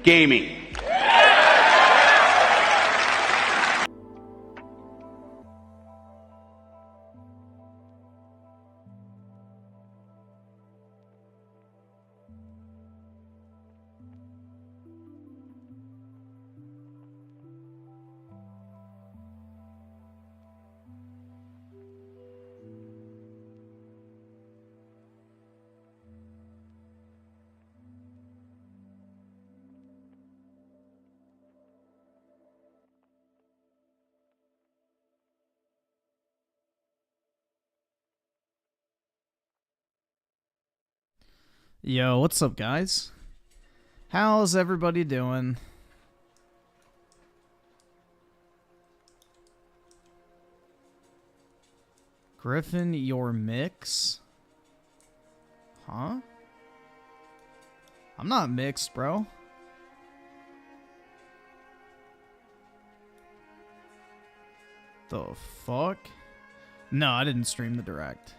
gaming. Yo, what's up, guys? How's everybody doing? Griffin, your mix? Huh? I'm not mixed, bro. The fuck? No, I didn't stream the direct.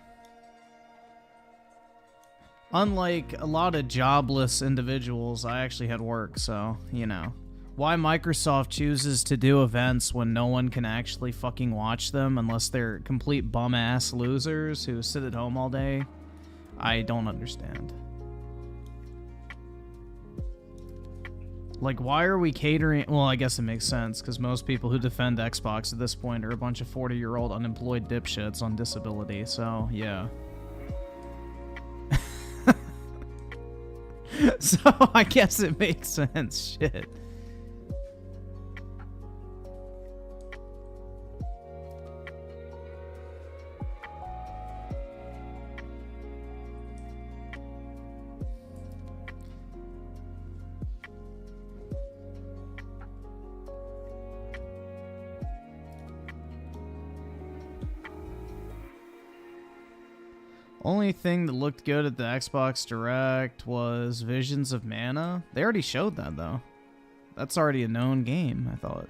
Unlike a lot of jobless individuals, I actually had work, so, you know. Why Microsoft chooses to do events when no one can actually fucking watch them unless they're complete bum-ass losers who sit at home all day, I don't understand. Like, why are we catering... Well, I guess it makes sense, because most people who defend Xbox at this point are a bunch of 40-year-old unemployed dipshits on disability, so, yeah. So, I guess it makes sense. Shit. Only thing that looked good at the Xbox Direct was Visions of Mana. They already showed that, though. That's already a known game, I thought.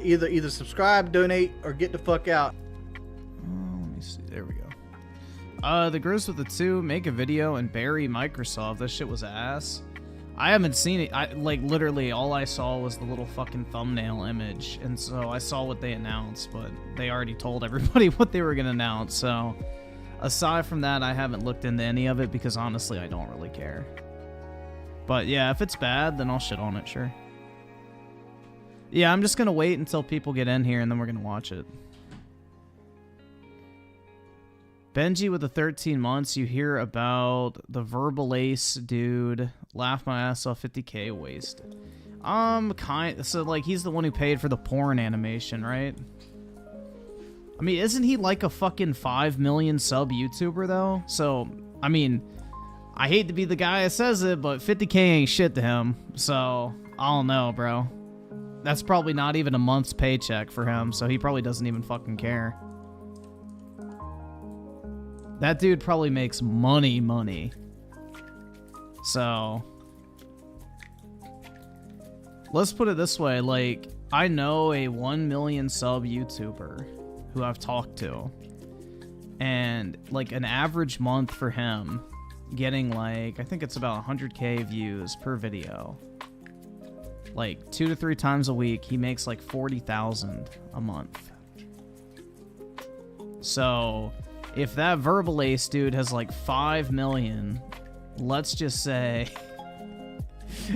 Either subscribe, donate, or get the fuck out. Oh, let me see. There we go. The Grizz with the 2 make a video and bury Microsoft. That shit was ass. I haven't seen it. Like literally all I saw was the little fucking thumbnail image, and so I saw what they announced, but they already told everybody what they were gonna announce. So aside from that, I haven't looked into any of it because honestly, I don't really care. But yeah, if it's bad, then I'll shit on it, sure. Yeah, I'm just gonna wait until people get in here and then we're gonna watch it. Benji with the 13 months, you hear about the verbal ace dude. Laugh my ass off, 50k wasted. So like he's the one who paid for the porn animation, right? I mean, isn't he like a fucking 5 million sub YouTuber though? So, I mean, I hate to be the guy that says it, but 50k ain't shit to him. So, I don't know, bro. That's probably not even a month's paycheck for him, so he probably doesn't even fucking care. That dude probably makes money. So, let's put it this way, like, I know a 1 million sub YouTuber who I've talked to, and, like, an average month for him getting, like, I think it's about 100k views per video. Like 2 to 3 times a week, he makes like 40,000 a month. So, if that verbal ace dude has like 5 million, let's just say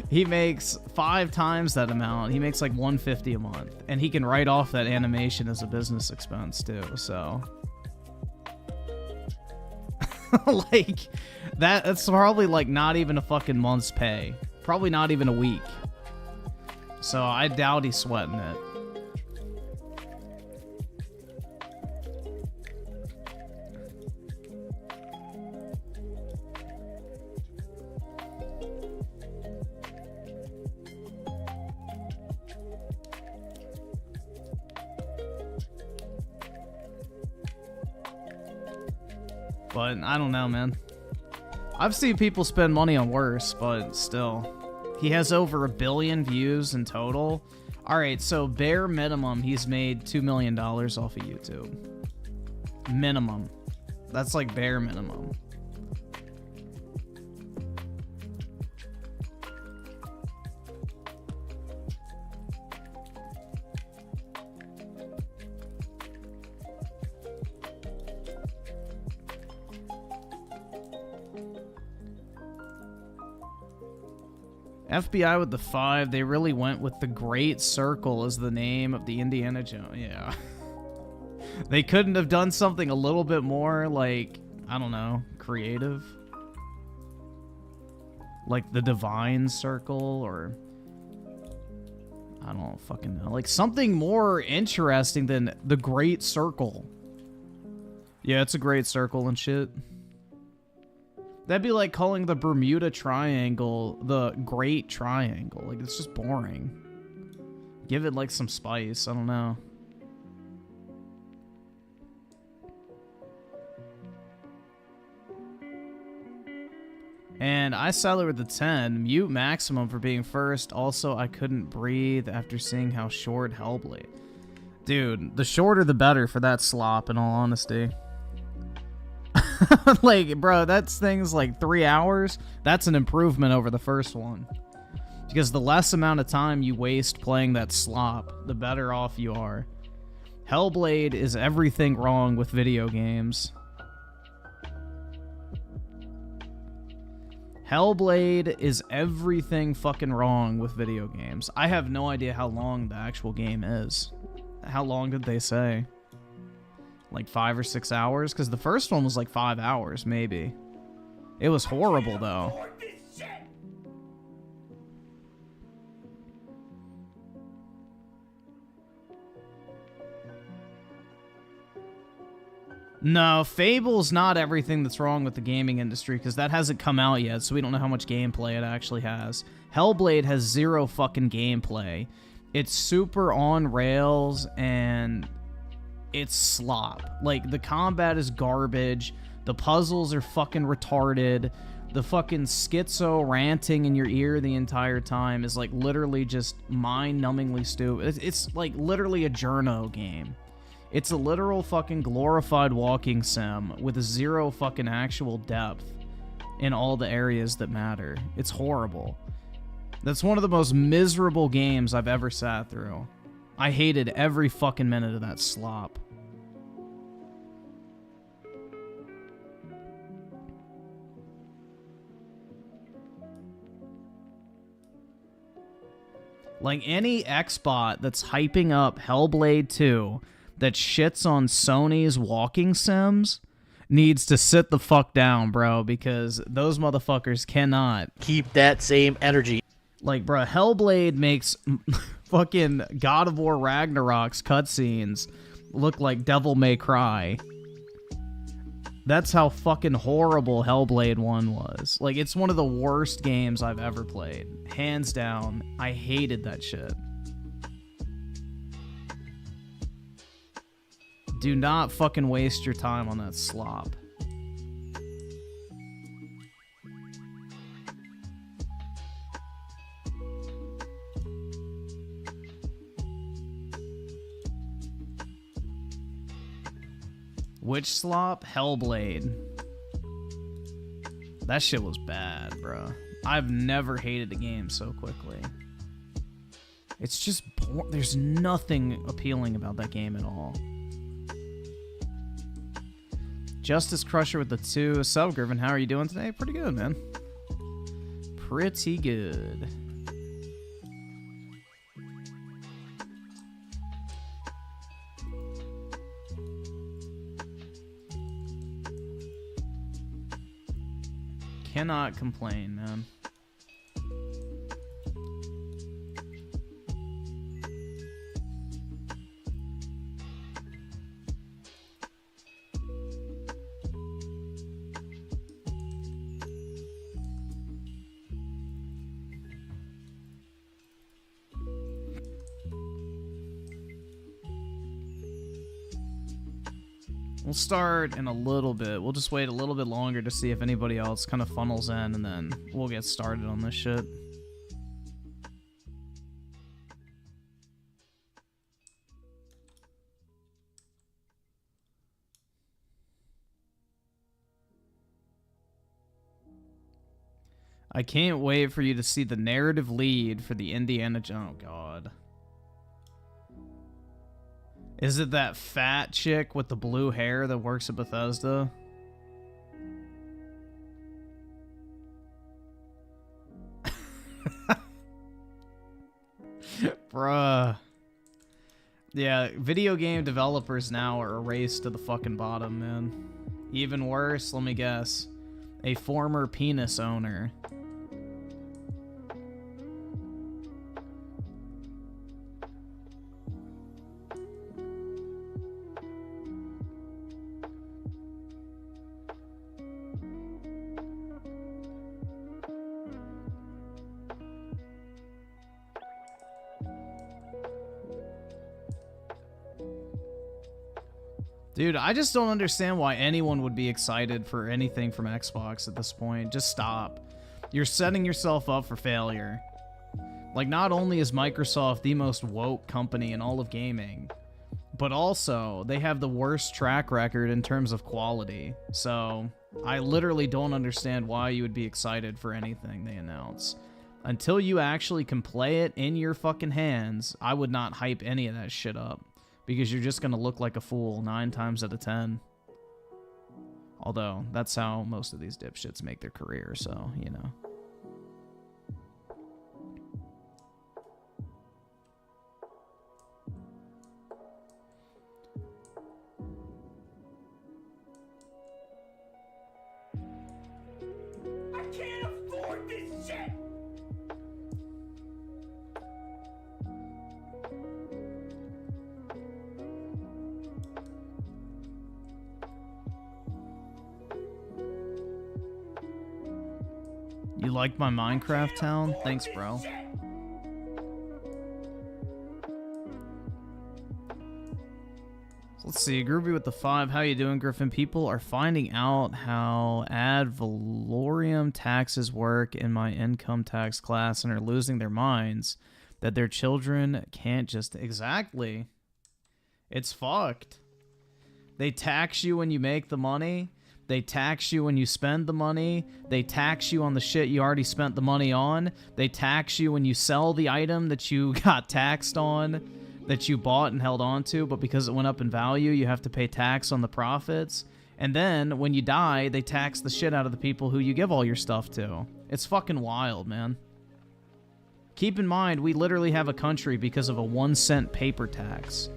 he makes 5 times that amount. He makes like 150 a month, and he can write off that animation as a business expense too. So, like that's probably like not even a fucking month's pay. Probably not even a week. So I doubt he's sweating it. But I don't know, man. I've seen people spend money on worse, but still. He has over 1 billion views in total. Alright, so bare minimum, he's made $2 million off of YouTube. Minimum. That's like bare minimum. FBI with the 5, they really went with the Great Circle as the name of the Indiana Jones. Yeah. They couldn't have done something a little bit more, like, I don't know, creative? Like the Divine Circle, or... I don't fucking know. Like, something more interesting than the Great Circle. Yeah, it's a great circle and shit. That'd be like calling the Bermuda Triangle the Great Triangle. Like, it's just boring. Give it, like, some spice. I don't know. And I salad with the 10. Mute maximum for being first. Also, I couldn't breathe after seeing how short Hellblade. Dude, the shorter the better for that slop, in all honesty. Like, bro, that's things like 3 hours. That's an improvement over the first one. Because the less amount of time you waste playing that slop, the better off you are. Hellblade is everything wrong with video games. Hellblade is everything fucking wrong with video games. I have no idea how long the actual game is. How long did they say? Like 5 or 6 hours? Because the first one was like 5 hours, maybe. It was horrible, though. No, Fable's not everything that's wrong with the gaming industry, because that hasn't come out yet, so we don't know how much gameplay it actually has. Hellblade has 0 fucking gameplay. It's super on rails, and it's slop. Like, the combat is garbage. The puzzles are fucking retarded. The fucking schizo ranting in your ear the entire time is, like, literally just mind-numbingly stupid. It's like, literally a journo game. It's a literal fucking glorified walking sim with 0 fucking actual depth in all the areas that matter. It's horrible. That's one of the most miserable games I've ever sat through. I hated every fucking minute of that slop. Like, any Xbot that's hyping up Hellblade 2 that shits on Sony's walking sims needs to sit the fuck down, bro, because those motherfuckers cannot keep that same energy. Like, bro, Hellblade makes fucking God of War Ragnarok's cutscenes look like Devil May Cry. That's how fucking horrible Hellblade 1 was. Like, it's one of the worst games I've ever played. Hands down. I hated that shit. Do not fucking waste your time on that slop. Which slop? Hellblade. That shit was bad, bro. I've never hated a game so quickly. It's just there's nothing appealing about that game at all. Justice Crusher with the 2. Sup, Griffin, how are you doing today? Pretty good, man. Pretty good. Cannot complain, man. We'll start in a little bit. We'll just wait a little bit longer to see if anybody else kind of funnels in, and then we'll get started on this shit. I can't wait for you to see the narrative lead for the Indiana Jones. Oh, God. Is it that fat chick with the blue hair that works at Bethesda? Bruh. Yeah, video game developers now are erased to the fucking bottom, man. Even worse, let me guess. A former penis owner. Dude, I just don't understand why anyone would be excited for anything from Xbox at this point. Just stop. You're setting yourself up for failure. Like, not only is Microsoft the most woke company in all of gaming, but also they have the worst track record in terms of quality. So, I literally don't understand why you would be excited for anything they announce. Until you actually can play it in your fucking hands, I would not hype any of that shit up. Because you're just going to look like a fool 9 times out of 10. Although, that's how most of these dipshits make their career, so, you know. I can't afford this shit! You like my Minecraft town? Thanks, bro. Let's see, Groovy with the 5. How you doing, Griffin? People are finding out how ad valorem taxes work in my income tax class and are losing their minds that their children can't just... Exactly. It's fucked. They tax you when you make the money. They tax you when you spend the money. They tax you on the shit you already spent the money on. They tax you when you sell the item that you got taxed on, that you bought and held on to, but because it went up in value, you have to pay tax on the profits. And then, when you die, they tax the shit out of the people who you give all your stuff to. It's fucking wild, man. Keep in mind, we literally have a country because of a 1-cent paper tax.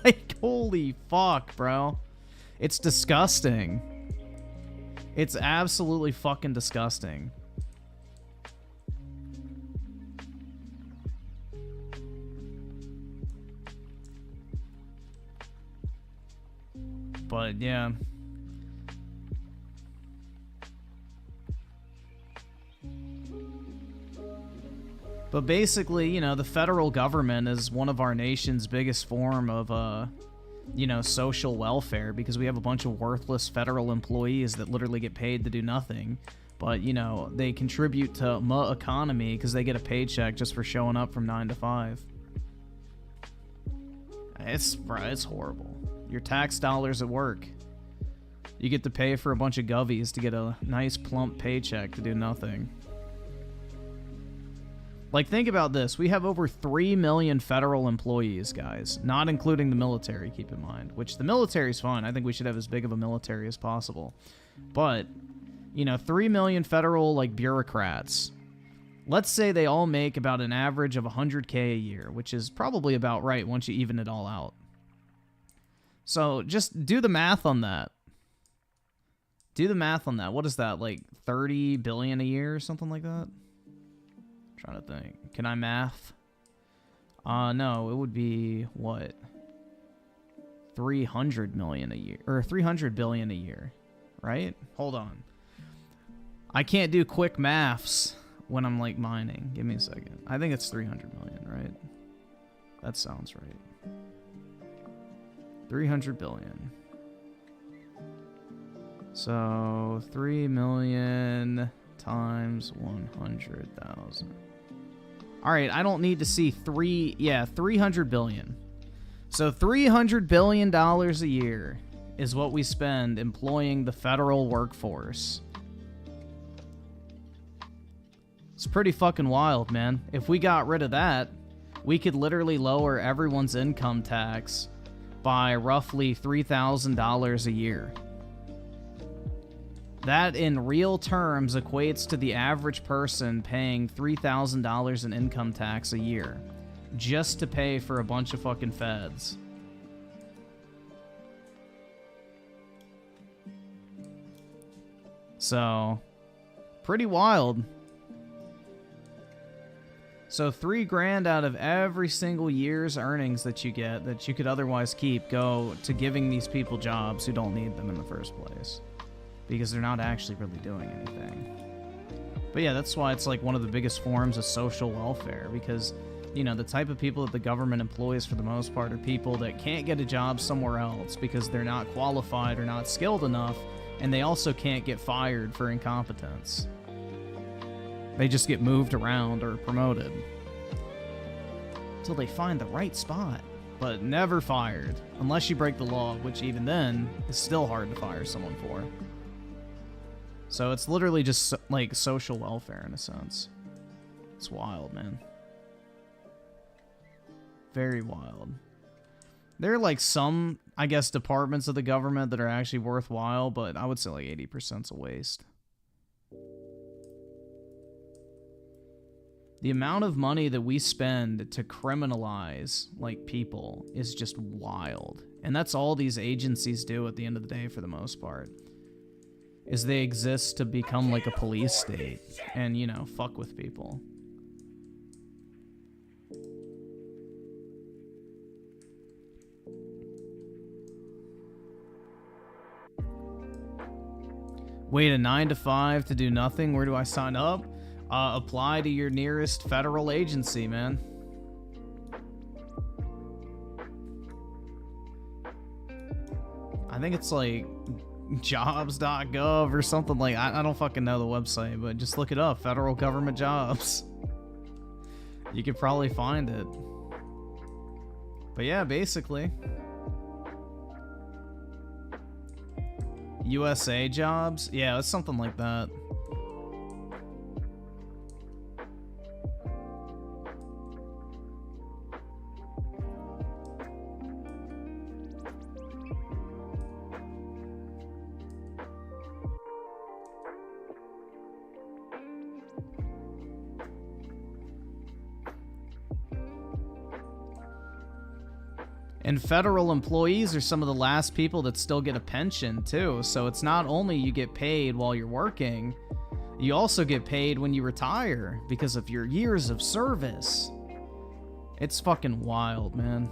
Like, holy fuck, bro. It's disgusting. It's absolutely fucking disgusting. But, yeah. But basically, you know, the federal government is one of our nation's biggest form of, you know, social welfare, because we have a bunch of worthless federal employees that literally get paid to do nothing. But, you know, they contribute to the economy because they get a paycheck just for showing up from 9 to 5. It's horrible. Your tax dollars at work. You get to pay for a bunch of govies to get a nice plump paycheck to do nothing. Like, think about this. We have over 3 million federal employees, guys. Not including the military, keep in mind. Which, the military's fine. I think we should have as big of a military as possible. But, you know, 3 million federal, like, bureaucrats. Let's say they all make about an average of $100K a year, which is probably about right once you even it all out. So, just do the math on that. Do the math on that. What is that, like, 30 billion a year or something like that? Trying to think. Can I math? No, it would be what? 300 million a year, or 300 billion a year, right? Hold on. I can't do quick maths when I'm like mining. Give me a second. I think it's 300 million, right? That sounds right. 300 billion. So 3 million times 100,000. All right, I don't need to see 300 billion. So $300 billion a year is what we spend employing the federal workforce. It's pretty fucking wild, man. If we got rid of that, we could literally lower everyone's income tax by roughly $3,000 a year. That in real terms equates to the average person paying $3,000 in income tax a year just to pay for a bunch of fucking feds. So, pretty wild. So $3 grand out of every single year's earnings that you get that you could otherwise keep go to giving these people jobs who don't need them in the first place. Because they're not actually really doing anything. But yeah, that's why it's like one of the biggest forms of social welfare, because, you know, the type of people that the government employs for the most part are people that can't get a job somewhere else because they're not qualified or not skilled enough, and they also can't get fired for incompetence. They just get moved around or promoted until they find the right spot, but never fired, unless you break the law, which even then is still hard to fire someone for. So it's literally just like social welfare in a sense. It's wild, man. Very wild. There are like some, I guess, departments of the government that are actually worthwhile, but I would say like 80%'s a waste. The amount of money that we spend to criminalize, like, people is just wild. And that's all these agencies do at the end of the day for the most part. Is they exist to become like a police state and, you know, fuck with people. Wait a 9 to 5 to do nothing? Where do I sign up? Apply to your nearest federal agency, man. I think it's like jobs.gov or something like I don't fucking know the website, but just look it up. Federal government jobs. You could probably find it. But yeah, basically. USA jobs? Yeah, it's something like that. And federal employees are some of the last people that still get a pension, too. So it's not only you get paid while you're working, you also get paid when you retire because of your years of service. It's fucking wild, man.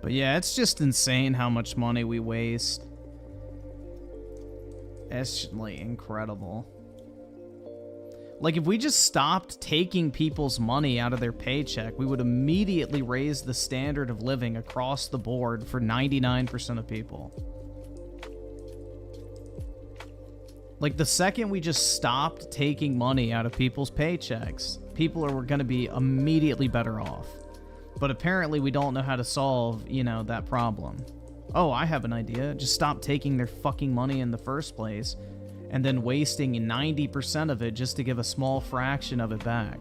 But yeah, it's just insane how much money we waste. It's like incredible. Like if we just stopped taking people's money out of their paycheck, we would immediately raise the standard of living across the board for 99% of people. Like the second we just stopped taking money out of people's paychecks, people are going to be immediately better off. But apparently we don't know how to solve, you know, that problem. Oh, I have an idea. Just stop taking their fucking money in the first place and then wasting 90% of it just to give a small fraction of it back.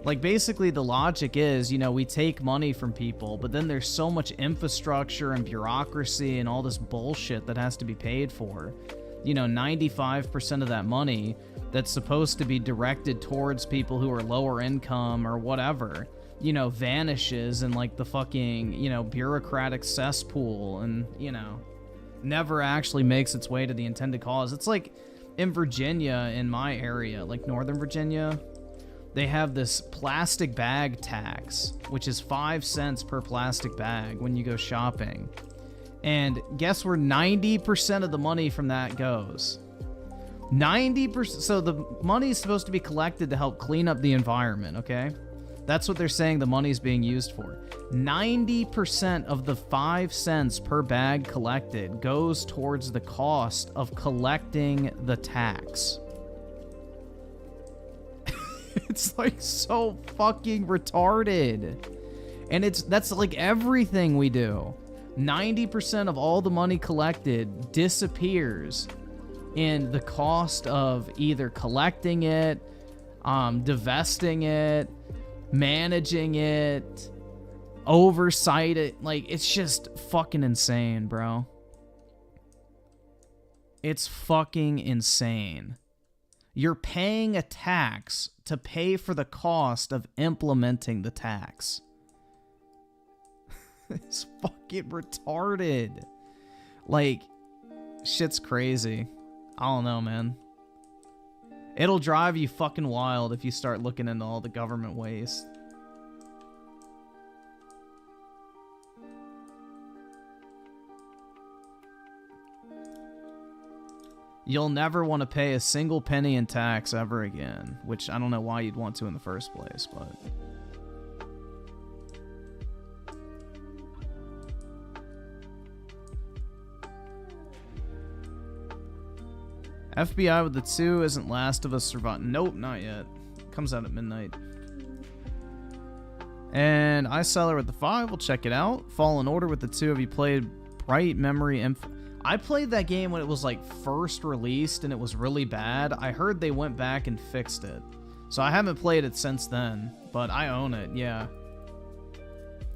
Like, basically, the logic is, you know, we take money from people, but then there's so much infrastructure and bureaucracy and all this bullshit that has to be paid for. You know, 95% of that money that's supposed to be directed towards people who are lower income or whatever, you know, vanishes in, like, the fucking, you know, bureaucratic cesspool and, you know, never actually makes its way to the intended cause. It's like in Virginia, in my area, like Northern Virginia, they have this plastic bag tax, which is 5 cents per plastic bag when you go shopping. And guess where 90% of the money from that goes? 90%. So the money is supposed to be collected to help clean up the environment, okay? That's what they're saying the money's being used for. 90% of the 5 cents per bag collected goes towards the cost of collecting the tax. It's like so fucking retarded. And that's like everything we do. 90% of all the money collected disappears in the cost of either collecting it, divesting it, managing it, oversight it. Like, it's just fucking insane, bro. It's fucking insane. You're paying a tax to pay for the cost of implementing the tax. It's fucking retarded. Like, shit's crazy. I don't know, man. It'll drive you fucking wild if you start looking into all the government waste. You'll never want to pay a single penny in tax ever again, which I don't know why you'd want to in the first place, but... FBI with the 2 isn't Last of Us Survive. Nope, not yet. Comes out at midnight. And iSeller with the 5. We'll check it out. Fallen Order with the 2. Have you played Bright Memory Inf... I played that game when it was like first released and it was really bad. I heard they went back and fixed it. So I haven't played it since then, but I own it, yeah.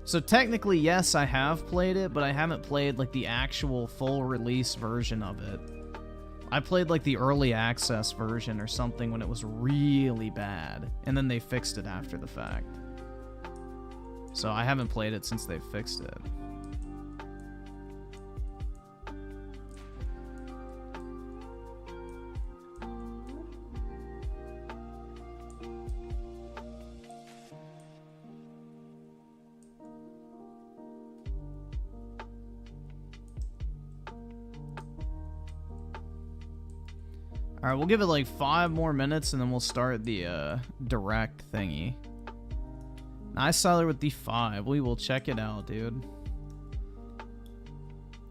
So technically, yes, I have played it, but I haven't played like the actual full release version of it. I played like the early access version or something when it was really bad, and then they fixed it after the fact. So I haven't played it since they fixed it. Alright, we'll give it like 5 more minutes and then we'll start the direct thingy. Nice seller with the 5. We will check it out, dude.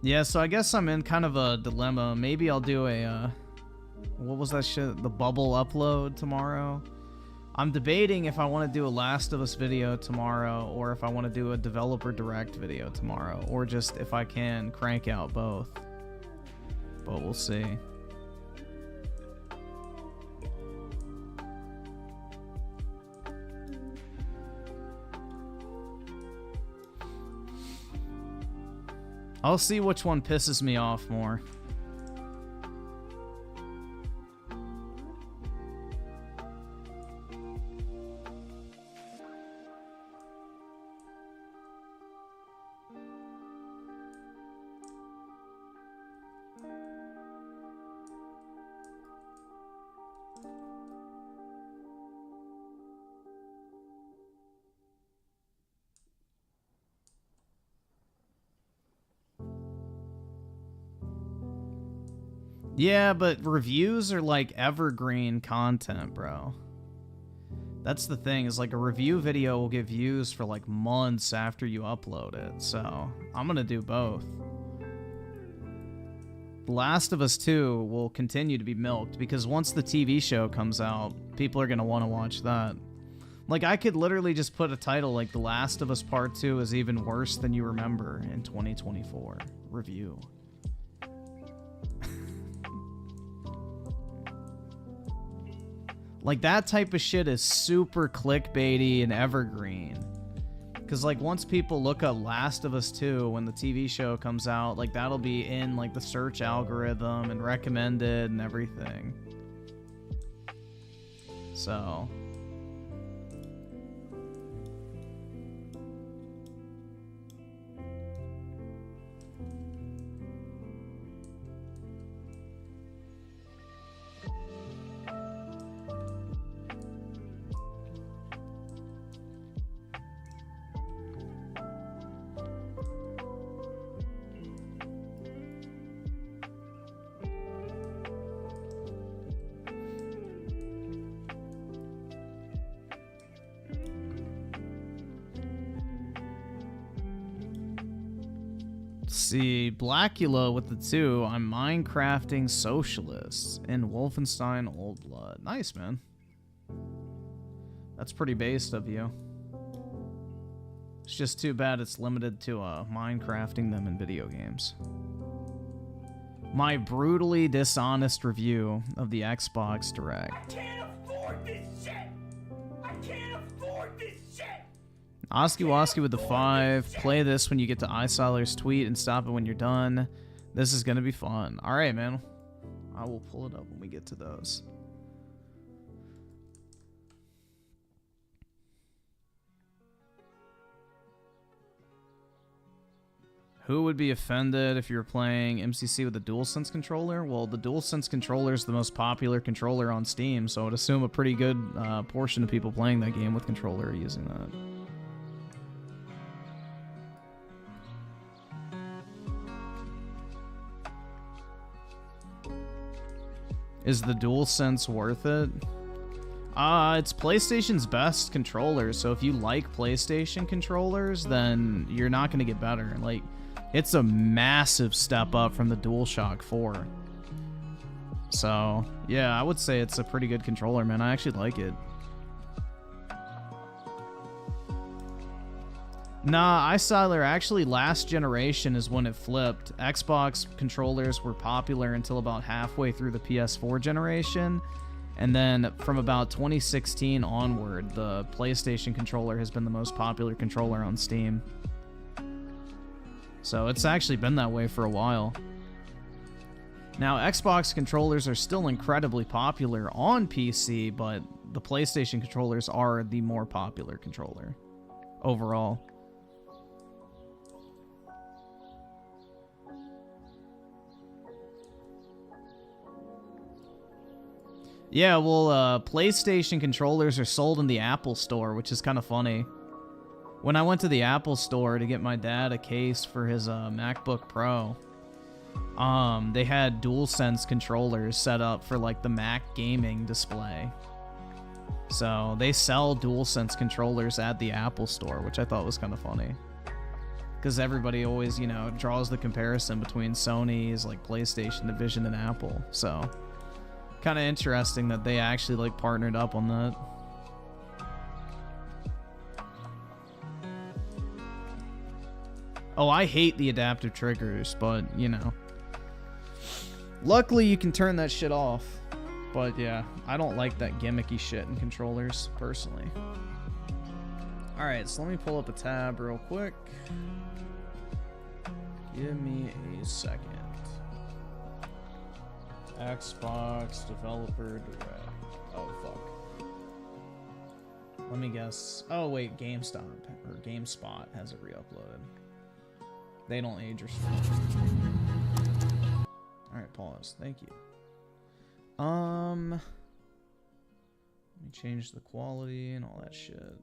Yeah, so I guess I'm in kind of a dilemma. Maybe I'll do a, what was that shit? The bubble upload tomorrow? I'm debating if I want to do a Last of Us video tomorrow or if I want to do a developer direct video tomorrow, or just if I can crank out both. But we'll see. I'll see which one pisses me off more. Yeah, but reviews are like evergreen content, bro. That's the thing, is like a review video will get views for like months after you upload it. So I'm gonna do both. The Last of Us 2 will continue to be milked because once the TV show comes out, people are gonna want to watch that. Like, I could literally just put a title like The Last of Us Part 2 is even worse than you remember in 2024. Review. Like, that type of shit is super clickbaity and evergreen. Because, like, once people look up Last of Us 2 when the TV show comes out, like, that'll be in, like, the search algorithm and recommended and everything. So... see, Blackula with the 2. I'm Minecrafting Socialists in Wolfenstein Old Blood. Nice, man. That's pretty based of you. It's just too bad it's limited to Minecrafting them in video games. My brutally dishonest review of the Xbox Direct. I can't afford this shit! I can't afford this shit! Oski Woski with the 5. Play this when you get to iSoller's tweet and stop it when you're done. This is going to be fun. All right, man. I will pull it up when we get to those. Who would be offended if you were playing MCC with a DualSense controller? Well, the DualSense controller is the most popular controller on Steam, so I would assume a pretty good portion of people playing that game with controller are using that. Is the DualSense worth it? It's PlayStation's best controller, so if you like PlayStation controllers, then you're not going to get better. Like, it's a massive step up from the DualShock 4. So, yeah, I would say it's a pretty good controller, man. I actually like it. Nah, iSiler, actually last generation is when it flipped. Xbox controllers were popular until about halfway through the PS4 generation. And then from about 2016 onward, the PlayStation controller has been the most popular controller on Steam. So it's actually been that way for a while. Now, Xbox controllers are still incredibly popular on PC, but the PlayStation controllers are the more popular controller overall. Yeah, well, PlayStation controllers are sold in the Apple Store, which is kind of funny. When I went to the Apple Store to get my dad a case for his MacBook Pro, they had DualSense controllers set up for, like, the Mac gaming display. So they sell DualSense controllers at the Apple Store, which I thought was kind of funny. Because everybody always, you know, draws the comparison between Sony's, like, PlayStation division and Apple, so... kind of interesting that they actually like partnered up on that. Oh, I hate the adaptive triggers, but you know, luckily you can turn that shit off. But yeah, I don't like that gimmicky shit in controllers personally. All right, so let me pull up a tab real quick. Give me a second. Xbox Developer Direct. Oh, fuck. Let me guess. Oh, wait. GameStop or GameSpot has it re-uploaded. They don't age or Alright, pause. Thank you. Let me change the quality and all that shit.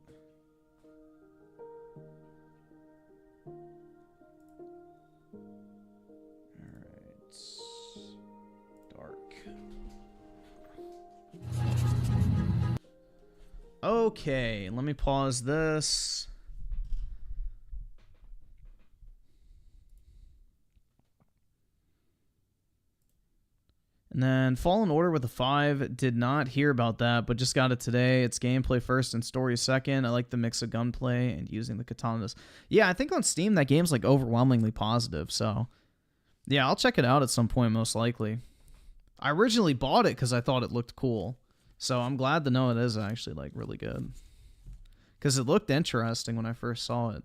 Okay, let me pause this. And then Fallen Order with a 5. Did not hear about that, but just got it today. It's gameplay first and story second. I like the mix of gunplay and using the katanas. Yeah, I think on Steam that game's like overwhelmingly positive, so... yeah, I'll check it out at some point, most likely. I originally bought it because I thought it looked cool. So I'm glad to know it is actually like really good. Because it looked interesting when I first saw it.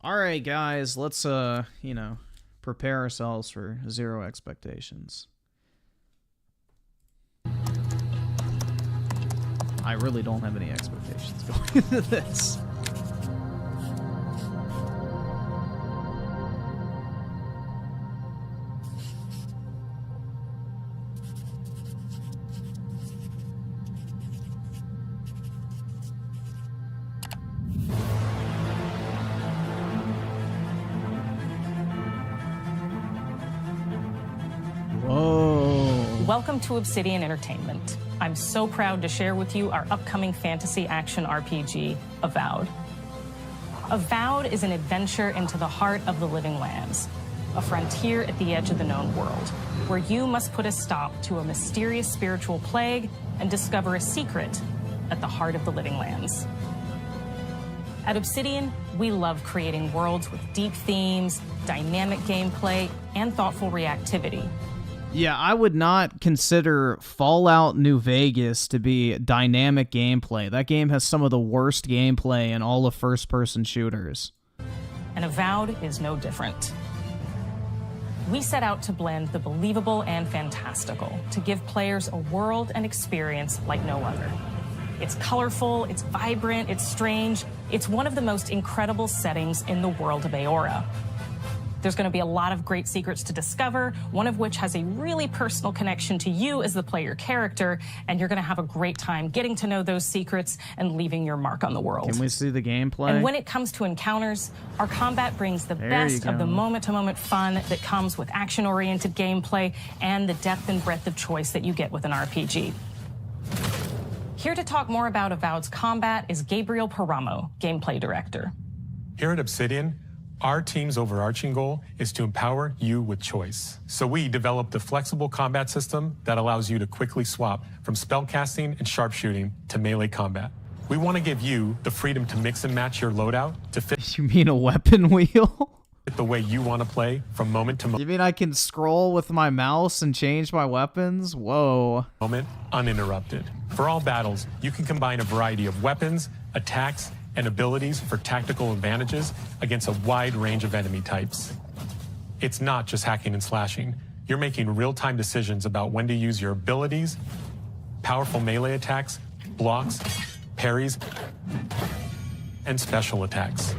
Alright guys, let's you know, prepare ourselves for zero expectations. I really don't have any expectations going into this. Welcome to Obsidian Entertainment. I'm so proud to share with you our upcoming fantasy action RPG, Avowed. Avowed is an adventure into the heart of the living lands, a frontier at the edge of the known world, where you must put a stop to a mysterious spiritual plague and discover a secret at the heart of the living lands. At Obsidian, we love creating worlds with deep themes, dynamic gameplay, and thoughtful reactivity. Yeah, I would not consider Fallout New Vegas to be dynamic gameplay. That game has some of the worst gameplay in all of first-person shooters. And Avowed is no different. We set out to blend the believable and fantastical to give players a world and experience like no other. It's colorful, it's vibrant, it's strange. It's one of the most incredible settings in the world of Aora. There's going to be a lot of great secrets to discover, one of which has a really personal connection to you as the player character, and you're going to have a great time getting to know those secrets and leaving your mark on the world. Can we see the gameplay? And when it comes to encounters, our combat brings the best of the moment-to-moment fun that comes with action-oriented gameplay and the depth and breadth of choice that you get with an RPG. Here to talk more about Avowed's combat is Gabriel Paramo, gameplay director. Here at Obsidian, our team's overarching goal is to empower you with choice. So we developed a flexible combat system that allows you to quickly swap from spellcasting and sharpshooting to melee combat. We want to give you the freedom to mix and match your loadout to fit You mean a weapon wheel? the way you want to play from moment to You mean I can scroll with my mouse and change my weapons? Whoa. moment, uninterrupted. For all battles, you can combine a variety of weapons, attacks, and abilities for tactical advantages against a wide range of enemy types. It's not just hacking and slashing. You're making real-time decisions about when to use your abilities, powerful melee attacks, blocks, parries, and special attacks.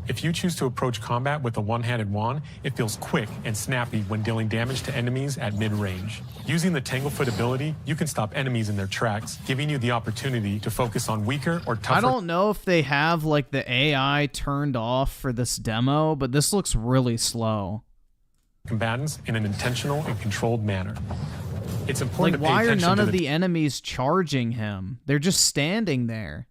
If you choose to approach combat with a one-handed wand, it feels quick and snappy when dealing damage to enemies at mid-range. Using the Tanglefoot ability, you can stop enemies in their tracks, giving you the opportunity to focus on weaker or tougher. I don't know if they have like the AI turned off for this demo, but this looks really slow. Combatants in an intentional and controlled manner. It's important Like, to pay why are attention none to of the enemies charging him? They're just standing there.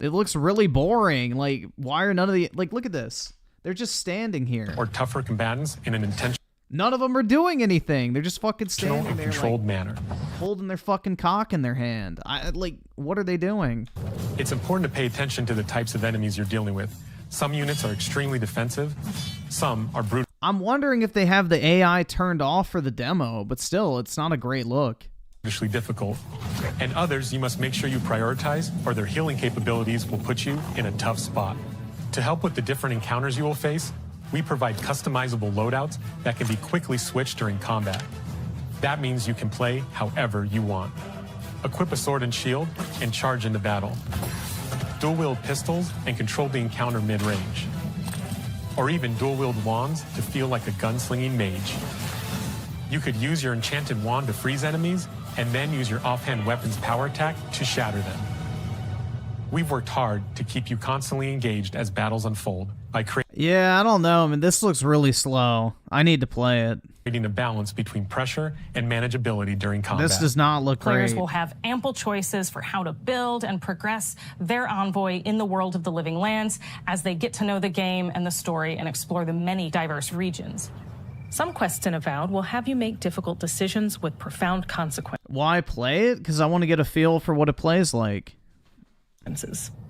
It looks really boring. Like, why are none of the... Like, look at this. They're just standing here. or tougher combatants in an intentional None of them are doing anything. They're just fucking standing and there, controlled like, manner. holding their fucking cock in their hand. Like, what are they doing? It's important to pay attention to the types of enemies you're dealing with. Some units are extremely defensive, some are I'm wondering if they have the AI turned off for the demo, but still, it's not a great look. brutally difficult, and others you must make sure you prioritize, or their healing capabilities will put you in a tough spot. To help with the different encounters you will face, we provide customizable loadouts that can be quickly switched during combat. That means you can play however you want. Equip a sword and shield and charge into battle. Dual-wield pistols and control the encounter mid-range. Or even dual-wield wands to feel like a gunslinging mage. You could use your enchanted wand to freeze enemies, and then use your offhand weapon's power attack to shatter them. We've worked hard to keep you constantly engaged as battles unfold by Yeah, I don't know. I mean, this looks really slow. I need to play it. creating a balance between pressure and manageability during combat. This does not look Players great. will have ample choices for how to build and progress their envoy in the world of the living lands as they get to know the game and the story and explore the many diverse regions. Some quests in Avowed will have you make difficult decisions with profound consequences. Why play it? Because I want to get a feel for what it plays like.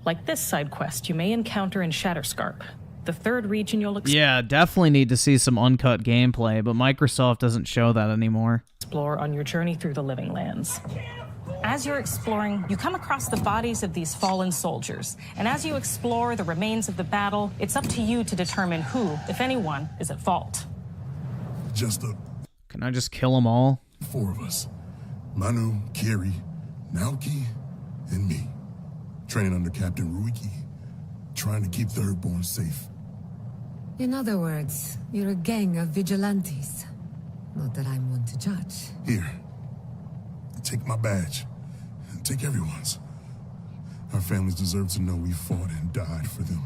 Like this side quest you may encounter in Shatterscarp. The third region you'll Yeah, definitely need to see some uncut gameplay, but Microsoft doesn't show that anymore. explore on your journey through the Living Lands. As you're exploring, you come across the bodies of these fallen soldiers. And as you explore the remains of the battle, it's up to you to determine who, if anyone, is at fault. Can I just kill them all? 4 of us. Manu, Kiri, Naoki, and me. Training under Captain Ruiki. Trying to keep Thirdborn safe. In other words, you're a gang of vigilantes. Not that I'm one to judge. Here. Take my badge. Take everyone's. Our families deserve to know we fought and died for them.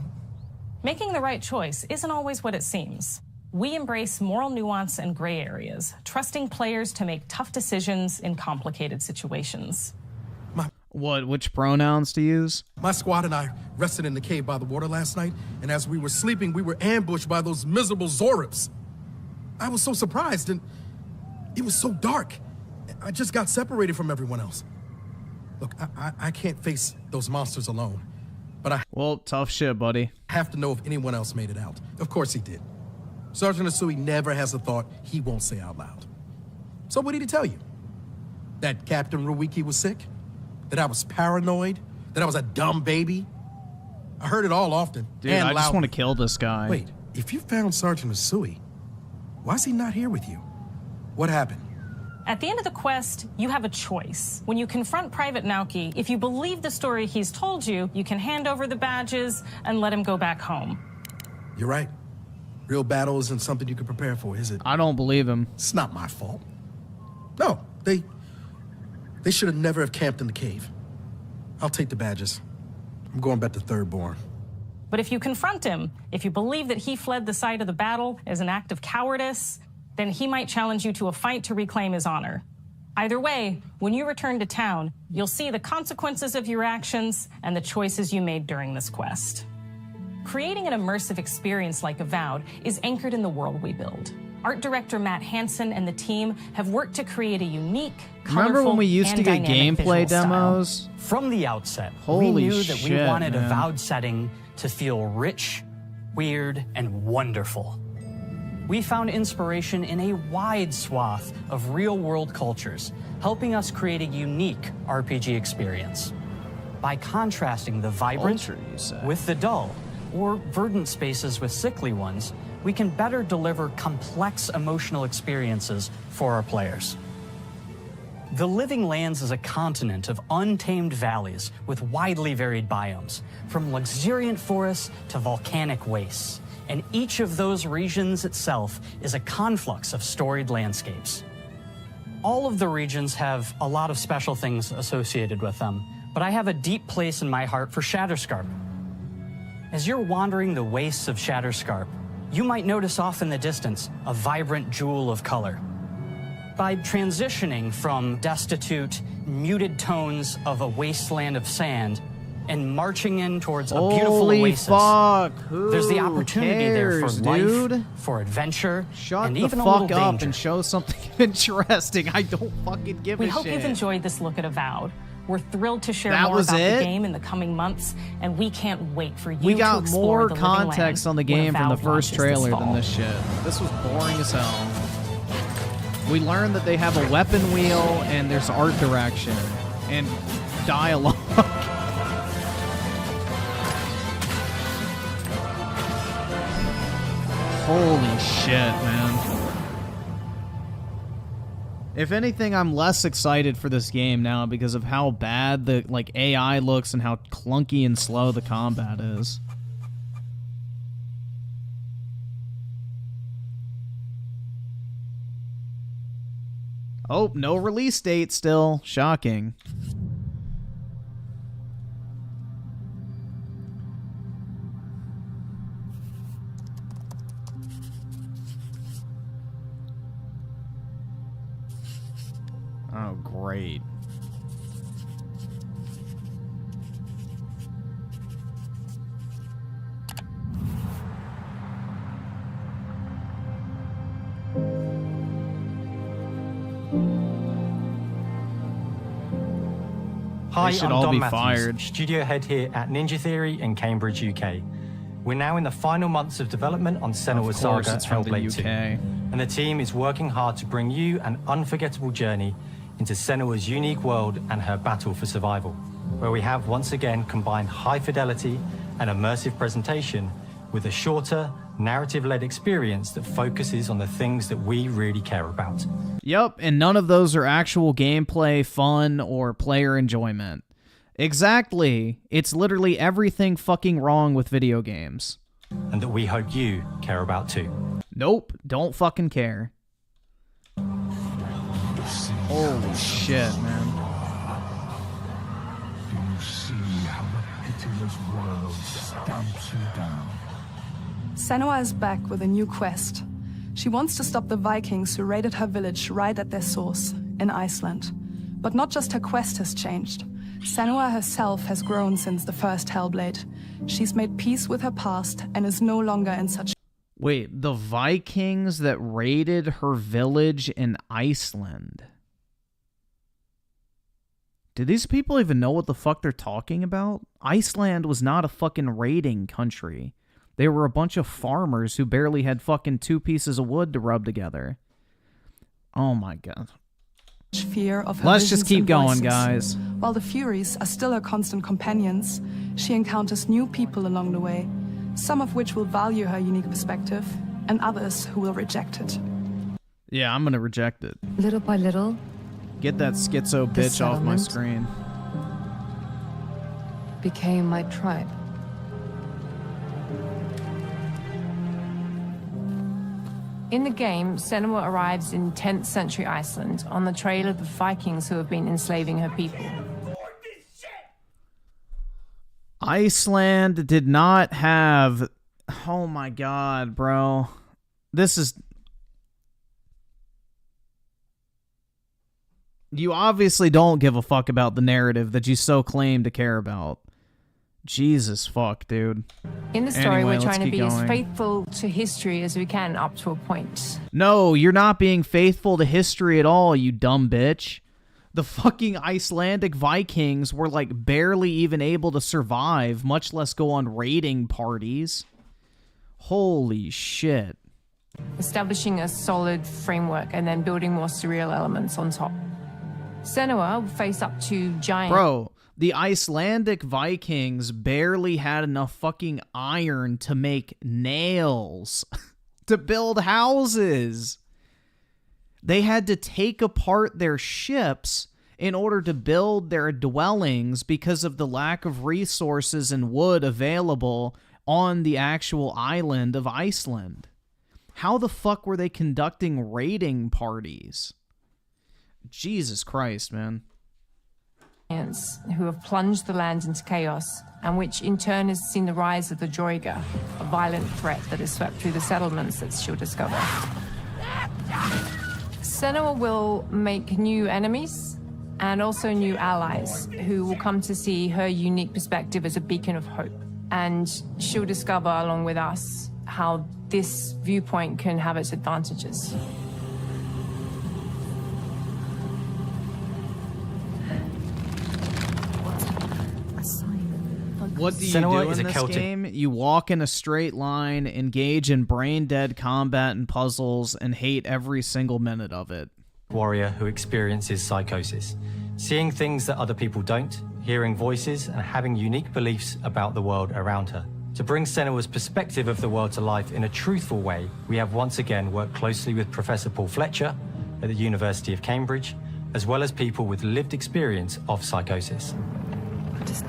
Making the right choice isn't always what it seems. We embrace moral nuance and gray areas, trusting players to make tough decisions in complicated situations. Which pronouns to use? My squad and I rested in the cave by the water last night, and as we were sleeping, we were ambushed by those miserable Zorips. I was so surprised, and it was so dark. I just got separated from everyone else. Look, I can't face those monsters alone, but Well, tough shit, buddy. have to know if anyone else made it out. Of course he did. Sergeant Asui never has a thought he won't say out loud. So what did he tell you? That Captain Ruiki was sick? That I was paranoid? That I was a dumb baby? I heard it all often. Dude, and I just loudly. want to kill this guy. Wait, if you found Sergeant Asui, why is he not here with you? What happened? At the end of the quest, you have a choice. When you confront Private Naoki, if you believe the story he's told you, you can hand over the badges and let him go back home. You're right. Real battle isn't something you can prepare for, is it? I don't believe him. It's not my fault. No, they should have never have camped in the cave. I'll take the badges. I'm going back to Thirdborn. But if you confront him, if you believe that he fled the site of the battle as an act of cowardice, then he might challenge you to a fight to reclaim his honor. Either way, when you return to town, you'll see the consequences of your actions and the choices you made during this quest. Creating an immersive experience like Avowed is anchored in the world we build. Art director Matt Hansen and the team have worked to create a unique, Remember when we used to get gameplay demos? From the outset, Holy we knew that shit, we wanted man. Avowed setting to feel rich, weird, and wonderful. We found inspiration in a wide swath of real-world cultures, helping us create a unique RPG experience. By contrasting the vibrant Culture, you say? with the dull, or verdant spaces with sickly ones, we can better deliver complex emotional experiences for our players. The Living Lands is a continent of untamed valleys with widely varied biomes, from luxuriant forests to volcanic wastes. And each of those regions itself is a conflux of storied landscapes. All of the regions have a lot of special things associated with them, but I have a deep place in my heart for Shatterscarp. As you're wandering the wastes of Shatterscarp, you might notice off in the distance a vibrant jewel of color. By transitioning from destitute, muted tones of a wasteland of sand and marching in towards a beautiful Holy oasis, fuck. there's the opportunity there for cares, life, dude? for adventure, Shut and the even a fuck little up danger. and show something interesting. I don't fucking give We a hope shit. you've enjoyed this look at Avowed. We're thrilled to share That more was about it? the game in the coming months, and we can't wait for you We to got explore more the Living context Land on the when game from the Avowed first launches trailer than fall. this shit. This was boring as hell. We learned that they have a weapon wheel and there's art direction and dialogue. Holy shit, man. If anything, I'm less excited for this game now because of how bad the AI looks and how clunky and slow the combat is. Oh, no release date still. Shocking. Oh, great. Hi, They should I'm all Don be Matthews, fired. studio head here at Ninja Theory in Cambridge, UK. We're now in the final months of development on Senua's Saga it's from the Hellblade 2. UK. And the team is working hard to bring you an unforgettable journey into Senua's unique world and her battle for survival, where we have once again combined high fidelity and immersive presentation with a shorter, narrative-led experience that focuses on the things that we really care about. Yep, and none of those are actual gameplay, fun, or player enjoyment. Exactly. It's literally everything fucking wrong with video games. And that we hope you care about too. Nope, don't fucking care. Holy shit, man. Do you see how the pitiless world stamps you down? Senua is back with a new quest. She wants to stop the Vikings who raided her village right at their source, in Iceland. But not just her quest has changed. Senua herself has grown since the first Hellblade. She's made peace with her past and is no longer in such... Wait, the Vikings that raided her village in Iceland. Do these people even know what the fuck they're talking about? Iceland was not a fucking raiding country. They were a bunch of farmers who barely had fucking 2 pieces of wood to rub together. Oh my god. Fear of her Let's just visions keep and going, voices. guys. While the Furies are still her constant companions, she encounters new people along the way, some of which will value her unique perspective, and others who will reject it. Yeah, I'm gonna reject it. Little by little, Get that schizo The bitch off my settlement screen. became my tribe. In the game, Senua arrives in 10th century Iceland on the trail of the Vikings who have been enslaving her people. Iceland did not have... Oh my god, bro. This is... You obviously don't give a fuck about the narrative that you so claim to care about. Jesus fuck, dude. In the story, Anyway, we're trying to let's be keep as going. faithful to history as we can up to a point. No, you're not being faithful to history at all, you dumb bitch. The fucking Icelandic Vikings were like barely even able to survive, much less go on raiding parties. Holy shit. Establishing a solid framework and then building more surreal elements on top. Senua will face up to giant... Bro, the Icelandic Vikings barely had enough fucking iron to make nails, to build houses. They had to take apart their ships in order to build their dwellings because of the lack of resources and wood available on the actual island of Iceland. How the fuck were they conducting raiding parties? Jesus Christ, man. Who have plunged the land into chaos, and which in turn has seen the rise of the Joiga, a violent threat that has swept through the settlements that she'll discover. Senua will make new enemies and also new allies who will come to see her unique perspective as a beacon of hope. And she'll discover, along with us, how this viewpoint can have its advantages. What do you Senua do is in a this Celtic- game? You walk in a straight line, engage in brain-dead combat and puzzles, and hate every single minute of it. Warrior who experiences psychosis, seeing things that other people don't, hearing voices, and having unique beliefs about the world around her. To bring Senua's perspective of the world to life in a truthful way, we have once again worked closely with Professor Paul Fletcher at the University of Cambridge, as well as people with lived experience of psychosis. What does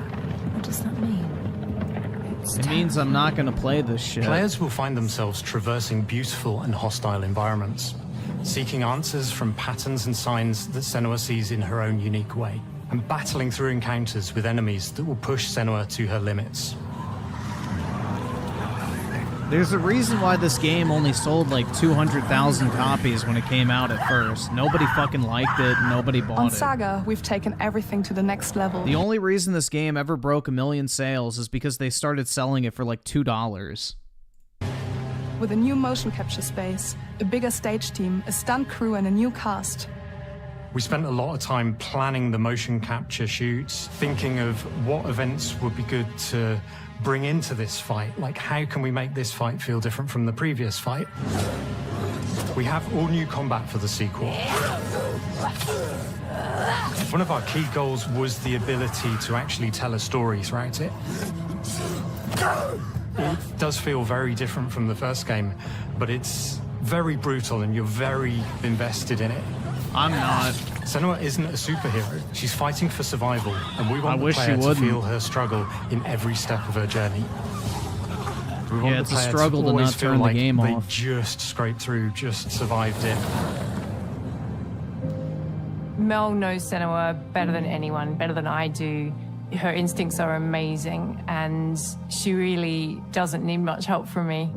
that mean? It means I'm not going to play this shit. Players will find themselves traversing beautiful and hostile environments, seeking answers from patterns and signs that Senua sees in her own unique way, and battling through encounters with enemies that will push Senua to her limits. There's a reason why this game only sold like 200,000 copies when it came out at first. Nobody fucking liked it, nobody bought On it. Saga, we've taken everything to the next level. The only reason this game ever broke 1 million sales is because they started selling it for like $2. With a new motion capture space, a bigger stage team, a stunt crew, and a new cast. We spent a lot of time planning the motion capture shoots, thinking of what events would be good to bring into this fight. Like, how can we make this fight feel different from the previous fight? We have all new combat for the sequel. One of our key goals was the ability to actually tell a story throughout it. It does feel very different from the first game, but it's very brutal and you're very invested in it. I'm not. Senua isn't a superhero. She's fighting for survival, and we want the player to feel her struggle in every step of her journey. We want it's the a player struggle to always not feel turn the like game they off. just scraped through, just survived it. Mel knows Senua better than anyone, better than I do. Her instincts are amazing, and she really doesn't need much help from me.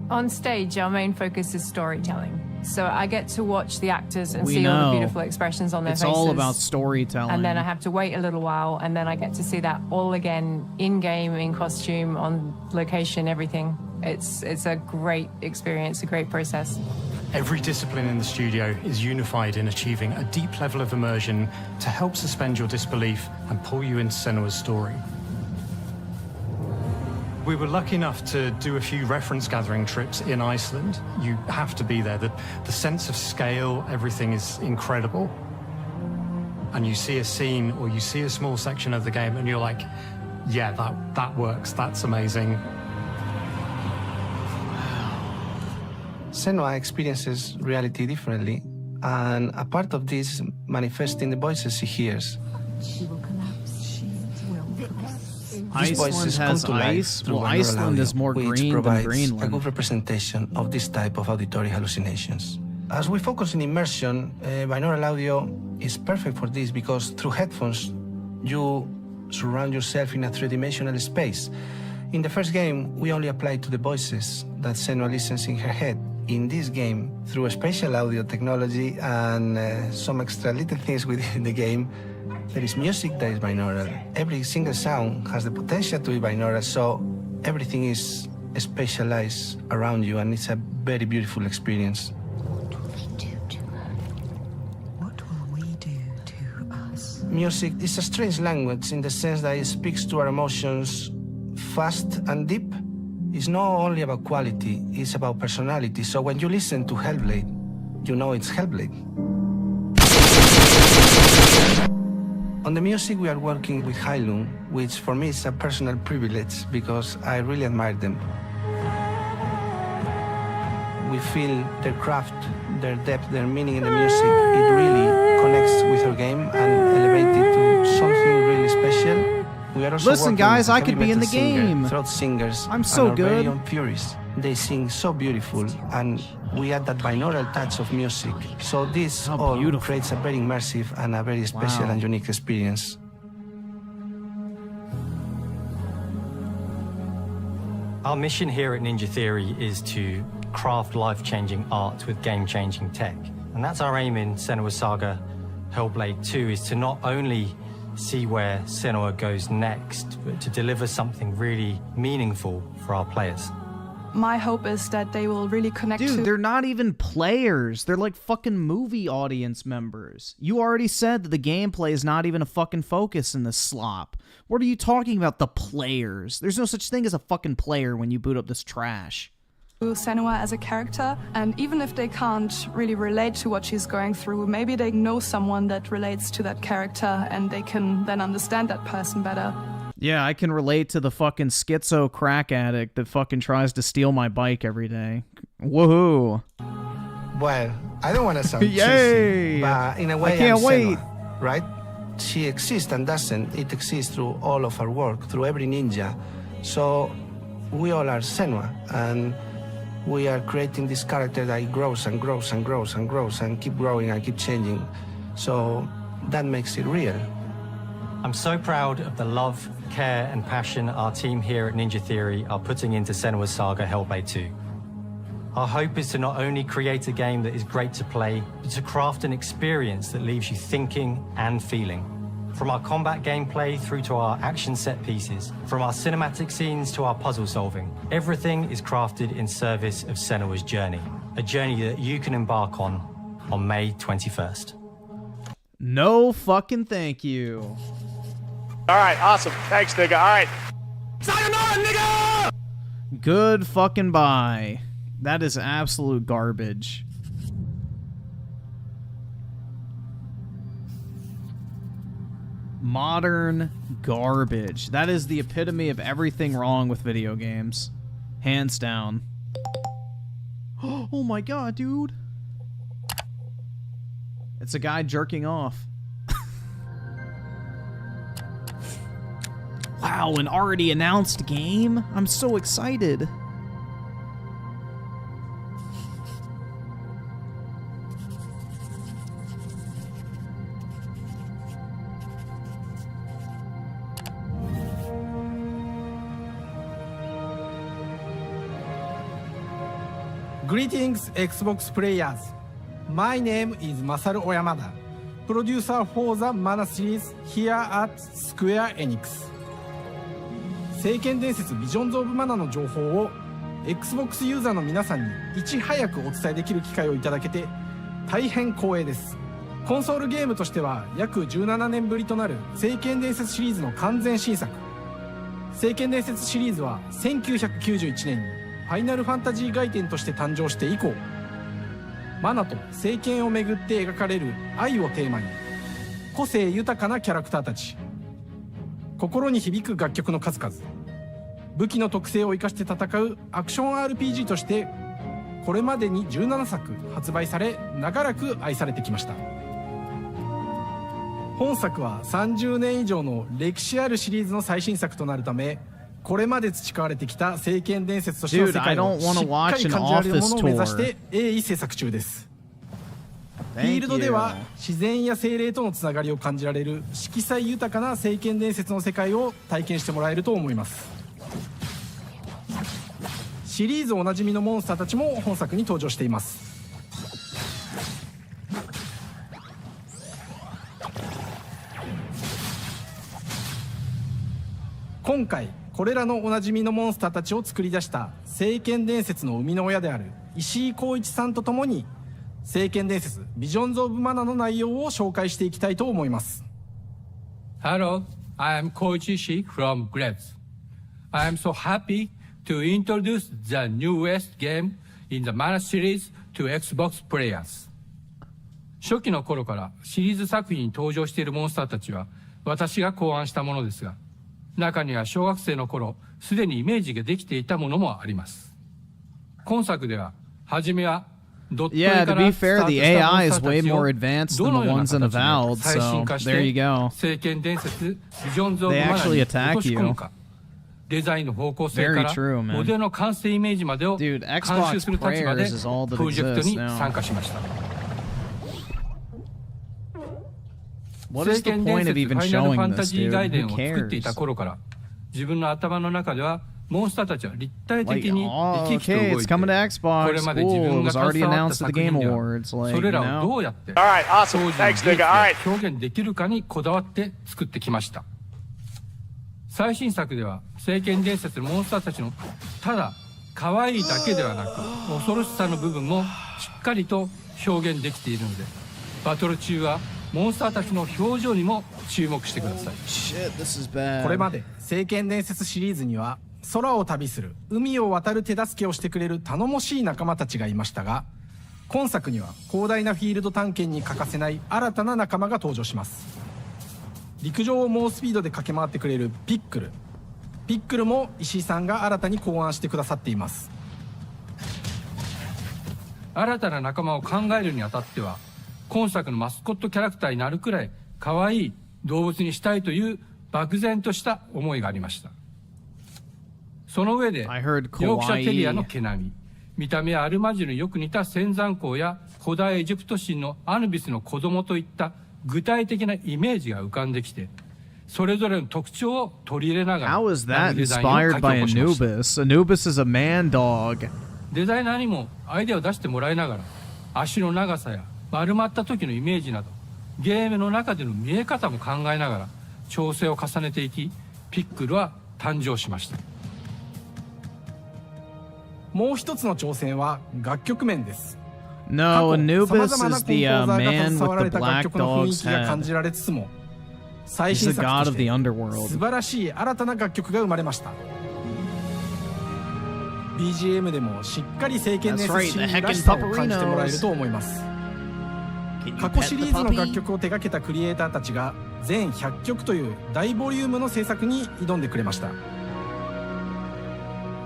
On stage, our main focus is storytelling. So I get to watch the actors and see all the beautiful expressions on their faces. It's all about storytelling. And then I have to wait a little while, and then I get to see that all again in-game, in costume, on location, everything. It's a great experience, a great process. Every discipline in the studio is unified in achieving a deep level of immersion to help suspend your disbelief and pull you into Senua's story. We were lucky enough to do a few reference gathering trips in Iceland. You have to be there. The sense of scale, everything is incredible. And you see a scene or you see a small section of the game and you're like, yeah, that works, that's amazing. Senua experiences reality differently, and a part of this manifests in the voices she hears. These voices come to life through binaural Iceland audio, is more which green than provides Greenland. a good representation of this type of auditory hallucinations. As we focus on immersion, binaural audio is perfect for this because through headphones, you surround yourself in a three-dimensional space. In the first game, we only applied to the voices that Senua listens in her head. In this game, through a spatial audio technology and some extra little things within the game, there is music that is binaural. Every single sound has the potential to be binaural, so everything is spatialized around you, and it's a very beautiful experience. What will we do to us? Music is a strange language in the sense that it speaks to our emotions fast and deep. It's not only about quality, it's about personality. So when you listen to Hellblade, you know it's Hellblade. On the music, we are working with Heilung, which for me is a personal privilege because I really admire them. We feel their craft, their depth, their meaning in the music. It really connects with our game and elevates it to something really special. We are also Listen, working guys, with I could be in the game. Throat singers. I'm so and our very good. own purists. They sing so beautiful, and we add that binaural touch of music. So this all creates a very immersive and a very special and unique experience. Our mission here at Ninja Theory is to craft life-changing art with game-changing tech. And that's our aim in Senua's Saga Hellblade 2, is to not only see where Senua goes next, but to deliver something really meaningful for our players. My hope is that they will really connect to... Dude, they're not even players. They're like fucking movie audience members. You already said that the gameplay is not even a fucking focus in this slop. What are you talking about, the players? There's no such thing as a fucking player when you boot up this trash. Senua as a character, and even if they can't really relate to what she's going through, maybe they know someone that relates to that character and they can then understand that person better. Yeah, I can relate to the fucking schizo crack addict that fucking tries to steal my bike every day. Woohoo! Well, I don't want to sound Yay! cheesy, but in a way, I can't I'm wait. Senua, right? She exists and doesn't. It exists through all of our work, through every ninja. So we all are Senua, and we are creating this character that grows and grows and grows and grows and keep growing and keep changing. So that makes it real. I'm so proud of the love, care, and passion our team here at Ninja Theory are putting into Senua's Saga Hellblade 2. Our hope is to not only create a game that is great to play, but to craft an experience that leaves you thinking and feeling. From our combat gameplay through to our action set pieces, from our cinematic scenes to our puzzle solving, everything is crafted in service of Senua's journey, a journey that you can embark on May 21st. No fucking thank you. All right, awesome. Thanks, nigga. All right. Sayonara, nigga! Good fucking bye. That is absolute garbage. Modern garbage. That is the epitome of everything wrong with video games. Hands down. Oh my god, dude. It's a guy jerking off. Wow, an already announced game? I'm so excited. Greetings, Xbox players. My name is Masaru Oyamada, producer for the Mana series here at Square Enix. 聖剣伝説ビジョンズ・オブ・マナの情報を Xbox ユーザーの皆さんにいち早くお伝えできる機会をいただけて大変光栄です。コンソールゲームとしては約17年ぶりとなる聖剣伝説シリーズの完全新作。聖剣伝説シリーズは1991年にファイナルファンタジー外伝として誕生して以降、マナと聖剣をめぐって描かれる愛をテーマに、個性豊かなキャラクターたち、心に響く楽曲の数々、武器の特性を生かして戦うアクション RPG としてこれまでに17作発売され、長らく愛されてきました。本作は30年以上の歴史あるシリーズの最新作となるため、これまで培われてきた聖剣伝説としての世界をしっかり感じられるものを目指して鋭意制作中です。フィールドでは自然や精霊とのつながりを感じられる色彩豊かな聖剣伝説の世界を体験してもらえると思います。シリーズおなじみのモンスターたちも本作に登場しています。今回これらのおなじみのモンスターたちを作り出した聖剣伝説の生みの親である石井浩一さんとともに、聖剣伝説ビジョンズ・オブ・マナの内容を紹介していきたいと思います。 Hello, I am Koichi Ishii from Griffin. I am so happy to introduce the newest game in the Mana series to Xbox players. 初期の頃からシリーズ作品に登場しているモンスターたちは私が考案したものですが、中には小学生の頃すでにイメージができていたものもあります。今作では初めはYeah, to be fair, the AI is way more advanced than the ones in Avowed, so there you go. They actually attack you. デザインの方向性からモデルの完成イメージまでを監修する立場でプロジェクトに参加しました。聖剣伝説ファイナルファンタジー外伝を作っていた頃から自分の頭の中ではモンスターたちは立体的に生き生きと動いて、これまで自分が携わった作品ではそれらをどうやって当時の技術で表現できるかにこだわって作ってきました。最新作では聖剣伝説のモンスターたちのただ可愛いだけではなく恐ろしさの部分もしっかりと表現できているので、バトル中はモンスターたちの表情にも注目してください。これまで聖剣伝説シリーズには空を旅する、海を渡る手助けをしてくれる頼もしい仲間たちがいましたが、今作には広大なフィールド探検に欠かせない新たな仲間が登場します。陸上を猛スピードで駆け回ってくれるピックルも石井さんが新たに考案してくださっています。新たな仲間を考えるにあたっては、今作のマスコットキャラクターになるくらい可愛い動物にしたいという漠然とした思いがありました。その上でヨークシャテリアの毛並み、見た目はアルマジルによく似た仙山港や古代エジプト神のアヌビスの子供といった具体的なイメージが浮かんできて、それぞれの特徴を取り入れながら How is that inspired by Anubis? Anubis is a man dog. デザイナーにもアイデアを出してもらいながら、足の長さや丸まった時のイメージなどゲームの中での見え方も考えながら調整を重ねていき、ピックルは誕生しました。もう一つの挑戦は楽曲面です。No, 過去 Anubis 様々な is コンポ the ーザーが man 携わ with ら the れた楽 black 曲の雰囲 dog's 気が感 head. じられつつも、最 He's 新 the 作と god し of the て underworld. 素晴らしい新たな楽曲が生まれました。BGM でもしっかり聖剣伝説シリーズらしさを感じてもらえると思います。過去シリーズの楽曲を手掛けたクリエイターたちが全100曲という大ボリュームの制作に挑んでくれました。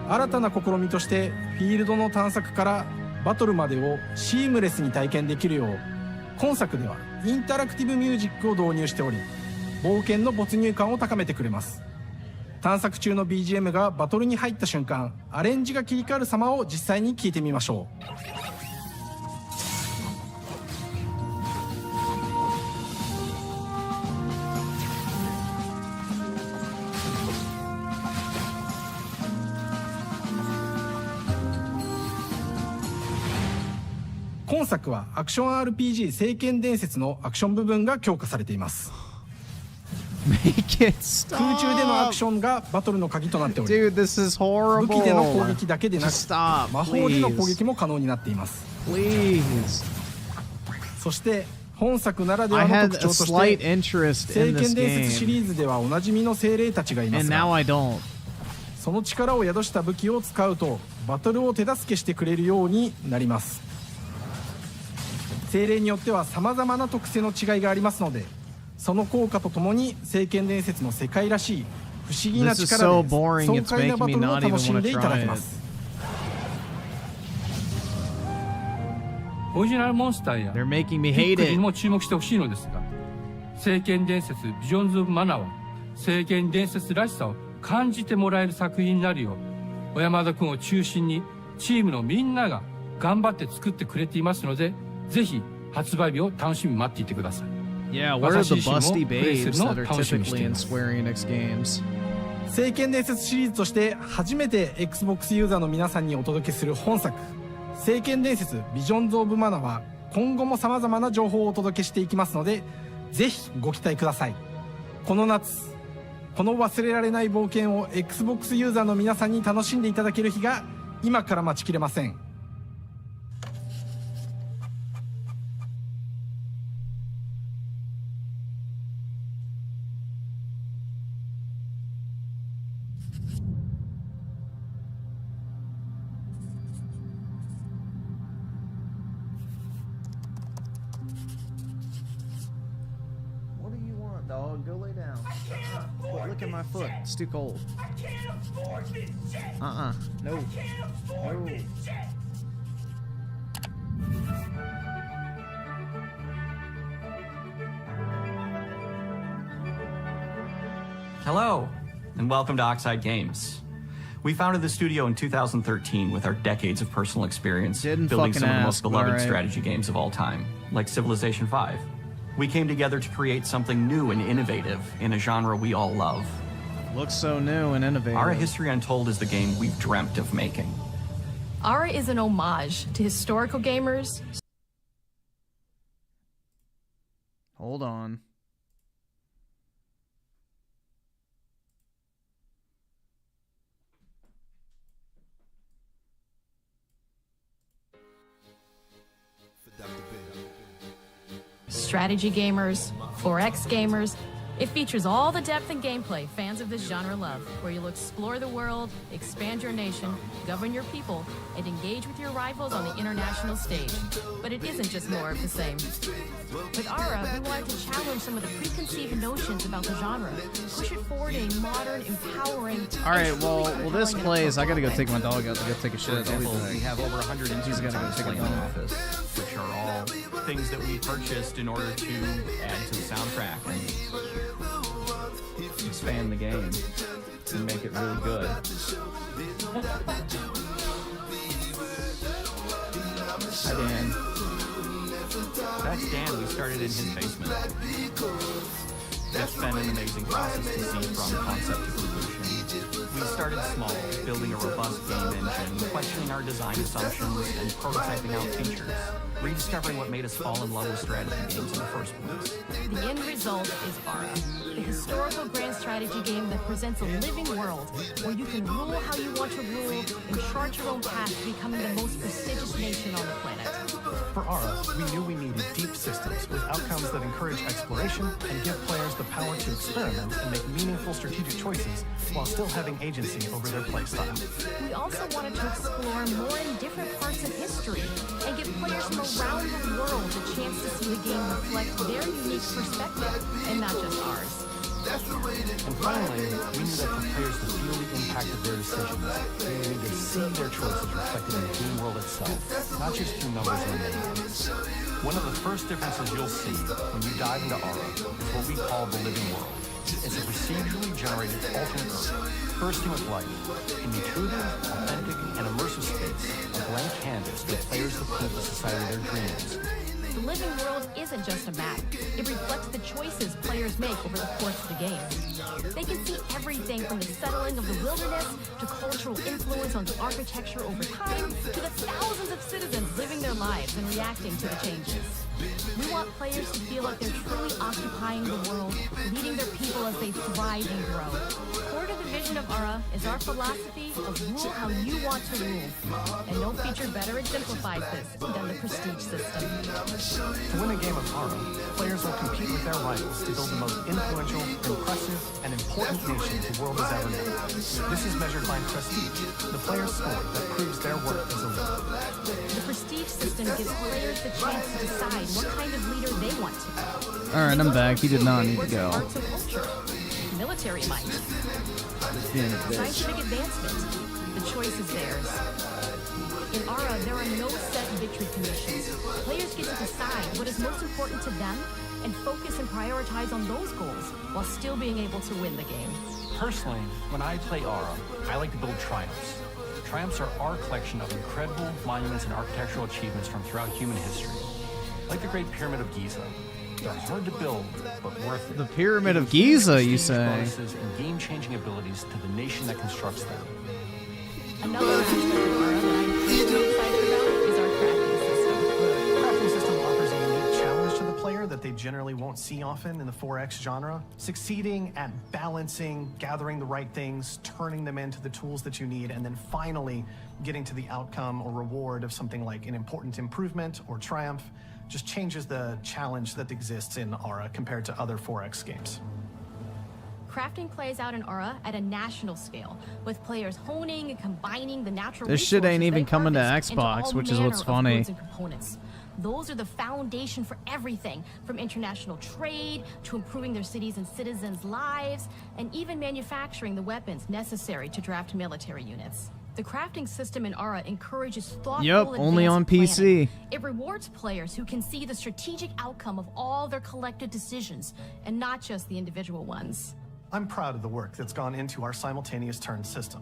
新たな試みとしてフィールドの探索からバトルまでをシームレスに体験できるよう、今作ではインタラクティブミュージックを導入しており、冒険の没入感を高めてくれます。探索中の BGM がバトルに入った瞬間、アレンジが切り替わる様を実際に聴いてみましょう。今作はアクション RPG 聖剣伝説のアクション部分が強化されています。空中でのアクションがバトルの鍵となっており、武器での攻撃だけでなく魔法での攻撃も可能になっています。そして本作ならではの特徴として聖剣伝説シリーズではおなじみの精霊たちがいますが、その力を宿した武器を使うとバトルを手助けしてくれるようになります。精霊によっては様々な特性の違いがありますので、その効果とともに聖剣伝説の世界らしい不思議な力で爽快なバトルを楽しんでいただけます。オリジナルモンスターやピックリにも注目してほしいのですが、聖剣伝説ビジョンズ・オブ・マナーは聖剣伝説らしさを感じてもらえる作品になるよう、小山田君を中心にチームのみんなが頑張って作ってくれていますので、ぜひ発売日を楽しみに待っていてください。Yeah, where are the busty babes that are typically in Square Enix games? 聖剣伝説シリーズとして初めて Xbox ユーザーの皆さんにお届けする本作、聖剣伝説ビジョンズ・オブ・マナは今後も様々な情報をお届けしていきますので、ぜひご期待ください。この夏、この忘れられない冒険を Xbox ユーザーの皆さんに楽しんでいただける日が今から待ちきれません。Dog, go lay down. Look at my foot. It's too cold. No. No. Hello, and welcome to Oxide Games. We founded the studio in 2013 with our decades of personal experience building some of the most beloved strategy games of all time, like Civilization V. We came together to create something new and innovative in a genre we all love. Looks so new and innovative. Ara History Untold is the game we've dreamt of making. Ara is an homage to historical gamers. Hold on. Strategy gamers, 4X gamers. It features all the depth and gameplay fans of this genre love, where you'll explore the world, expand your nation, govern your people, and engage with your rivals on the international stage. But it isn't just more of the same. With Ara, we wanted to challenge some of the preconceived notions about the genre, push it forward in a modern, empowering... Alright, well, this plays. I gotta go take my dog out to go take a shit. We have over 100 He's gotta go take a in the dog. office, which are all things that we purchased in order to add to the soundtrack and expand the game and make it really good. Hi, Dan. That's Dan. We started in his basement. It's been an amazing process to see from concept to conclusion. We started small, building a robust game engine, questioning our design assumptions, and prototyping out features, rediscovering what made us fall in love with strategy games in the first place. The end result is Ara, the historical grand strategy game that presents a living world where you can rule how you want to rule and chart your own path to becoming the most prestigious nation on the planet. For Aura, we knew we needed deep systems with outcomes that encourage exploration and give players the power to experiment and make meaningful strategic choices while still having agency over their playstyle. We also wanted to explore more in different parts of history and give players from around the world a chance to see the game reflect their unique perspective and not just ours. And finally, we knew that for players to feel the impact of their decisions, they needed to see their choices reflected in the game world itself, not just through numbers on the menu. One of the first differences you'll see when you dive into Aura is what we call the living world. It's a procedurally generated alternate Earth, bursting with life, an intuitive, authentic, and immersive space, a blank canvas for players to paint the society of their dreams. The living world isn't just a map. It reflects the choices players make over the course of the game. They can see everything from the settling of the wilderness to cultural influence on the architecture over time to the thousands of citizens living their lives and reacting to the changes. We want players to feel like they're truly occupying the world, leading their people as they thrive and grow. Core to the vision of Aura is our philosophy of rule how you want to rule. And no feature better exemplifies this than the prestige system. To win a game of Aura, players will compete with their rivals to build the most influential, impressive, and important nation the world has ever known. This is measured by prestige, the player's score that proves their worth as a leader. The prestige system gives players the chance to decide what kind of leader they want to be. Alright, I'm back. He did not need to go. Arts and culture, military might, scientific advancement. The choice is theirs. In Aura, there are no set victory conditions. Players get to decide what is most important to them and focus and prioritize on those goals while still being able to win the game. Personally, when I play Aura, I like to build triumphs. Triumphs are our collection of incredible monuments and architectural achievements from throughout human history. Like the Great Pyramid of Giza. They're hard to build, but worth it. The Pyramid of Giza, you say? Bonuses and game-changing abilities to the nation that constructs them. Another aspect of Aura that I'm really excited about is our crafting system. The crafting system offers a unique challenge to the player that they generally won't see often in the 4X genre. Succeeding at balancing, gathering the right things, turning them into the tools that you need, and then finally getting to the outcome or reward of something like an important improvement or triumph just changes the challenge that exists in Aura compared to other 4X games. Crafting plays out in Aura at a national scale, with players honing and combining the natural This shit ain't even coming to harvest into Xbox, all which is what's manner of funny. goods and components. Those are the foundation for everything, from international trade to improving their cities and citizens' lives, and even manufacturing the weapons necessary to draft military units. The crafting system in Aura encourages thoughtful, Yep, only on advanced PC. planning. It rewards players who can see the strategic outcome of all their collective decisions, and not just the individual ones. I'm proud of the work that's gone into our simultaneous turn system.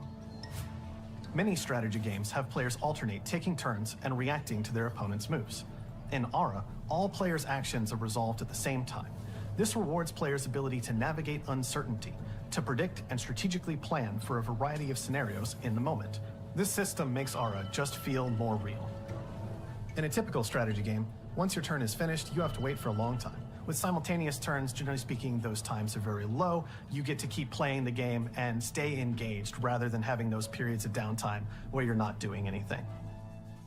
Many strategy games have players alternate taking turns and reacting to their opponent's moves. In Aura, all players' actions are resolved at the same time. This rewards players' ability to navigate uncertainty, to predict and strategically plan for a variety of scenarios in the moment. This system makes Aura just feel more real. In a typical strategy game, once your turn is finished, you have to wait for a long time. With simultaneous turns, generally speaking, those times are very low. You get to keep playing the game and stay engaged rather than having those periods of downtime where you're not doing anything.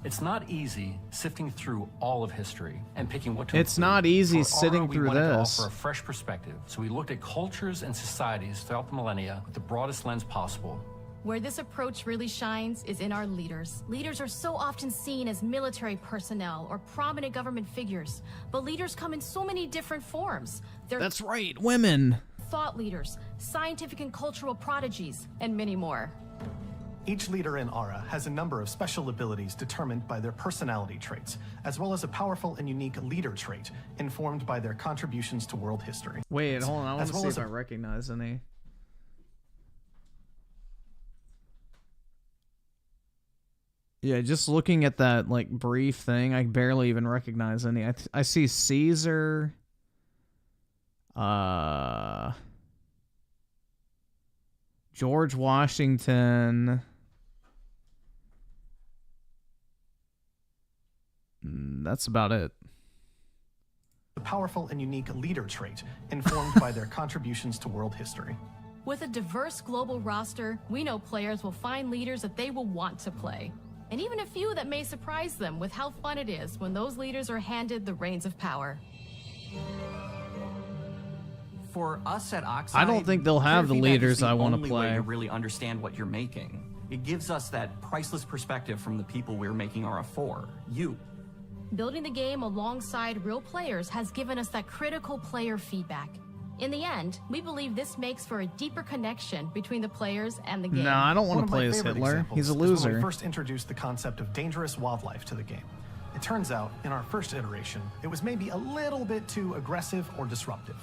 It's not easy sifting through all of history and picking what to It's include. not easy For sitting Aura, we through wanted this. to offer a fresh perspective, so we looked at cultures and societies throughout the millennia with the broadest lens possible. Where this approach really shines is in our leaders. Leaders are so often seen as military personnel or prominent government figures, but leaders come in so many different forms. They're That's right, women. thought leaders, scientific and cultural prodigies, and many more. Each leader in Aura has a number of special abilities determined by their personality traits, as well as a powerful and unique leader trait informed by their contributions to world history. Wait, hold on. I want As to well see as if I recognize any. Yeah, just looking at that like brief thing, I barely even recognize any. I see Caesar. George Washington. That's about it. A powerful and unique leader trait informed by their contributions to world history. With a diverse global roster, we know players will find leaders that they will want to play. and even a few that may surprise them with how fun it is when those leaders are handed the reins of power. For us at Oxide, I don't think they'll have the feedback is leaders the I want to only play. way to really understand what you're making. It gives us that priceless perspective from the people we're making Aura for, you. Building the game alongside real players has given us that critical player feedback. In the end, we believe this makes for a deeper connection between the players and the game. No, I don't want One to of my play as favorite Hitler. examples He's a is when loser. we first introduced the concept of dangerous wildlife to the game. It turns out, in our first iteration, it was maybe a little bit too aggressive or disruptive.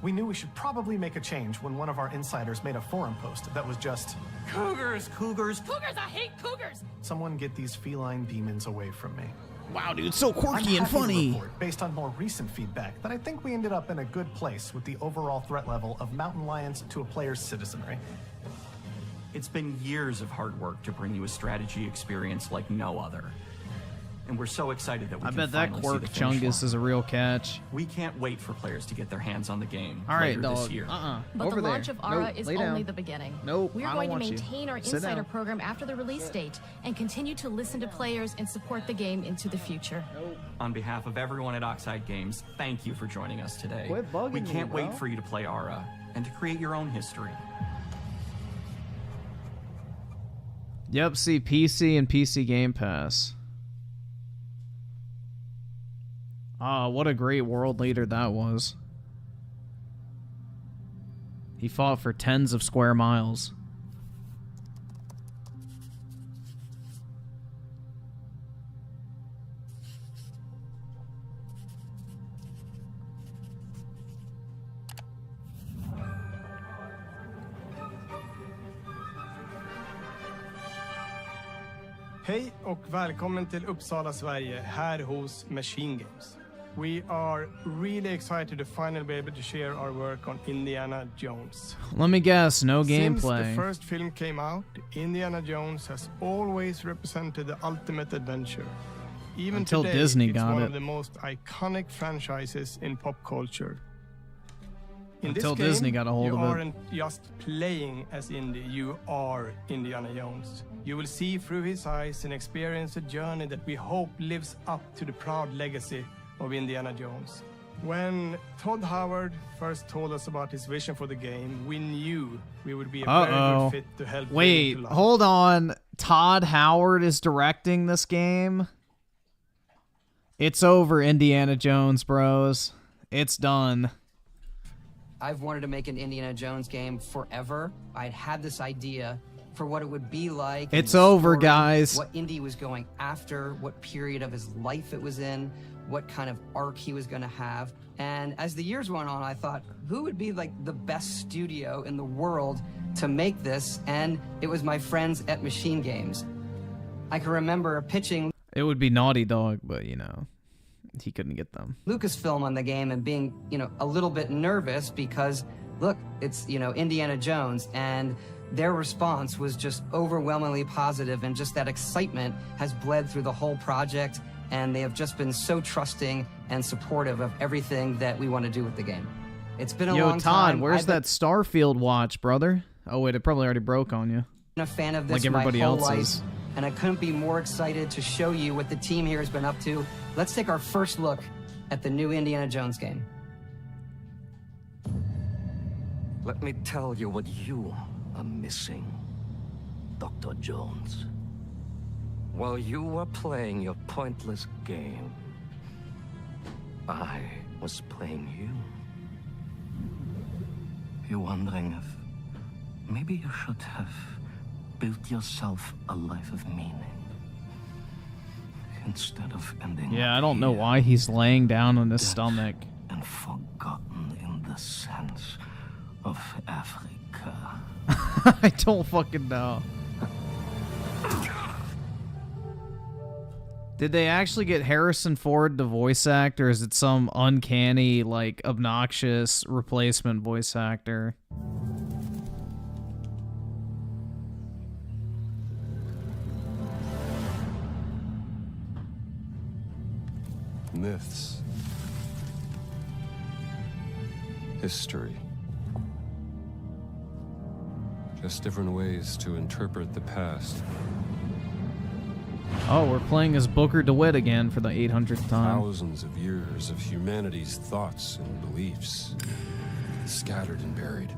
We knew we should probably make a change when one of our insiders made a forum post that was just, Cougars, cougars, cougars, I hate cougars! Someone get these feline demons away from me. Wow, dude, so quirky I'm and happy to funny. report, based on more recent feedback, that I think we ended up in a good place with the overall threat level of mountain lions to a player's citizenry. It's been years of hard work to bring you a strategy experience like no other. And we're so excited that we I can bet that finally Quirk see the finish Chungus line. is a real catch. We can't wait for players to get their hands on the game All right, later dog. this year. But Over the there. launch of Aura Nope, is lay only down. the beginning. Nope, We're I don't going to want you. maintain our Sit insider down. program after the release date and continue to listen to players and support the game into the future. On behalf of everyone at Oxide Games, thank you for joining us today. Quit bugging we can't me, wait bro. for you to play Aura and to create your own history. Yep, see PC and PC Game Pass. Ah, what a great world leader that was. He fought for tens of square miles. Hej och välkommen till Uppsala, Sverige, här hos Machine Games. We are really excited to finally be able to share our work on Indiana Jones. Let me guess, no Since the gameplay. first film came out, Indiana Jones has always represented the ultimate adventure. Even Until today, Disney it's got one it. of the most iconic franchises in pop culture. In Until this game, Disney got a hold you of it. aren't just playing as Indy, you are Indiana Jones. You will see through his eyes and experience a journey that we hope lives up to the proud legacy of Indiana Jones. When Todd Howard first told us about his vision for the game, we knew we would be a very good fit to help bring Wait, it to life. hold on. Todd Howard is directing this game? It's over, Indiana Jones, bros. It's done. I've wanted to make an Indiana Jones game forever. I'd had this idea for what it would be like. It's and the over, story, guys. What Indy was going after, what period of his life it was in, what kind of arc he was going to have. And as the years went on, I thought, who would be like the best studio in the world to make this? And it was my friends at Machine Games. I can remember pitching It would be Naughty Dog, but, you know, he couldn't get them. Lucasfilm on the game and being, a little bit nervous because, look, it's, Indiana Jones, and their response was just overwhelmingly positive, and just that excitement has bled through the whole project, and they have just been so trusting and supportive of everything that we want to do with the game. It's been a Yo, long Todd, time. where's I've been that Starfield watch, brother? Oh, wait, it probably already broke on you. a fan of this Like everybody my whole else's. life, and I couldn't be more excited to show you what the team here has been up to. Let's take our first look at the new Indiana Jones game. Let me tell you what you are missing, Dr. Jones. While you were playing your pointless game, I was playing you. You're wondering if maybe you should have built yourself a life of meaning instead of ending Yeah, up I don't know here, why he's laying down on his stomach. and forgotten in the sense of Africa. I don't fucking know. Did they actually get Harrison Ford to voice act, or is it some uncanny, like, obnoxious replacement voice actor? Myths. History. Just different ways to interpret the past. Oh, we're playing as Booker DeWitt again for the 800th time. Thousands of years of humanity's thoughts and beliefs, scattered and buried.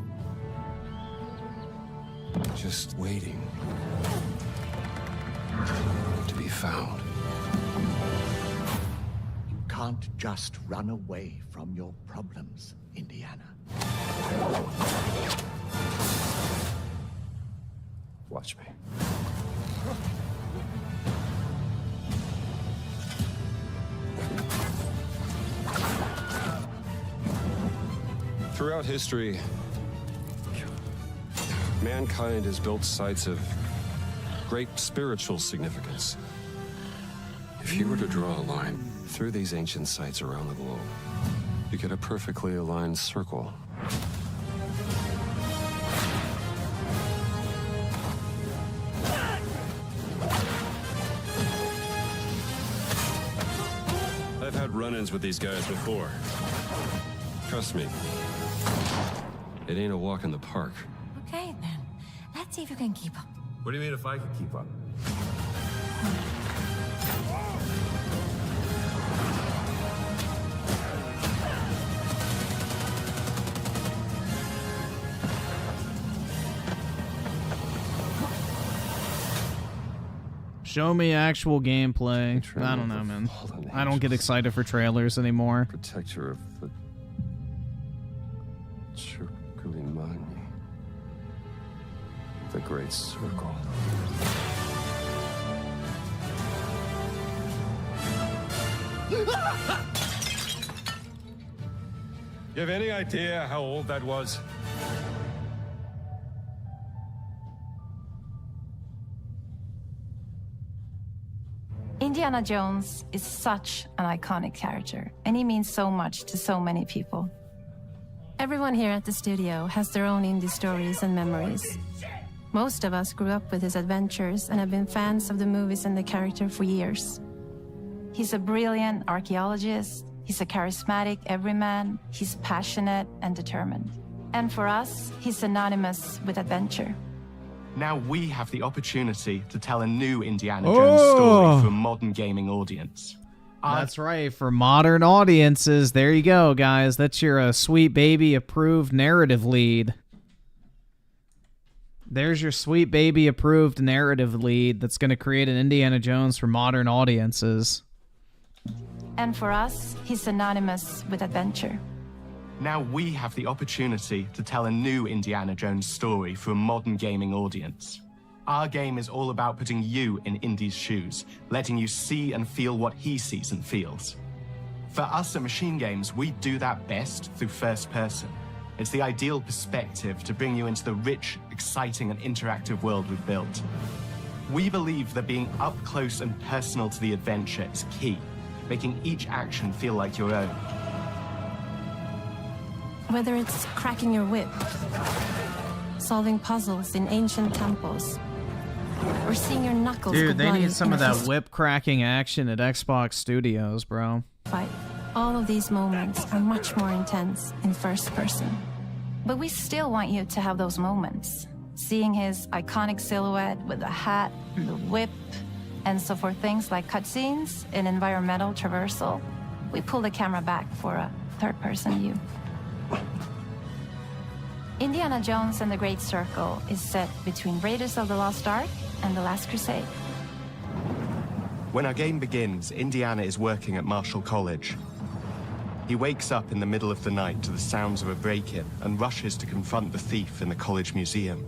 Just waiting to be found. You can't just run away from your problems, Indiana. Watch me. Throughout history, mankind has built sites of great spiritual significance. If you were to draw a line through these ancient sites around the globe, you get a perfectly aligned circle. I've had run-ins with these guys before. Trust me, it ain't a walk in the park. Okay, then. Let's see if you can keep up. What do you mean if I can keep up? Show me actual gameplay. I don't know, man. I don't get excited for trailers anymore. Protector of the Chukulimani. The Great Circle. You have any idea how old that was? Indiana Jones is such an iconic character, and he means so much to so many people. Everyone here at the studio has their own indie stories and memories. Most of us grew up with his adventures and have been fans of the movies and the character for years. He's a brilliant archaeologist, he's a charismatic everyman, he's passionate and determined. And for us, he's synonymous with adventure. Now we have the opportunity to tell a new Indiana Jones story for a modern gaming audience. That's right, for modern audiences. There you go, guys. That's your Sweet Baby approved narrative lead. There's your Sweet Baby approved narrative lead that's going to create an Indiana Jones for modern audiences. And for us, he's synonymous with adventure. Now we have the opportunity to tell a new Indiana Jones story for a modern gaming audience. Our game is all about putting you in Indy's shoes, letting you see and feel what he sees and feels. For us at Machine Games, we do that best through first person. It's the ideal perspective to bring you into the rich, exciting, and interactive world we've built. We believe that being up close and personal to the adventure is key, making each action feel like your own. Whether it's cracking your whip, solving puzzles in ancient temples, or seeing your knuckles Dude, go they bloody need some in of a that fist whip cracking action at Xbox Studios, bro. fight. All of these moments are much more intense in first person. But we still want you to have those moments. Seeing his iconic silhouette with the hat and the whip. And so for things like cutscenes and environmental traversal, we pull the camera back for a third-person view. Indiana Jones and the Great Circle is set between Raiders of the Lost Ark and The Last Crusade. When our game begins, Indiana is working at Marshall College. He wakes up in the middle of the night to the sounds of a break-in and rushes to confront the thief in the college museum.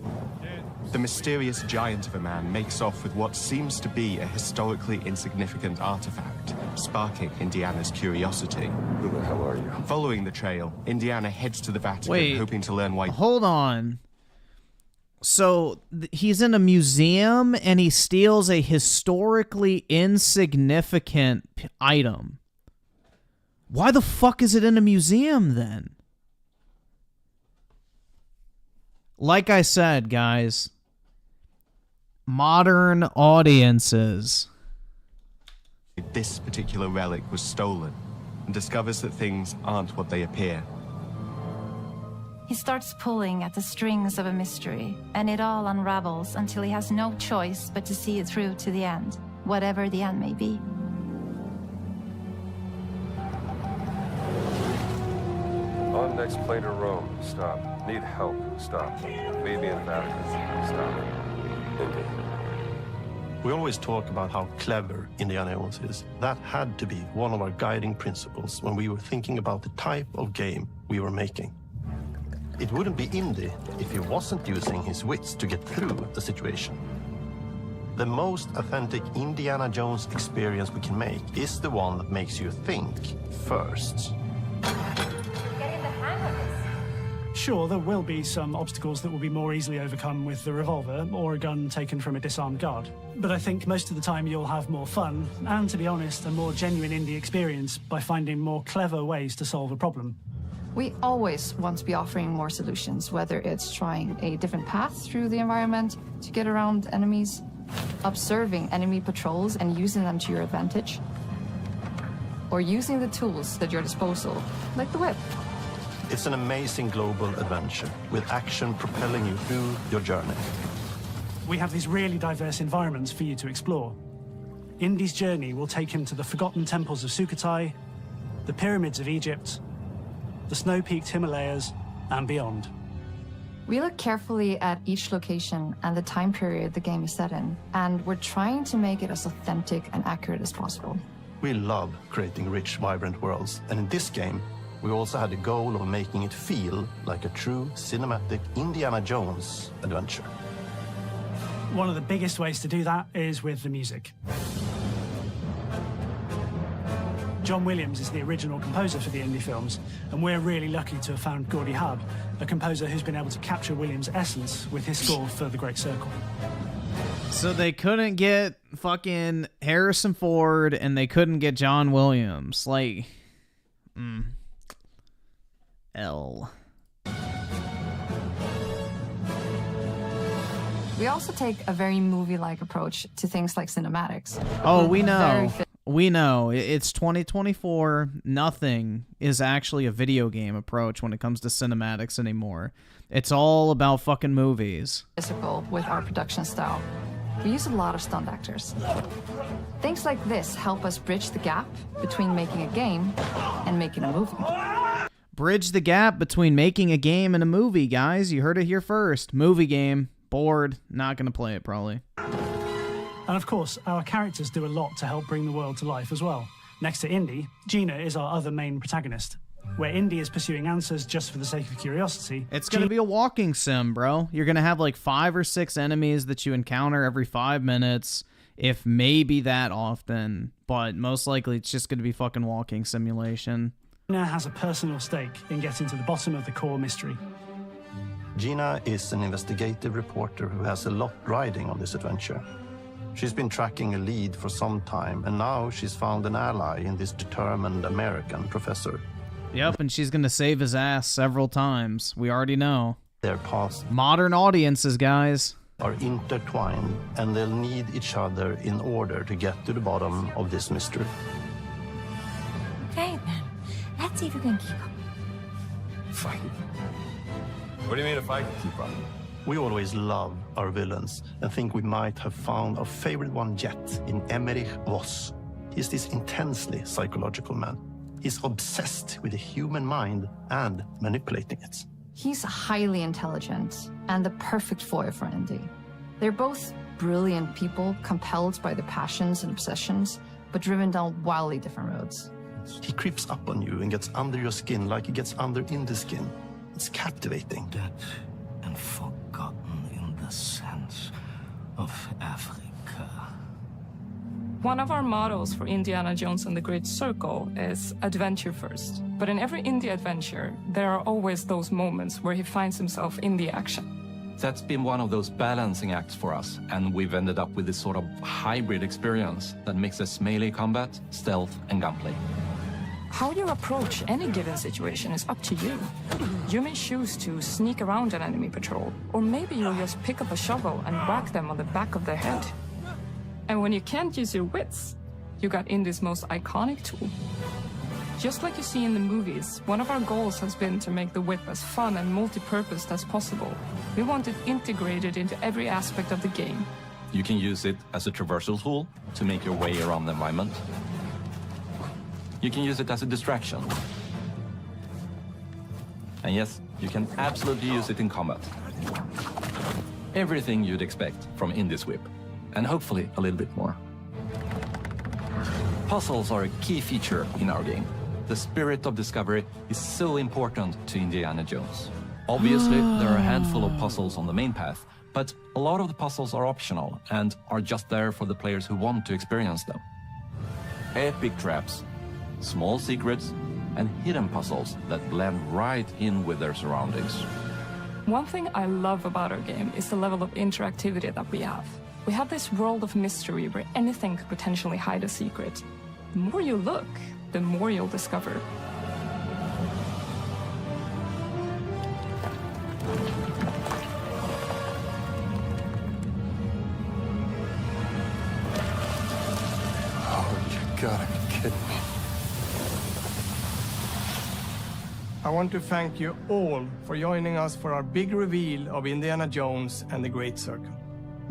The mysterious giant of a man makes off with what seems to be a historically insignificant artifact, sparking Indiana's curiosity. Who the hell are you? Following the trail, Indiana heads to the Vatican, hoping to learn why... Hold on. So, he's in a museum and he steals a historically insignificant item. Why the fuck is it in a museum, then? Like I said, guys, modern audiences. This particular relic was stolen, and discovers that things aren't what they appear. He starts pulling at the strings of a mystery, and it all unravels until he has no choice but to see it through to the end. whatever the end may be. On next plane to Rome. Stop. Need help. Stop. Maybe in Vatican. Stop. Indy. We always talk about how clever Indiana Jones is. That had to be one of our guiding principles when we were thinking about the type of game we were making. It wouldn't be Indy if he wasn't using his wits to get through the situation. The most authentic Indiana Jones experience we can make is the one that makes you think first. Sure, there will be some obstacles that will be more easily overcome with the revolver or a gun taken from a disarmed guard. But I think most of the time you'll have more fun and, to be honest, a more genuine indie experience by finding more clever ways to solve a problem. We always want to be offering more solutions, whether it's trying a different path through the environment to get around enemies, observing enemy patrols and using them to your advantage, or using the tools at your disposal, like the whip. It's an amazing global adventure with action propelling you through your journey. We have these really diverse environments for you to explore. Indy's journey will take him to the forgotten temples of Sukhothai, the pyramids of Egypt, the snow-peaked Himalayas, and beyond. We look carefully at each location and the time period the game is set in, and we're trying to make it as authentic and accurate as possible. We love creating rich, vibrant worlds, and in this game, we also had the goal of making it feel like a true cinematic Indiana Jones adventure. One of the biggest ways to do that is with the music. John Williams is the original composer for the Indy films, and we're really lucky to have found Gordy Hub, a composer who's been able to capture Williams' essence with his score for The Great Circle. So they couldn't get fucking Harrison Ford, and they couldn't get John Williams. Like, L. We also take a very movie-like approach to things like cinematics. Oh, we know. We know. It's 2024. Nothing is actually a video game approach when it comes to cinematics anymore. It's all about fucking movies. Physical with our production style. We use a lot of stunt actors. Things like this help us bridge the gap between making a game and making a movie. Bridge the gap between making a game and a movie, guys. You heard it here first. Movie game. Bored. Not gonna play it, probably. And of course, our characters do a lot to help bring the world to life as well. Next to Indy, Gina is our other main protagonist. Where Indy is pursuing answers just for the sake of curiosity. It's gonna be a walking sim, bro. You're gonna have like 5 or 6 enemies that you encounter every 5 minutes, if maybe that often. But most likely it's just gonna be fucking walking simulation. Gina has a personal stake in getting to the bottom of the core mystery. Gina is an investigative reporter who has a lot riding on this adventure. She's been tracking a lead for some time, and now she's found an ally in this determined American professor. Yep, and she's gonna save his ass several times. We already know. Their paths, modern audiences, guys, are intertwined, and they'll need each other in order to get to the bottom of this mystery. Okay, then. Let's see if we can keep up. Fight. What do you mean if I can keep up? We always love our villains and think we might have found our favorite one yet in Emmerich Voss. He's this intensely psychological man. He's obsessed with the human mind and manipulating it. He's highly intelligent and the perfect foil for Indy. They're both brilliant people, compelled by their passions and obsessions, but driven down wildly different roads. He creeps up on you and gets under your skin like he gets under Indy's skin. It's captivating. Dead and forgotten in the sense of Africa. One of our mottos for Indiana Jones and the Great Circle is adventure first. But in every indie adventure, there are always those moments where he finds himself in the action. That's been one of those balancing acts for us, and we've ended up with this sort of hybrid experience that mixes melee combat, stealth, and gunplay. How you approach any given situation is up to you. You may choose to sneak around an enemy patrol, or maybe you'll just pick up a shovel and whack them on the back of their head. And when you can't use your wits, you got Indy's most iconic tool. Just like you see in the movies, one of our goals has been to make the whip as fun and multi-purposed as possible. We want it integrated into every aspect of the game. You can use it as a traversal tool to make your way around the environment. You can use it as a distraction. And yes, you can absolutely use it in combat. Everything you'd expect from Indie Whip, and hopefully a little bit more. Puzzles are a key feature in our game. The spirit of discovery is so important to Indiana Jones. Obviously, there are a handful of puzzles on the main path, but a lot of the puzzles are optional and are just there for the players who want to experience them. Epic traps, small secrets, and hidden puzzles that blend right in with their surroundings. One thing I love about our game is the level of interactivity that we have. We have this world of mystery where anything could potentially hide a secret. The more you look, the more you'll discover. Oh, you gotta be kidding me. I want to thank you all for joining us for our big reveal of Indiana Jones and the Great Circle.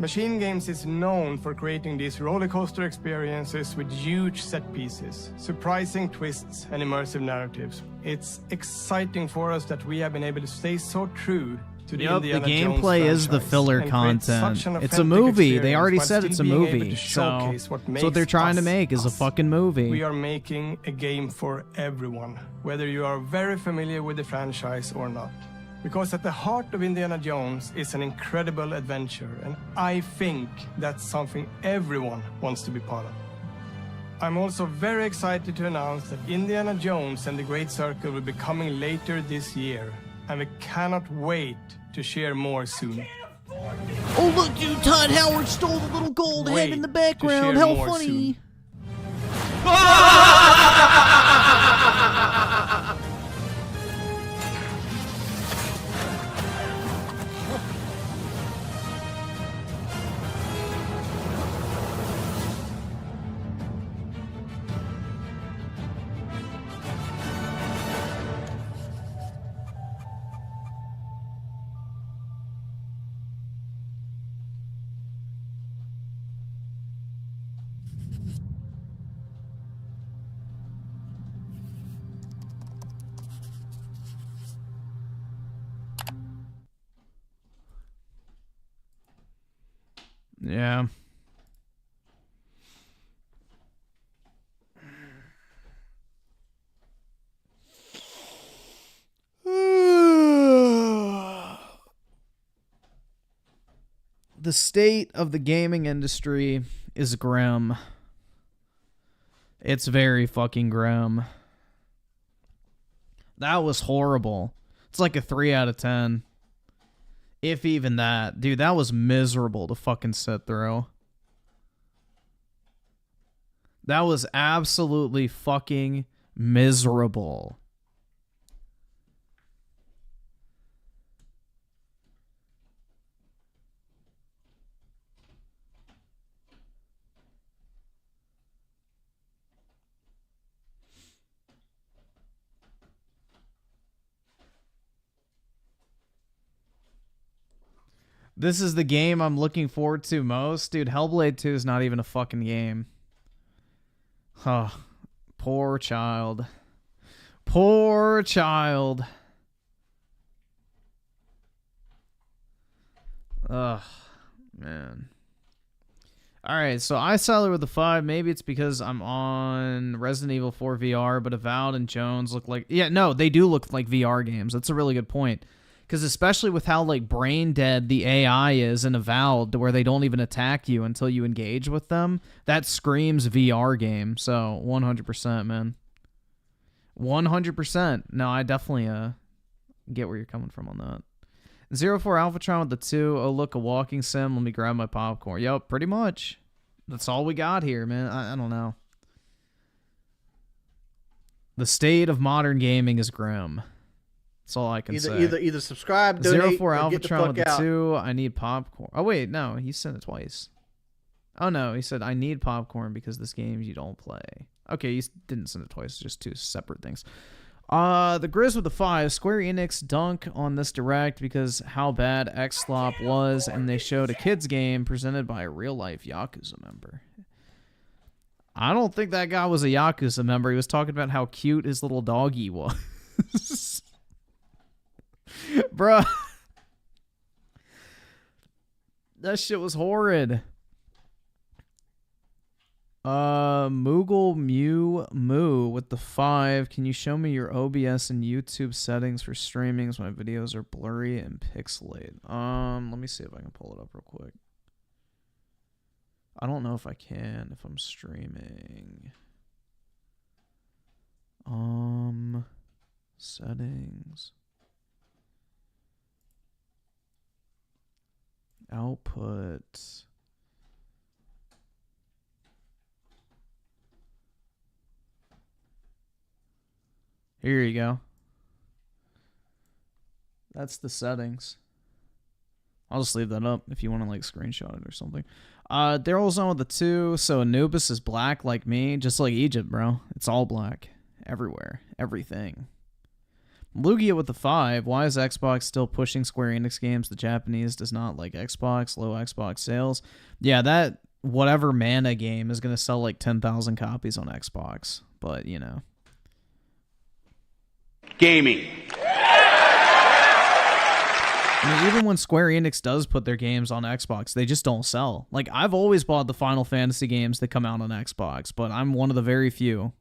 Machine Games is known for creating these roller coaster experiences with huge set pieces, surprising twists, and immersive narratives. It's exciting for us that we have been able to stay so true to the Indiana the Jones gameplay is the filler content. It's a movie. They already said it's a movie. So what they're trying to make is a fucking movie. We are making a game for everyone, whether you are very familiar with the franchise or not. Because at the heart of Indiana Jones is an incredible adventure, and I think that's something everyone wants to be part of. I'm also very excited to announce that Indiana Jones and the Great Circle will be coming later this year, and we cannot wait to share more soon. Oh look, dude, Todd Howard stole the little gold head in the background. How funny. Yeah. The state of the gaming industry is grim. It's very fucking grim. That was horrible. It's like a 3 out of 10. If even that. Dude, that was miserable to fucking sit through. That was absolutely fucking miserable. This is the game I'm looking forward to most. Dude, Hellblade 2 is not even a fucking game. Oh, poor child. Poor child. Ugh, man. Alright, so I solid with the 5. Maybe it's because I'm on Resident Evil 4 VR, but Avowed and Jones look like... Yeah, no, they do look like VR games. That's a really good point. Because especially with how, like, brain dead the AI is in Avowed, to where they don't even attack you until you engage with them, that screams VR game. So, 100%, man. 100%. No, I definitely get where you're coming from on that. 04 Alphatron with the 2. Oh, look, a walking sim. Let me grab my popcorn. Yep, pretty much. That's all we got here, man. I don't know. The state of modern gaming is grim. That's all I can say. Either subscribe, donate, 04 or get the Alphatron with fuck the out. 2. I need popcorn. Oh, wait, no. He sent it twice. Oh, no. He said, I need popcorn because this game you don't play. Okay, he didn't send it twice. Just 2 separate things. The Grizz with the 5. Square Enix dunk on this direct because how bad X-Slop was, and they showed a kid's game presented by a real-life Yakuza member. I don't think that guy was a Yakuza member. He was talking about how cute his little doggy was. Bruh. That shit was horrid. Moogle Mew Moo with the 5. Can you show me your OBS and YouTube settings for streamings when my videos are blurry and pixelate? Let me see if I can pull it up real quick. I don't know if I can if I'm streaming. Settings. Output. Here you go. That's the settings. I'll just leave that up if you want to like screenshot it or something. Daryl's on with the 2, so Anubis is black like me, just like Egypt, bro. It's all black. Everywhere. Everything. Lugia with the 5. Why is Xbox still pushing Square Enix games? The Japanese does not like Xbox. Low Xbox sales. Yeah, that whatever Mana game is going to sell like 10,000 copies on Xbox. But, you know. Gaming. I mean, even when Square Enix does put their games on Xbox, they just don't sell. Like, I've always bought the Final Fantasy games that come out on Xbox, but I'm one of the very few.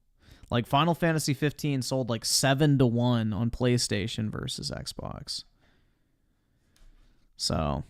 Like, Final Fantasy 15 sold like 7-1 on PlayStation versus Xbox. So,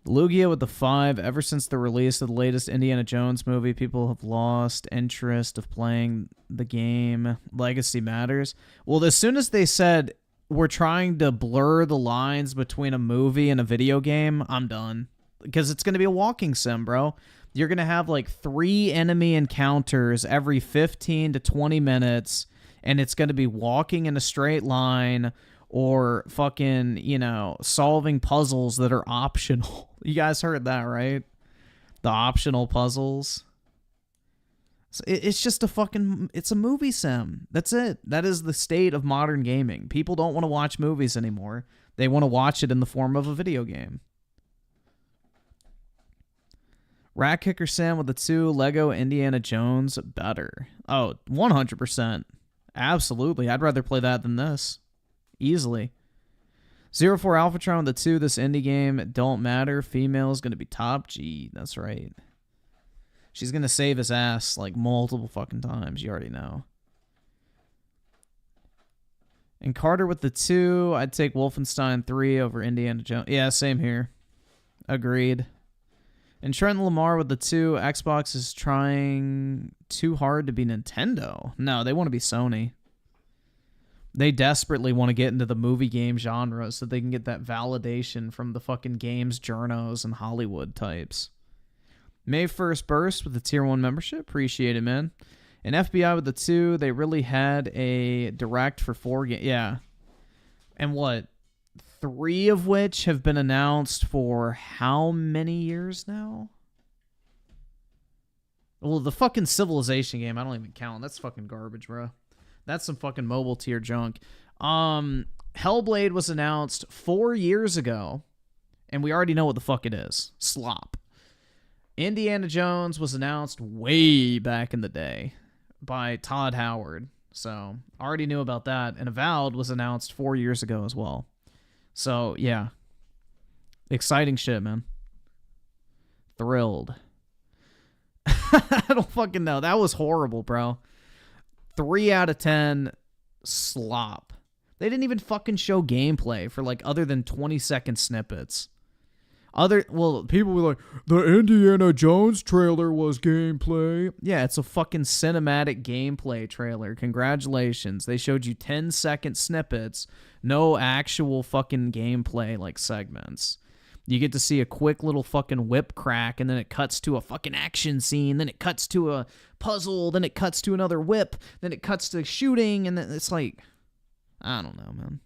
Lugia with the 5. Ever since the release of the latest Indiana Jones movie, people have lost interest of playing the game. Legacy matters. Well, as soon as they said we're trying to blur the lines between a movie and a video game, I'm done. Because it's going to be a walking sim, bro. You're going to have like 3 enemy encounters every 15 to 20 minutes, and it's going to be walking in a straight line or fucking, you know, solving puzzles that are optional. You guys heard that, right? The optional puzzles. It's just a fucking, it's a movie sim. That's it. That is the state of modern gaming. People don't want to watch movies anymore. They want to watch it in the form of a video game. Rat Kicker Sam with the 2. Lego Indiana Jones better. Oh, 100%. Absolutely. I'd rather play that than this. Easily. 04 Alphatron with the 2. This indie game don't matter. Female is going to be top G. That's right. She's going to save his ass like multiple fucking times. You already know. And Carter with the 2. I'd take Wolfenstein 3 over Indiana Jones. Yeah, same here. Agreed. And Trent Lamar with the 2. Xbox is trying too hard to be Nintendo. No, they want to be Sony. They desperately want to get into the movie game genre so they can get that validation from the fucking games journos and Hollywood types. May 1st Burst with the Tier 1 membership. Appreciate it, man. And FBI with the 2. They really had a direct for 4 games. Yeah. And what? 3 of which have been announced for how many years now? Well, the fucking Civilization game, I don't even count. That's fucking garbage, bro. That's some fucking mobile tier junk. Hellblade was announced 4 years ago, and we already know what the fuck it is. Slop. Indiana Jones was announced way back in the day by Todd Howard, so already knew about that. And Avowed was announced 4 years ago as well. So, yeah. Exciting shit, man. Thrilled. I don't fucking know. That was horrible, bro. 3 out of 10 slop. They didn't even fucking show gameplay for like other than 20-second snippets. People were like, the Indiana Jones trailer was gameplay. Yeah, it's a fucking cinematic gameplay trailer. Congratulations. They showed you 10-second snippets, no actual fucking gameplay like segments. You get to see a quick little fucking whip crack, and then it cuts to a fucking action scene, then it cuts to a puzzle, then it cuts to another whip, then it cuts to shooting, and then it's like, I don't know, man.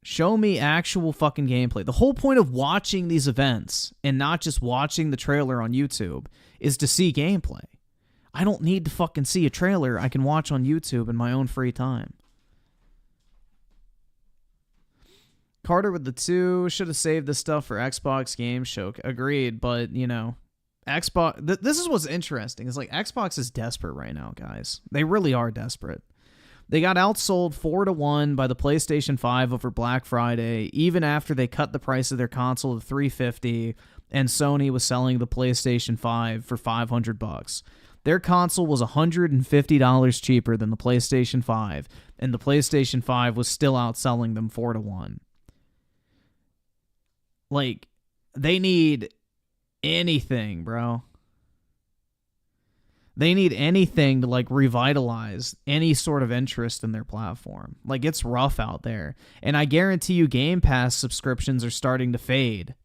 Show me actual fucking gameplay. The whole point of watching these events and not just watching the trailer on YouTube is to see gameplay. I don't need to fucking see a trailer. I can watch on YouTube in my own free time. Carter with the 2 should have saved this stuff for Xbox Game Show. Agreed, but you know, Xbox. This is what's interesting. Is like Xbox is desperate right now, guys. They really are desperate. They got outsold 4-1 by the PlayStation 5 over Black Friday, even after they cut the price of their console to $350, and Sony was selling the PlayStation 5 for $500. Their console was $150 cheaper than the PlayStation 5, and the PlayStation 5 was still outselling them 4-1. Like, they need anything, bro. They need anything to, like, revitalize any sort of interest in their platform. Like, it's rough out there. And I guarantee you Game Pass subscriptions are starting to fade.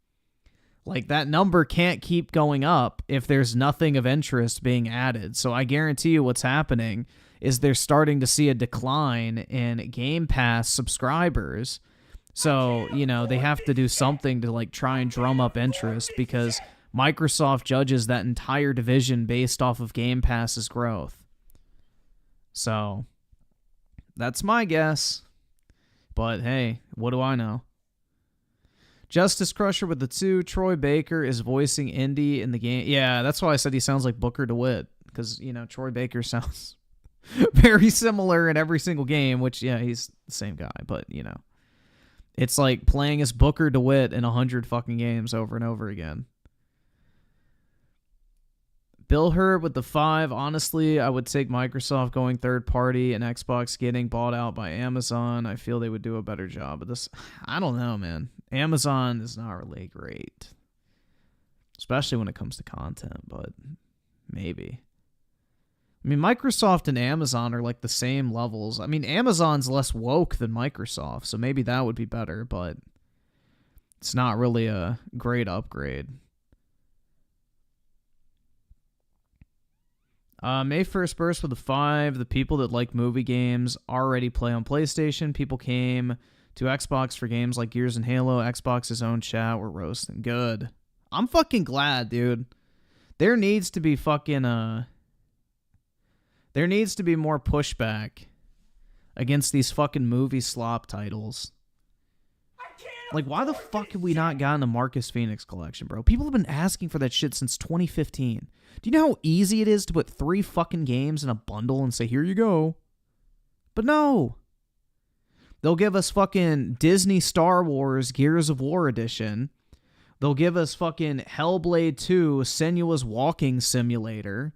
Like, that number can't keep going up if there's nothing of interest being added. So I guarantee you what's happening is they're starting to see a decline in Game Pass subscribers. So, you know, they have to do something to, like, try and drum up interest because Microsoft judges that entire division based off of Game Pass's growth. So, that's my guess. But, hey, what do I know? Justice Crusher with the 2. Troy Baker is voicing Indy in the game. Yeah, that's why I said he sounds like Booker DeWitt. Because, you know, Troy Baker sounds very similar in every single game, which, yeah, he's the same guy. But, you know, it's like playing as Booker DeWitt in 100 fucking games over and over again. Bill Herb with the 5. Honestly, I would take Microsoft going third party and Xbox getting bought out by Amazon. I feel they would do a better job of this. I don't know, man. Amazon is not really great. Especially when it comes to content, but maybe. I mean, Microsoft and Amazon are like the same levels. I mean, Amazon's less woke than Microsoft, so maybe that would be better, but it's not really a great upgrade. May 1st burst with a 5. The people that like movie games already play on PlayStation. People came to Xbox for games like Gears and Halo. Xbox's own chat were roasting. Good. I'm fucking glad, dude. There needs to be fucking, there needs to be more pushback against these fucking movie slop titles. Like, why the fuck have we not gotten a Marcus Phoenix collection, bro? People have been asking for that shit since 2015. Do you know how easy it is to put 3 fucking games in a bundle and say, here you go? But no. They'll give us fucking Disney Star Wars Gears of War edition. They'll give us fucking Hellblade 2 Senua's Walking Simulator.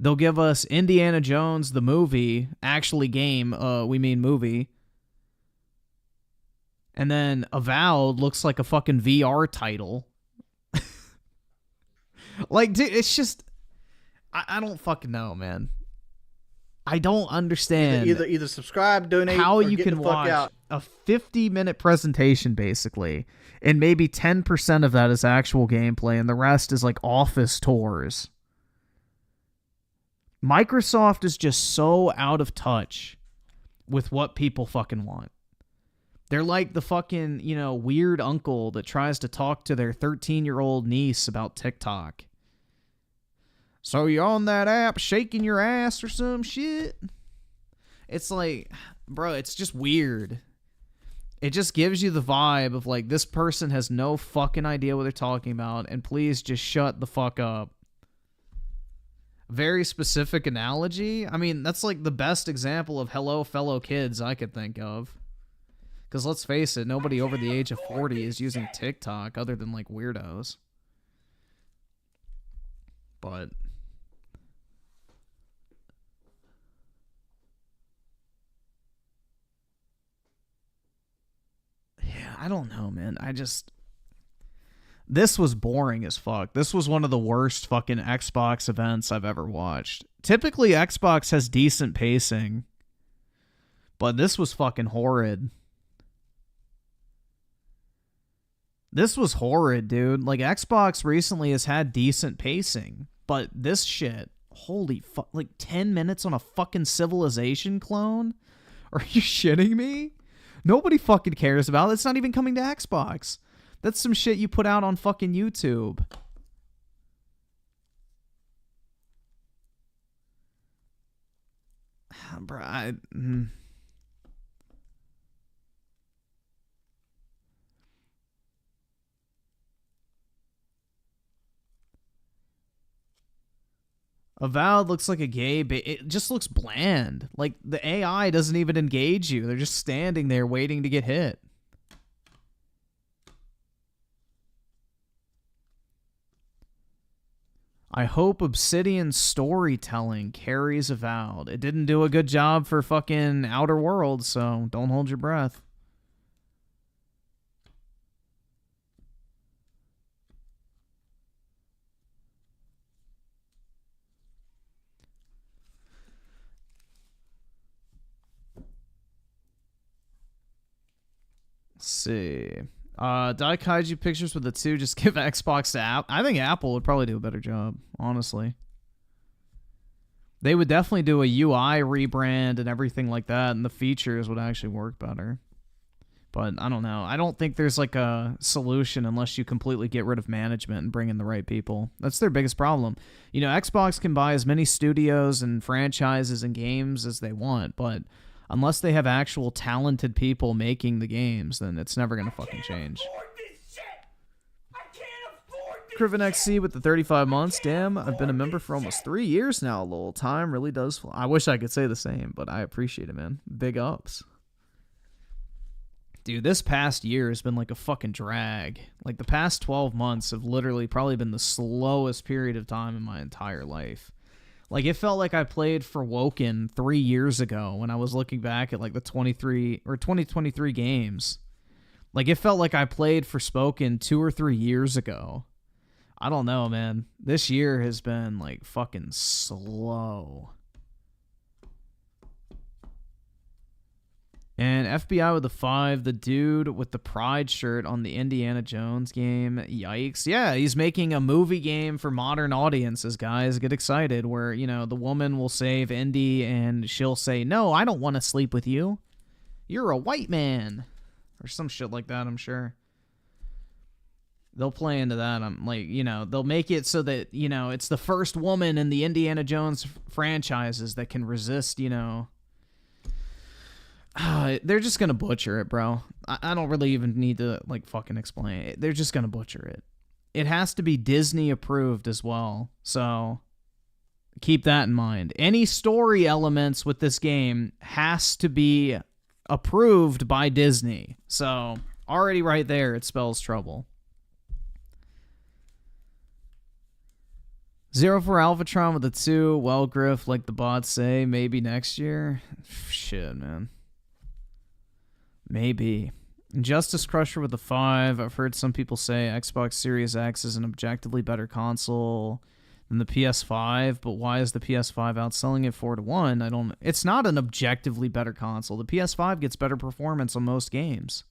They'll give us Indiana Jones the movie, actually game, we mean movie. And then Avowed looks like a fucking VR title. Like, dude, it's just... I don't fucking know, man. I don't understand. Either subscribe, donate, how or you get can the fuck watch out. a 50-minute presentation, basically, and maybe 10% of that is actual gameplay, and the rest is, like, office tours. Microsoft is just so out of touch with what people fucking want. They're like the fucking, you know, weird uncle that tries to talk to their 13-year-old niece about TikTok. So you on that app shaking your ass or some shit? It's like, bro, it's just weird. It just gives you the vibe of like, this person has no fucking idea what they're talking about, and please just shut the fuck up. Very specific analogy. I mean, that's like the best example of hello fellow kids I could think of. Because let's face it, nobody over the age of 40 is using TikTok other than like weirdos. But yeah, I don't know, man. This was boring as fuck. This was one of the worst fucking Xbox events I've ever watched. Typically, Xbox has decent pacing, but this was fucking horrid. This was horrid, dude. Like, Xbox recently has had decent pacing, but this shit, holy fuck, like 10 minutes on a fucking Civilization clone? Are you shitting me? Nobody fucking cares about it. It's not even coming to Xbox. That's some shit you put out on fucking YouTube. Bro, Avowed looks like a gay it just looks bland. Like, the AI doesn't even engage you. They're just standing there waiting to get hit. I hope Obsidian's storytelling carries Avowed. It didn't do a good job for fucking Outer Worlds, so don't hold your breath. Let's see. Daikaiju pictures with the 2, just give Xbox to Apple. I think Apple would probably do a better job, honestly. They would definitely do a UI rebrand and everything like that, and the features would actually work better. But I don't know. I don't think there's like a solution unless you completely get rid of management and bring in the right people. That's their biggest problem. You know, Xbox can buy as many studios and franchises and games as they want, but unless they have actual talented people making the games, then it's never going to fucking change. Griffin XC with the 35 months. Damn, I've been a member for almost 3 years now, lol. Time really does fly. I wish I could say the same, but I appreciate it, man. Big ups. Dude, this past year has been like a fucking drag. Like, the past 12 months have literally probably been the slowest period of time in my entire life. Like, it felt like I played for Woken 3 years ago when I was looking back at, like, the 2023 games. Like, it felt like I played for Spoken 2 or 3 years ago. I don't know, man. This year has been, like, fucking slow. And FBI with the 5, the dude with the Pride shirt on the Indiana Jones game. Yikes. Yeah, he's making a movie game for modern audiences, guys. Get excited. Where, you know, the woman will save Indy and she'll say, no, I don't want to sleep with you. You're a white man. Or some shit like that, I'm sure. They'll play into that. I'm like, you know, they'll make it so that, you know, it's the first woman in the Indiana Jones franchises that can resist, you know. They're just gonna butcher it, bro. I don't really even need to, like, fucking explain it. They're just gonna butcher it. It has to be Disney approved as well, so keep that in mind. Any story elements with this game has to be approved by Disney, so already right there, it spells trouble. 0 for Alphatron with a 2. Well, Griff, like the bots say, maybe next year. Shit, man. Maybe. Justice Crusher with a 5. I've heard some people say Xbox Series X is an objectively better console than the PS5, but why is the PS5 outselling it 4-1? I don't. It's not an objectively better console. The PS5 gets better performance on most games.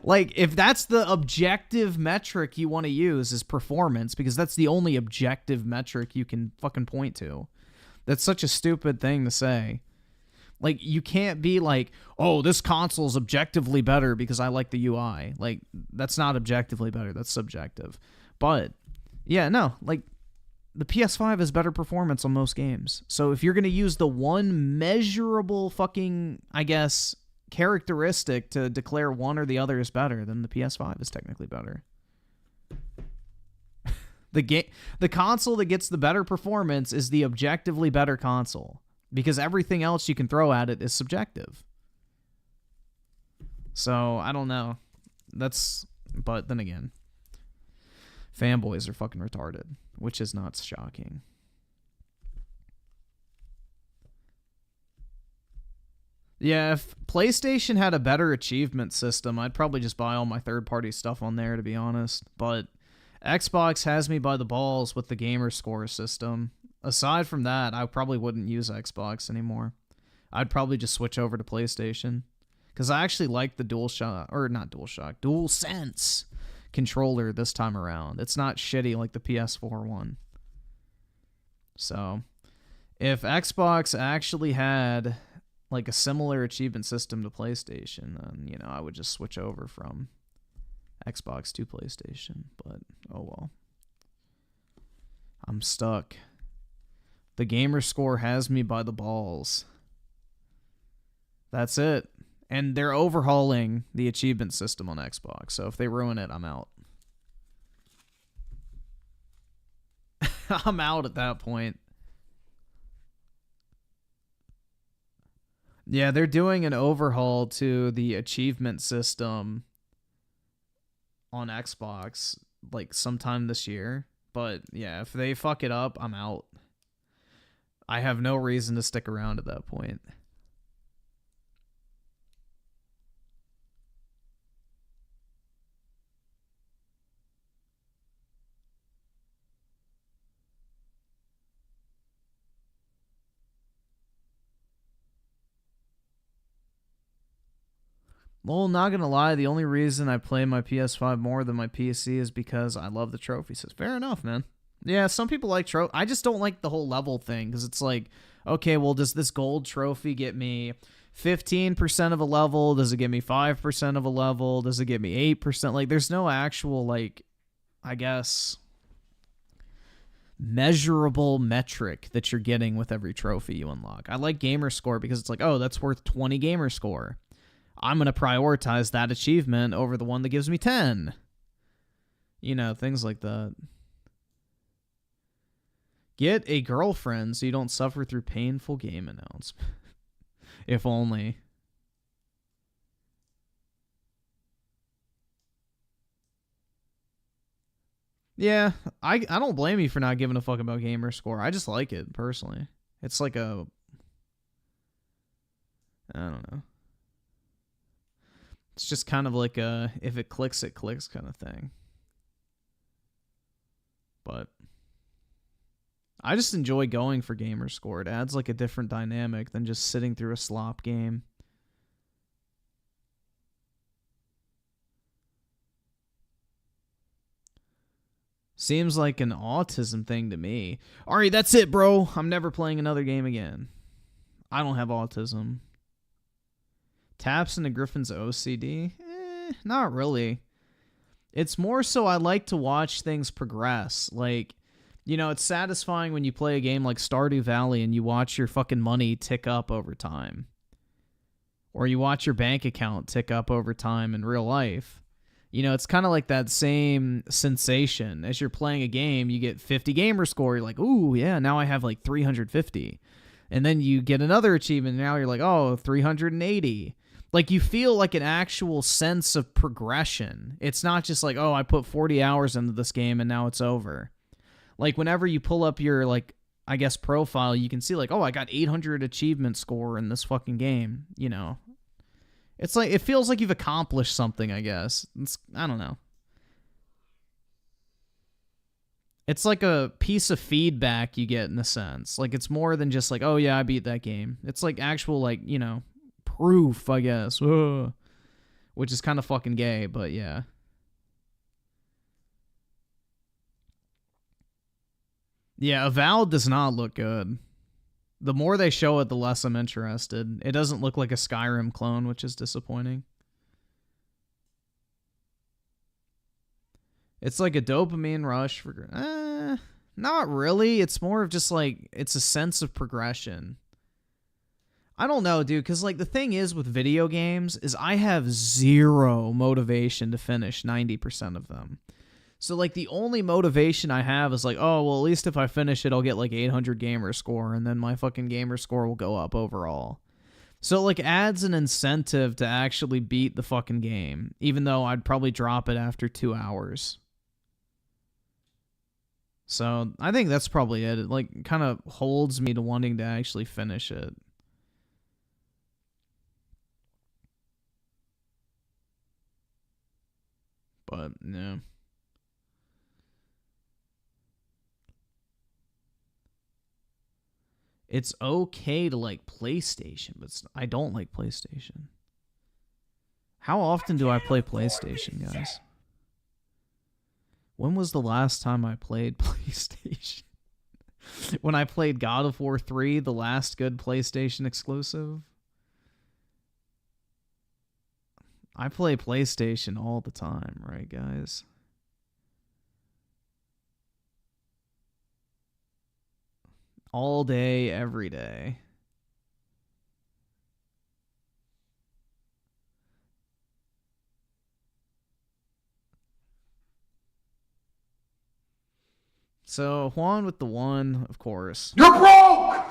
Like, if that's the objective metric you want to use is performance, because that's the only objective metric you can fucking point to. That's such a stupid thing to say. Like, you can't be like, oh, this console's objectively better because I like the UI. Like, that's not objectively better. That's subjective. But, yeah, no, like, the PS5 has better performance on most games. So if you're going to use the one measurable fucking, I guess, characteristic to declare one or the other is better, then the PS5 is technically better. The console that gets the better performance is the objectively better console, because everything else you can throw at it is subjective. So, I don't know. But then again, fanboys are fucking retarded, which is not shocking. Yeah, if PlayStation had a better achievement system, I'd probably just buy all my third-party stuff on there, to be honest. But Xbox has me by the balls with the gamer score system. Aside from that, I probably wouldn't use Xbox anymore. I'd probably just switch over to PlayStation. Because I actually like the DualSense controller this time around. It's not shitty like the PS4 one. So, if Xbox actually had like a similar achievement system to PlayStation, then, you know, I would just switch over from Xbox to PlayStation. But, oh well. I'm stuck. The gamer score has me by the balls. That's it. And they're overhauling the achievement system on Xbox, so if they ruin it, I'm out. I'm out at that point. Yeah, they're doing an overhaul to the achievement system on Xbox like sometime this year. But yeah, if they fuck it up, I'm out. I have no reason to stick around at that point. Well, not gonna lie, the only reason I play my PS5 more than my PC is because I love the trophies. Fair enough, man. Yeah, some people like trophy. I just don't like the whole level thing, because it's like, okay, well, does this gold trophy get me 15% of a level? Does it get me 5% of a level? Does it get me 8%? Like, there's no actual, like, I guess, measurable metric that you're getting with every trophy you unlock. I like gamer score because it's like, oh, that's worth 20 gamer score. I'm going to prioritize that achievement over the one that gives me 10. You know, things like that. Get a girlfriend so you don't suffer through painful game announcements. If only. Yeah, I don't blame you for not giving a fuck about gamer score. I just like it, personally. It's like a... I don't know. It's just kind of like a, if it clicks kind of thing. But I just enjoy going for gamer score. It adds like a different dynamic than just sitting through a slop game. Seems like an autism thing to me. Alright, that's it, bro. I'm never playing another game again. I don't have autism. Taps into Griffin's OCD? Not really. It's more so I like to watch things progress. Like, you know, it's satisfying when you play a game like Stardew Valley and you watch your fucking money tick up over time. Or you watch your bank account tick up over time in real life. You know, it's kind of like that same sensation. As you're playing a game, you get 50 gamer score. You're like, ooh, yeah, now I have like 350. And then you get another achievement. And now you're like, oh, 380. Like, you feel like an actual sense of progression. It's not just like, oh, I put 40 hours into this game and now it's over. Like, whenever you pull up your, like, I guess, profile, you can see, like, oh, I got 800 achievement score in this fucking game, you know. It's like, it feels like you've accomplished something, I guess. I don't know. It's like a piece of feedback you get in a sense. Like, it's more than just like, oh, yeah, I beat that game. It's like actual, like, you know, proof, I guess. Ugh. Which is kind of fucking gay, but yeah. Yeah, Avowed does not look good. The more they show it, the less I'm interested. It doesn't look like a Skyrim clone, which is disappointing. It's like a dopamine rush for... not really. It's more of just like, it's a sense of progression. I don't know, dude, because like the thing is with video games is I have zero motivation to finish 90% of them. So like the only motivation I have is like, oh, well, at least if I finish it, I'll get like 800 gamer score and then my fucking gamer score will go up overall. So it like adds an incentive to actually beat the fucking game, even though I'd probably drop it after 2 hours. So I think that's probably it. It like kind of holds me to wanting to actually finish it. But, yeah. It's okay to like PlayStation, but I don't like PlayStation. How often do I play PlayStation, guys? When was the last time I played PlayStation? When I played God of War 3, the last good PlayStation exclusive? I play PlayStation all the time, right, guys? All day, every day. So, Juan with the 1, of course. You're broke!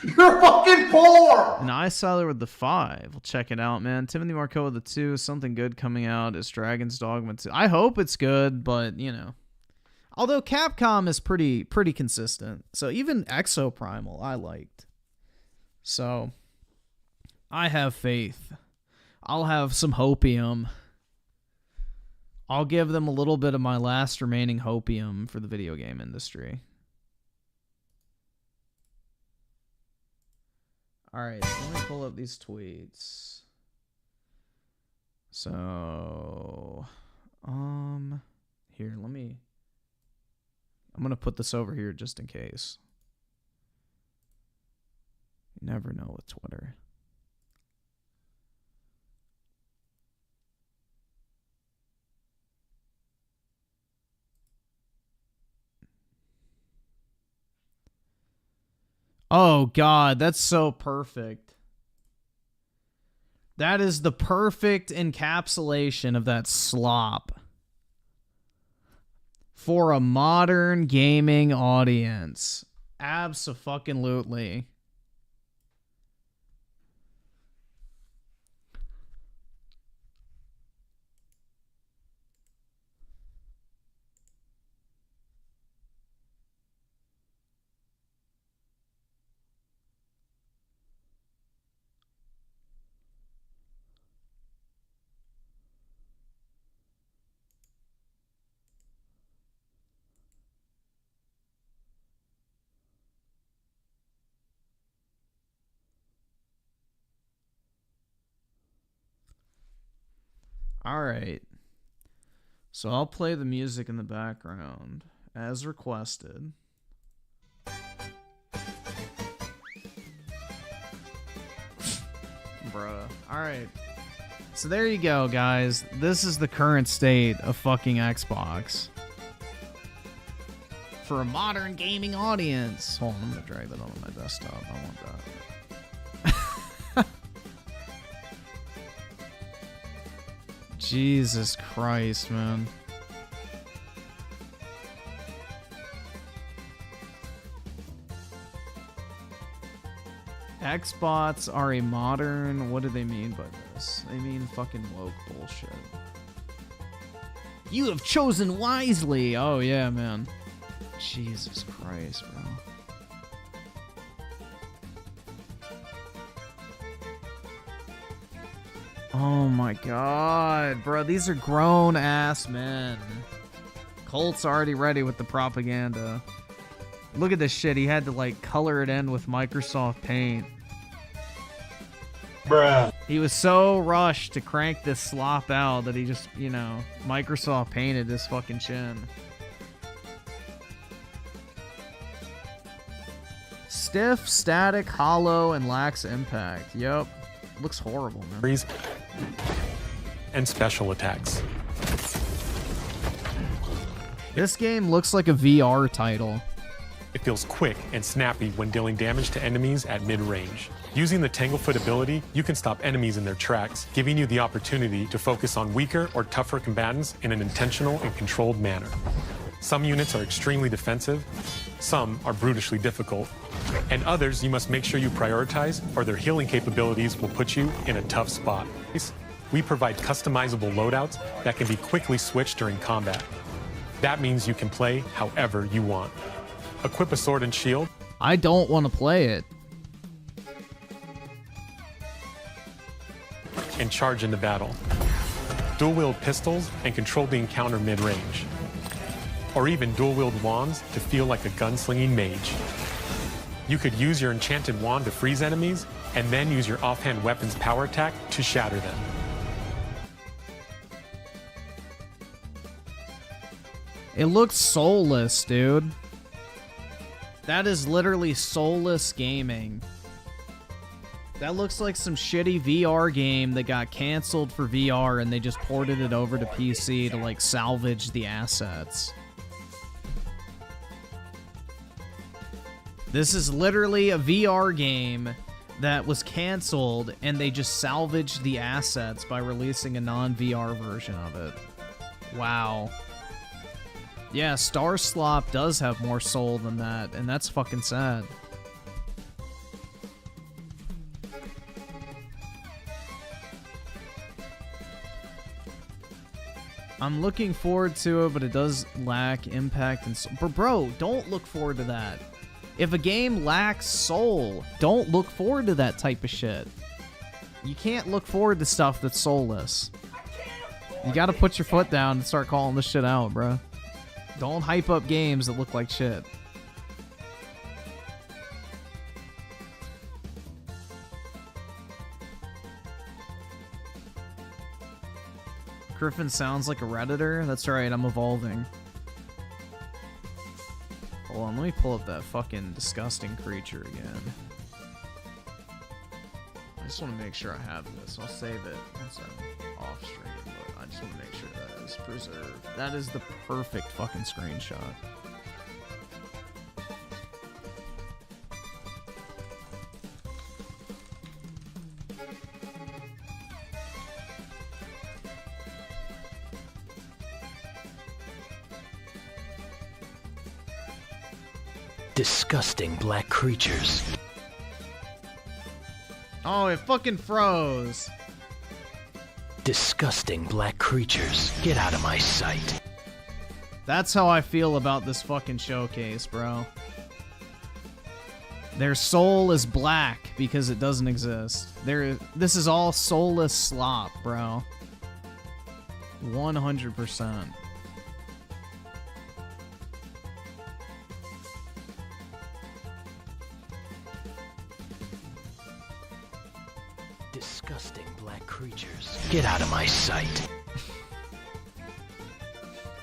You're fucking poor! And iSolid with the 5. We'll check it out, man. Timothy Marco with the 2. Something good coming out is Dragon's Dogma 2. I hope it's good, but, you know. Although Capcom is pretty consistent. So even Exoprimal I liked. So I have faith. I'll have some hopium. I'll give them a little bit of my last remaining hopium for the video game industry. Alright, let me pull up these tweets. So, here, I'm going to put this over here just in case. You never know with Twitter. Oh, God, that's so perfect. That is the perfect encapsulation of that slop. For a modern gaming audience. Abso-fucking-lutely. Alright. So I'll play the music in the background, as requested. Bruh. Alright. So there you go, guys. This is the current state of fucking Xbox. For a modern gaming audience. Hold on, I'm gonna drag that onto my desktop. I want that. Jesus Christ, man. Xbots are a modern... What do they mean by this? They mean fucking woke bullshit. You have chosen wisely! Oh, yeah, man. Jesus Christ, bro. Oh my God, bro. These are grown-ass men. Colt's already ready with the propaganda. Look at this shit. He had to, like, color it in with Microsoft Paint. Bruh. He was so rushed to crank this slop out that he just, you know, Microsoft painted his fucking chin. Stiff, static, hollow, and lacks impact. Yep. Looks horrible, man. And special attacks. This game looks like a VR title. It feels quick and snappy when dealing damage to enemies at mid-range. Using the Tanglefoot ability, you can stop enemies in their tracks, giving you the opportunity to focus on weaker or tougher combatants in an intentional and controlled manner. Some units are extremely defensive, some are brutishly difficult, and others you must make sure you prioritize or their healing capabilities will put you in a tough spot. We provide customizable loadouts that can be quickly switched during combat. That means you can play however you want. Equip a sword and shield. I don't want to play it. And charge into battle. Dual-wield pistols and control the encounter mid-range. Or even dual-wield wands to feel like a gunslinging mage. You could use your enchanted wand to freeze enemies, and then use your offhand weapon's power attack to shatter them. It looks soulless, dude. That is literally soulless gaming. That looks like some shitty VR game that got canceled for VR and they just ported it over to PC to, like, salvage the assets. This is literally a VR game that was canceled, and they just salvaged the assets by releasing a non-VR version of it. Wow. Yeah, Star Slop does have more soul than that, and that's fucking sad. I'm looking forward to it, but it does lack impact and soul. But bro, don't look forward to that. If a game lacks soul, don't look forward to that type of shit. You can't look forward to stuff that's soulless. You gotta put your foot down and start calling this shit out, bro. Don't hype up games that look like shit. Griffin sounds like a Redditor. That's right, I'm evolving. Hold on, let me pull up that fucking disgusting creature again. I just want to make sure I have this. I'll save it once I'm off stream, but I just want to make sure that is preserved. That is the perfect fucking screenshot. Disgusting black creatures. Oh, it fucking froze. Disgusting black creatures. Get out of my sight. That's how I feel about this fucking showcase, bro. Their soul is black because it doesn't exist. This is all soulless slop, bro. 100%. Disgusting black creatures. Get out of my sight.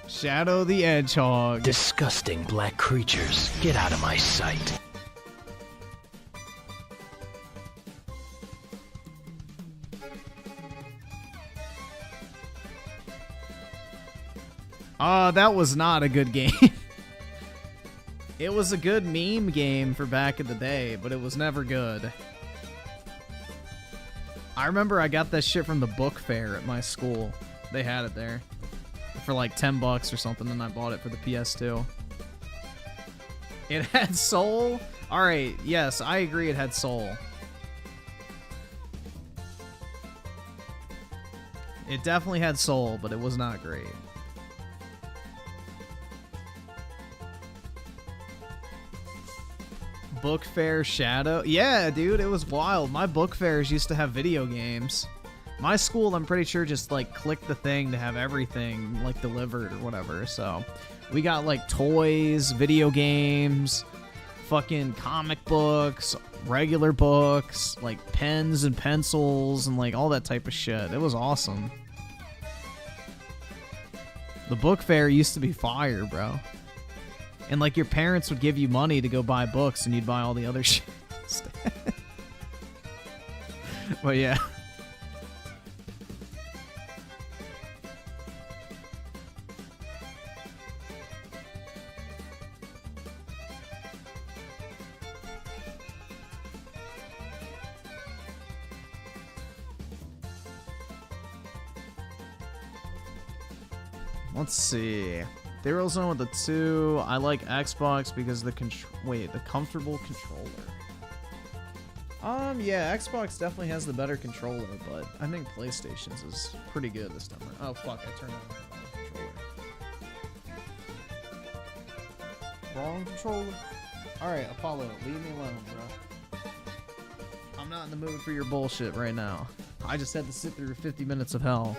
Shadow the Hedgehog. Disgusting black creatures. Get out of my sight. Oh, that was not a good game. It was a good meme game for back in the day, but it was never good. I remember I got that shit from the book fair at my school. They had it there for like $10 or something, and I bought it for the PS2. It had soul? Alright, yes, I agree it had soul. It definitely had soul, but it was not great. Book fair shadow? Yeah, dude, it was wild. My book fairs used to have video games. My school, I'm pretty sure, just like clicked the thing to have everything like delivered or whatever. So we got like toys, video games, fucking comic books, regular books, like pens and pencils and like all that type of shit. It was awesome. The book fair used to be fire, bro. And, like, your parents would give you money to go buy books, and you'd buy all the other shit instead. But, yeah. Let's see. Zone with the 2. I like Xbox because the comfortable controller. Yeah, Xbox definitely has the better controller, but I think PlayStation's is pretty good this time. Oh fuck, I turned on the controller. Wrong controller. Alright, Apollo, leave me alone, bro. I'm not in the mood for your bullshit right now. I just had to sit through 50 minutes of hell.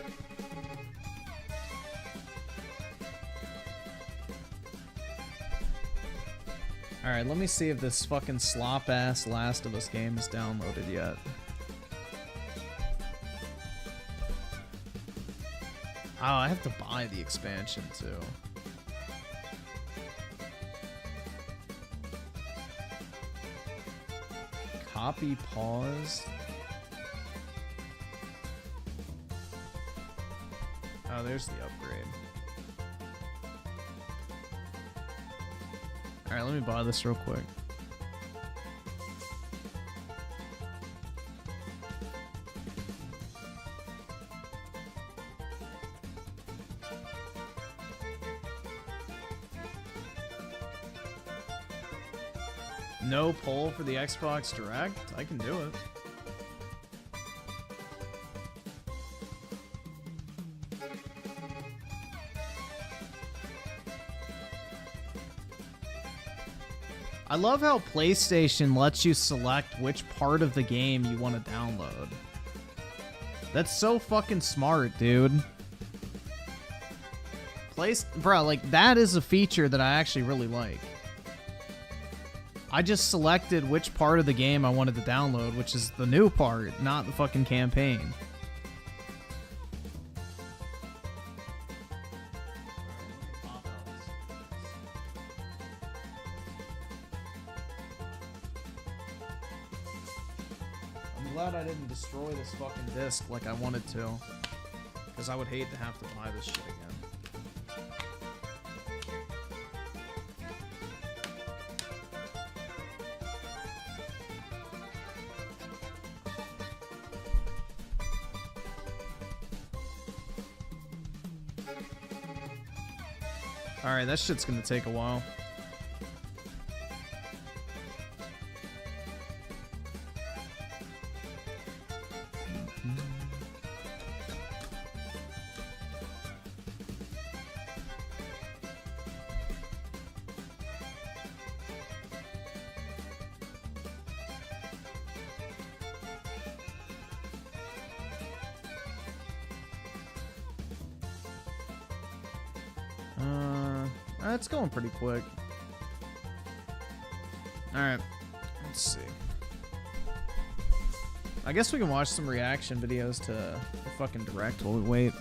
Alright, let me see if this fucking slop-ass Last of Us game is downloaded yet. Oh, I have to buy the expansion, too. Copy paused. Oh, there's the upgrade. Alright, let me buy this real quick. No poll for the Xbox Direct? I can do it. I love how PlayStation lets you select which part of the game you want to download. That's so fucking smart, dude. Bro, like, that is a feature that I actually really like. I just selected which part of the game I wanted to download, which is the new part, not the fucking campaign. I'm glad I didn't destroy this fucking disc like I wanted to, because I would hate to have to buy this shit again. Alright, that shit's gonna take a while. It's going pretty quick. Alright, let's see. I guess we can watch some reaction videos to the fucking Direct while we wait.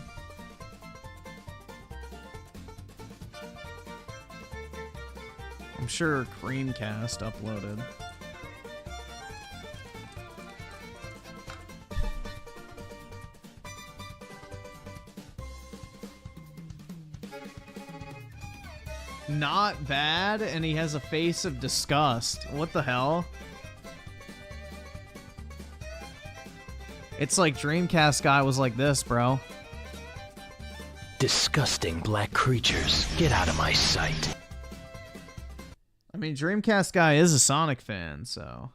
I'm sure Creamcast uploaded. Not bad, and he has a face of disgust. What the hell? It's like Dreamcast guy was like this, bro. Disgusting black creatures, get out of my sight. I mean, Dreamcast guy is a Sonic fan, so...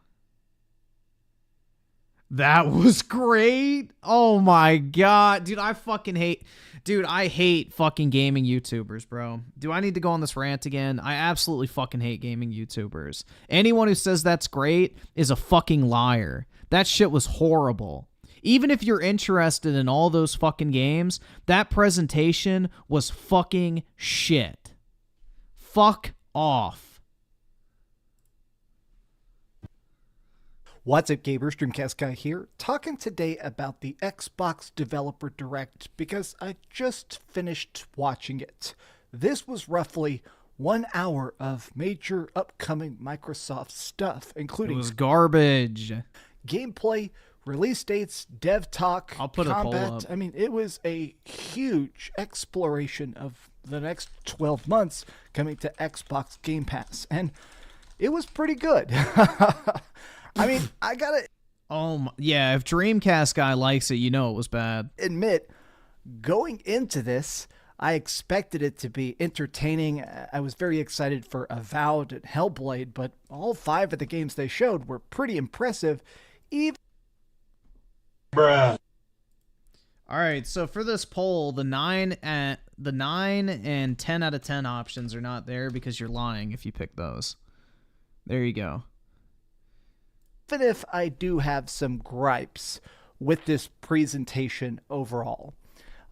That was great! Oh my god. Dude, I fucking hate... Dude, I hate fucking gaming YouTubers, bro. Do I need to go on this rant again? I absolutely fucking hate gaming YouTubers. Anyone who says that's great is a fucking liar. That shit was horrible. Even if you're interested in all those fucking games, that presentation was fucking shit. Fuck off. What's up, gamers? Dreamcast Guy here, talking today about the Xbox Developer Direct because I just finished watching it. This was roughly 1 hour of major upcoming Microsoft stuff, including... It was garbage. Gameplay, release dates, dev talk, I'll put combat. a poll up. I mean, it was a huge exploration of the next 12 months coming to Xbox Game Pass, and it was pretty good. I mean, I gotta... Oh, my, yeah, if Dreamcast guy likes it, you know it was bad. Admit, going into this, I expected it to be entertaining. I was very excited for Avowed and Hellblade, but all 5 of the games they showed were pretty impressive. Even... Bruh. Alright, so for this poll, the 9 and 10 out of 10 options are not there because you're lying if you pick those. There you go. Even if I do have some gripes with this presentation overall,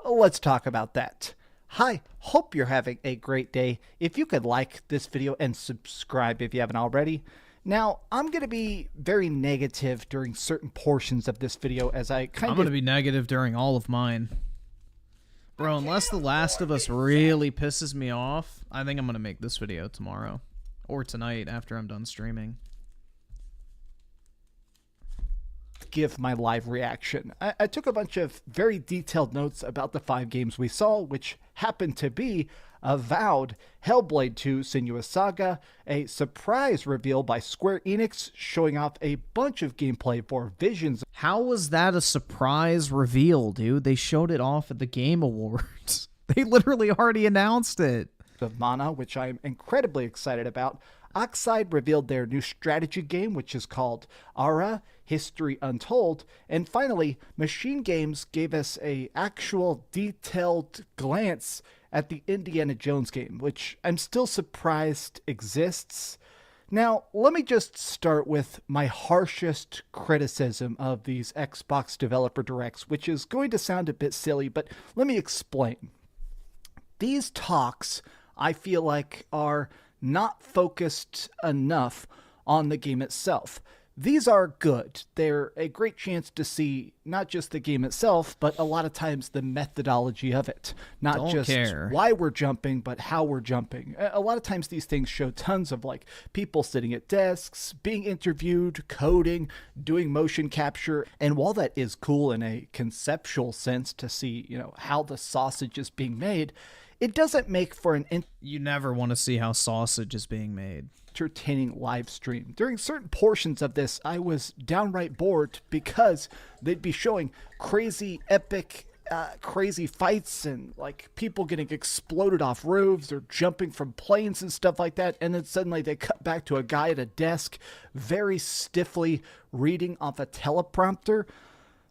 let's talk about that. Hi, hope you're having a great day. If you could like this video and subscribe if you haven't already. Now, I'm going to be very negative during certain portions of this video as I'm going to be negative during all of mine. Bro, unless The Last of Us really pisses me off, I think I'm going to make this video tomorrow. Or tonight after I'm done streaming. Give my live reaction. I took a bunch of very detailed notes about the 5 games we saw, which happened to be Avowed, Hellblade 2, Senua's Saga, a surprise reveal by Square Enix showing off a bunch of gameplay for Visions. How was that a surprise reveal, dude? They showed it off at the Game Awards. They literally already announced it. of Mana, which I'm incredibly excited about. Oxide revealed their new strategy game, which is called Ara, History Untold. And finally, Machine Games gave us a actual detailed glance at the Indiana Jones game, which I'm still surprised exists. Now, let me just start with my harshest criticism of these Xbox Developer Directs, which is going to sound a bit silly, but let me explain. These talks, I feel like, are not focused enough on the game itself. These are good. They're a great chance to see not just the game itself, but a lot of times the methodology of it. Not just why we're jumping, but how we're jumping. A lot of times these things show tons of like people sitting at desks, being interviewed, coding, doing motion capture. And while that is cool in a conceptual sense to see, how the sausage is being made, it doesn't make for an You never want to see how sausage is being made. Entertaining live stream. During certain portions of this, I was downright bored because they'd be showing crazy, epic, crazy fights and like people getting exploded off roofs or jumping from planes and stuff like that. And then suddenly they cut back to a guy at a desk very stiffly reading off a teleprompter.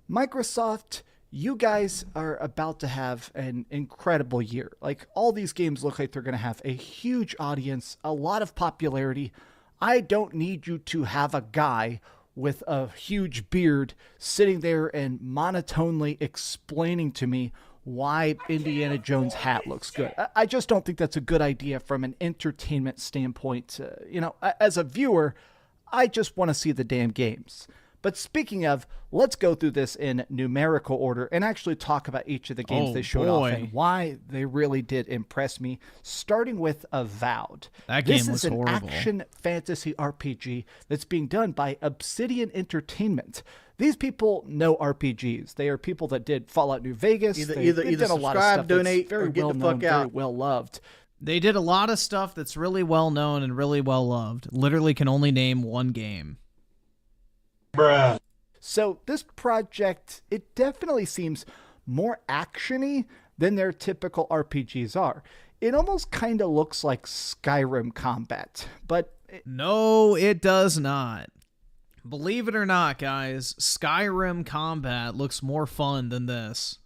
Microsoft, you guys are about to have an incredible year. Like, all these games look like they're going to have a huge audience, a lot of popularity. I don't need you to have a guy with a huge beard sitting there and monotonely explaining to me why Indiana Jones' hat looks good. I just don't think that's a good idea from an entertainment standpoint. As a viewer, I just want to see the damn games. But speaking of, let's go through this in numerical order and actually talk about each of the games they showed off and why they really did impress me, starting with Avowed. That game was This is an horrible. action fantasy RPG that's being done by Obsidian Entertainment. These people know RPGs. They are people that did Fallout New Vegas. They've done a lot of subscribe, stuff that's donate, very or get well the known, fuck very out. well loved. They did a lot of stuff that's really well known and really well loved. Literally can only name one game. Bruh. So this project, it definitely seems more action-y than their typical RPGs are. It almost kind of looks like Skyrim combat, but... No, it does not. Believe it or not, guys, Skyrim combat looks more fun than this.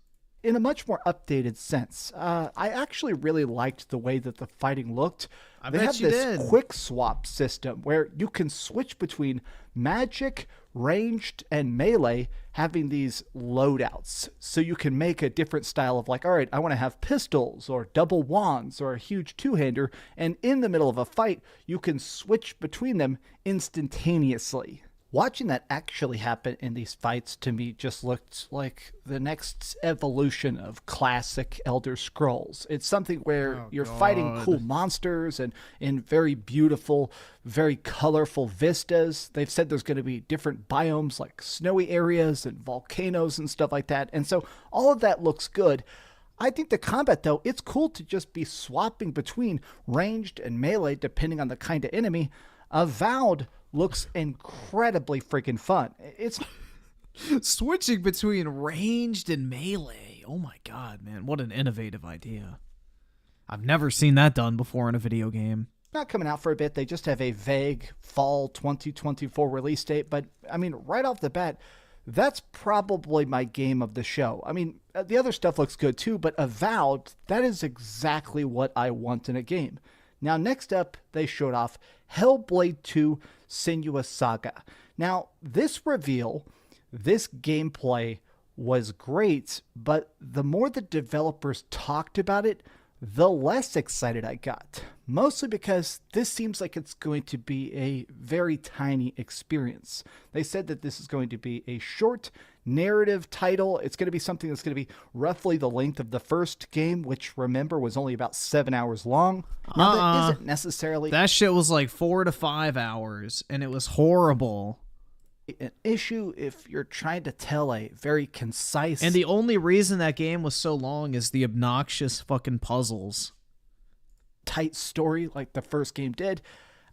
In a much more updated sense. I actually really liked the way that the fighting looked. They have this quick swap system where you can switch between magic, ranged, and melee, having these loadouts. So you can make a different style of like, all right, I want to have pistols or double wands or a huge two-hander. And in the middle of a fight, you can switch between them instantaneously. Watching that actually happen in these fights to me just looked like the next evolution of classic Elder Scrolls. It's something where you're fighting cool monsters and in very beautiful, very colorful vistas. They've said there's going to be different biomes like snowy areas and volcanoes and stuff like that. And so all of that looks good. I think the combat, though, it's cool to just be swapping between ranged and melee depending on the kind of enemy. Avowed looks incredibly freaking fun. It's switching between ranged and melee. Oh my god, man. What an innovative idea. I've never seen that done before in a video game. Not coming out for a bit. They just have a vague fall 2024 release date. But, I mean, right off the bat, that's probably my game of the show. I mean, the other stuff looks good too, but Avowed, that is exactly what I want in a game. Now, next up, they showed off Hellblade 2 Senua's Saga. Now, this reveal, this gameplay was great, but the more the developers talked about it, the less excited I got. Mostly because this seems like it's going to be a very tiny experience. They said that this is going to be a short narrative title. It's going to be something that's going to be roughly the length of the first game, which, remember, was only about 7 hours long. Now, that isn't necessarily... That shit was like 4 to 5 hours, and it was horrible. An issue if you're trying to tell a very concise... And the only reason that game was so long is the obnoxious fucking puzzles. Tight story like the first game did.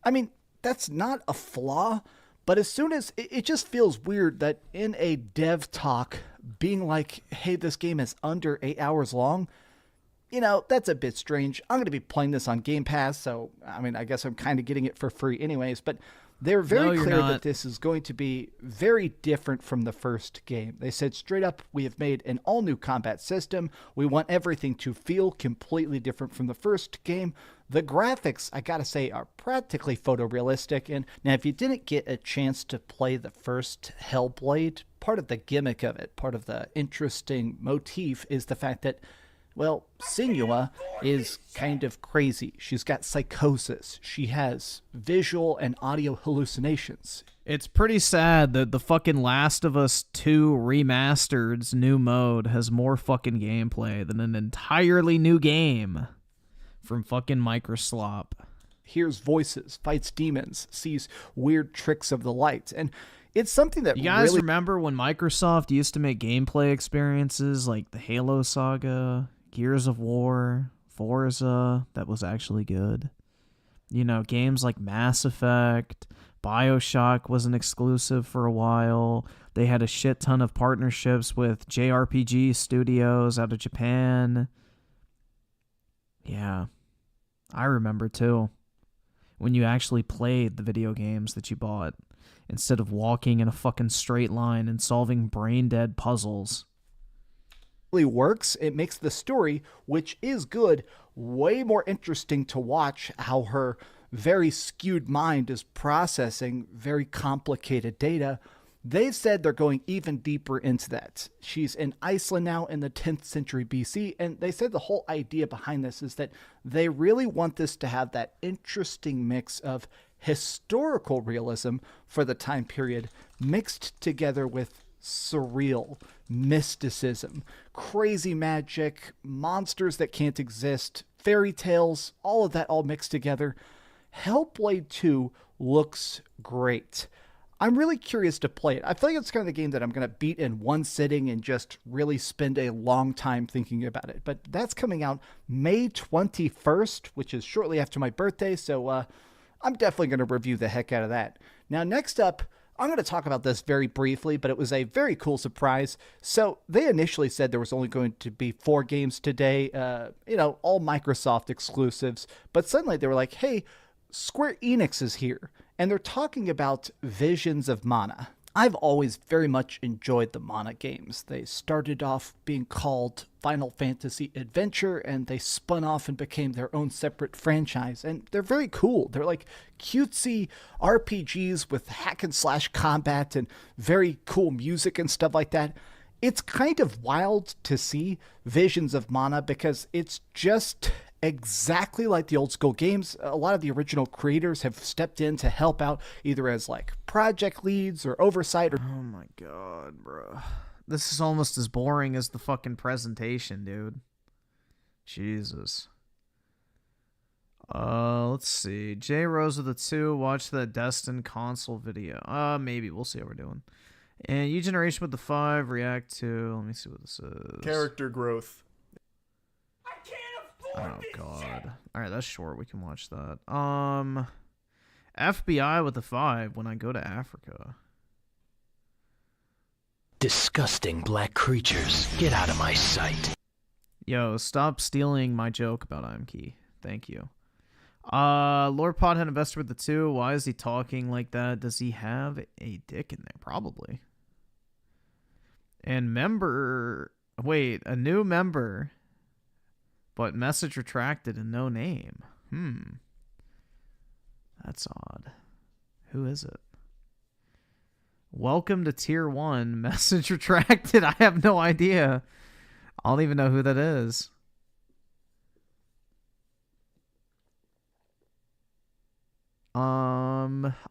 I mean, that's not a flaw, but as soon as... It just feels weird that in a dev talk being like, hey, this game is under 8 hours long, you know, that's a bit strange. I'm going to be playing this on Game Pass, so, I mean, I guess I'm kind of getting it for free anyways, but they're very clear that this is going to be very different from the first game. They said straight up, we have made an all-new combat system. We want everything to feel completely different from the first game. The graphics, I gotta say, are practically photorealistic. And now, if you didn't get a chance to play the first Hellblade, part of the gimmick of it, part of the interesting motif is the fact that, well, Senua is kind of crazy. She's got psychosis. She has visual and audio hallucinations. It's pretty sad that the fucking Last of Us 2 Remastered's new mode has more fucking gameplay than an entirely new game from fucking Microslop. Hears voices, fights demons, sees weird tricks of the light, and it's something that you guys really... remember when Microsoft used to make gameplay experiences like the Halo saga, Gears of War, Forza, that was actually good. You know, games like Mass Effect, BioShock was an exclusive for a while. They had a shit ton of partnerships with JRPG studios out of Japan. Yeah, I remember too. When you actually played the video games that you bought, instead of walking in a fucking straight line and solving brain-dead puzzles. Works, it makes the story, which is good, way more interesting to watch how her very skewed mind is processing very complicated data. They've said they're going even deeper into that. She's in Iceland now in the 10th century BC, and they said the whole idea behind this is that they really want this to have that interesting mix of historical realism for the time period mixed together with surreal mysticism, crazy magic, monsters that can't exist, fairy tales, all of that all mixed together. Hellblade 2 looks great. I'm really curious to play it. I feel like it's kind of the game that I'm going to beat in one sitting and just really spend a long time thinking about it. But that's coming out May 21st, which is shortly after my birthday, so I'm definitely going to review the heck out of that. Now, next up, I'm going to talk about this very briefly, but it was a very cool surprise. So they initially said there was only going to be 4 games today, all Microsoft exclusives. But suddenly they were like, hey, Square Enix is here, and they're talking about Visions of Mana. I've always very much enjoyed the Mana games. They started off being called Final Fantasy Adventure, and they spun off and became their own separate franchise, and they're very cool. They're like cutesy RPGs with hack and slash combat and very cool music and stuff like that. It's kind of wild to see Visions of Mana because it's just exactly like the old school games. A lot of the original creators have stepped in to help out either as like project leads or oversight. Oh my god, bro. This is almost as boring as the fucking presentation, dude. Jesus. Let's see. J Rose of the 2, watch the Destin console video. Maybe. We'll see how we're doing. And U Generation with the 5, react to... Let me see what this is. Character growth. Oh god. Alright, that's short. We can watch that. FBI with the 5 when I go to Africa. Disgusting black creatures. Get out of my sight. Yo, stop stealing my joke about IMKey. Thank you. Lord Pothead Investor with the 2. Why is he talking like that? Does he have a dick in there? Probably. And member... Wait, a new member... But message retracted and no name. That's odd. Who is it? Welcome to Tier 1. Message retracted. I have no idea. I don't even know who that is.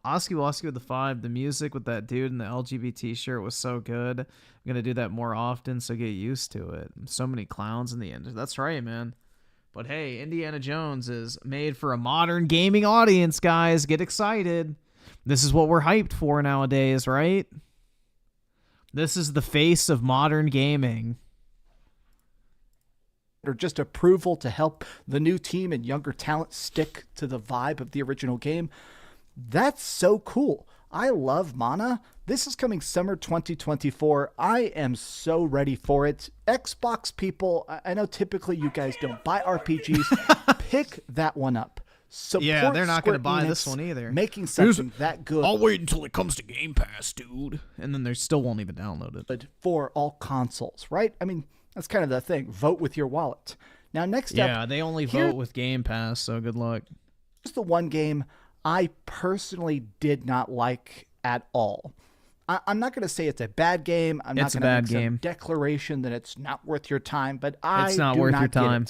Oski Woski with the 5. The music with that dude in the LGBT shirt was so good. I'm going to do that more often, so get used to it. So many clowns in the end. That's right, man. But hey, Indiana Jones is made for a modern gaming audience, guys. Get excited. This is what we're hyped for nowadays, right? This is the face of modern gaming. Or just approval to help the new team and younger talent stick to the vibe of the original game. That's so cool. I love Mana. This is coming summer 2024. I am so ready for it. Xbox people, I know typically you guys don't buy RPGs. Pick that one up. Support Yeah, they're not going to Square buy Enix this one either. Making something that good. I'll wait until it comes to Game Pass, dude. And then they still won't even download it. For all consoles, right? I mean, that's kind of the thing. Vote with your wallet. Now, next up. Yeah, they only vote with Game Pass, so good luck. Here's the one game I personally did not like at all. I'm not going to say it's a bad game. I'm not going to make some declaration that it's not worth your time, but it's not worth your time.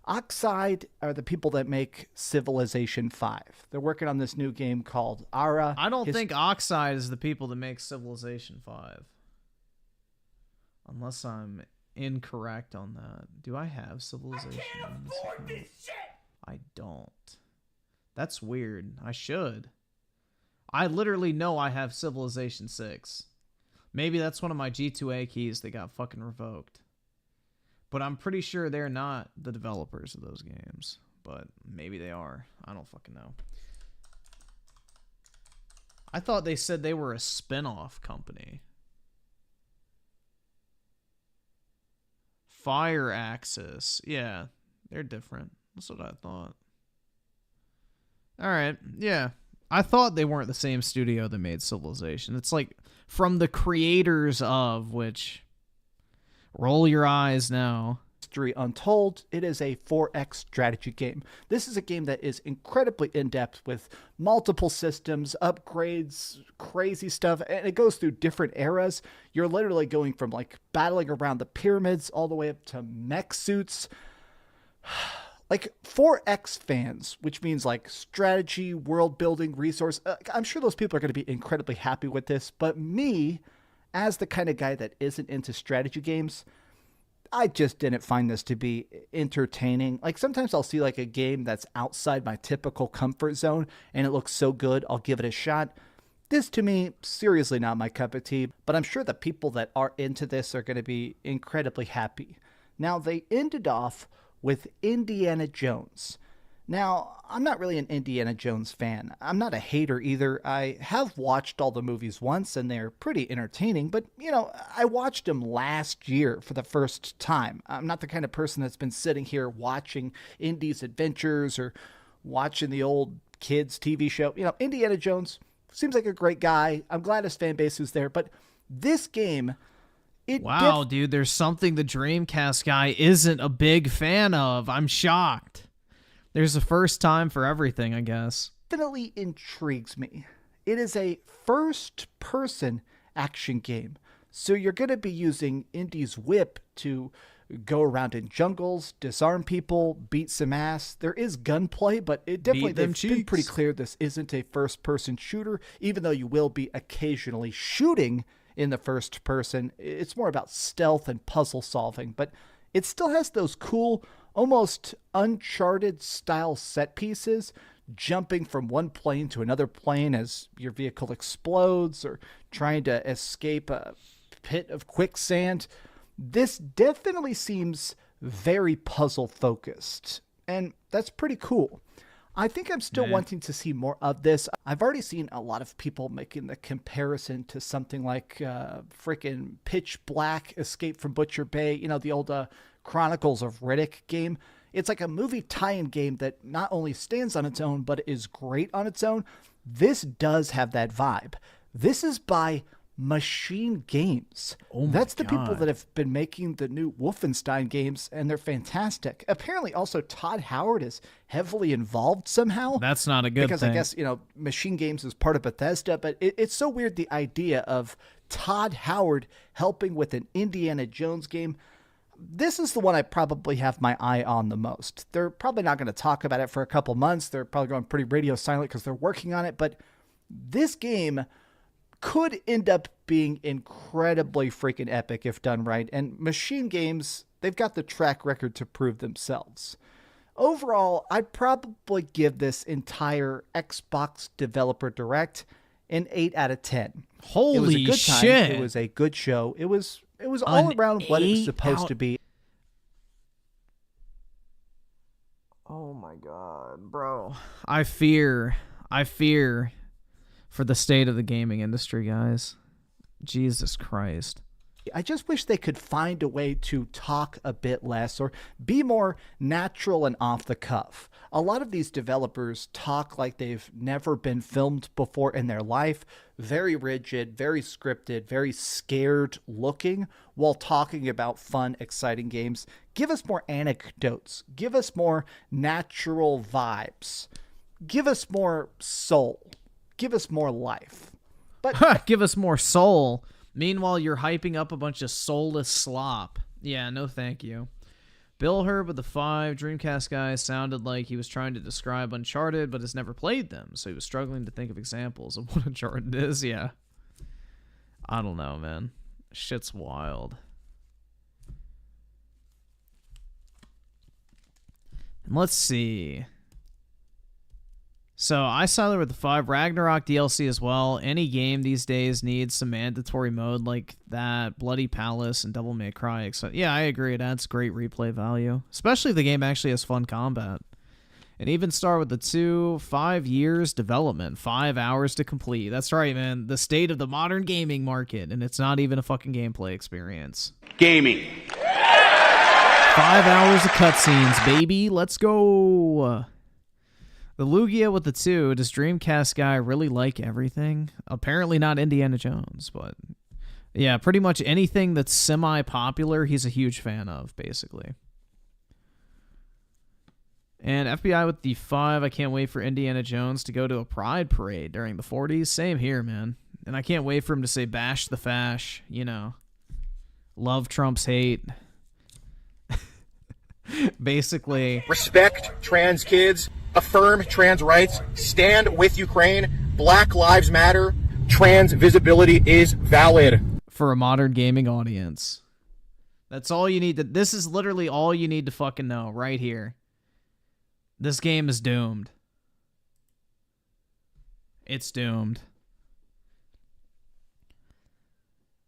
Oxide are the people that make Civilization 5. They're working on this new game called Ara. I don't think Oxide is the people that make Civilization 5. Unless I'm incorrect on that. Do I have Civilization? I don't. That's weird. I should. I literally know I have Civilization 6. Maybe that's one of my G2A keys that got fucking revoked. But I'm pretty sure they're not the developers of those games. But maybe they are. I don't fucking know. I thought they said they were a spin-off company. Fire Axis. Yeah, they're different. That's what I thought. Alright, yeah. I thought they weren't the same studio that made Civilization. It's like from the creators of, which... Roll your eyes now. History Untold. It is a 4X strategy game. This is a game that is incredibly in-depth with multiple systems, upgrades, crazy stuff, and it goes through different eras. You're literally going from like battling around the pyramids all the way up to mech suits. Like 4X fans, which means like strategy, world building, resource. I'm sure those people are going to be incredibly happy with this, but me, as the kind of guy that isn't into strategy games, I just didn't find this to be entertaining. Like sometimes I'll see like a game that's outside my typical comfort zone and it looks so good, I'll give it a shot. This to me, seriously not my cup of tea, but I'm sure the people that are into this are going to be incredibly happy. Now they ended off with Indiana Jones. Now, I'm not really an Indiana Jones fan. I'm not a hater either. I have watched all the movies once, and they're pretty entertaining, but, you know, I watched them last year for the first time. I'm not the kind of person that's been sitting here watching Indy's adventures or watching the old kids' TV show. You know, Indiana Jones seems like a great guy. I'm glad his fan base is there, but this game... Wow, dude, there's something the Dreamcast guy isn't a big fan of. I'm shocked. There's a first time for everything, I guess. Definitely intrigues me. It is a first-person action game. So you're going to be using Indy's whip to go around in jungles, disarm people, beat some ass. There is gunplay, but it definitely they've been pretty clear this isn't a first-person shooter, even though you will be occasionally shooting in the first person. It's more about stealth and puzzle solving, but it still has those cool, almost Uncharted style set pieces, jumping from one plane to another plane as your vehicle explodes or trying to escape a pit of quicksand. This definitely seems very puzzle focused, and that's pretty cool. I think I'm still wanting to see more of this. I've already seen a lot of people making the comparison to something like freaking Pitch Black, Escape from Butcher Bay, you know, the old Chronicles of Riddick game. It's like a movie tie-in game that not only stands on its own, but is great on its own. This does have that vibe. This is by Machine Games. That's the people that have been making the new Wolfenstein games, and they're fantastic. Apparently, also Todd Howard is heavily involved somehow. That's not a good because thing. I guess, you know, Machine Games is part of Bethesda, but it's so weird, the idea of Todd Howard helping with an Indiana Jones game. This is the one I probably have my eye on the most. They're probably not going to talk about it for a couple months. They're probably going pretty radio silent because they're working on it, but this game could end up being incredibly freaking epic if done right. And Machine Games, they've got the track record to prove themselves. Overall, I'd probably give this entire Xbox Developer Direct an 8 out of 10. Holy it was a good time. shit. It was a good show. It was all around what it was supposed to be. Oh my god, bro. I fear for the state of the gaming industry, guys. Jesus Christ. I just wish they could find a way to talk a bit less or be more natural and off the cuff. A lot of these developers talk like they've never been filmed before in their life, very rigid, very scripted, very scared looking while talking about fun, exciting games. Give us more anecdotes. Give us more natural vibes. Give us more soul. Give us more life. But give us more soul. Meanwhile, you're hyping up a bunch of soulless slop. Yeah, no thank you. Bill Herb with the 5 Dreamcast guy sounded like he was trying to describe Uncharted, but has never played them, so he was struggling to think of examples of what Uncharted is. Yeah. I don't know, man. Shit's wild. And let's see. So I sided with the 5 Ragnarok DLC as well. Any game these days needs some mandatory mode like that, Bloody Palace and Devil May Cry. So yeah, I agree. It adds great replay value, especially if the game actually has fun combat. And even start with the 2, 5 years development, 5 hours to complete. That's right, man. The state of the modern gaming market, and it's not even a fucking gameplay experience. Gaming. 5 hours of cutscenes, baby. Let's go. The Lugia with the 2, does Dreamcast guy really like everything? Apparently not Indiana Jones, but yeah, pretty much anything that's semi-popular, he's a huge fan of, basically. And FBI with the 5, I can't wait for Indiana Jones to go to a pride parade during the 40s. Same here, man. And I can't wait for him to say bash the fash, you know. Love Trump's hate. Basically. Respect trans kids. Affirm trans rights, stand with Ukraine, Black Lives Matter, trans visibility is valid. For a modern gaming audience. That's all you need to, this is literally all you need to fucking know right here. This game is doomed. It's doomed.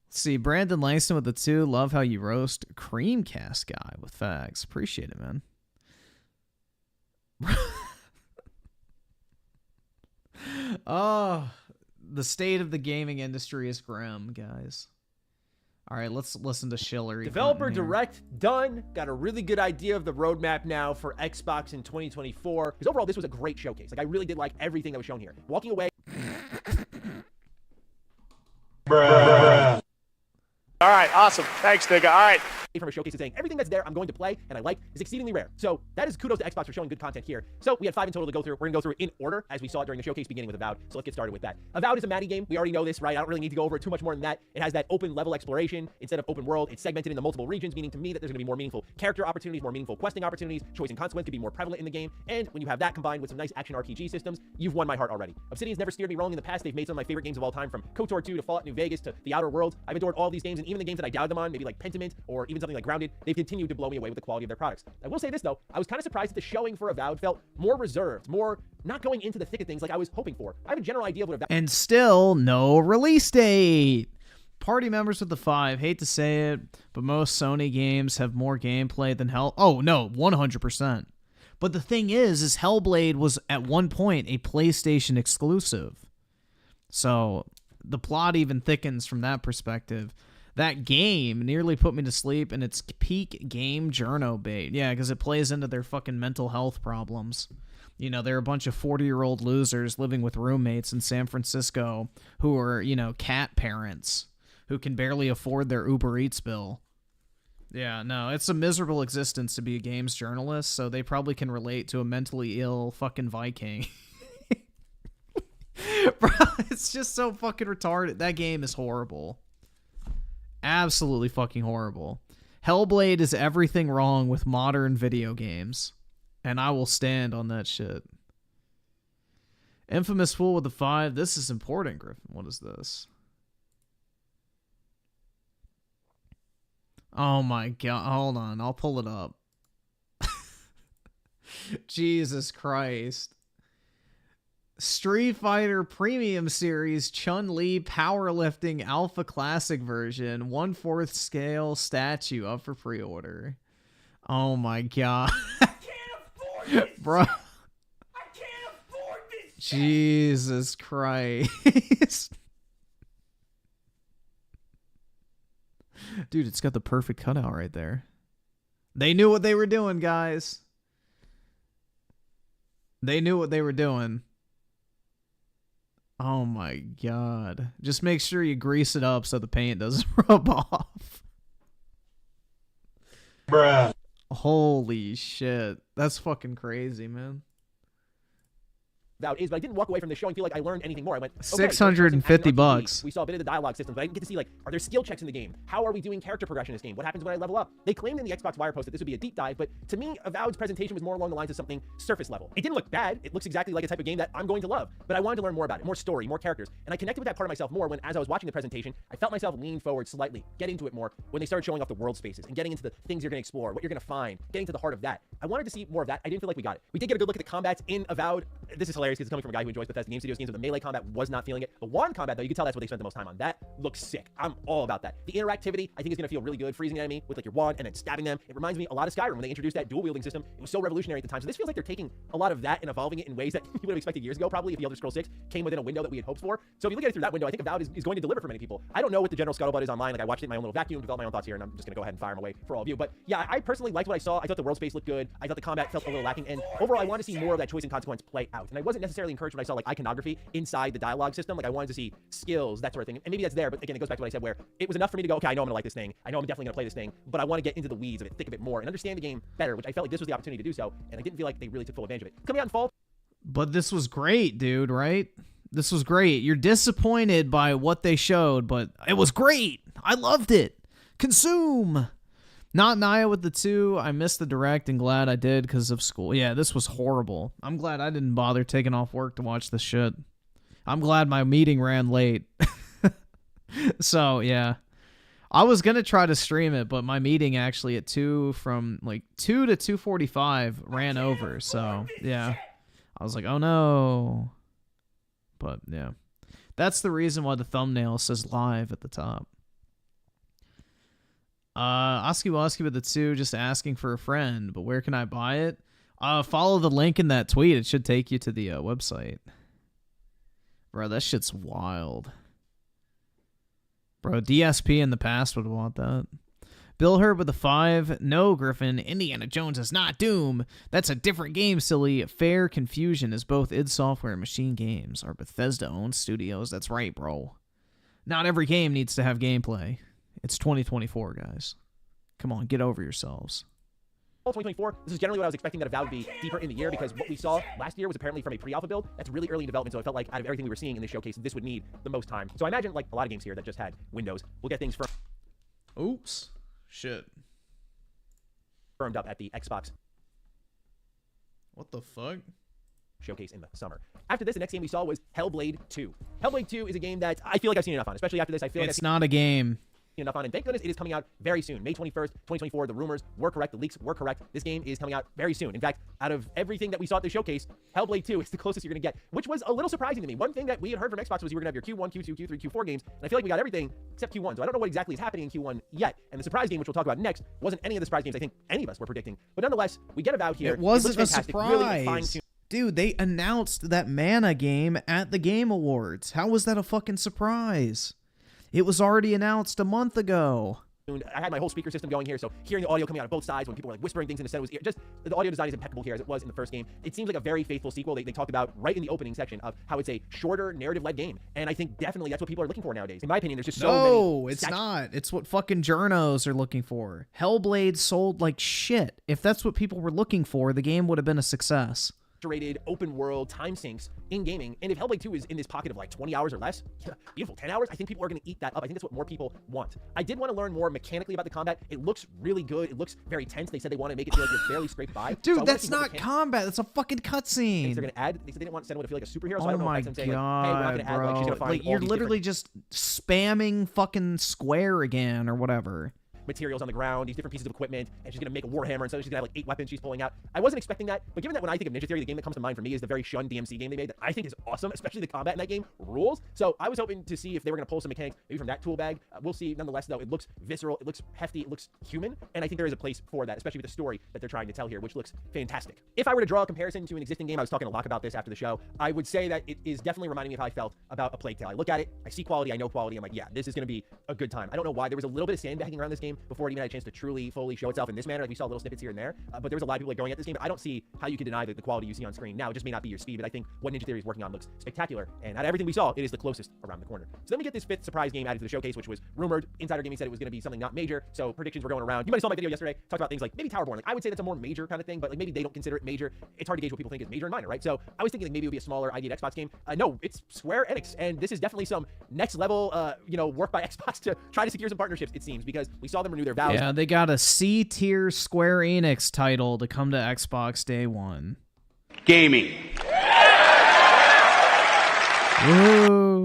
Let's see, Brandon Langston with the 2, love how you roast Creamcast guy with facts. Appreciate it, man. Oh, the state of the gaming industry is grim, guys. All right, let's listen to Schiller. Developer Direct done. Got a really good idea of the roadmap now for Xbox in 2024. Because overall, this was a great showcase. Like, I really did like everything that was shown here. Walking away. Bruh. All right, awesome. Thanks, nigga. All right. From a showcase and saying everything that's there I'm going to play and I like is exceedingly rare. So that is kudos to Xbox for showing good content here. So we had 5 in total to go through. We're gonna go through in order as we saw it during the showcase, beginning with Avowed. So let's get started with that. Avowed is a Maddie game. We already know this, right? I don't really need to go over it too much more than that. It has that open level exploration instead of open world. It's segmented into multiple regions, meaning to me that there's gonna be more meaningful character opportunities, more meaningful questing opportunities. Choice and consequence could be more prevalent in the game. And when you have that combined with some nice action RPG systems, you've won my heart already. Obsidian's never steered me wrong in the past. They've made some of my favorite games of all time, from KOTOR 2 to Fallout New Vegas to The Outer Worlds. I've adored all these games, and even the games that I doubted them on, maybe like Pentiment or even something like Grounded, they've continued to blow me away with the quality of their products. I will say this though, I was kind of surprised that the showing for Avowed felt more reserved, more not going into the thick of things like I was hoping for. I have a general idea of what Avowed... And still no release date. Party members with the 5, hate to say it, but most Sony games have more gameplay than Hell... Oh, no, 100%. But the thing is Hellblade was at one point a PlayStation exclusive. So the plot even thickens from that perspective. That game nearly put me to sleep in its peak game journo bait. Yeah, because it plays into their fucking mental health problems. You know, they're a bunch of 40-year-old losers living with roommates in San Francisco who are, you know, cat parents who can barely afford their Uber Eats bill. Yeah, no, it's a miserable existence to be a games journalist, so they probably can relate to a mentally ill fucking Viking. Bro, it's just so fucking retarded. That game is horrible. Absolutely fucking horrible. Hellblade is everything wrong with modern video games. And I will stand on that shit. Infamous Fool with the 5. This is important, Griffin. What is this? Oh my god. Hold on. I'll pull it up. Jesus Christ. Street Fighter Premium Series Chun-Li Powerlifting Alpha Classic Version 1/4 scale statue up for pre-order. Oh my god. I can't afford this. Bro. I can't afford this Jesus Christ. Dude, it's got the perfect cutout right there. They knew what they were doing, guys. They knew what they were doing. Oh my god. Just make sure you grease it up so the paint doesn't rub off. Bruh. Holy shit. That's fucking crazy, man. About is, but I didn't walk away from this show and feel like I learned anything more. I went, okay, $650. We saw a bit of the dialogue system, but I didn't get to see, like, are there skill checks in the game? How are we doing character progression in this game? What happens when I level up? They claimed in the Xbox Wire post that this would be a deep dive, but to me, Avowed's presentation was more along the lines of something surface level. It didn't look bad. It looks exactly like a type of game that I'm going to love, but I wanted to learn more about it, more story, more characters, and I connected with that part of myself more when, as I was watching the presentation, I felt myself lean forward slightly, get into it more when they started showing off the world spaces and getting into the things you're going to explore, what you're going to find, getting to the heart of that. I wanted to see more of that. I didn't feel like we got it. We did get a good look at the combats in Avowed. This is hilarious because it's coming from a guy who enjoys Bethesda Game Studios games, but the melee combat was not feeling it. The wand combat, though, you can tell that's what they spent the most time on. That looks sick. I'm all about that. The interactivity, I think, is going to feel really good. Freezing an enemy with, like, your wand and then stabbing them. It reminds me a lot of Skyrim when they introduced that dual-wielding system. It was so revolutionary at the time. So this feels like they're taking a lot of that and evolving it in ways that you would have expected years ago, probably, if the Elder Scrolls 6 came within a window that we had hoped for. So if you look at it through that window, I think Avowed is going to deliver for many people. I don't know what the general scuttlebutt is online. Like, I watched it in my own little vacuum, developed my own thoughts here, and I'm just going to go ahead and fire them away for all of you. But yeah, I personally liked what I saw. I thought the world space looked good. I thought the combat felt a little lacking. And overall, I wanted to see more of that choice and consequence play out. And I wasn't necessarily encouraged when I saw, like, iconography inside the dialogue system. Like, I wanted to see skills, that sort of thing. And maybe that's there, but again, it goes back to what I said, where it was enough for me to go, okay, I know I'm gonna like this thing. I know I'm definitely gonna play this thing, but I want to get into the weeds of it, think a bit more, and understand the game better, which I felt like this was the opportunity to do so, and I didn't feel like they really took full advantage of it. Coming out in fall. But this was great, dude, right? This was great. You're disappointed by what they showed, but it was great. I loved it. Consume. Not Naya with the 2. I missed the direct and glad I did because of school. Yeah, this was horrible. I'm glad I didn't bother taking off work to watch this shit. I'm glad my meeting ran late. So, yeah. I was going to try to stream it, but my meeting actually at 2 from like 2 to 2:45 ran over. So, yeah. I was like, oh no. But, yeah. That's the reason why the thumbnail says live at the top. Oski Woski with the 2 just asking for a friend, but where can I buy it? Follow the link in that tweet. It should take you to the website. Bro, that shit's wild. Bro, DSP in the past would want that. Bill Herb with the 5. No, Griffin. Indiana Jones is not Doom. That's a different game, silly. Fair confusion, as both id Software and Machine Games are Bethesda-owned studios. That's right, bro. Not every game needs to have gameplay. It's 2024, guys. Come on, get over yourselves. 2024, this is generally what I was expecting that Avowed would be deeper in the year, because what we saw last year was apparently from a pre-alpha build. That's really early in development, so I felt like out of everything we were seeing in this showcase, this would need the most time. So I imagine, like a lot of games here that just had windows, we'll get things Oops. Shit. Firmed up at the Xbox. What the fuck? Showcase in the summer. After this, the next game we saw was Hellblade 2. Hellblade 2 is a game that I feel like I've seen enough on, especially after this. I feel like it's not a game. Enough on, and thank goodness it is coming out very soon. May 21st, 2024. The rumors were correct. The leaks were correct. This game is coming out very soon. In fact, out of everything that we saw at the showcase, Hellblade 2 is the closest you're going to get, which was a little surprising to me. One thing that we had heard from Xbox was you were going to have your Q1, Q2, Q3, Q4 games, and I feel like we got everything except Q1. So I don't know what exactly is happening in Q1 yet. And the surprise game, which we'll talk about next, wasn't any of the surprise games I think any of us were predicting. But nonetheless, we get Avowed here. It wasn't a surprise. Really dude, they announced that Mana game at the Game Awards. How was that a fucking surprise? It was already announced a month ago. I had my whole speaker system going here, so hearing the audio coming out of both sides when people were like whispering things in the set was just the audio design is impeccable here as it was in the first game. It seems like a very faithful sequel. They talked about right in the opening section of how it's a shorter narrative-led game, and I think definitely that's what people are looking for nowadays. In my opinion, there's just so many. No, it's not. It's what fucking journos are looking for. Hellblade sold like shit. If that's what people were looking for, the game would have been a success. Open world time sinks in gaming, and if Hellblade 2 is in this pocket of like 20 hours or less, beautiful, 10 hours, I think people are going to eat that up. I think that's what more people want. I did want to learn more mechanically about the combat. It looks really good. It looks very tense. They said they want to make it feel like you're barely scraped by. Dude, so that's not combat. That's a fucking cutscene. They're going to add. They said they didn't want Senua to feel like a superhero. So Oh I don't know my if that's them saying, god, like, hey, we're not going to add, like, she's going to find like you're literally just spamming fucking square again or whatever. materials on the ground, these different pieces of equipment, and she's gonna make a warhammer, and so she's gonna have like 8 weapons she's pulling out. I wasn't expecting that, but given that when I think of Ninja Theory, the game that comes to mind for me is the very shunned DMC game they made that I think is awesome, especially the combat in that game rules. So I was hoping to see if they were gonna pull some mechanics maybe from that tool bag. We'll see. Nonetheless, though, it looks visceral, it looks hefty, it looks human, and I think there is a place for that, especially with the story that they're trying to tell here, which looks fantastic. If I were to draw a comparison to an existing game, I was talking a lot about this after the show, I would say that it is definitely reminding me of how I felt about A Plague Tale. I look at it, I see quality, I know quality, I'm like, yeah, this is gonna be a good time. I don't know why. There was a little bit of sandbagging around this game before it even had a chance to truly, fully show itself in this manner. Like we saw little snippets here and there, but there was a lot of people like going at this game, but I don't see how you can deny the quality you see on screen. Now, it just may not be your speed, but I think what Ninja Theory is working on looks spectacular, and out of everything we saw, it is the closest around the corner. So then we get this 5th surprise game added to the showcase, which was rumored. Insider Gaming said it was going to be something not major, so predictions were going around. You might have saw my video yesterday, talked about things like maybe Towerborn. Like I would say that's a more major kind of thing, but like maybe they don't consider it major. It's hard to gauge what people think is major and minor, right? So I was thinking like maybe it would be a smaller ID at Xbox game. No, it's Square Enix, and this is definitely some next level, work by Xbox to try to secure some partnerships, it seems, because we saw them renew their vows. Yeah, they got a C-tier Square Enix title to come to Xbox day one. Gaming. Whoa.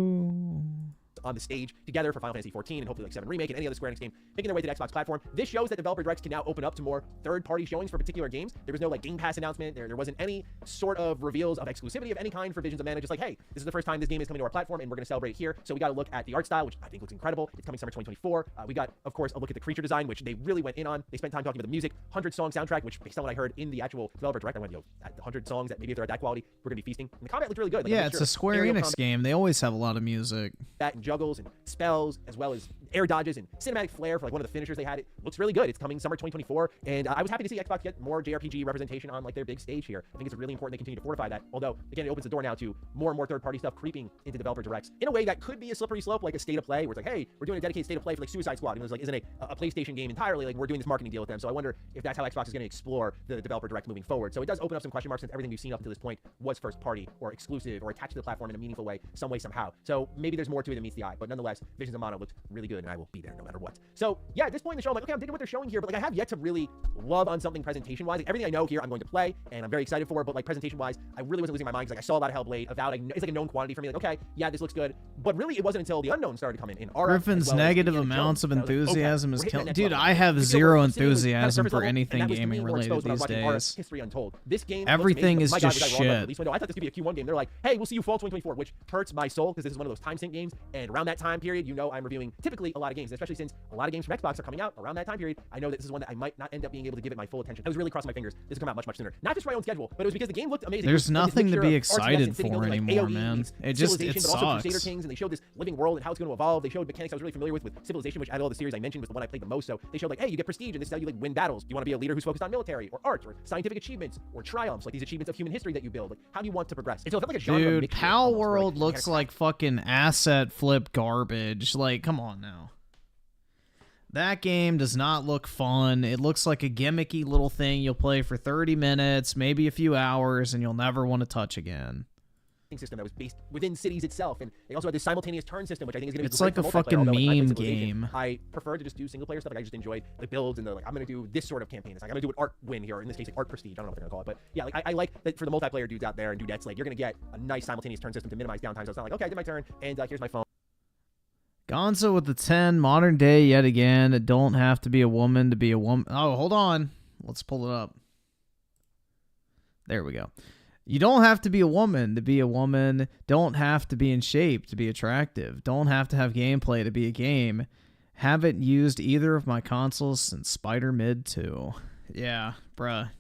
On the stage together for Final Fantasy XIV and hopefully like 7 Remake and any other Square Enix game making their way to the Xbox platform. This shows that developer directs can now open up to more third-party showings for particular games. There was no like Game Pass announcement. There wasn't any sort of reveals of exclusivity of any kind for Visions of Mana. Just like, hey, this is the first time this game is coming to our platform and we're going to celebrate it here. So we got to look at the art style, which I think looks incredible. It's coming summer 2024. We got, of course, a look at the creature design, which they really went in on. They spent time talking about the music, 100-song soundtrack, which based on what I heard in the actual developer direct, I went, yo, at the 100 songs that maybe if they're at that quality, we're going to be feasting. And the combat looked really good. Like, yeah, it's a Square Enix game. They always have a lot of music. That and juggles and spells, as well as air dodges and cinematic flair for like one of the finishers they had. It looks really good. It's coming summer 2024, and I was happy to see Xbox get more JRPG representation on like their big stage here. I think it's really important they continue to fortify that. Although again, it opens the door now to more and more third-party stuff creeping into developer directs in a way that could be a slippery slope, like a state of play, where it's like, hey, we're doing a dedicated state of play for like Suicide Squad, and it's like isn't a PlayStation game entirely. Like we're doing this marketing deal with them. So I wonder if that's how Xbox is going to explore the developer direct moving forward. So it does open up some question marks since everything we've seen up to this point was first party or exclusive or attached to the platform in a meaningful way, some way, somehow. So maybe there's more to it than meets the eye. But nonetheless, Visions of Mana looked really good, and I will be there no matter what. So yeah, at this point in the show, I'm like, okay, I'm digging what they're showing here, but like I have yet to really love on something presentation-wise. Like everything I know here, I'm going to play, and I'm very excited for. But like presentation-wise, I really wasn't losing my mind because like I saw a lot of Hellblade. Avowed, it's like a known quantity for me. Like okay, yeah, this looks good. But really, it wasn't until the unknown started to come in Aura, Griffin's negative amounts of enthusiasm is killing. Dude, I have zero enthusiasm for anything gaming related these days. History Untold. This game, everything is just shit. I thought this could be a Q1 game. They're like, hey, we'll see you fall 2024, which hurts my soul because this is one of those time sync games. And around that time period, you know, I'm reviewing typically a lot of games, especially since a lot of games from Xbox are coming out around that time period. I know that this is one that I might not end up being able to give it my full attention. I was really crossing my fingers. This would come out much sooner. Not just for my own schedule, but it was because the game looked amazing. There's nothing to be excited for anymore, man. It but sucks. also Crusader Kings, and they showed this living world and how it's going to evolve. They showed mechanics I was really familiar with Civilization, which out of all the series I mentioned was the one I played the most. So they showed like, hey, you get prestige, and this is how you like win battles. Do you want to be a leader who's focused on military or art or scientific achievements or triumphs, like these achievements of human history that you build? Like, how do you want to progress? And so it felt like a genre. Dude, Pal World looks like fucking asset flip garbage. Like, come on now. That game does not look fun. It looks like a gimmicky little thing you'll play for 30 minutes, maybe a few hours, and you'll never want to touch again. System that was based within cities itself, and they also had this simultaneous turn system, which I think is going to be it's like a fucking meme game. I prefer to just do single player stuff. Like I just enjoyed the builds and the like. I'm going to do this sort of campaign. It's like I'm going to do an art win here, or in this case, like art prestige. I don't know what they're going to call it, but yeah, like I like that for the multiplayer dudes out there and dudettes. Like you're going to get a nice simultaneous turn system to minimize downtime. So it's not like okay, I did my turn, and here's my phone. Gonzo with the 10, modern day yet again. It don't have to be a woman to be a woman. Oh, hold on. Let's pull it up. There we go. You don't have to be a woman to be a woman. Don't have to be in shape to be attractive. Don't have to have gameplay to be a game. Haven't used either of my consoles since Spider-Mid 2. Yeah, bruh.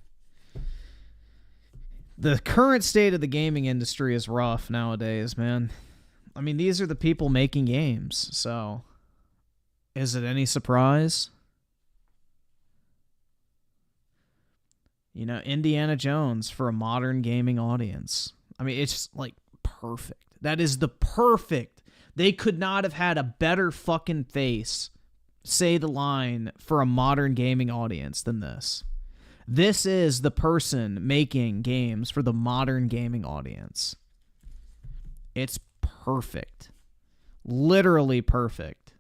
The current state of the gaming industry is rough nowadays, man. I mean, these are the people making games, so is it any surprise? You know, Indiana Jones for a modern gaming audience. I mean, it's just, like, perfect. That is the perfect. They could not have had a better fucking face say the line for a modern gaming audience than this. This is the person making games for the modern gaming audience. It's perfect. Literally perfect.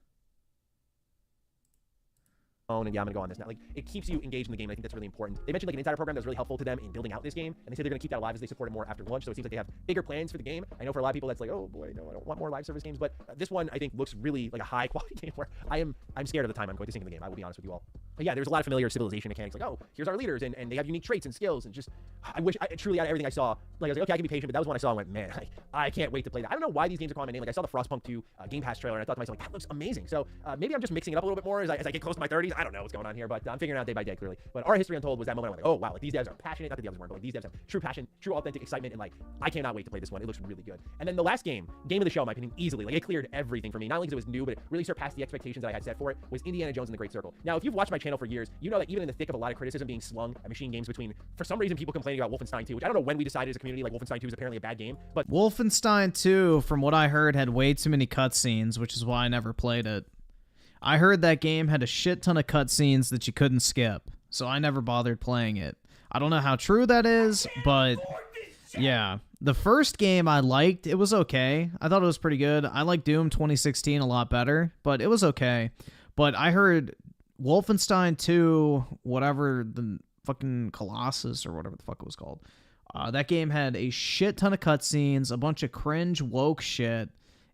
and yeah, I'm gonna go on this now. Like, it keeps you engaged in the game. And I think that's really important. They mentioned like an insider program that was really helpful to them in building out this game, and they said they're gonna keep that alive as they support it more after launch. So it seems like they have bigger plans for the game. I know for a lot of people that's like, oh boy, no, I don't want more live service games. But this one I think looks really like a high quality game where I'm scared of the time I'm going to sink in the game. I will be honest with you all. But yeah, there's a lot of familiar civilization mechanics. Like, oh, here's our leaders, and they have unique traits and skills, and just I wish truly out of everything I saw, like I was like, okay, I can be patient, but that was one I saw and went, man, I can't wait to play that. I don't know why these games are calling my name. Like I saw the Frostpunk 2 Game Pass trailer, and I thought to myself, like, that looks amazing. So maybe I'm just mixing it up a little bit more as I get close to my 30s. I don't know what's going on here, but I'm figuring it out day by day, clearly. But Our History Untold was that moment I went like, oh wow, like these devs are passionate. Not that the others weren't, but like these devs have true passion, true authentic excitement, and like I cannot wait to play this one. It looks really good. And then the last game of the show, in my opinion, easily, like it cleared everything for me. Not only because it was new, but it really surpassed the expectations that I had set for it, was Indiana Jones and the Great Circle. Now, if you've watched my channel for years, you know that even in the thick of a lot of criticism being slung at machine games between, for some reason, people complaining about Wolfenstein 2, which I don't know when we decided as a community, like Wolfenstein 2 is apparently a bad game, but Wolfenstein 2, from what I heard, had way too many cutscenes, which is why I never played it. I heard that game had a shit ton of cutscenes that you couldn't skip, so I never bothered playing it. I don't know how true that is, but yeah. The first game I liked, it was okay. I thought it was pretty good. I like Doom 2016 a lot better, but it was okay. But I heard Wolfenstein 2, whatever, the fucking Colossus or whatever the fuck it was called, that game had a shit ton of cutscenes, a bunch of cringe woke shit,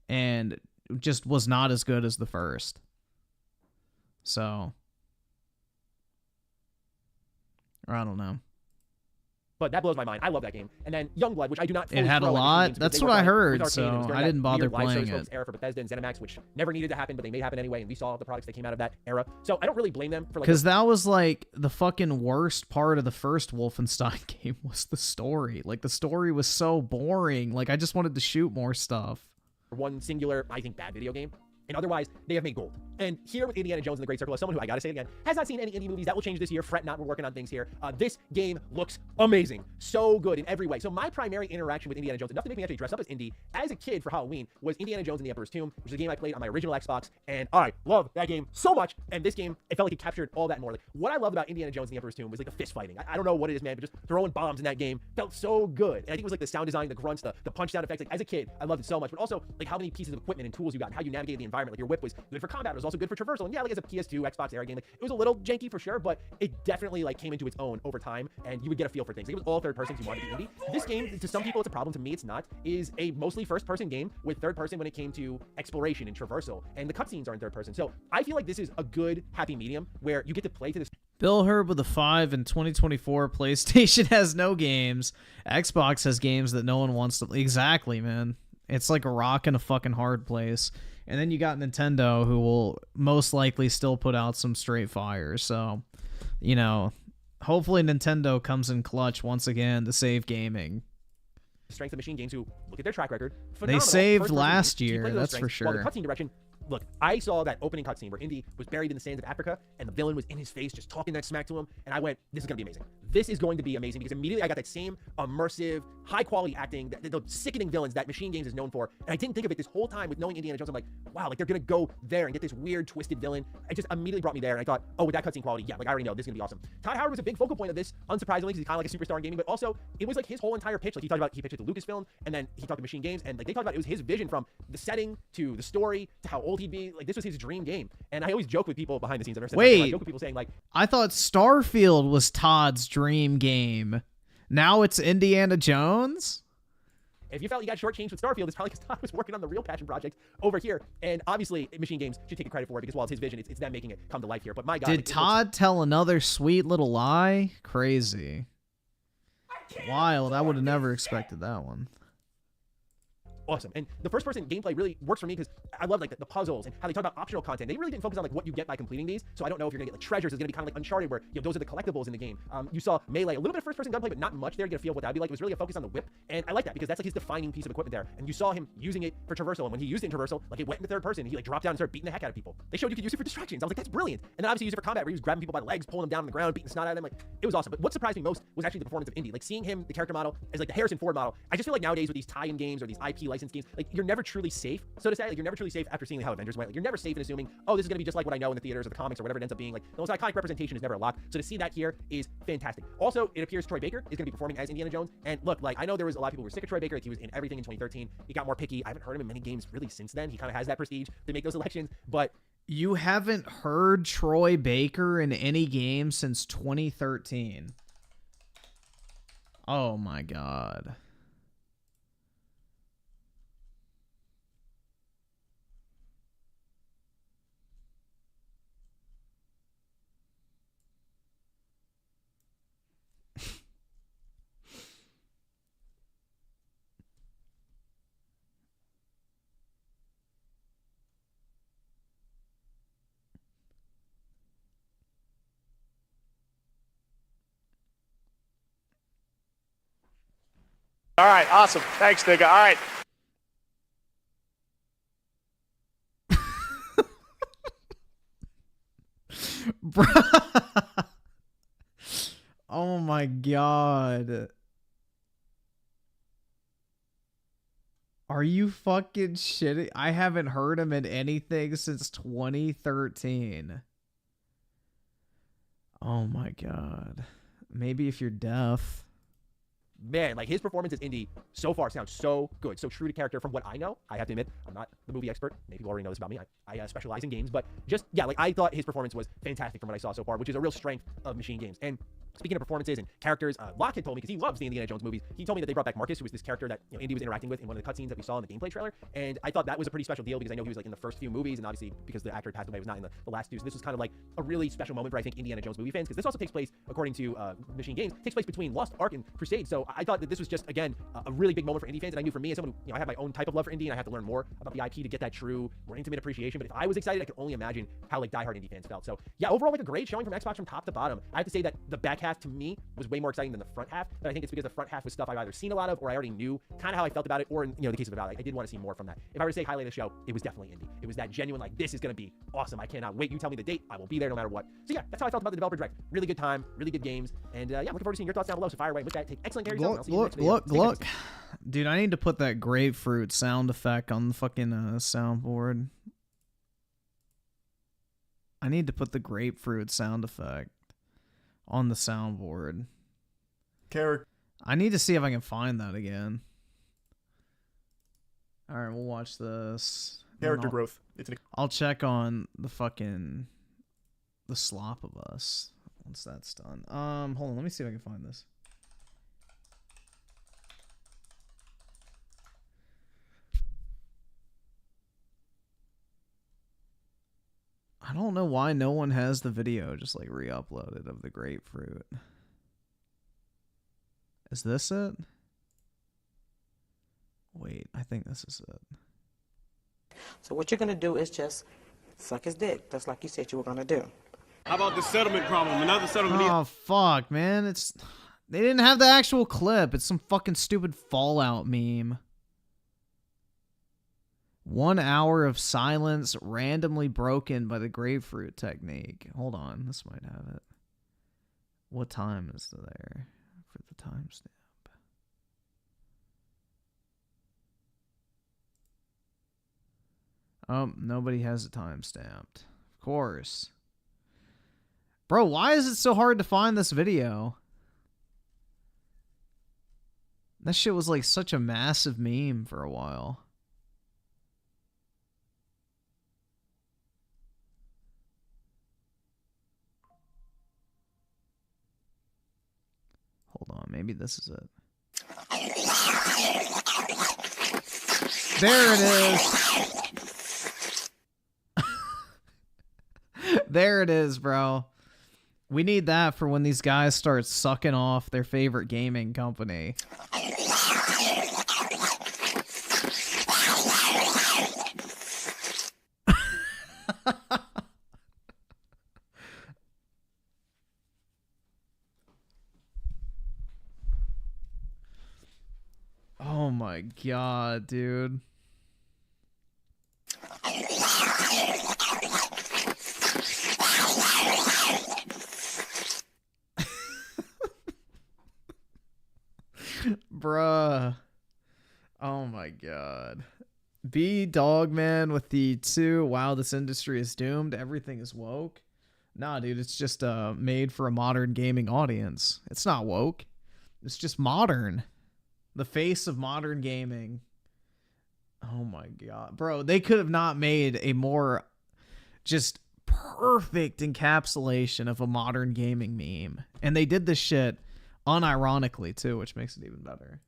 and just was not as good as the first. So, I don't know. But that blows my mind. I love that game. And then Youngblood, which I do not fully It had a lot. That's what I heard, so I didn't bother playing it. Era for Bethesda and ZeniMax, which never needed to happen, but they made happen anyway, and we saw the products that came out of that era. So I don't really blame them for like. Because that was like the fucking worst part of the first Wolfenstein game was the story. Like the story was so boring. Like I just wanted to shoot more stuff. One singular, I think, bad video game. And otherwise, they have made gold. And here with Indiana Jones and the Great Circle, as someone who, I gotta say it again, has not seen any indie movies, that will change this year. Fret not, we're working on things here. This game looks amazing. So good in every way. So my primary interaction with Indiana Jones, enough to make me actually dress up as Indy, as a kid for Halloween, was Indiana Jones and the Emperor's Tomb, which is a game I played on my original Xbox, and I love that game so much. And this game, it felt like it captured all that and more. Like, what I loved about Indiana Jones and the Emperor's Tomb was like the fist fighting. I don't know what it is, man, but just throwing bombs in that game felt so good. And I think it was like the sound design, the grunts, the punch sound effects. Like, as a kid, I loved it so much. But also, like, how many pieces of equipment and tools you got, and how you navigated the environment. Like, your whip was good for combat, it was also good for traversal. And yeah, like as a PS2, Xbox era game, like it was a little janky for sure, but it definitely like came into its own over time, and you would get a feel for things. Like, it was all third person, so you wanted to be indie. This game, to some people it's a problem, to me it's not, is a mostly first person game with third person when it came to exploration and traversal, and the cutscenes are in third person. So I feel like this is a good happy medium where you get to play to this. Bill Herb with a 5 in 2024. PlayStation has no games. Xbox has games that no one wants to. Exactly, man. It's like a rock in a fucking hard place. And then you got Nintendo, who will most likely still put out some straight fire. So, you know, hopefully Nintendo comes in clutch once again to save gaming. Strength of Machine Games, who look at their track record. They saved last year, that's for sure. While the cutscene direction, look, I saw that opening cutscene where Indy was buried in the sands of Africa, and the villain was in his face just talking that smack to him, and I went, this is going to be amazing. This is going to be amazing, because immediately I got that same immersive, high-quality acting, the sickening villains that Machine Games is known for, and I didn't think of it this whole time with knowing Indiana Jones. I'm like, wow, like they're going to go there and get this weird, twisted villain. It just immediately brought me there, and I thought, oh, with that cutscene quality, yeah, like I already know this is going to be awesome. Todd Howard was a big focal point of this, unsurprisingly, because he's kind of like a superstar in gaming, but also, it was like his whole entire pitch. Like he pitched it to Lucasfilm, and then he talked to Machine Games, and like they talked about it was his vision from the setting to the story to how old he'd be. Like this was his dream game. And I always joke with people behind the scenes. Wait, I joke with people saying like, I thought Starfield was Todd's dream game. Now it's Indiana Jones? If you felt you got shortchanged with Starfield, it's probably because Todd was working on the real passion project over here. And obviously, Machine Games should take the credit for it, because while it's his vision, it's them making it come to life here. But my God. Did Todd tell another sweet little lie? Crazy. Wild. I would have never expected that one. Awesome. And the first person gameplay really works for me because I love like the puzzles and how they talk about optional content. They really didn't focus on like what you get by completing these. So I don't know if you're gonna get like treasures. It's gonna be kind of like Uncharted, where those are the collectibles in the game. You saw Melee, a little bit of first person gunplay, but not much there to get a feel of what that'd be like. It was really a focus on the whip, and I like that because that's like his defining piece of equipment there. And you saw him using it for traversal, and when he used it in traversal, like it went into third person. He like dropped down and started beating the heck out of people. They showed you could use it for distractions. I was like, that's brilliant. And then obviously use it for combat, where he was grabbing people by the legs, pulling them down on the ground, beating the snot out of them. Like it was awesome. But what surprised me most was actually the performance of Indy. Like seeing him, the character model, as like the Harrison Ford model. I just feel like nowadays with these tie-in games or these IP license games, like you're never truly safe, so to say. Like you're never truly safe after seeing how Avengers went. Like you're never safe in assuming, oh, this is gonna be just like what I know in the theaters or the comics or whatever it ends up being. Like the most iconic representation is never a lock. So to see that here is fantastic. Also, it appears Troy Baker is gonna be performing as Indiana Jones. And look, like I know there was a lot of people who were sick of Troy Baker. Like he was in everything in 2013. He got more picky. I haven't heard him in many games really since then. He kind of has that prestige to make those elections, but You haven't heard Troy Baker in any game since 2013. Oh my god. All right, awesome. Thanks, nigga. All right. Oh my god. Are you fucking shitting? I haven't heard him in anything since 2013. Oh my god. Maybe if you're deaf. Man, like his performance as Indy so far sounds so good, so true to character from what I know. I have to admit, I'm not the movie expert. Maybe people already know this about me. I specialize in games, but just, yeah, like I thought his performance was fantastic from what I saw so far, which is a real strength of Machine Games. And speaking of performances and characters, Locke had told me, because he loves the Indiana Jones movies, he told me that they brought back Marcus, who was this character that Indy was interacting with in one of the cutscenes that we saw in the gameplay trailer. And I thought that was a pretty special deal because I know he was like in the first few movies, and obviously because the actor had passed away, was not in the last two. So this was kind of like a really special moment for I think Indiana Jones movie fans, because this also takes place, according to Machine Games, takes place between Lost Ark and Crusade. So I thought that this was just again a really big moment for Indy fans. And I knew for me as someone who, I have my own type of love for Indy, and I have to learn more about the IP to get that true, more intimate appreciation. But if I was excited, I could only imagine how like diehard Indy fans felt. So yeah, overall like a great showing from Xbox from top to bottom. I have to say that the back half to me was way more exciting than the front half, but I think it's because the front half was stuff I've either seen a lot of or I already knew kind of how I felt about it, or in the case of Avowed, I did want to see more from that. If I were to say highlight of the show, it was definitely Indy. It was that genuine, like, this is going to be awesome. I cannot wait. You tell me the date, I will be there no matter what. So yeah, that's how I felt about the Developer Direct. Really good time, really good games, and yeah, looking forward to seeing your thoughts down below. So fire away with that. Take excellent care of yourself, and I'll see you in the next video. Look. Dude, I need to put that grapefruit sound effect on the fucking soundboard. I need to put the grapefruit sound effect on the soundboard. Character. I need to see if I can find that again. Alright, we'll watch this. Character growth. I'll check on the fucking the slop of us once that's done. Hold on, let me see if I can find this. I don't know why no one has the video just like re-uploaded of the grapefruit. Is this it? Wait, I think this is it. So what you're gonna do is just suck his dick, just like you said you were gonna do. How about the settlement problem? Another settlement. Oh fuck, man! They didn't have the actual clip. It's some fucking stupid Fallout meme. 1 hour of silence randomly broken by the grapefruit technique. Hold on, this might have it. What time is there for the timestamp? Oh, nobody has it timestamped. Of course. Bro, why is it so hard to find this video? That shit was like such a massive meme for a while. Hold on, maybe this is it. There it is. There it is, bro. We need that for when these guys start sucking off their favorite gaming company. Oh my god, dude. Bruh. Oh my god. B Dogman with the 2. Wow, this industry is doomed. Everything is woke. Nah, dude, it's just made for a modern gaming audience. It's not woke. It's just modern. The face of modern gaming. Oh my god. Bro, they could have not made a more Just perfect encapsulation of a modern gaming meme. And they did this shit unironically too, which makes it even better.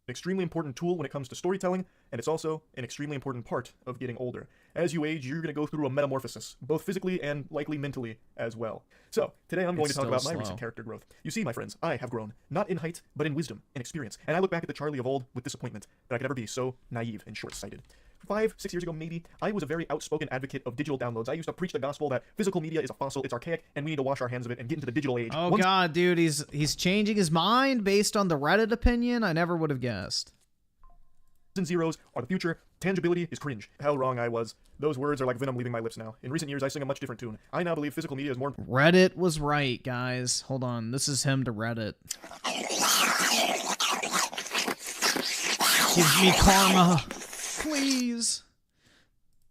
An extremely important tool when it comes to storytelling, and it's also an extremely important part of getting older. As you age, you're going to go through a metamorphosis, both physically and likely mentally as well. So, today I'm going to talk about my recent character growth. You see, my friends, I have grown, not in height, but in wisdom and experience, and I look back at the Charlie of old with disappointment that I could ever be so naive and short-sighted. 5, 6 years ago, maybe, I was a very outspoken advocate of digital downloads. I used to preach the gospel that physical media is a fossil, it's archaic, and we need to wash our hands of it and get into the digital age. Oh god, dude, he's changing his mind based on the Reddit opinion? I never would have guessed. And zeros are the future. Tangibility is cringe. How wrong I was. Those words are like venom leaving my lips now. In recent years, I sing a much different tune. I now believe physical media is more... Reddit was right, guys. Hold on. This is him to Reddit. Give me karma. Please.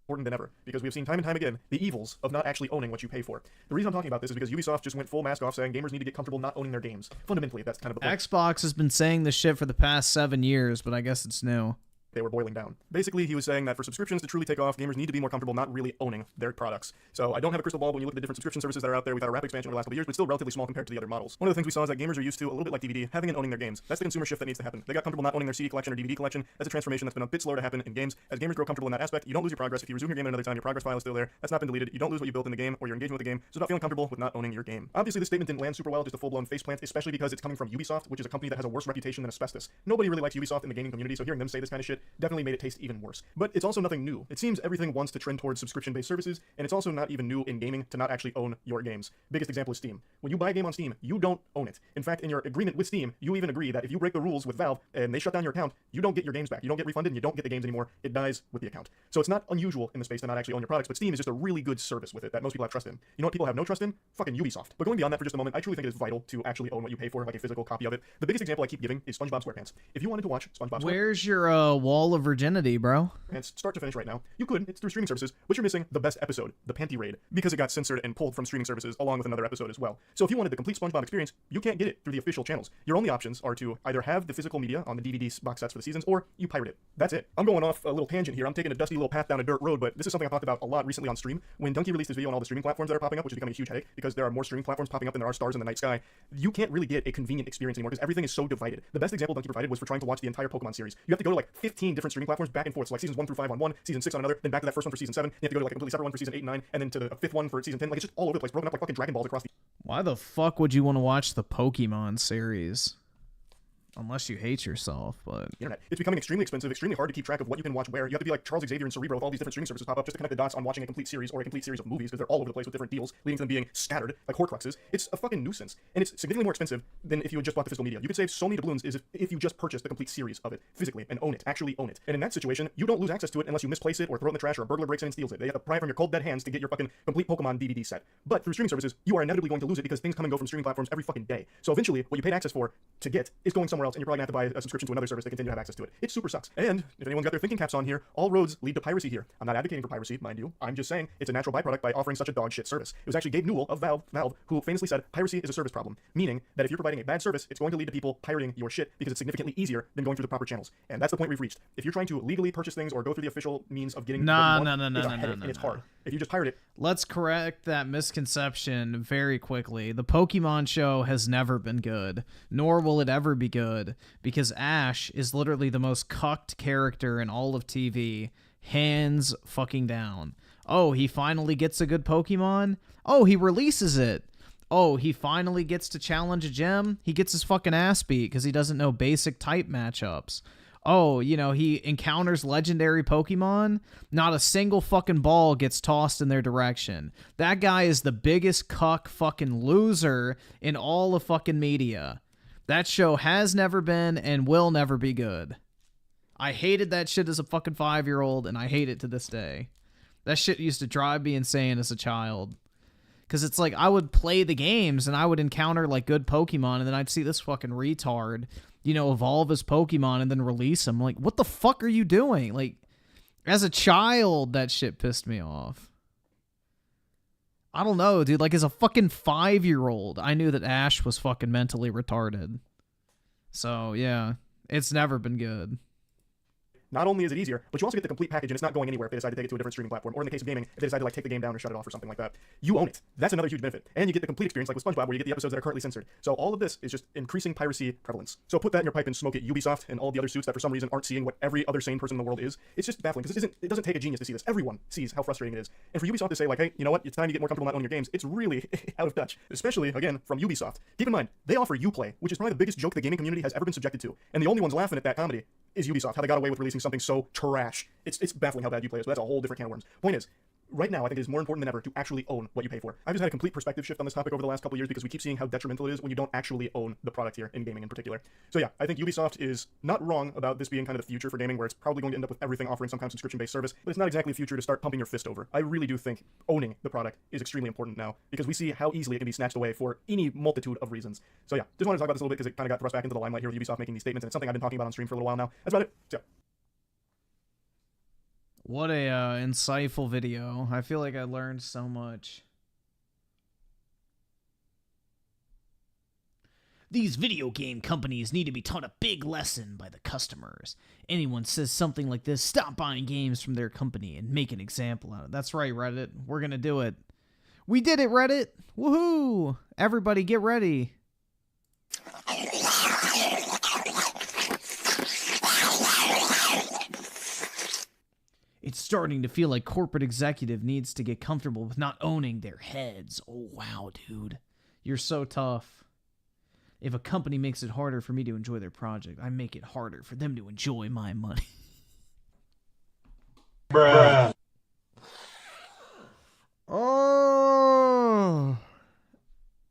Important than ever, because we have seen time and time again the evils of not actually owning what you pay for. The reason I'm talking about this is because Ubisoft just went full mask off saying gamers need to get comfortable not owning their games. Fundamentally, that's kind of the point. Xbox has been saying this shit for the past 7 years, but I guess it's new. They were boiling down. Basically, he was saying that for subscriptions to truly take off, gamers need to be more comfortable not really owning their products. So I don't have a crystal ball, but when you look at the different subscription services that are out there, we've had a rapid expansion over the last couple of years, but still relatively small compared to the other models. One of the things we saw is that gamers are used to, a little bit like DVD, having and owning their games. That's the consumer shift that needs to happen. They got comfortable not owning their CD collection or DVD collection. That's a transformation that's been a bit slower to happen in games. As gamers grow comfortable in that aspect, you don't lose your progress. If you resume your game at another time, your progress file is still there. That's not been deleted. You don't lose what you built in the game or your engagement with the game. So about feeling comfortable with not owning your game. Obviously, this statement didn't land super well, just a full-blown faceplant, especially because it's coming from Ubisoft, which is a company that has a worse reputation than asbestos. Nobody really likes Ubisoft in the gaming community, so hearing them say this kind of shit definitely made it taste even worse. But it's also nothing new. It seems everything wants to trend towards subscription-based services, and it's also not even new in gaming to not actually own your games. Biggest example is Steam. When you buy a game on Steam, you don't own it. In fact, in your agreement with Steam, you even agree that if you break the rules with Valve and they shut down your account, you don't get your games back. You don't get refunded and you don't get the games anymore. It dies with the account. So it's not unusual in the space to not actually own your products, but Steam is just a really good service with it that most people have trust in. You know what people have no trust in? Fucking Ubisoft. But going beyond that for just a moment, I truly think it is vital to actually own what you pay for, like a physical copy of it. The biggest example I keep giving is SpongeBob SquarePants. If you wanted to watch SpongeBob SquarePants... Where's your wall of virginity, bro? Start to finish right now. You could. It's through streaming services, but you're missing the best episode, the Panty Raid, because it got censored and pulled from streaming services along with another episode as well. So if you wanted the complete SpongeBob experience, you can't get it through the official channels. Your only options are to either have the physical media on the DVD box sets for the seasons, or you pirate it. That's it. I'm going off a little tangent here. I'm taking a dusty little path down a dirt road, but this is something I've talked about a lot recently on stream. When Donkey released his video on all the streaming platforms that are popping up, which is becoming a huge headache because there are more streaming platforms popping up than there are stars in the night sky, you can't really get a convenient experience anymore because everything is so divided. The best example Donkey provided was for trying to watch the entire Pokemon series. You have to go to like 15 different streaming platforms back and forth, so like seasons 1 through 5 on one, season 6 on another, then back to that first one for season 7. You have to go to like a completely separate one for season 8 and 9, and then to the 5th one for season 10. Like, it's just all over the place, broken up like fucking Dragon Balls across the... Why the fuck would you want to watch the Pokemon series? Unless you hate yourself, but... Internet. It's becoming extremely expensive, extremely hard to keep track of what you can watch where. You have to be like Charles Xavier and Cerebro with all these different streaming services pop up just to connect the dots on watching a complete series or a complete series of movies because they're all over the place with different deals, leading to them being scattered like Horcruxes. It's a fucking nuisance. And it's significantly more expensive than if you had just bought the physical media. You could save so many doubloons if you just purchased the complete series of it physically and own it, actually own it. And in that situation, you don't lose access to it unless you misplace it or throw it in the trash or a burglar breaks in and steals it. They have to pry it from your cold dead hands to get your fucking complete Pokemon DVD set. But through streaming services, you are inevitably going to lose it because things come and go from streaming platforms every fucking day. So eventually, what you paid access for to get is going somewhere else, and you're probably gonna have to buy a subscription to another service to continue to have access to it. It super sucks. And if anyone's got their thinking caps on here, all roads lead to piracy here. I'm not advocating for piracy, mind you. I'm just saying it's a natural byproduct by offering such a dog shit service. It was actually Gabe Newell of Valve who famously said piracy is a service problem, meaning that if you're providing a bad service, it's going to lead to people pirating your shit because it's significantly easier than going through the proper channels. And that's the point we've reached. If you're trying to legally purchase things or go through the official means of getting it's hard. If you just pirate it. Let's correct that misconception very quickly. The Pokemon show has never been good, nor will it ever be good, because Ash is literally the most cucked character in all of TV, hands fucking down. Oh, he finally gets a good Pokemon? Oh, he releases it. Oh, he finally gets to challenge a gym? He gets his fucking ass beat because he doesn't know basic type matchups. Oh, you know, he encounters legendary Pokemon. Not a single fucking ball gets tossed in their direction. That guy is the biggest cuck fucking loser in all of fucking media. That show has never been and will never be good. I hated that shit as a fucking 5-year-old, and I hate it to this day. That shit used to drive me insane as a child. Because it's like, I would play the games, and I would encounter, like, good Pokemon, and then I'd see this fucking retard, you know, evolve his Pokemon and then release him. Like, what the fuck are you doing? Like, as a child, that shit pissed me off. I don't know, dude. Like, as a fucking 5-year-old, I knew that Ash was fucking mentally retarded. So, yeah, it's never been good. not only is it easier, but you also get the complete package, and it's not going anywhere if they decide to take it to a different streaming platform, or in the case of gaming, if they decide to like take the game down or shut it off or something like that. You own it. That's another huge benefit. And you get the complete experience like with SpongeBob, where you get the episodes that are currently censored. So all of this is just increasing piracy prevalence. So put that in your pipe and smoke it, Ubisoft and all the other suits that for some reason aren't seeing what every other sane person in the world is. It's just baffling, because it doesn't take a genius to see this. Everyone sees how frustrating it is. And for Ubisoft to say like, hey, you know what, it's time to get more comfortable not owning your games, it's really out of touch. Especially, again, from Ubisoft. Keep in mind, they offer Uplay, which is probably the biggest joke the gaming community has ever been subjected to. And the only ones laughing at that comedy is Ubisoft, how they got away with releasing something so trash. It's baffling how bad Uplay is, but that's a whole different can of worms. Point is, right now, I think it is more important than ever to actually own what you pay for. I've just had a complete perspective shift on this topic over the last couple of years because we keep seeing how detrimental it is when you don't actually own the product here, in gaming in particular. So yeah, I think Ubisoft is not wrong about this being kind of the future for gaming, where it's probably going to end up with everything offering some kind of subscription-based service, but it's not exactly a future to start pumping your fist over. I really do think owning the product is extremely important now, because we see how easily it can be snatched away for any multitude of reasons. So yeah, just wanted to talk about this a little bit because it kind of got thrust back into the limelight here with Ubisoft making these statements, and it's something I've been talking about on stream for a little while now. That's about it. So yeah. What a insightful video. I feel like I learned so much. These video game companies need to be taught a big lesson by the customers. Anyone says something like this, stop buying games from their company and make an example out of it. That's right, Reddit. We're gonna do it. We did it, Reddit! Woohoo! Everybody get ready. It's starting to feel like corporate executive needs to get comfortable with not owning their heads. Oh, wow, dude. You're so tough. If a company makes it harder for me to enjoy their project, I make it harder for them to enjoy my money. Bruh. Oh.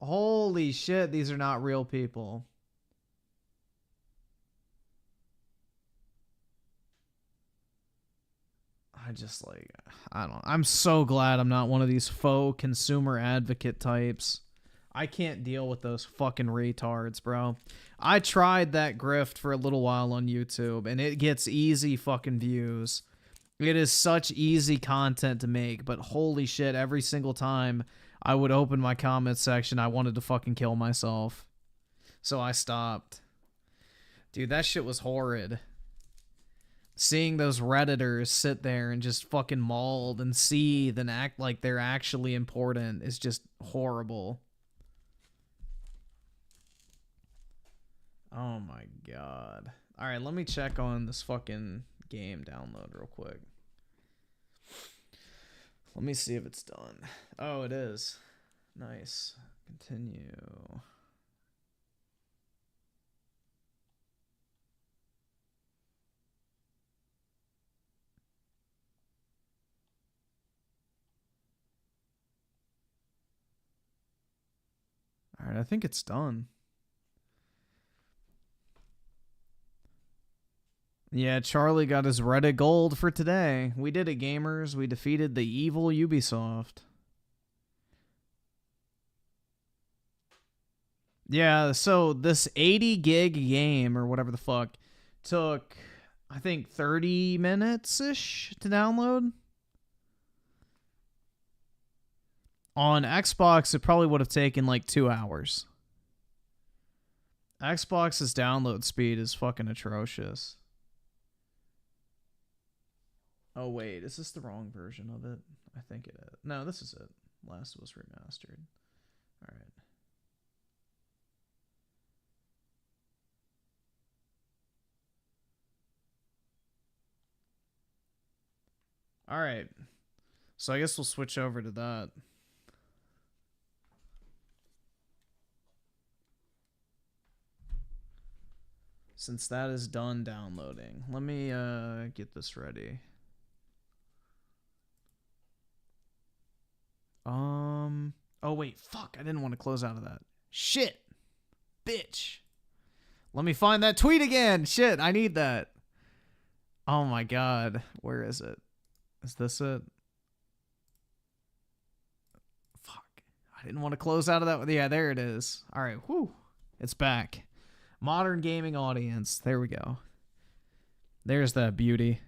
Holy shit, these are not real people. I'm so glad I'm not one of these faux consumer advocate types. I can't deal with those fucking retards, bro. I tried that grift for a little while on YouTube, and it gets easy fucking views. It is such easy content to make, but holy shit, every single time I would open my comment section, I wanted to fucking kill myself. So I stopped. Dude, that shit was horrid. Seeing those Redditors sit there and just fucking mauled and seethe and act like they're actually important is just horrible. Oh my god. Alright, let me check on this fucking game download real quick. Let me see if it's done. Oh, it is. Nice. Continue. Alright, I think it's done. Yeah, Charlie got his Reddit gold for today. We did it, gamers. We defeated the evil Ubisoft. Yeah, so this 80 gig game, or whatever the fuck, took, I think, 30 minutes-ish to download. On Xbox, it probably would have taken like 2 hours. Xbox's download speed is fucking atrocious. Oh wait, is this the wrong version of it? I think it is. No, this is it. Last was remastered. Alright. Alright. So I guess we'll switch over to that. Since that is done downloading, let me get this ready. Oh wait, fuck, I didn't want to close out of that. Shit. Bitch. Let me find that tweet again. Shit, I need that. Oh my god, where is it? Is this it? Fuck. I didn't want to close out of that. Yeah, there it is. All right, whew. It's back. Modern gaming audience. There we go. There's that beauty.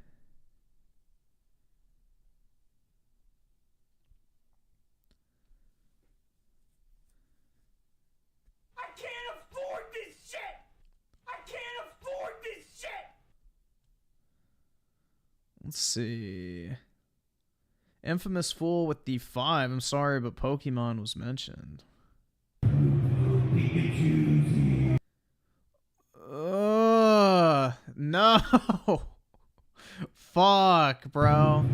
I can't afford this shit! I can't afford this shit! Let's see. Infamous Fool with the 5. I'm sorry, but Pokemon was mentioned. No. Fuck, bro.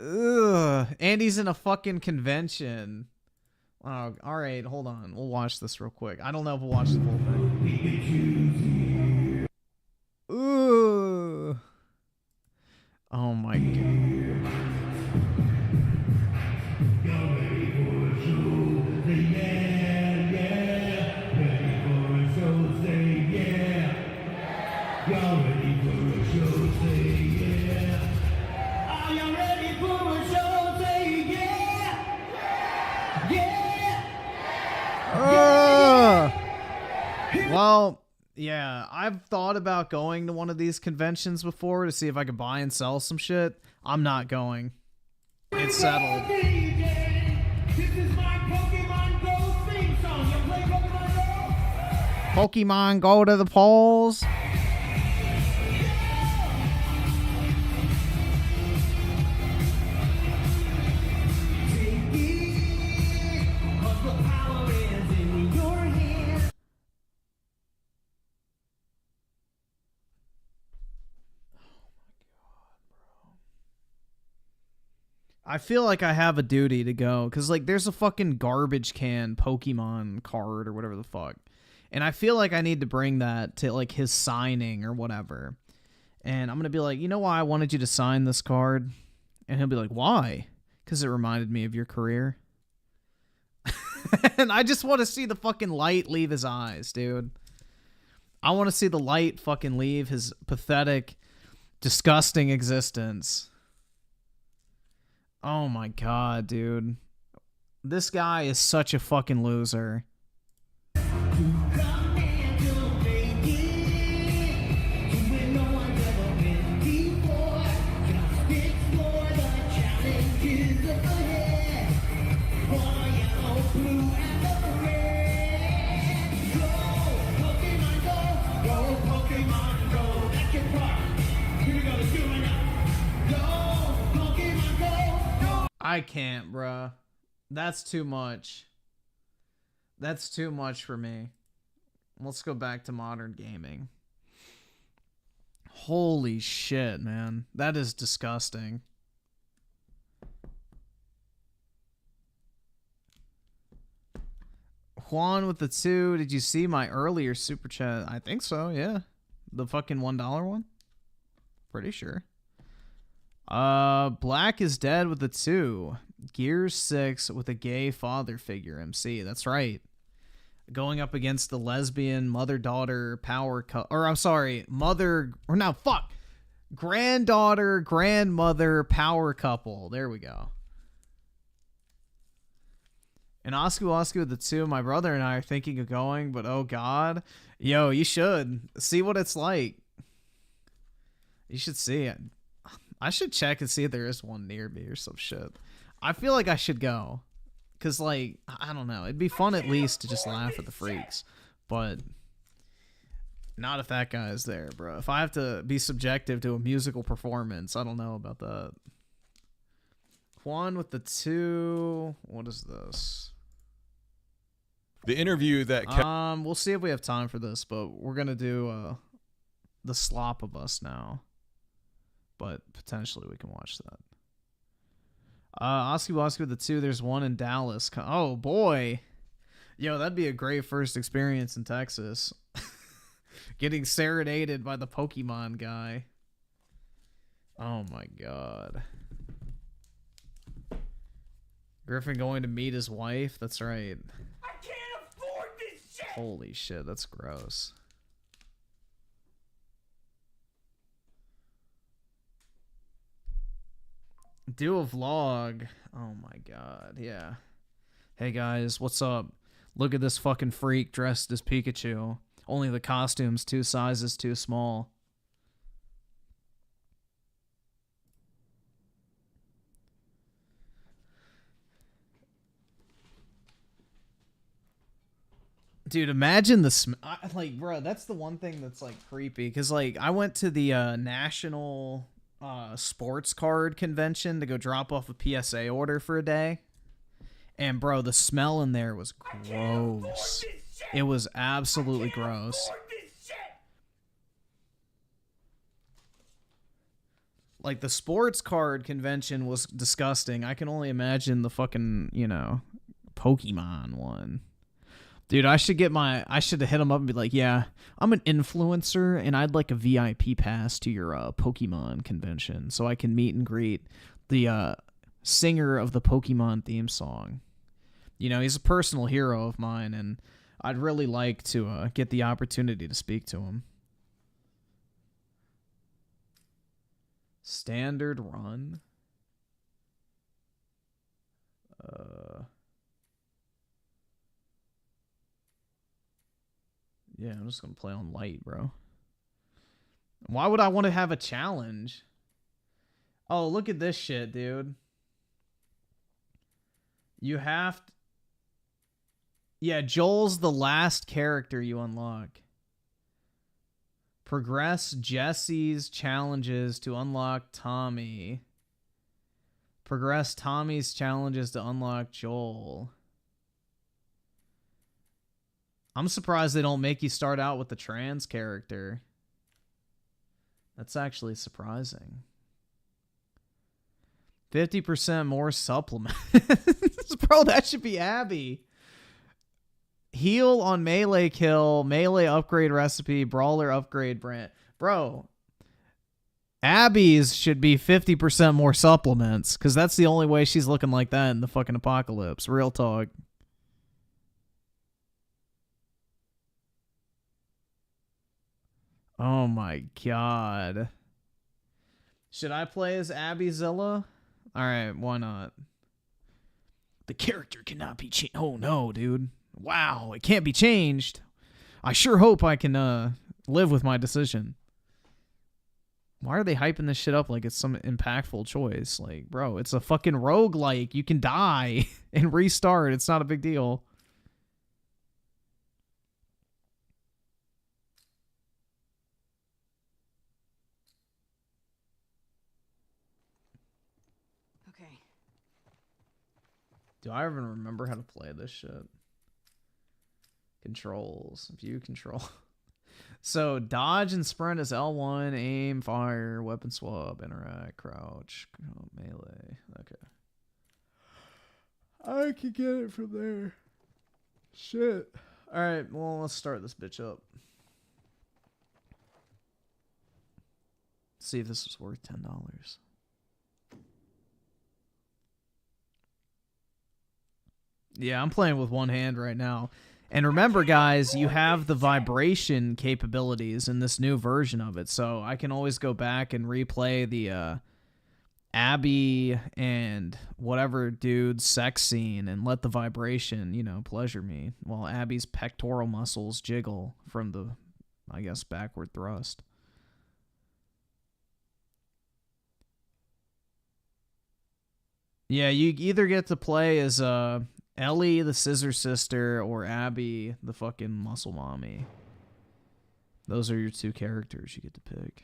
Ugh. Andy's in a fucking convention. Oh, alright, hold on. We'll watch this real quick. I don't know if we'll watch the full thing. Ooh. Oh my god. Well, yeah, I've thought about going to one of these conventions before to see if I could buy and sell some shit. I'm not going. It's settled. Pokemon Go to the polls. I feel like I have a duty to go because, like, there's a fucking garbage can Pokemon card or whatever the fuck. And I feel like I need to bring that to, like, his signing or whatever. And I'm going to be like, you know why I wanted you to sign this card? And he'll be like, why? Because it reminded me of your career. And I just want to see the fucking light leave his eyes, dude. I want to see the light fucking leave his pathetic, disgusting existence. Oh my god, dude. This guy is such a fucking loser. I can't, bruh. That's too much. That's too much for me. Let's go back to modern gaming. Holy shit, man. That is disgusting. Juan with the 2. Did you see my earlier super chat? I think so, yeah. The fucking $1 one? Pretty sure. Black is dead with the 2. Gears 6 with a gay father figure MC. That's right. Going up against the lesbian mother-daughter power or I'm sorry, granddaughter, grandmother power couple. There we go. And Oscar with the 2, my brother and I are thinking of going, but oh god. Yo, you should. See what it's like. You should see it. I should check and see if there is one near me or some shit. I feel like I should go. Because, like, I don't know. It'd be fun at least to just laugh at the freaks. But not if that guy is there, bro. If I have to be subjective to a musical performance, I don't know about that. Juan with the 2. What is this? The interview that... We'll see if we have time for this, but we're going to do the slop of us now. But potentially we can watch that. Oscar with the 2, there's one in Dallas. Oh, boy. Yo, that'd be a great first experience in Texas. Getting serenaded by the Pokemon guy. Oh, my God. Griffin going to meet his wife? That's right. I can't afford this shit! Holy shit, that's gross. Do a vlog. Oh my god, yeah. Hey guys, what's up? Look at this fucking freak dressed as Pikachu. Only the costume's 2 sizes too small. Dude, imagine the like, bro, that's the one thing that's like creepy. Cause like I went to the national sports card convention to go drop off a PSA order for a day. And bro, the smell in there was gross. It was absolutely gross. Like the sports card convention was disgusting. I can only imagine the fucking, you know, Pokemon one. Dude, I should have hit him up and be like, yeah, I'm an influencer and I'd like a VIP pass to your Pokemon convention so I can meet and greet the singer of the Pokemon theme song. You know, he's a personal hero of mine and I'd really like to get the opportunity to speak to him. Standard run. Yeah, I'm just going to play on light, bro. Why would I want to have a challenge? Oh, look at this shit, dude. You have to... Yeah, Joel's the last character you unlock. Progress Jesse's challenges to unlock Tommy. Progress Tommy's challenges to unlock Joel. I'm surprised they don't make you start out with the trans character. That's actually surprising. 50% more supplements. Bro, that should be Abby. Heal on melee kill, melee upgrade recipe, brawler upgrade brand. Bro, Abby's should be 50% more supplements, because that's the only way she's looking like that in the fucking apocalypse. Real talk. Oh my god. Should I play as Abby Zilla? Alright, why not? The character cannot be changed. Oh no, dude. Wow, it can't be changed. I sure hope I can live with my decision. Why are they hyping this shit up like it's some impactful choice? Like, bro, it's a fucking roguelike. You can die and restart. It's not a big deal. Okay. Do I even remember how to play this shit? Controls. View control. So, dodge and sprint is L1, aim, fire, weapon swap, interact, crouch, melee. Okay. I can get it from there. Shit. Alright, well, let's start this bitch up. See if this was worth $10. Yeah, I'm playing with one hand right now. And remember, guys, you have the vibration capabilities in this new version of it. So I can always go back and replay the Abby and whatever dude's sex scene and let the vibration, you know, pleasure me while Abby's pectoral muscles jiggle from the, I guess, backward thrust. Yeah, you either get to play as Ellie, the Scissor Sister, or Abby, the fucking Muscle Mommy. Those are your two characters you get to pick.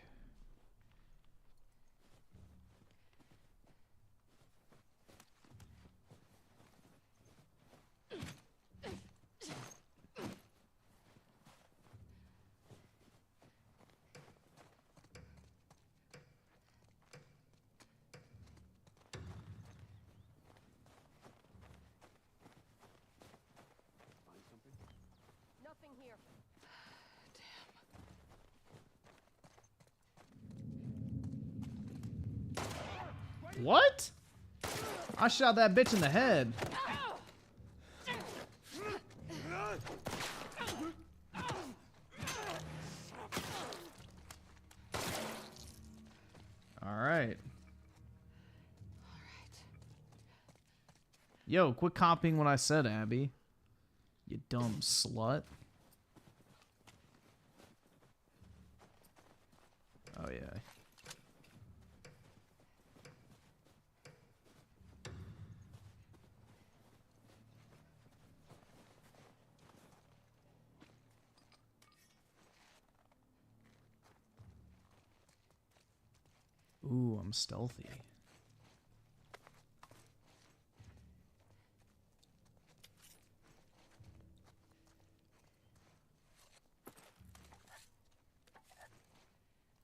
What? I shot that bitch in the head. All right. Yo, quit copying what I said, Abby. You dumb slut. Oh, yeah. stealthy.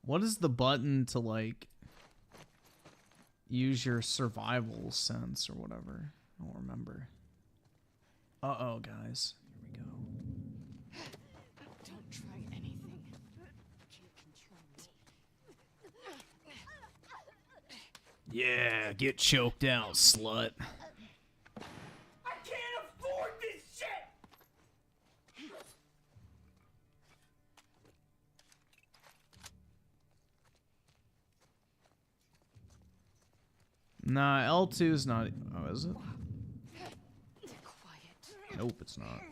What is the button to, like, use your survival sense or whatever? I don't remember. Uh-oh, guys. Here we go. Don't try anything. Yeah, get choked out, slut. I can't afford this shit! Nah, L2's not... Oh, is it? Nope, it's not.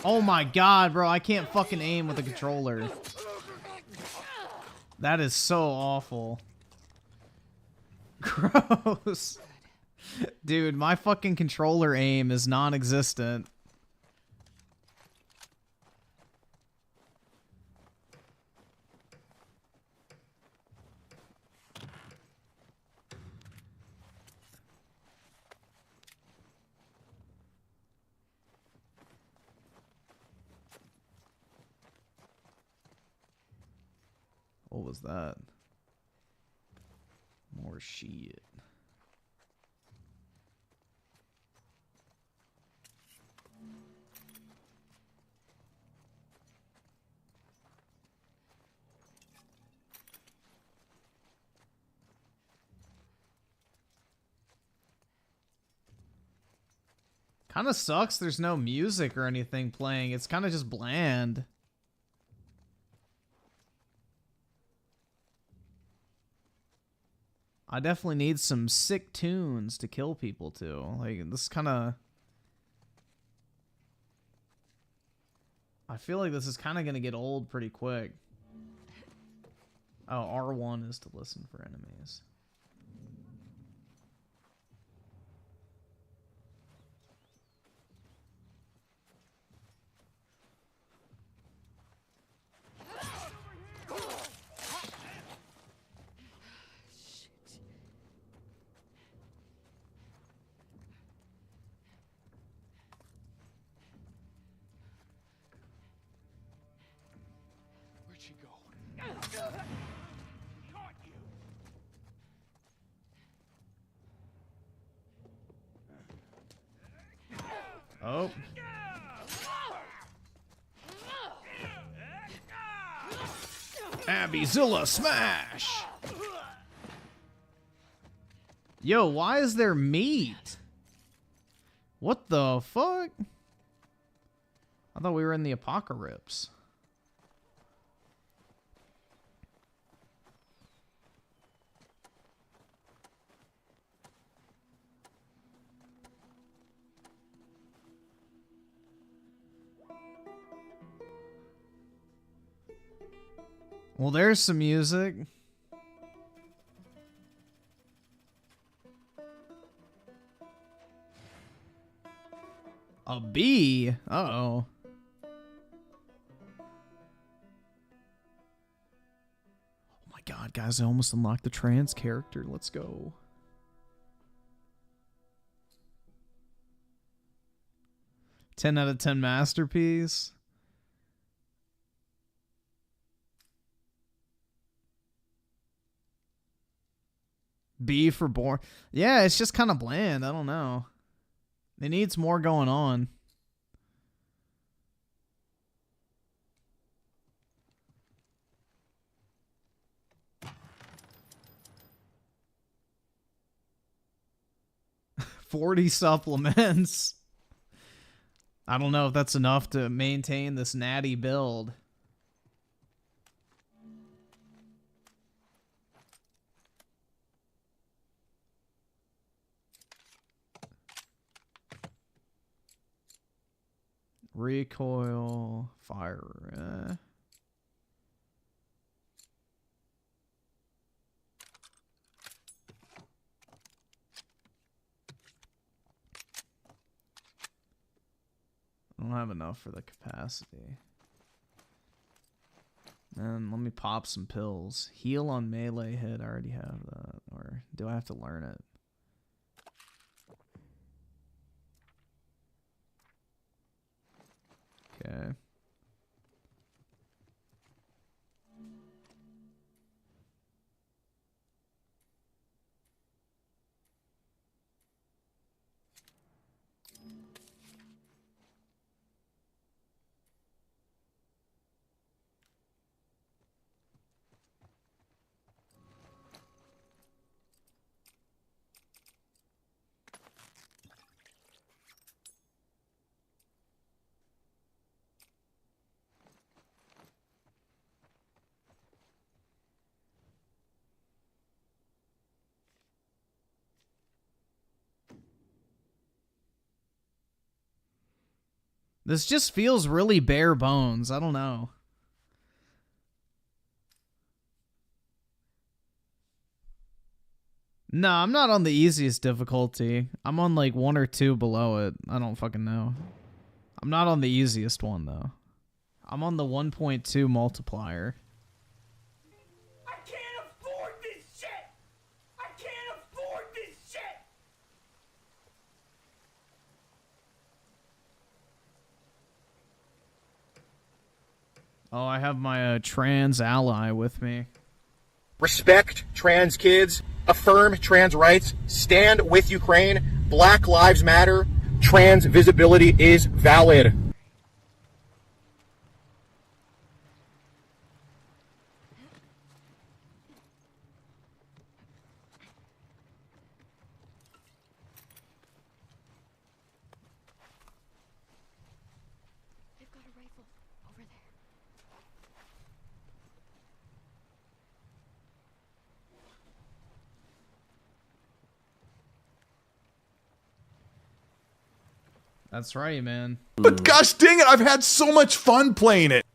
Oh my god, bro, I can't fucking aim with a controller. That is so awful. Gross. Dude, my fucking controller aim is non-existent. What was that? More shit. Kind of sucks there's no music or anything playing. It's kind of just bland. I definitely need some sick tunes to kill people to. Like, this kind of... I feel like this is kind of going to get old pretty quick. Oh, R1 is to listen for enemies. Where'd she go? Caught you. Oh. Abbyzilla smash! Yo, why is there meat? What the fuck? I thought we were in the apocalypse. Well, there's some music. A bee? Uh-oh. Oh my god, guys, I almost unlocked the trans character. Let's go. Ten out of 10 masterpiece. B for born. Yeah, it's just kind of bland. I don't know. It needs more going on. $40 supplements. I don't know if that's enough to maintain this natty build. Recoil, fire. I don't have enough for the capacity. Then let me pop some pills. Heal on melee hit. I already have that. Or do I have to learn it? Okay. This just feels really bare bones. I don't know. No, I'm not on the easiest difficulty. I'm on like 1 or 2 below it. I don't fucking know. I'm not on the easiest one though. I'm on the 1.2 multiplier. I can't afford this shit! I can't afford this shit! Oh, I have my trans ally with me. Respect trans kids, affirm trans rights, stand with Ukraine, Black Lives Matter, trans visibility is valid. They've got a rifle over there. That's right, man. But gosh dang it, I've had so much fun playing it.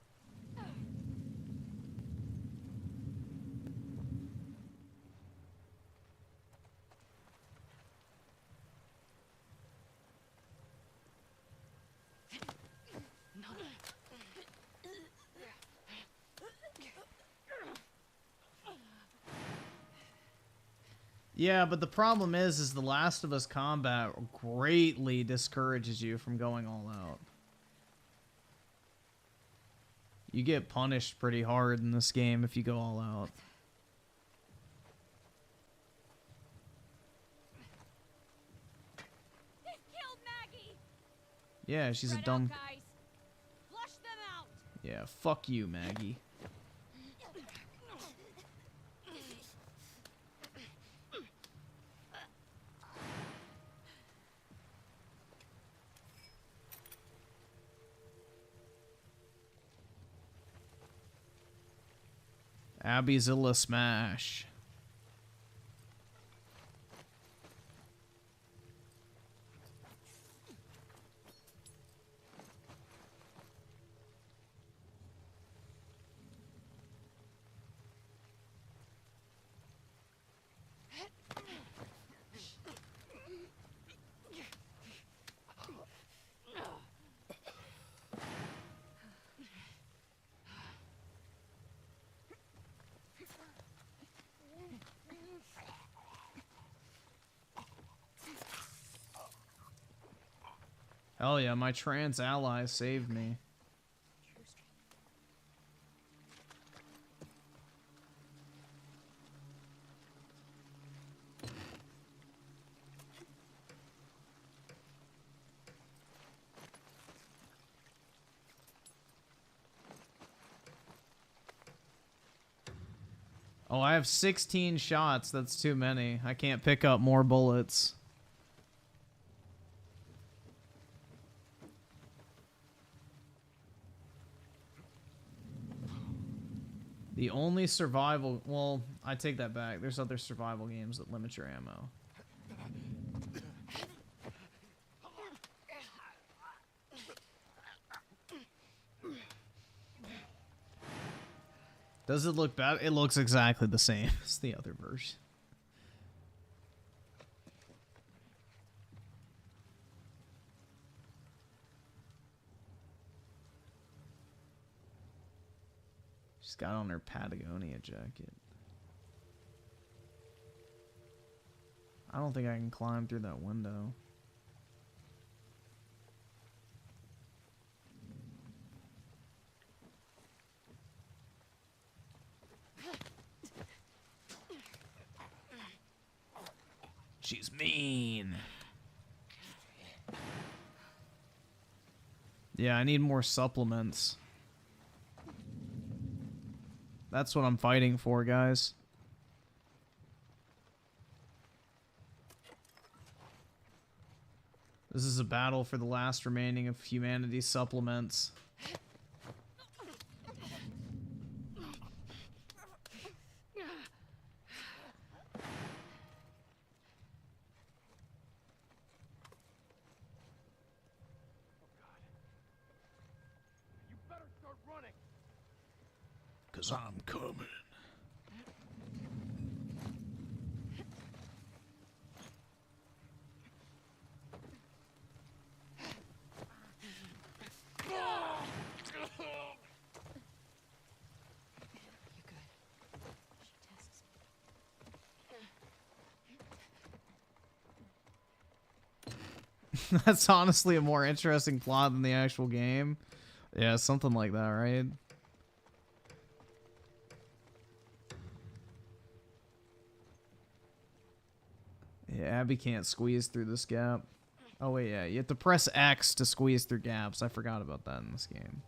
Yeah, but the problem is The Last of Us combat greatly discourages you from going all out. You get punished pretty hard in this game if you go all out. They've killed Maggie. Yeah, she's a dumb... Guys, flush them out. Yeah, fuck you, Maggie. Abbyzilla smash. Hell yeah, my trans ally saved me. Oh, I have 16 shots. That's too many. I can't pick up more bullets. The only survival... Well, I take that back. There's other survival games that limit your ammo. Does it look bad? It looks exactly the same as the other version. She's got on her Patagonia jacket. I don't think I can climb through that window. She's mean. Yeah, I need more supplements. That's what I'm fighting for, guys. This is a battle for the last remaining of humanity's supplements. Cause I'm coming. That's honestly a more interesting plot than the actual game. Yeah, something like that, right? Yeah, Abby can't squeeze through this gap. Oh wait, yeah, you have to press X to squeeze through gaps. I forgot about that in this game.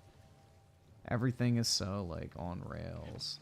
Everything is so, like, on rails.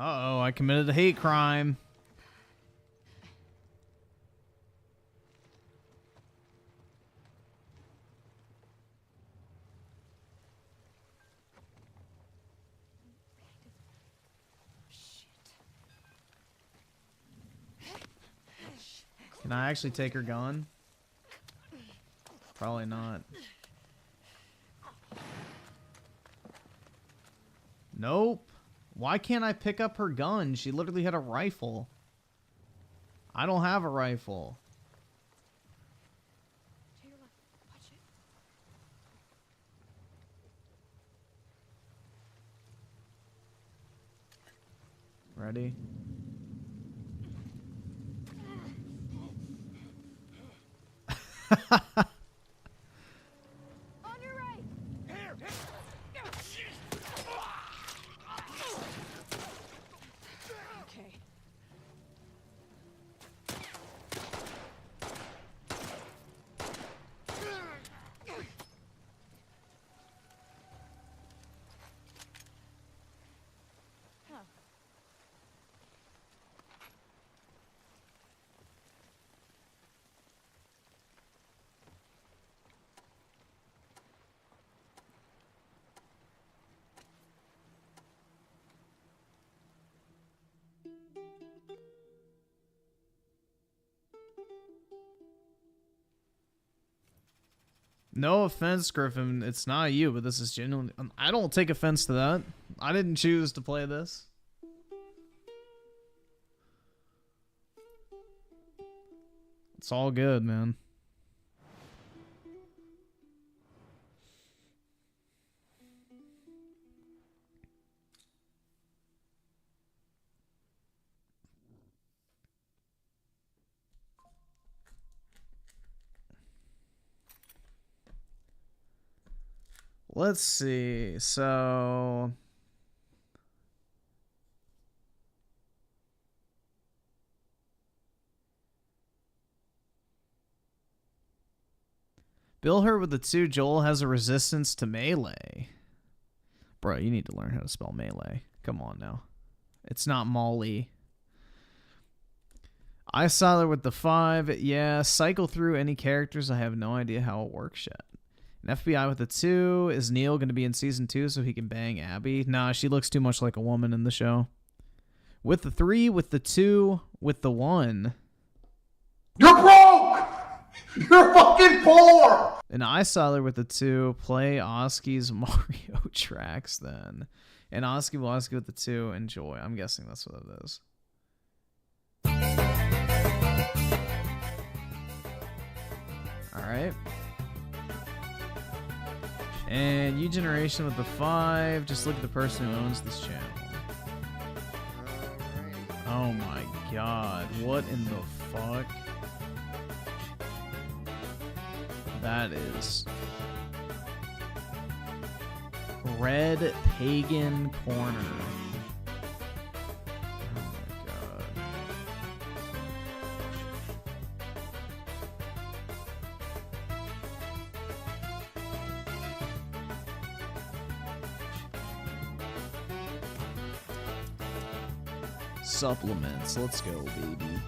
Uh-oh, I committed a hate crime. Can I actually take her gun? Probably not. Nope. Why can't I pick up her gun? She literally had a rifle. I don't have a rifle. Ready? No offense, Griffin. It's not you, but this is genuine. I don't take offense to that. I didn't choose to play this. It's all good, man. Let's see. So Bill Hurt with the 2. Joel has a resistance to melee. Bro, you need to learn how to spell melee. Come on now. It's not Molly. Isolar with the 5. Yeah, cycle through any characters. I have no idea how it works yet. An FBI with the 2. Is Neil going to be in season 2 so he can bang Abby? Nah, she looks too much like a woman in the show. With the 3, with the 2, with the 1. You're broke! You're fucking poor! An Isolar with the 2. Play Oski's Mario tracks then. And Oski will Oski with the 2. Enjoy. I'm guessing that's what it is. Alright. And U Generation with the 5. Just look at the person who owns this channel. Oh my god. What in the fuck? That is Red Pagan Corner. Oh my god. Supplements. Let's go, baby.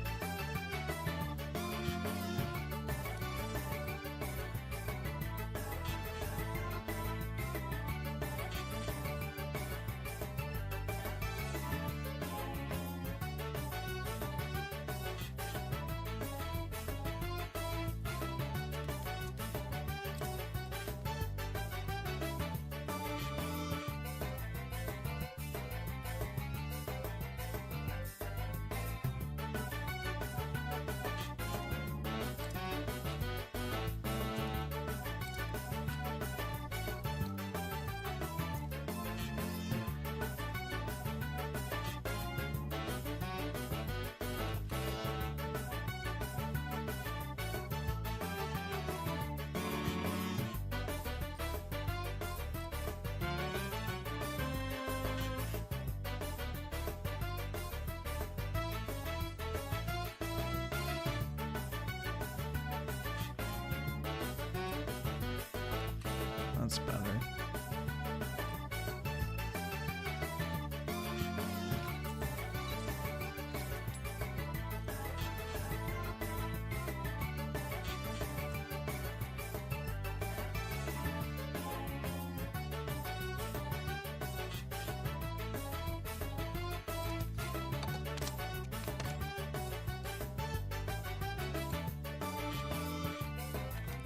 That's better.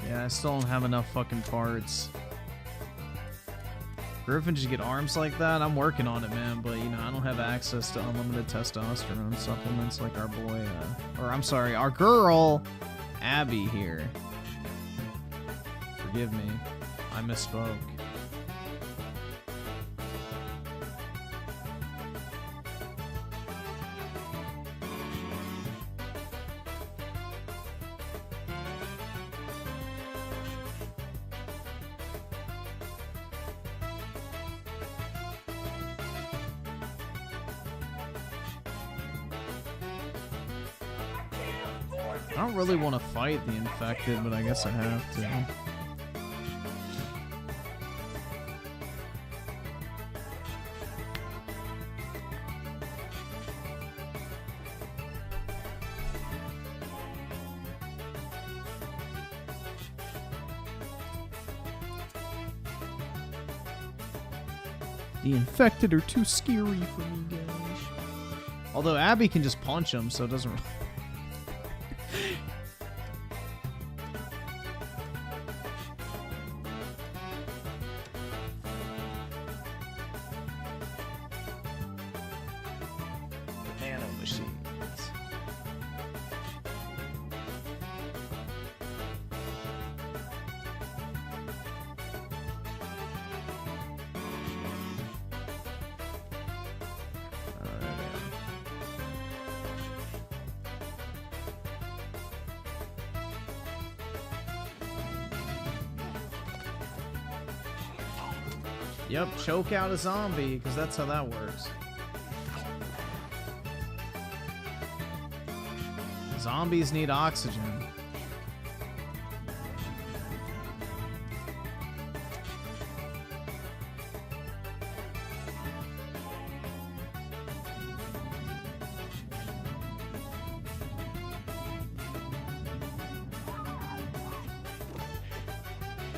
Yeah, I still don't have enough fucking parts. Griffin, did you get arms like that? I'm working on it, man, but, you know, I don't have access to unlimited testosterone supplements like our boy, or I'm sorry, our girl, Abby here. Forgive me. I misspoke. I don't really want to fight the infected, but I guess I have to. The infected are too scary for me, guys. Although Abby can just punch them, so it doesn't really... Yep, choke out a zombie, because that's how that works. Zombies need oxygen.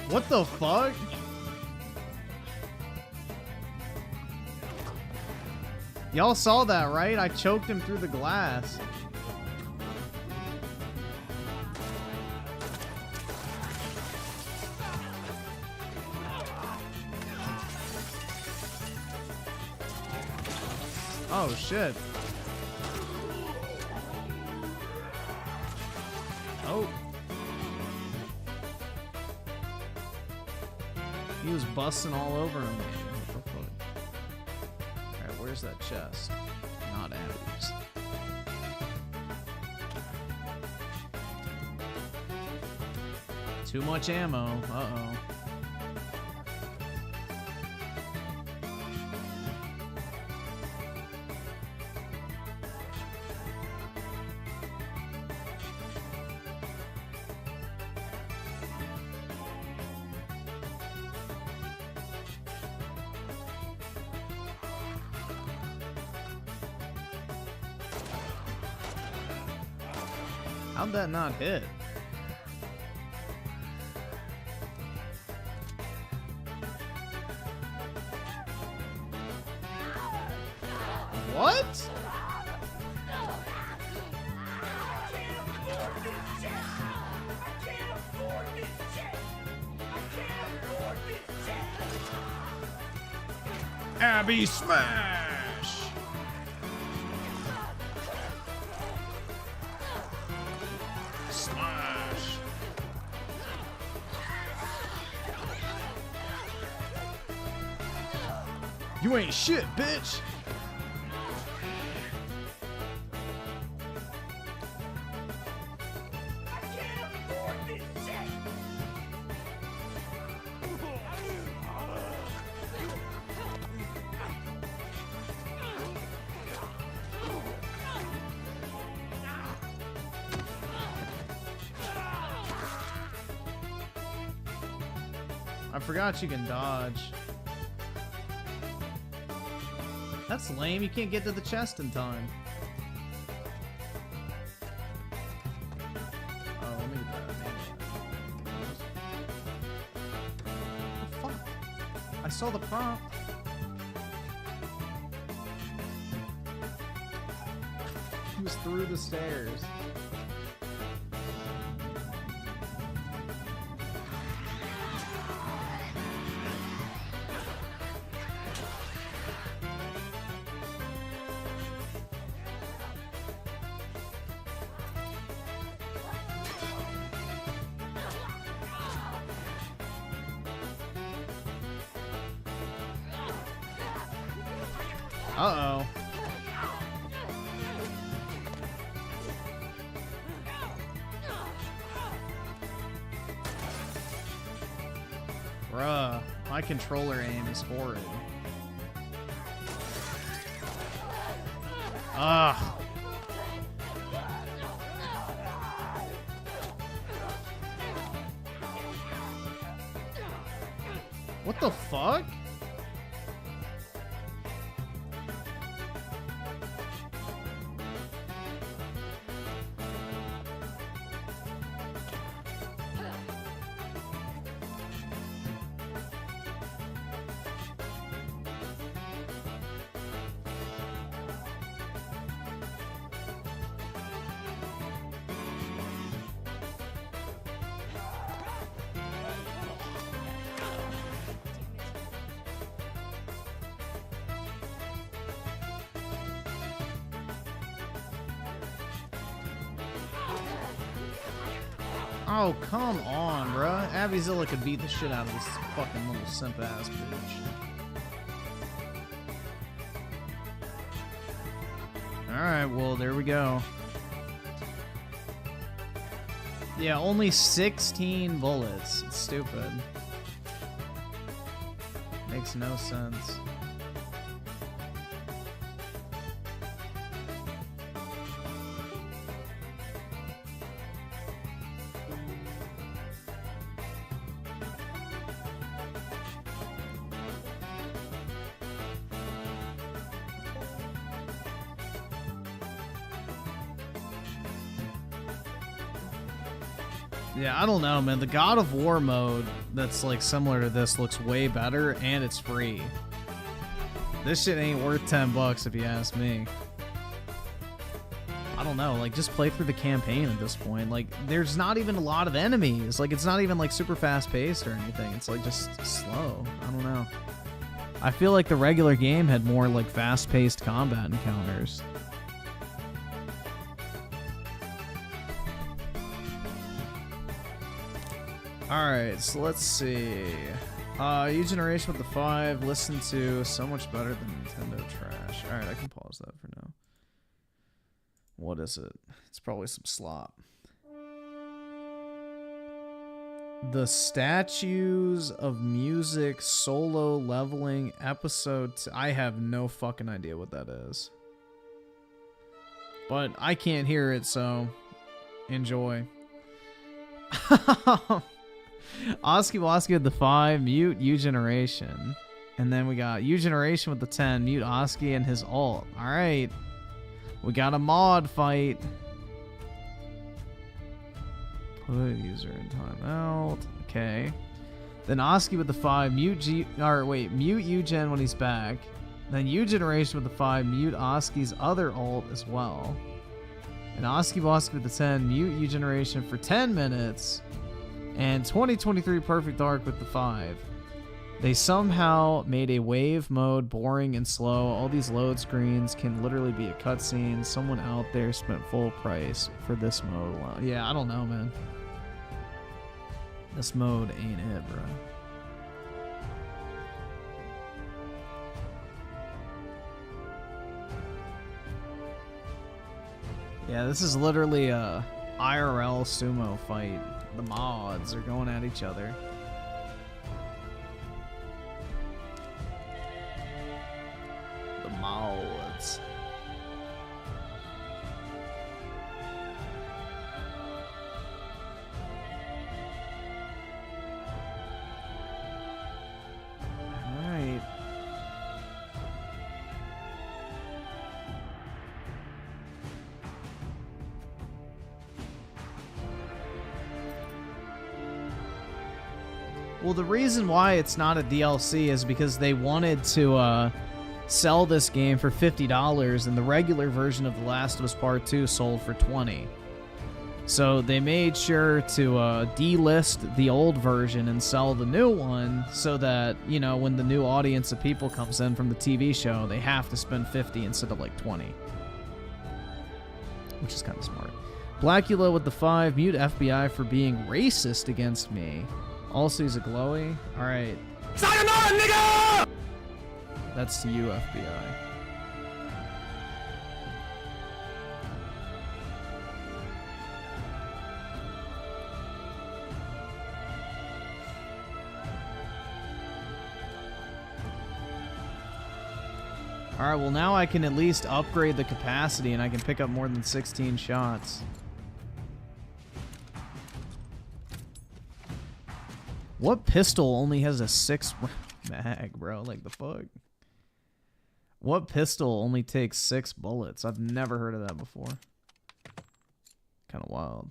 What the fuck? Y'all saw that, right? I choked him through the glass. Oh, shit. Oh. He was busting all over him. What the fuck? Alright, where's that chest? Not Abby's. Too much ammo. Uh-oh. How'd that not hit? What? Abby smash! Smash! You ain't shit, bitch! I forgot you can dodge. That's lame, you can't get to the chest in time. Oh, let me get that. Oh, fuck. I saw the prompt. He was through the stairs. Uh-oh. Bruh, my controller aim is horrid. Ugh. What the fuck? Oh, come on, bruh. Abbyzilla could beat the shit out of this fucking little simp-ass bitch. Alright, well, there we go. Yeah, only 16 bullets. It's stupid. Makes no sense. Yeah, I don't know, man. The God of War mode that's like similar to this looks way better, and it's free. This shit ain't worth $10 if you ask me. I don't know, like, just play through the campaign at this point. Like, there's not even a lot of enemies. Like, it's not even, like, super fast-paced or anything. It's, like, just slow. I don't know. I feel like the regular game had more, like, fast-paced combat encounters. Alright, so let's see. New generation with the 5, listen to, so much better than Nintendo trash. Alright, I can pause that for now. What is it? It's probably some slop. The Statues of Music solo leveling episode. I have no fucking idea what that is. But I can't hear it, so enjoy. Oski Woski with the 5, mute U Generation. And then we got U Generation with the 10, mute Oski and his ult. Alright. We got a mod fight. Put user in timeout. Okay. Then Oski with the 5, mute mute U-Gen when he's back. Then U Generation with the 5, mute Oski's other ult as well. And Oski Boski with the 10, mute U Generation for 10 minutes. And 2023 Perfect Dark with the 5. They somehow made a wave mode boring and slow. All these load screens can literally be a cutscene. Someone out there spent full price for this mode alone. Yeah, I don't know, man. This mode ain't it, bro. Yeah, this is literally a IRL sumo fight. The mods are going at each other. The mods. Alright. Well, the reason why it's not a DLC is because they wanted to sell this game for $50, and the regular version of The Last of Us Part 2 sold for $20. So they made sure to delist the old version and sell the new one so that, you know, when the new audience of people comes in from the TV show, they have to spend $50 instead of like $20. Which is kind of smart. Blackula with the 5, mute FBI for being racist against me. Also, he's a glowy. Alright. Sayonara, nigga! That's to you, FBI. Alright, well now I can at least upgrade the capacity and I can pick up more than 16 shots. What pistol only has a 6 mag, bro? Like, the fuck? What pistol only takes 6 bullets? I've never heard of that before. Kind of wild.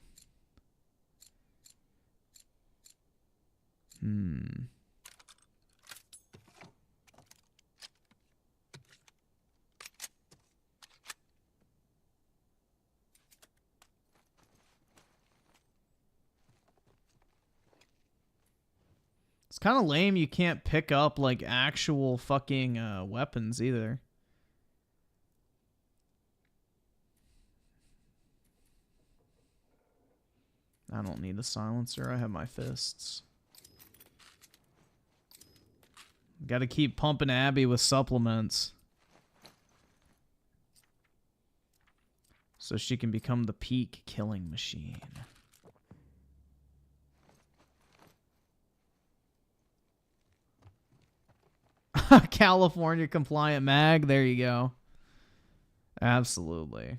It's kind of lame you can't pick up, like, actual fucking weapons either. I don't need a silencer. I have my fists. Gotta keep pumping Abby with supplements. So she can become the peak killing machine. California compliant mag. There you go. Absolutely.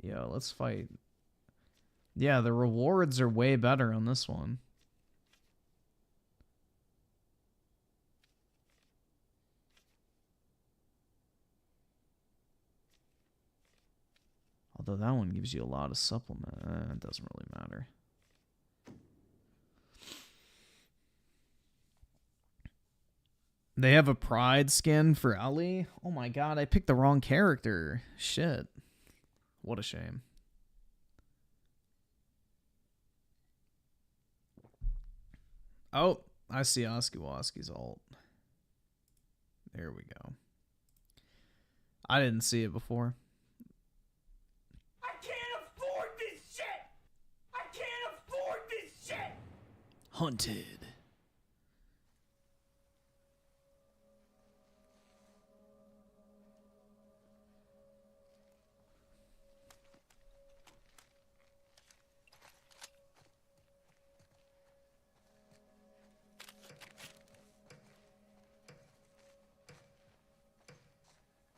Yo, let's fight. Yeah, the rewards are way better on this one. Although that one gives you a lot of supplement. It doesn't really matter. They have a pride skin for Ellie. Oh my god, I picked the wrong character. Shit. What a shame. Oh, I see Oskiwaski's ult. There we go. I didn't see it before. I can't afford this shit! I can't afford this shit! Hunted.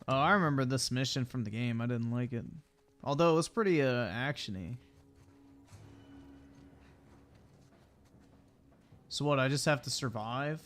Oh, I remember this mission from the game. I didn't like it. Although it was pretty actiony. So what, I just have to survive?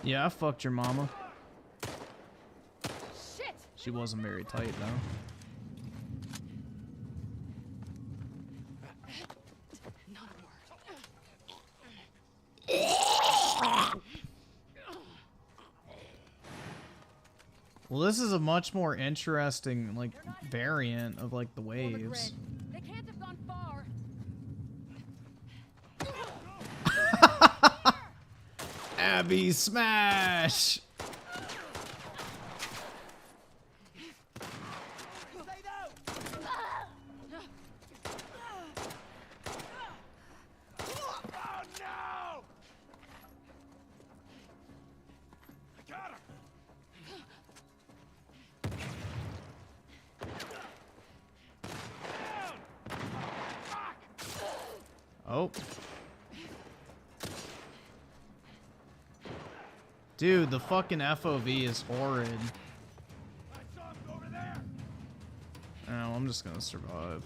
Yeah, I fucked your mama. Shit. She wasn't very tight though. Well, this is a much more interesting, like, variant of, like, the waves. They can't have gone far. Abby smash! Oh. Dude, the fucking FOV is horrid. Oh, I'm just gonna survive.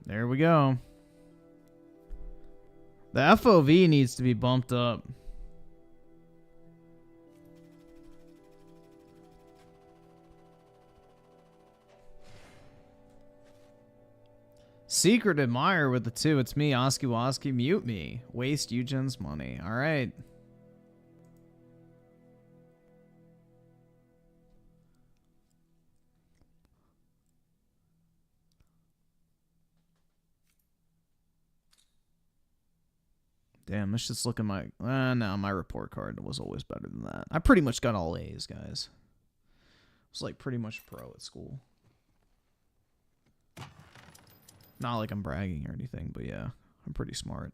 There we go. The FOV needs to be bumped up. Secret admirer with the 2. It's me, Oskiwaski. Mute me. Waste Eugen's money. All right. Damn, let's just look at my... no, my report card was always better than that. I pretty much got all A's, guys. I was like pretty much pro at school. Not like I'm bragging or anything, but yeah, I'm pretty smart.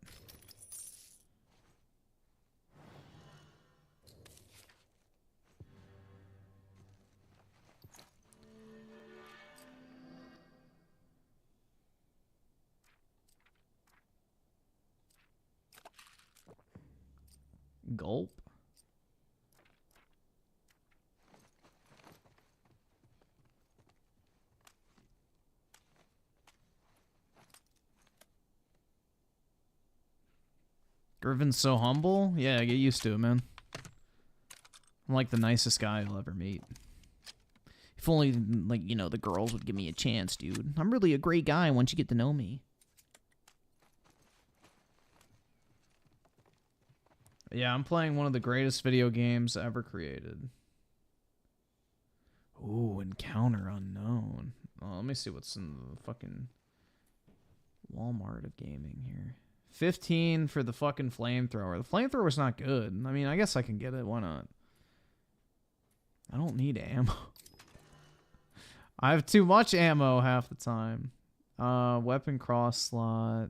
Gulp. Griffin's so humble. Yeah, get used to it, man. I'm like the nicest guy you'll ever meet. If only, like, you know, the girls would give me a chance, dude. I'm really a great guy once you get to know me. Yeah, I'm playing one of the greatest video games ever created. Ooh, Encounter Unknown. Oh, let me see what's in the fucking Walmart of gaming here. 15 for the fucking flamethrower. The flamethrower's not good. I mean, I guess I can get it. Why not? I don't need ammo. I have too much ammo half the time. Weapon cross slot.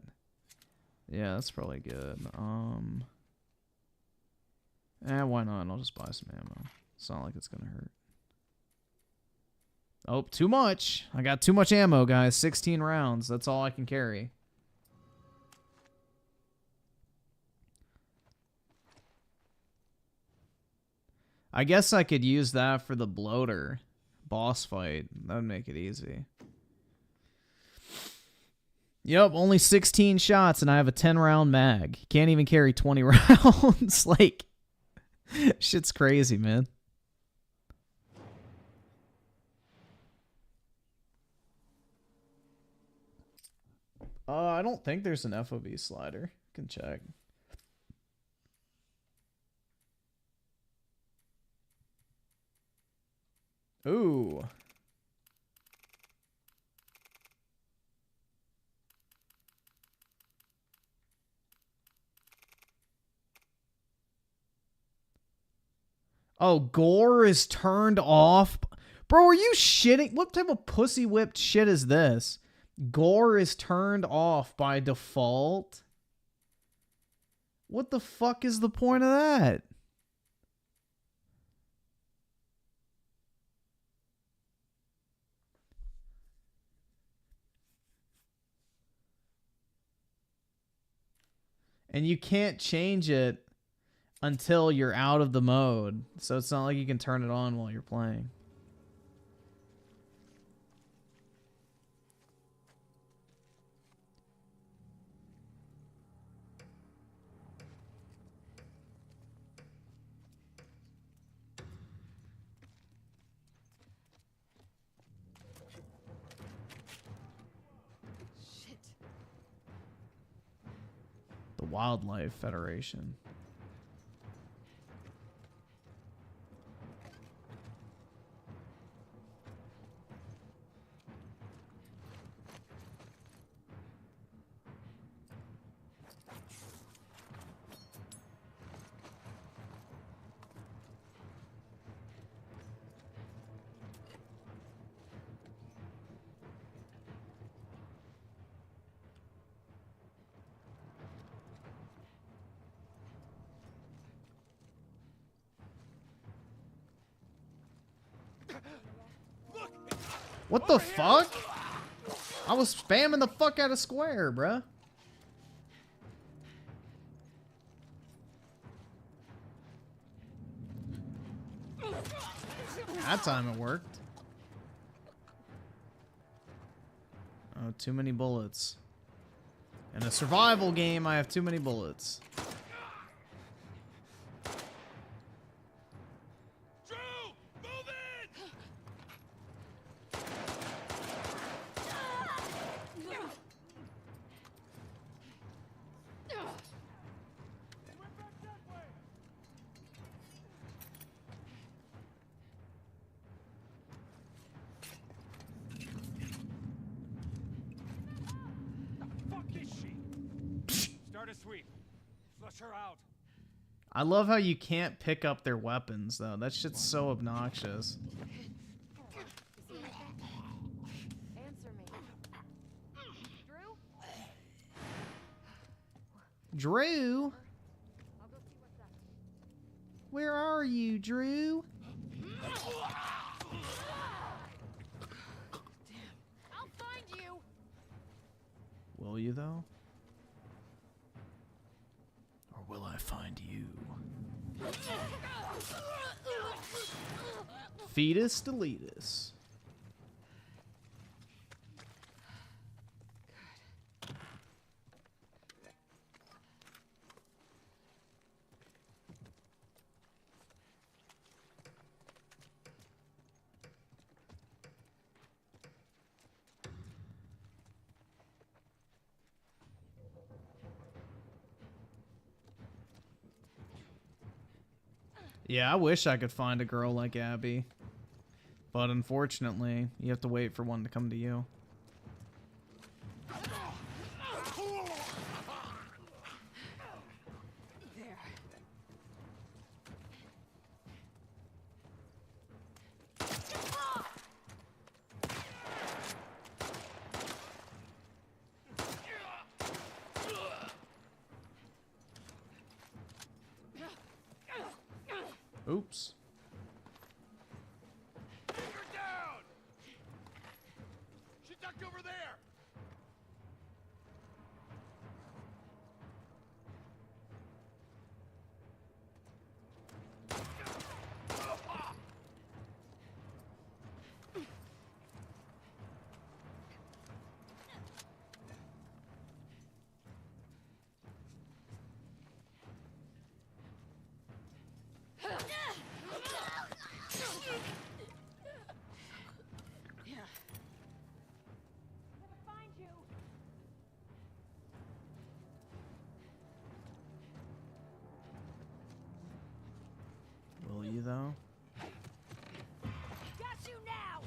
Yeah, that's probably good. Why not? I'll just buy some ammo. It's not like it's gonna hurt. Oh, too much. I got too much ammo, guys. 16 rounds. That's all I can carry. I guess I could use that for the bloater boss fight. That would make it easy. Yep, only 16 shots and I have a 10-round mag. Can't even carry 20 rounds. Like, shit's crazy, man. I don't think there's an FOV slider. Can check. Ooh. Oh, gore is turned off. Bro, are you shitting? What type of pussy whipped shit is this? Gore is turned off by default? What the fuck is the point of that? And you can't change it until you're out of the mode. So it's not like you can turn it on while you're playing. The Wildlife Federation. What the fuck? I was spamming the fuck out of square, bruh. That time it worked. Oh, too many bullets. In a survival game, I have too many bullets. I love how you can't pick up their weapons, though. That shit's so obnoxious. Answer me. Drew? Drew? I'll go see what's up. Where are you, Drew? I'll find you. Will you, though? Or will I find you? Fetus deletus. Yeah, I wish I could find a girl like Abby. But unfortunately, you have to wait for one to come to you. Oops. She ducked over there. Will you though? Got you now.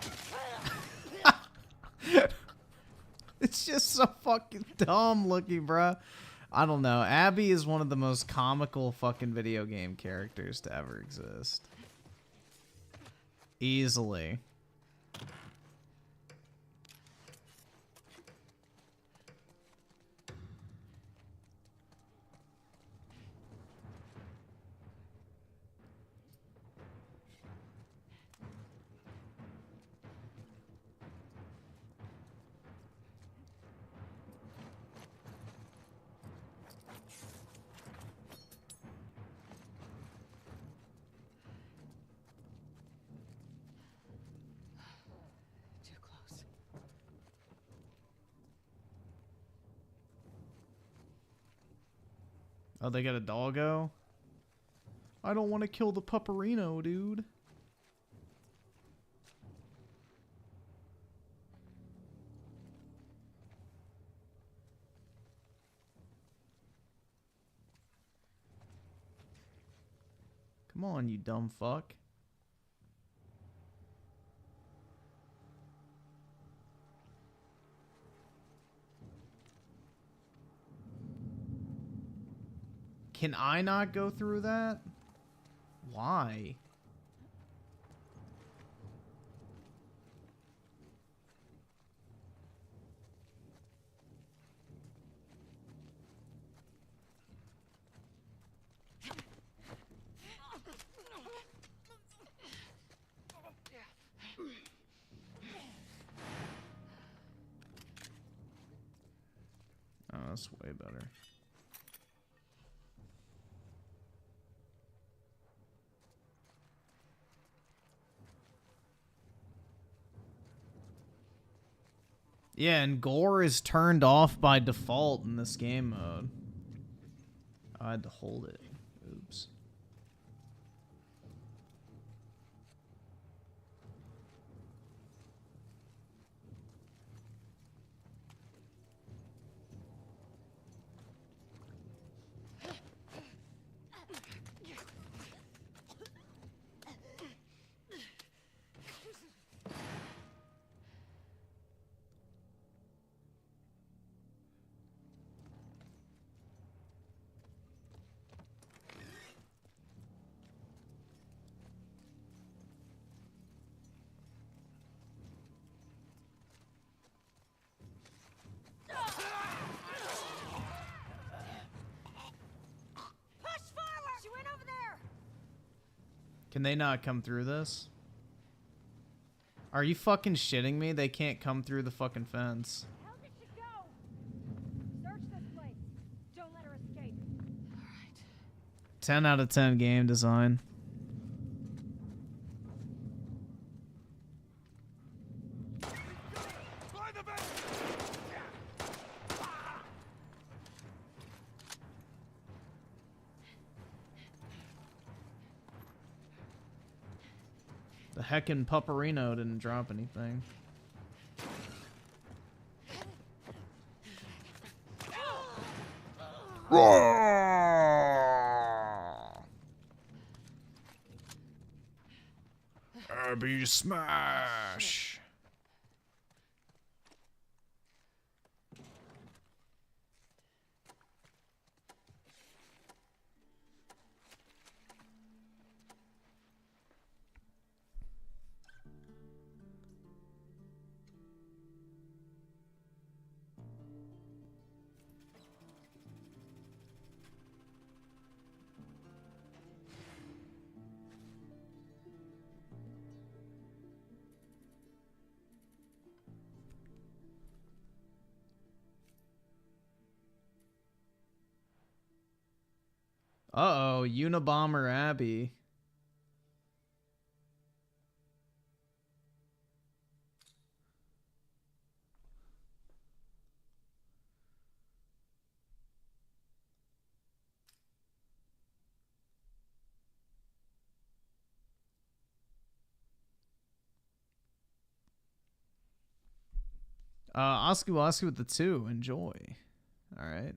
It's just so fucking dumb looking, bruh. I don't know. Abby is one of the most comical fucking video game characters to ever exist. Easily. Oh, they got a doggo? I don't want to kill the pupperino, dude. Come on, you dumb fuck. Can I not go through that? Why? Oh, that's way better. Yeah, and gore is turned off by default in this game mode. I had to hold it. Oops. Can they not come through this? Are you fucking shitting me? They can't come through the fucking fence. How did she go? Search this place. Don't let her escape. All right. 10 out of 10 game design. The heckin' pupperino didn't drop anything. Abby smash. Uh-oh, Unabomber Abby. Oscar with the 2. Enjoy. All right.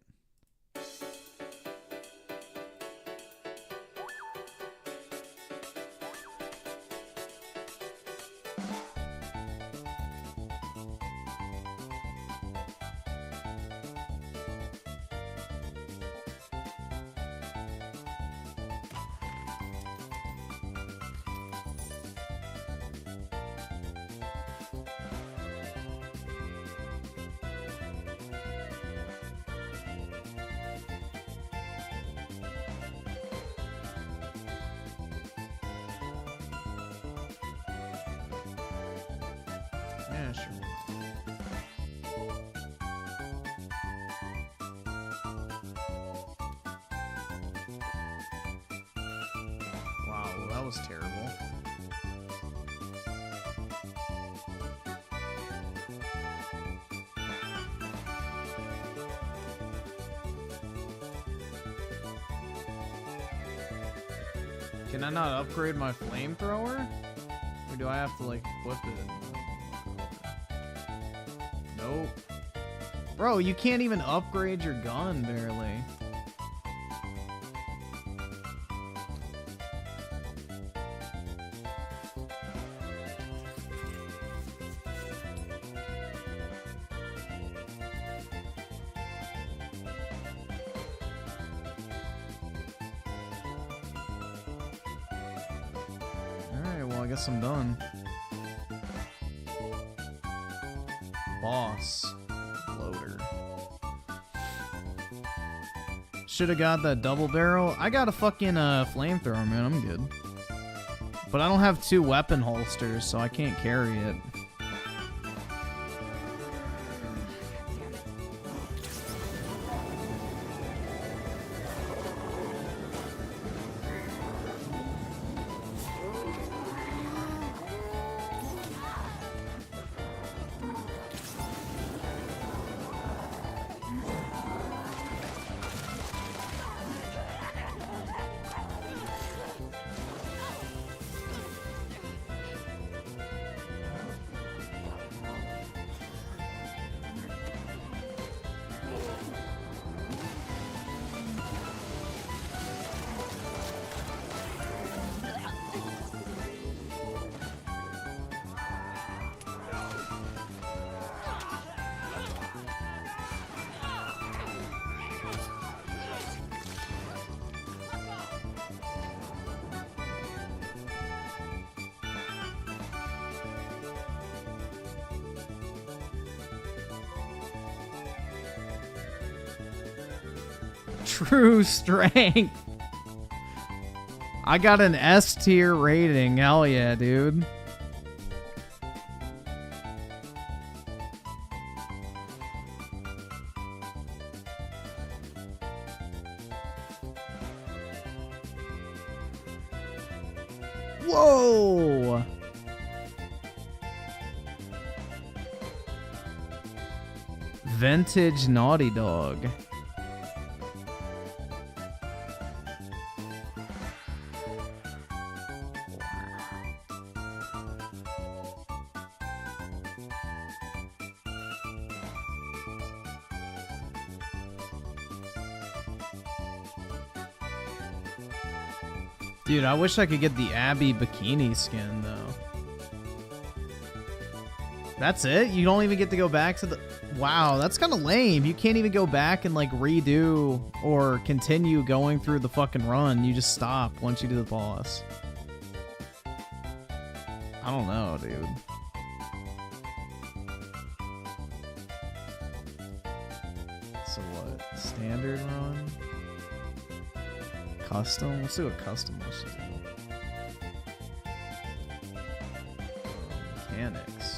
Yeah, sure. Wow, that was terrible. Can I not upgrade my flamethrower? Or do I have to, like, equip it? Nope. Bro, you can't even upgrade your gun, barely. Alright, well, I guess I'm done. Boss. Loader. Should have got that double barrel. I got a fucking flamethrower, man. I'm good. But I don't have 2 weapon holsters, so I can't carry it. True strength. I got an S tier rating. Hell yeah, dude. Whoa. Vintage Naughty Dog. Dude, I wish I could get the Abby bikini skin, though. That's it? You don't even get to go back to the... Wow, that's kind of lame. You can't even go back and, like, redo or continue going through the fucking run. You just stop once you do the boss. I don't know, dude. So what? Standard run? Custom? Let's do a custom list. Mechanics.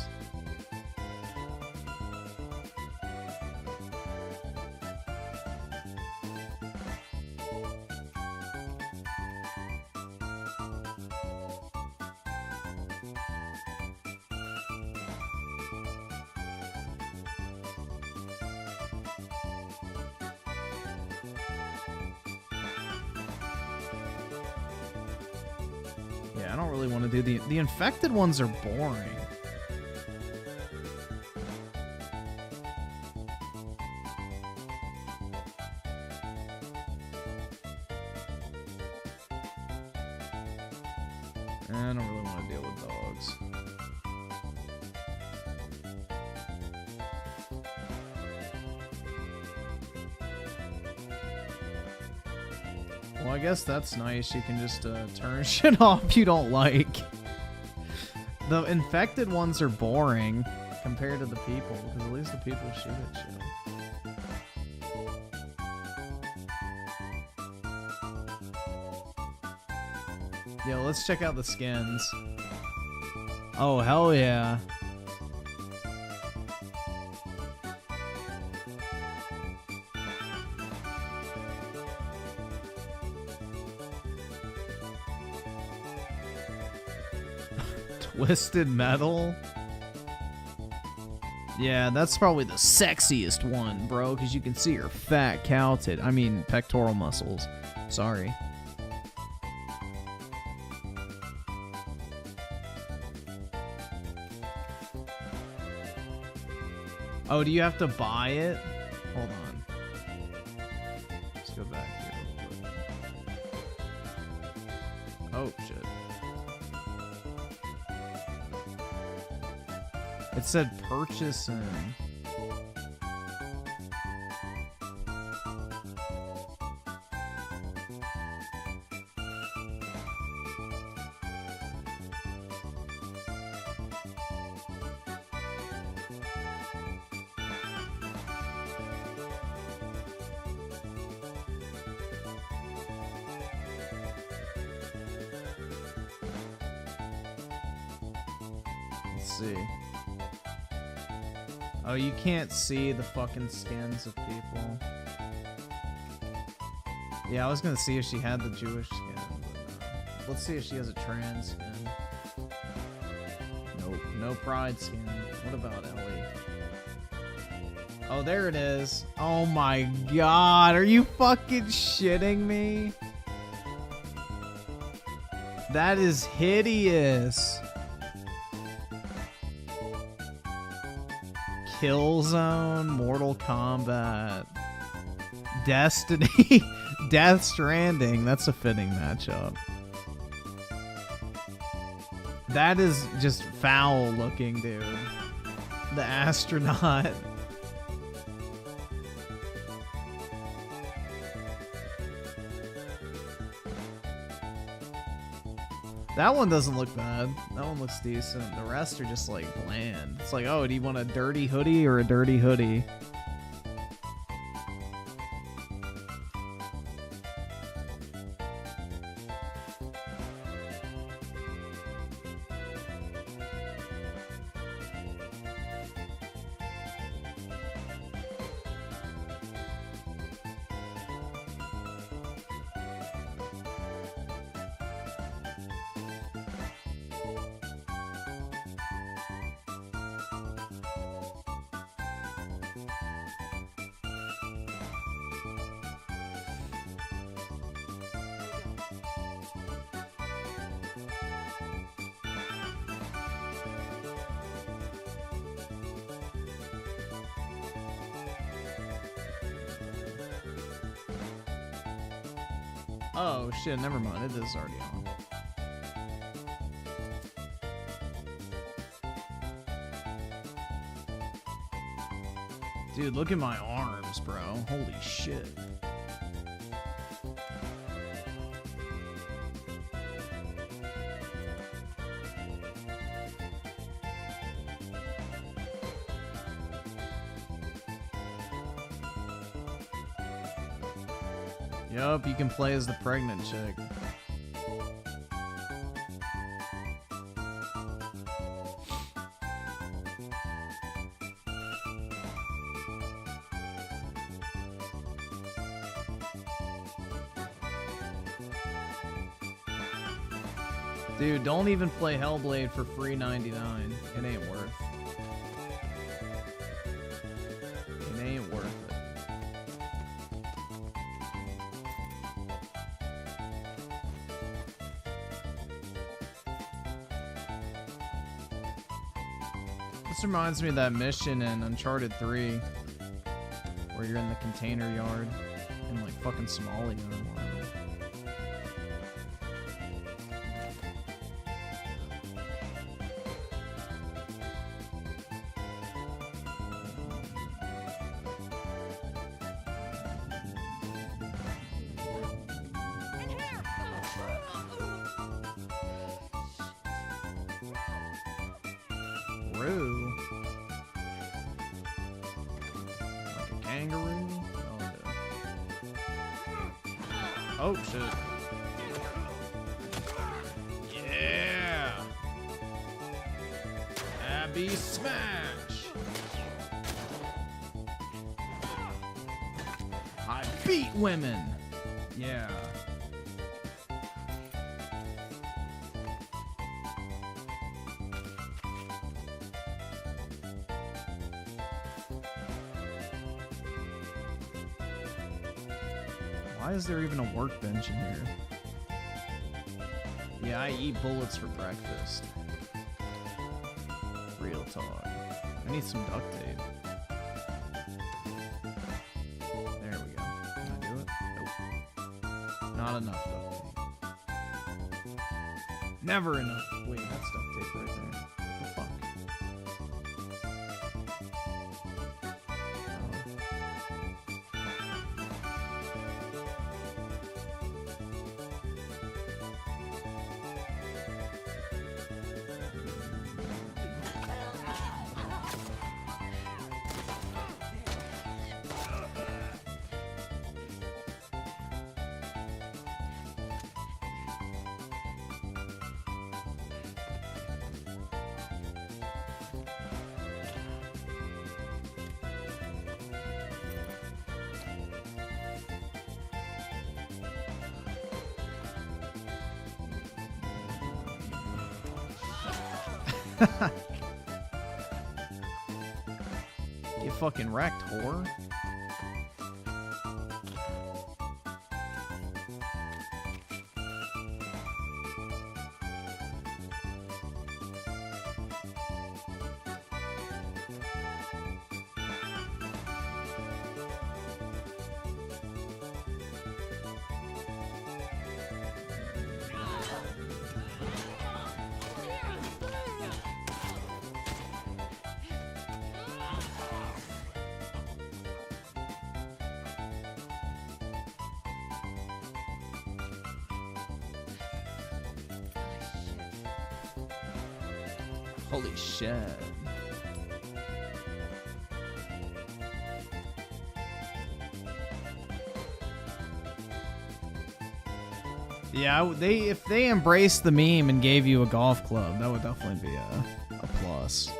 Yeah, I don't really want to do the infected ones are boring. I don't really want to deal with dogs. Well, I guess that's nice. You can just turn shit off you don't like. The infected ones are boring compared to the people, because at least the people shoot at shit. Yo, let's check out the skins. Oh, hell yeah. Twisted Metal? Yeah, that's probably the sexiest one, bro, because you can see your fat pectoral muscles. Sorry. Oh, do you have to buy it? Hold on. Let's go back here real quick. Oh, shit. It said purchase and... Let's see. Oh, you can't see the fucking skins of people. Yeah, I was gonna see if she had the Jewish skin, but let's see if she has a trans skin. Nope, no pride skin. What about Ellie? Oh, there it is. Oh my god, are you fucking shitting me? That is hideous. Killzone, Mortal Kombat, Destiny, Death Stranding. That's a fitting matchup. That is just foul looking, dude. The astronaut. That one doesn't look bad. That one looks decent. The rest are just like bland. It's like, oh, do you want a dirty hoodie or a dirty hoodie? Oh shit, never mind. It is already on. Dude, look at my arms, bro. Holy shit. Yup, you can play as the pregnant chick. Dude, don't even play Hellblade for free $99. It ain't worth. It ain't worth it. This reminds me of that mission in Uncharted 3 where you're in the container yard in like fucking Somalia or whatever. Roo. Like a kangaroo? Oh, shit. Yeah! Abby smash! I beat women! Yeah. Why is there even a workbench in here? Yeah, I eat bullets for breakfast. Real talk. I need some duct tape. There we go. Can I do it? Nope. Not enough duct tape. Never enough. Wait, that's duct tape right there. What the fuck? Get fucking wrecked, whore. Holy shit. Yeah, if they embraced the meme and gave you a golf club, that would definitely be a plus.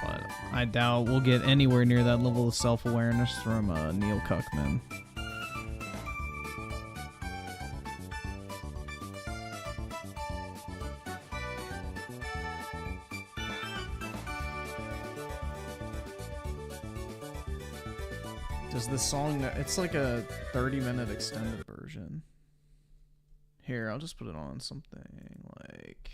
But I doubt we'll get anywhere near that level of self-awareness from Neil Cuckman. Does this song, it's like a 30-minute extended version. Here, I'll just put it on something like...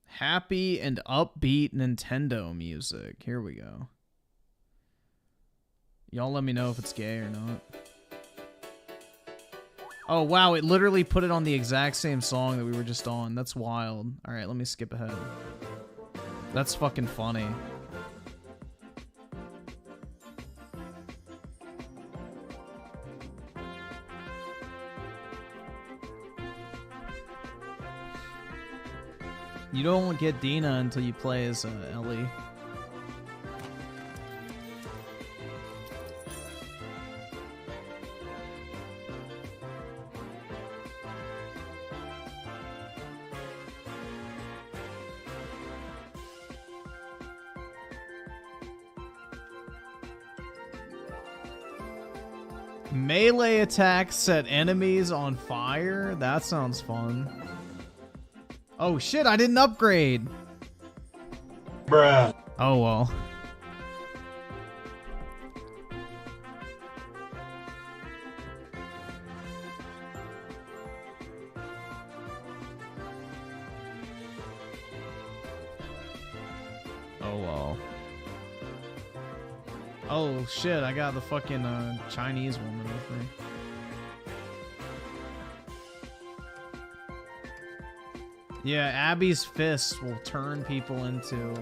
Happy and upbeat Nintendo music. Here we go. Y'all let me know if it's gay or not. Oh, wow, it literally put it on the exact same song that we were just on. That's wild. Alright, let me skip ahead. That's fucking funny. You don't get Dina until you play as Ellie. Melee attacks set enemies on fire? That sounds fun. Oh shit, I didn't upgrade! Bruh. Oh well. Oh well. Oh shit, I got the fucking Chinese woman with me. Yeah, Abby's fist will turn people into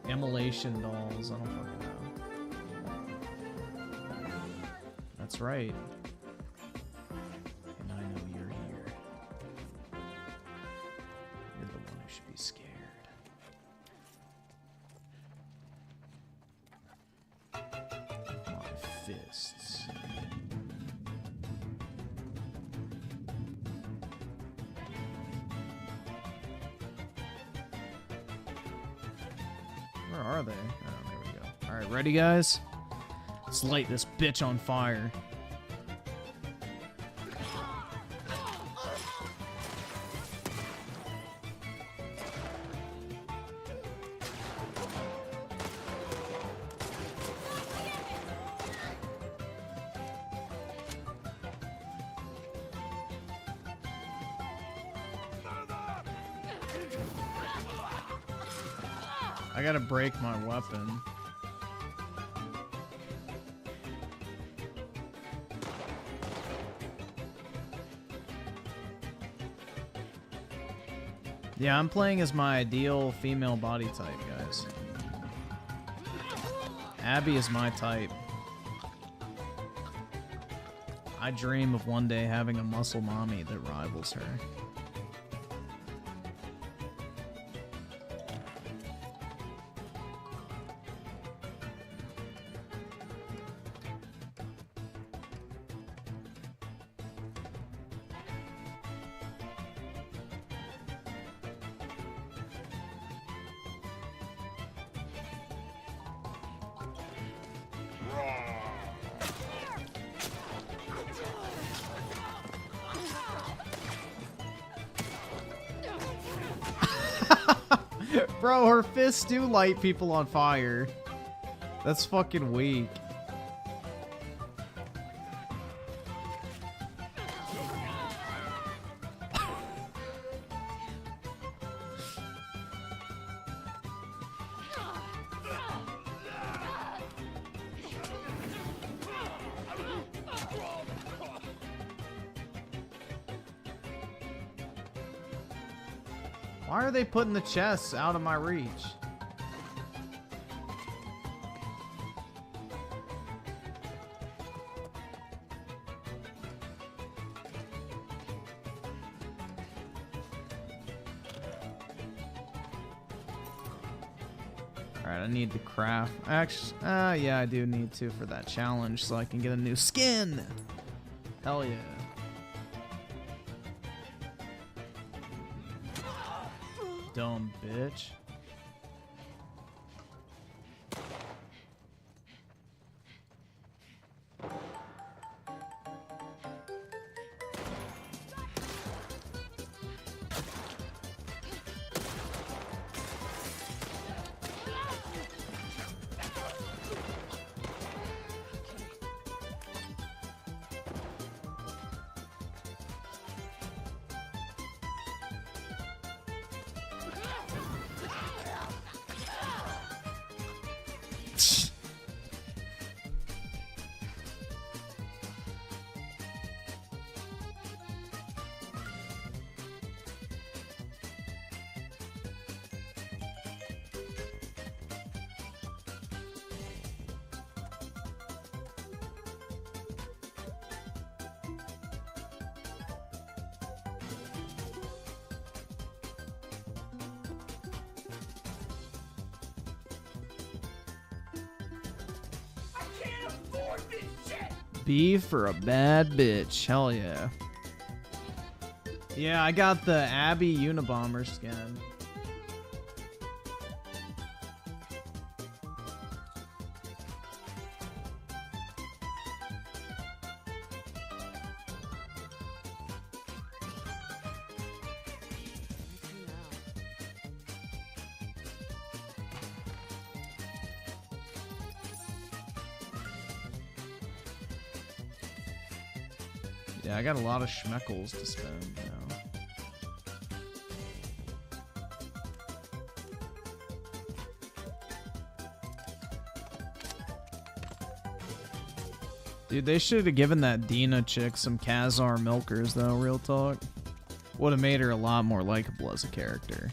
immolation dolls. I don't fucking know. That's right. And I know you're here. You're the one who should be scared. My fists. Where are they? Oh, there we go. Alright, ready, guys? Let's light this bitch on fire. I gotta break my weapon. Yeah, I'm playing as my ideal female body type, guys. Abby is my type. I dream of one day having a muscle mommy that rivals her. Bro, her fists do light people on fire. That's fucking weak. Why are they putting the chests out of my reach? Alright, I need to craft. Actually, yeah, I do need to for that challenge so I can get a new skin. Hell yeah. Dumb bitch. B for a bad bitch. Hell yeah. Yeah, I got the Abby Unabomber skin. Yeah, I got a lot of schmeckles to spend now. Dude, they should have given that Dina chick some Khazar milkers, though, real talk. Would have made her a lot more likable as a character.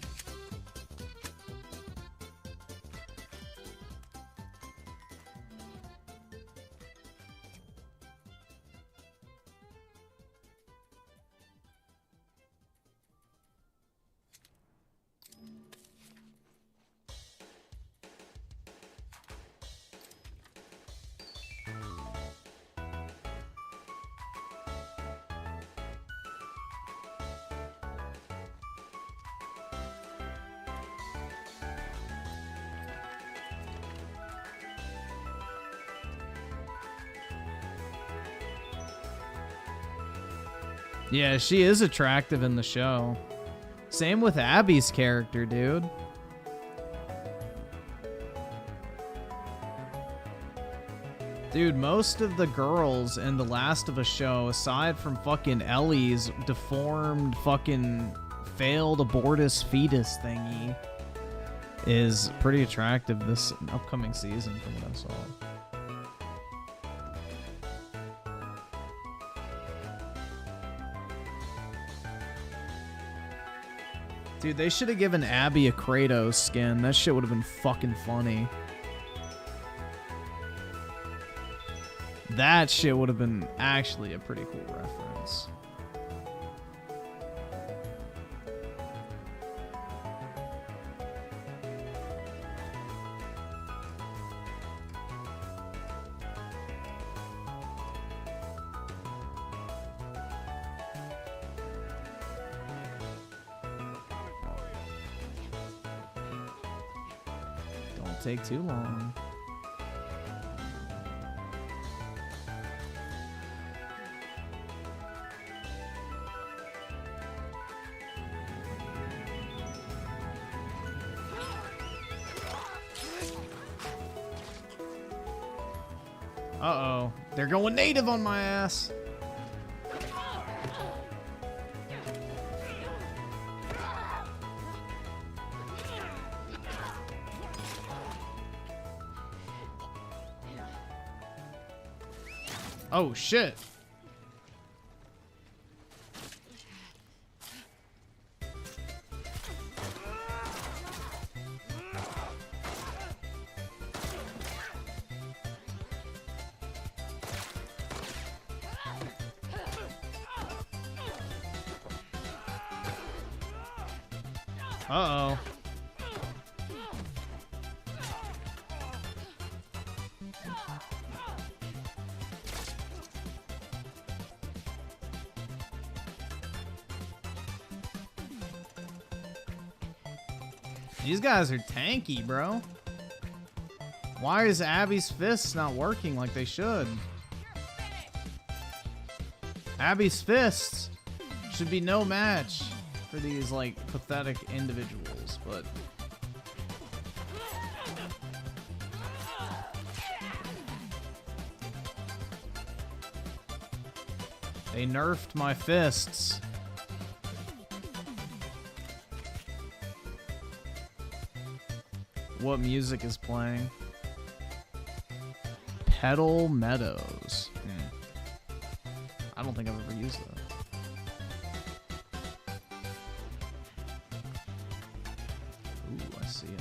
Yeah, she is attractive in the show. Same with Abby's character, dude. Dude, most of the girls in the Last of Us show, aside from fucking Ellie's deformed fucking failed abortus fetus thingy, is pretty attractive this upcoming season from what I saw. Dude, they should have given Abby a Kratos skin. That shit would have been fucking funny. That shit would have been actually a pretty cool reference. Take too long. Uh-oh. They're going native on my ass. Oh, shit. Uh-oh. These guys are tanky, bro. Why is Abby's fists not working like they should? Abby's fists should be no match for these, like, pathetic individuals, but... They nerfed my fists. What music is playing? Petal Meadows. I don't think I've ever used that. Ooh, I see it.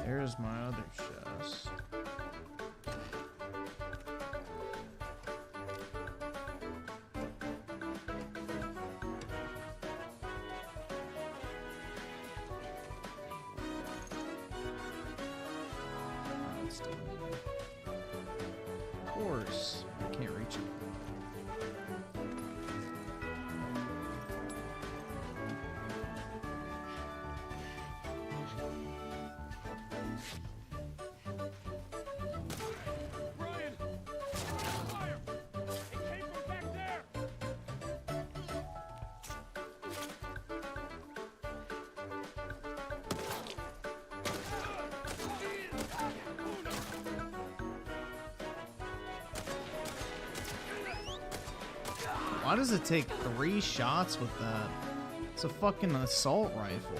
There's my other chest. Of course, I can't reach it. Why does it take 3 shots with that? It's a fucking assault rifle.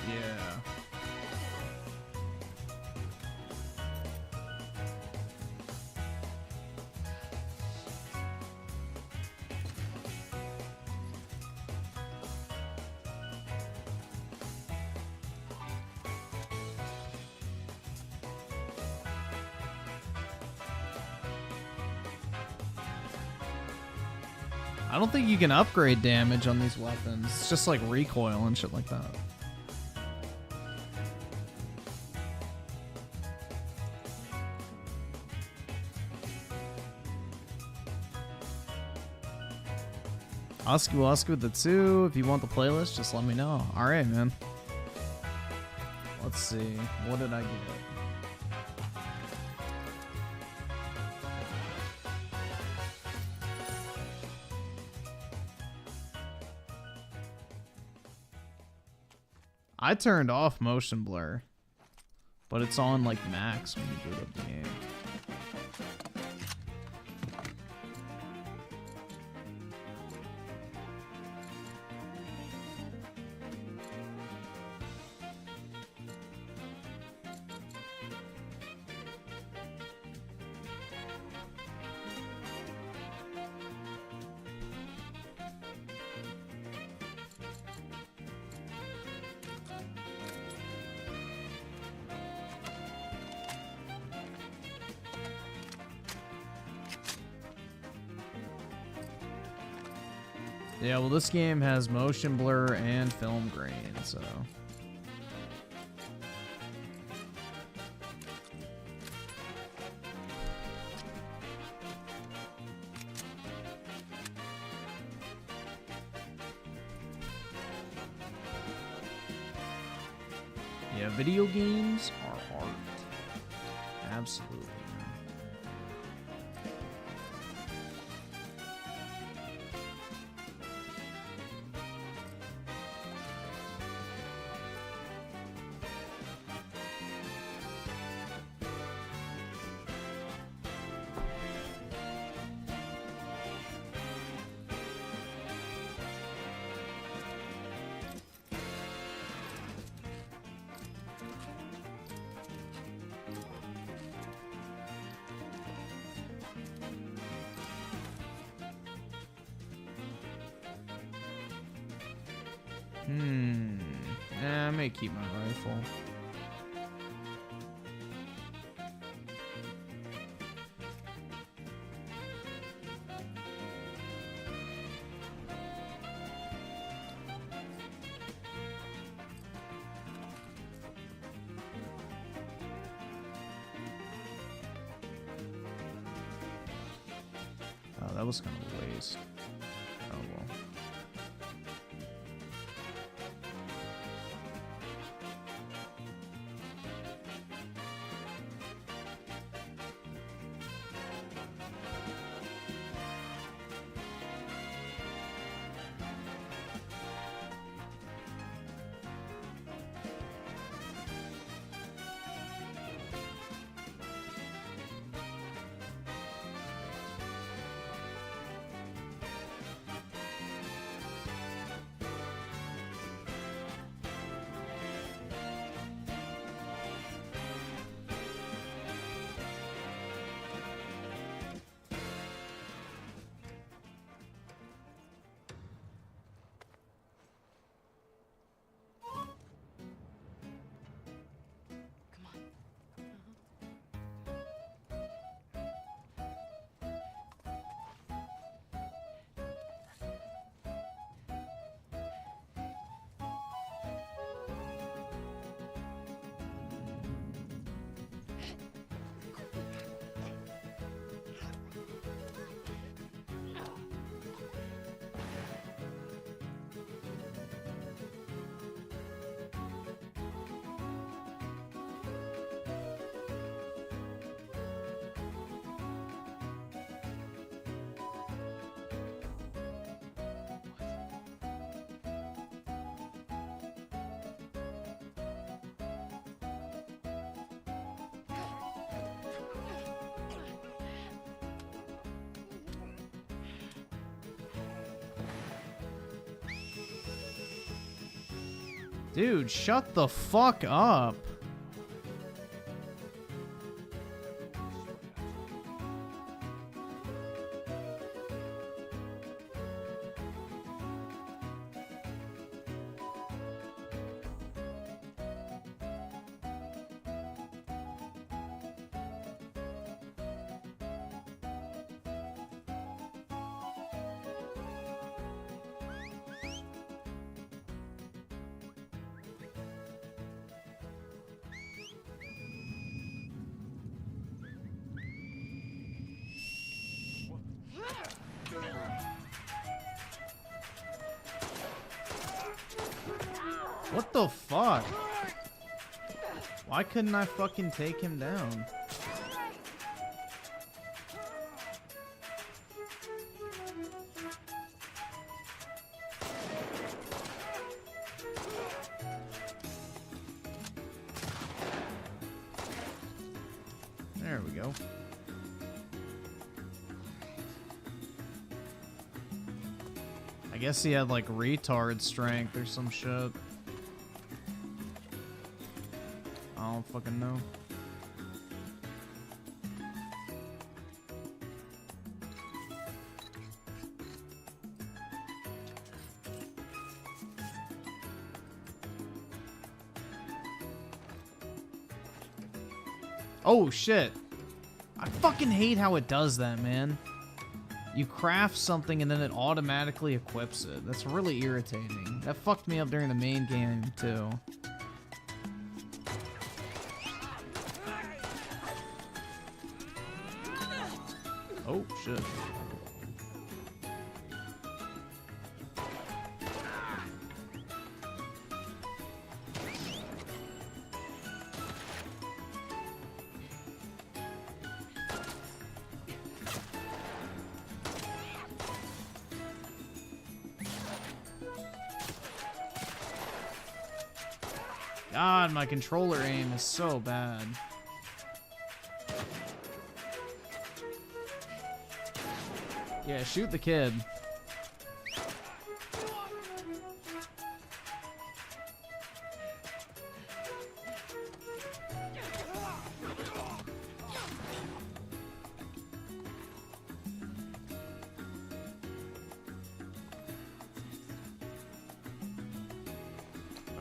Yeah. I don't think you can upgrade damage on these weapons. It's just like recoil and shit like that. Oscar the 2, if you want the playlist, just let me know. Alright, man. Let's see. What did I get? I turned off motion blur, but it's on like max when you boot up the game. Yeah, well, this game has motion blur and film grain, so. Yeah, video games are art. Absolutely. I may keep my rifle. Oh, that was kind of a waste. Oh well. Dude, shut the fuck up. What the fuck? Why couldn't I fucking take him down? There we go. I guess he had like retard strength or some shit. I don't fucking know. Oh shit. I fucking hate how it does that, man. You craft something and then it automatically equips it. That's really irritating. That fucked me up during the main game too. Oh, shit. God, my controller aim is so bad. Yeah, shoot the kid.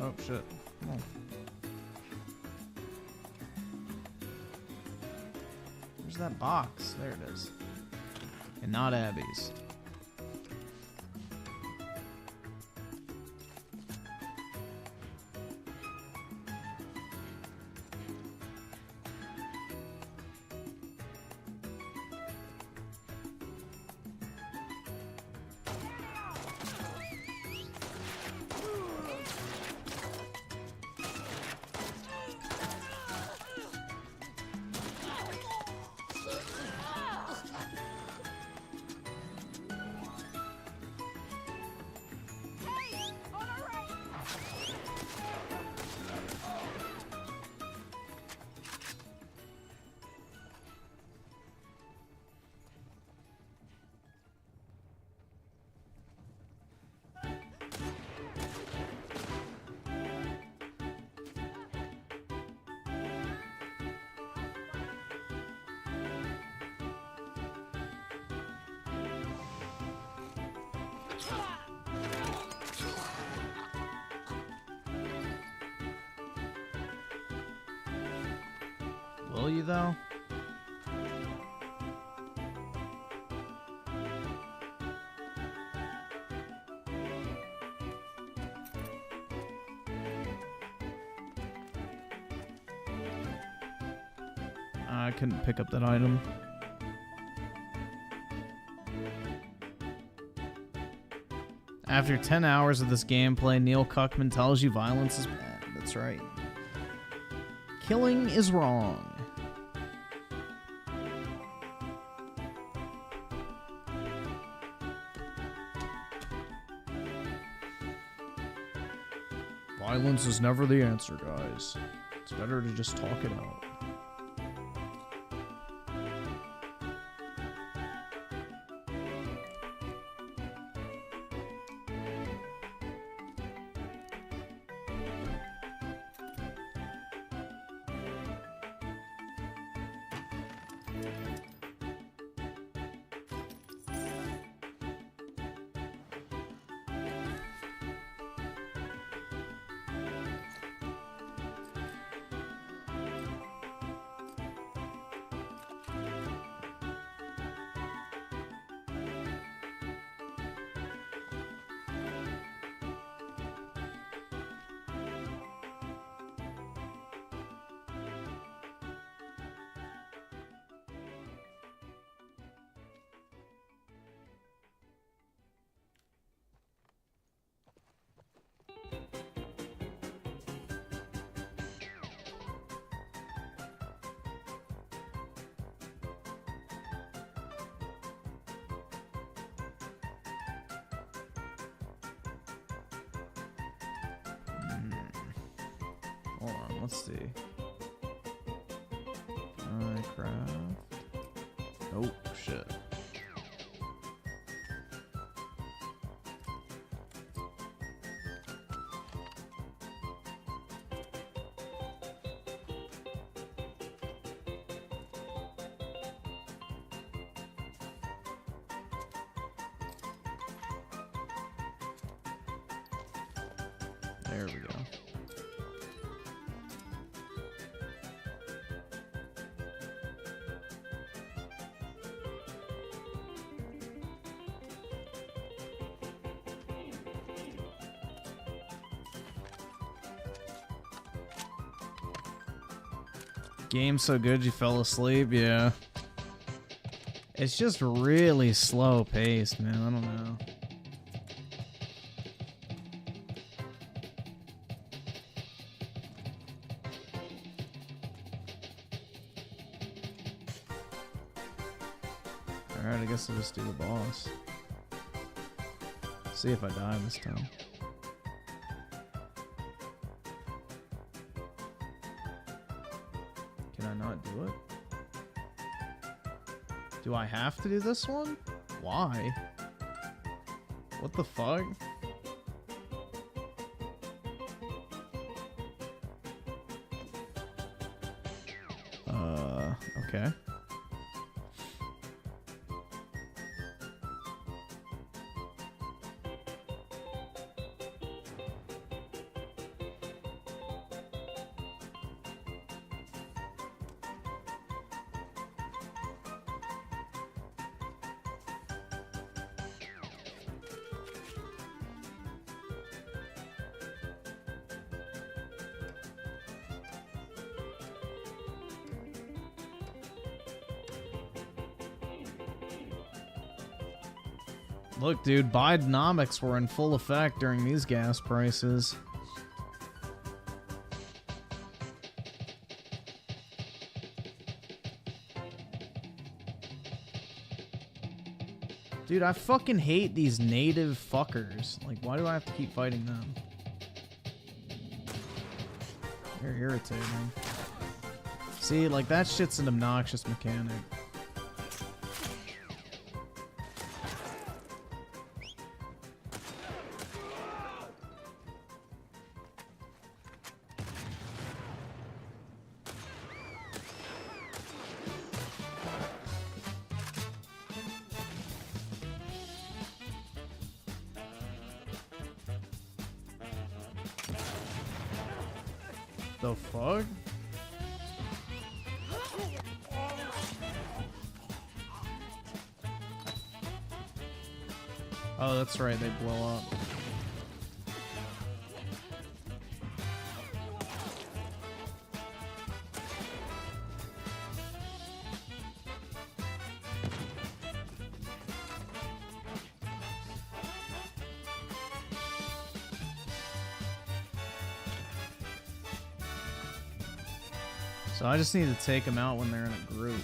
Oh, shit. Come on. Where's that box? There it is. And not Abby's. Will you, though? I couldn't pick up that item. After 10 hours of this gameplay, Neil Cuckman tells you violence is bad. That's right. Killing is wrong. Violence is never the answer, guys. It's better to just talk it out. Hold on, let's see. Minecraft. Oh, shit. There we go. Game so good you fell asleep, yeah. It's just really slow paced, man. I don't know. Alright, I guess I'll just do the boss. See if I die this time. Can I not do it? Do I have to do this one? Why? What the fuck? Okay. Look, dude, Bidenomics were in full effect during these gas prices. Dude, I fucking hate these native fuckers. Like, why do I have to keep fighting them? They're irritating. See, like, that shit's an obnoxious mechanic. The fuck? Oh, that's right, they blow up. So I just need to take them out when they're in a group.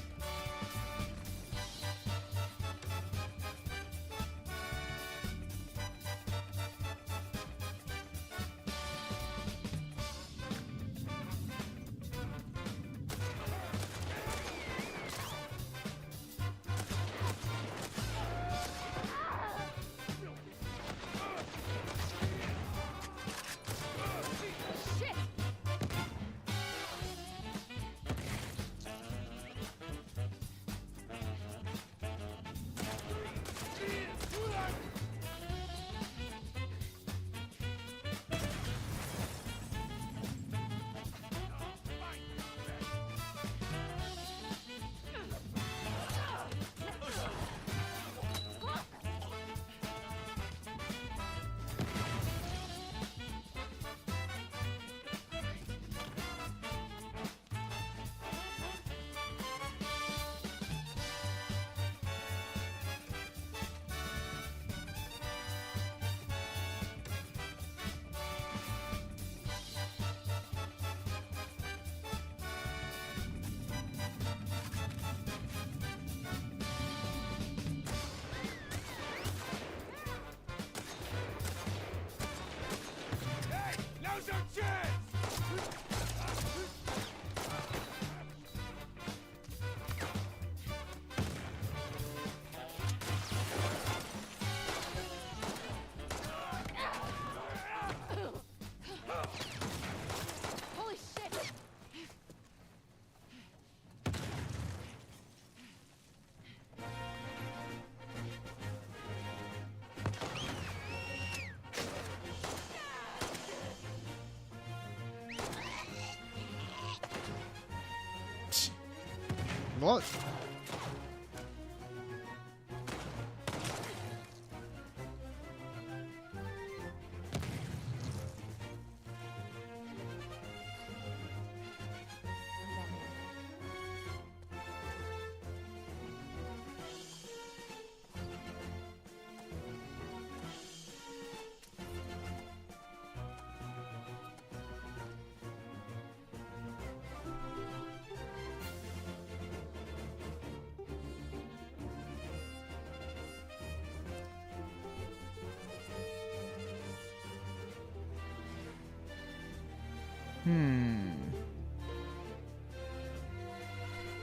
What?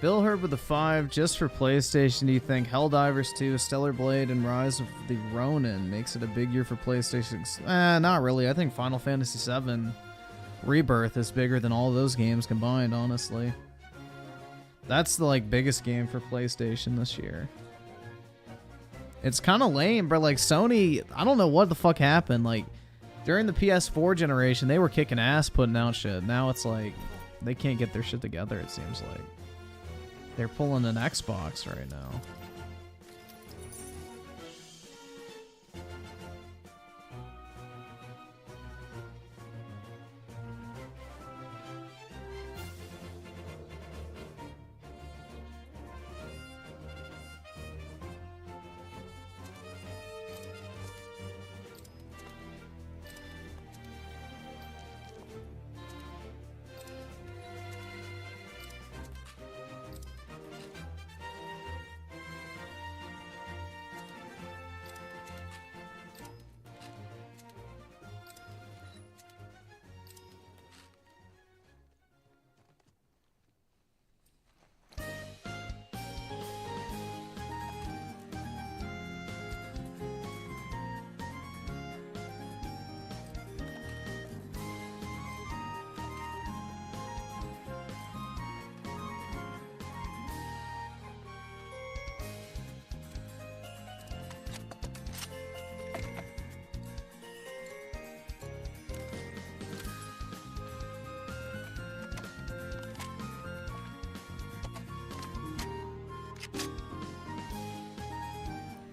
Bill Hurd with a 5 just for PlayStation. Do you think Helldivers 2, Stellar Blade, and Rise of the Ronin makes it a big year for PlayStation? Not really. I think Final Fantasy VII Rebirth is bigger than all those games combined, honestly. That's the biggest game for PlayStation this year. It's kind of lame, but Sony, I don't know what the fuck happened. During the PS4 generation, they were kicking ass putting out shit. Now it's they can't get their shit together, it seems like. They're pulling an Xbox right now.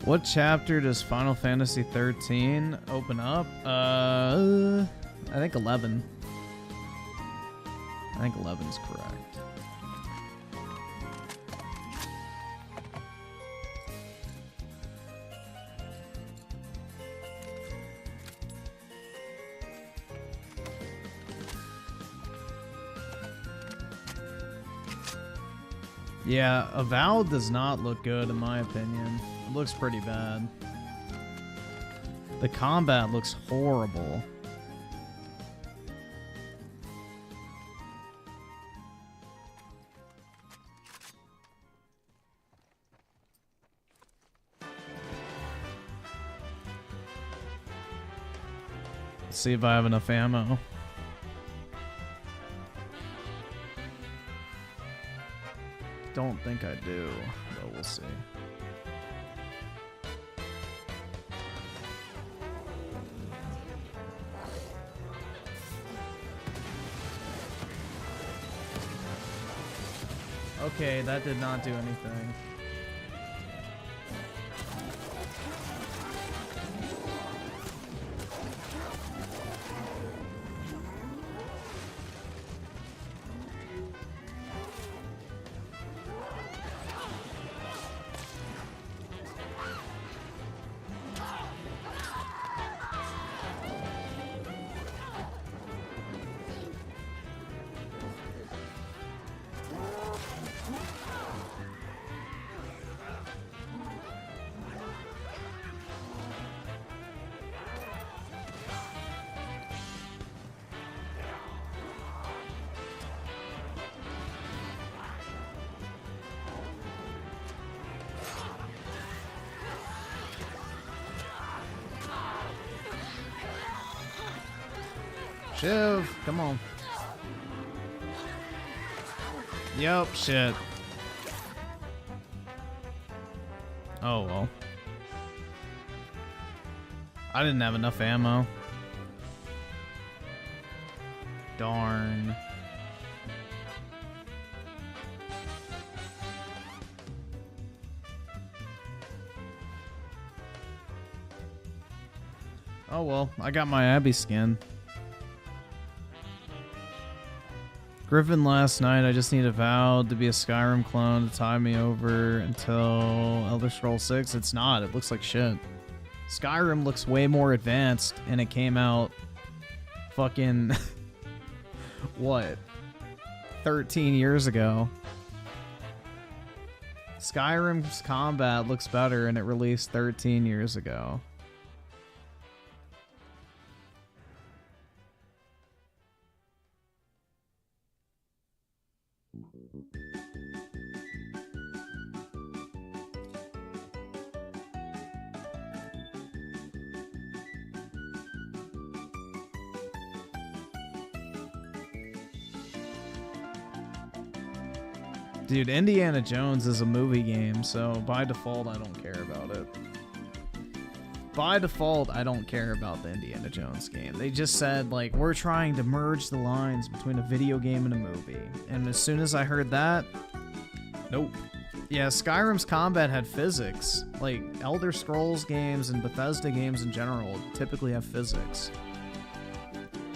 What chapter does Final Fantasy 13 open up? I think 11. I think 11 is correct. Yeah, Avowed does not look good in my opinion. It looks pretty bad. The combat looks horrible. Let's see if I have enough ammo. Don't think I do, but we'll see. Okay, that did not do anything. Shiv, come on. Yup, shit. Oh well. I didn't have enough ammo. Darn. Oh well, I got my Abby skin. Griffin last night, I just need Avowed to be a Skyrim clone to tie me over until Elder Scrolls 6. It's not. It looks like shit. Skyrim looks way more advanced, and it came out fucking... what? 13 years ago. Skyrim's combat looks better, and it released 13 years ago. Dude, Indiana Jones is a movie game, so by default, I don't care about it. By default, I don't care about the Indiana Jones game. They just said, like, we're trying to merge the lines between a video game and a movie. And as soon as I heard that, nope. Yeah, Skyrim's combat had physics. Like, Elder Scrolls games and Bethesda games in general typically have physics.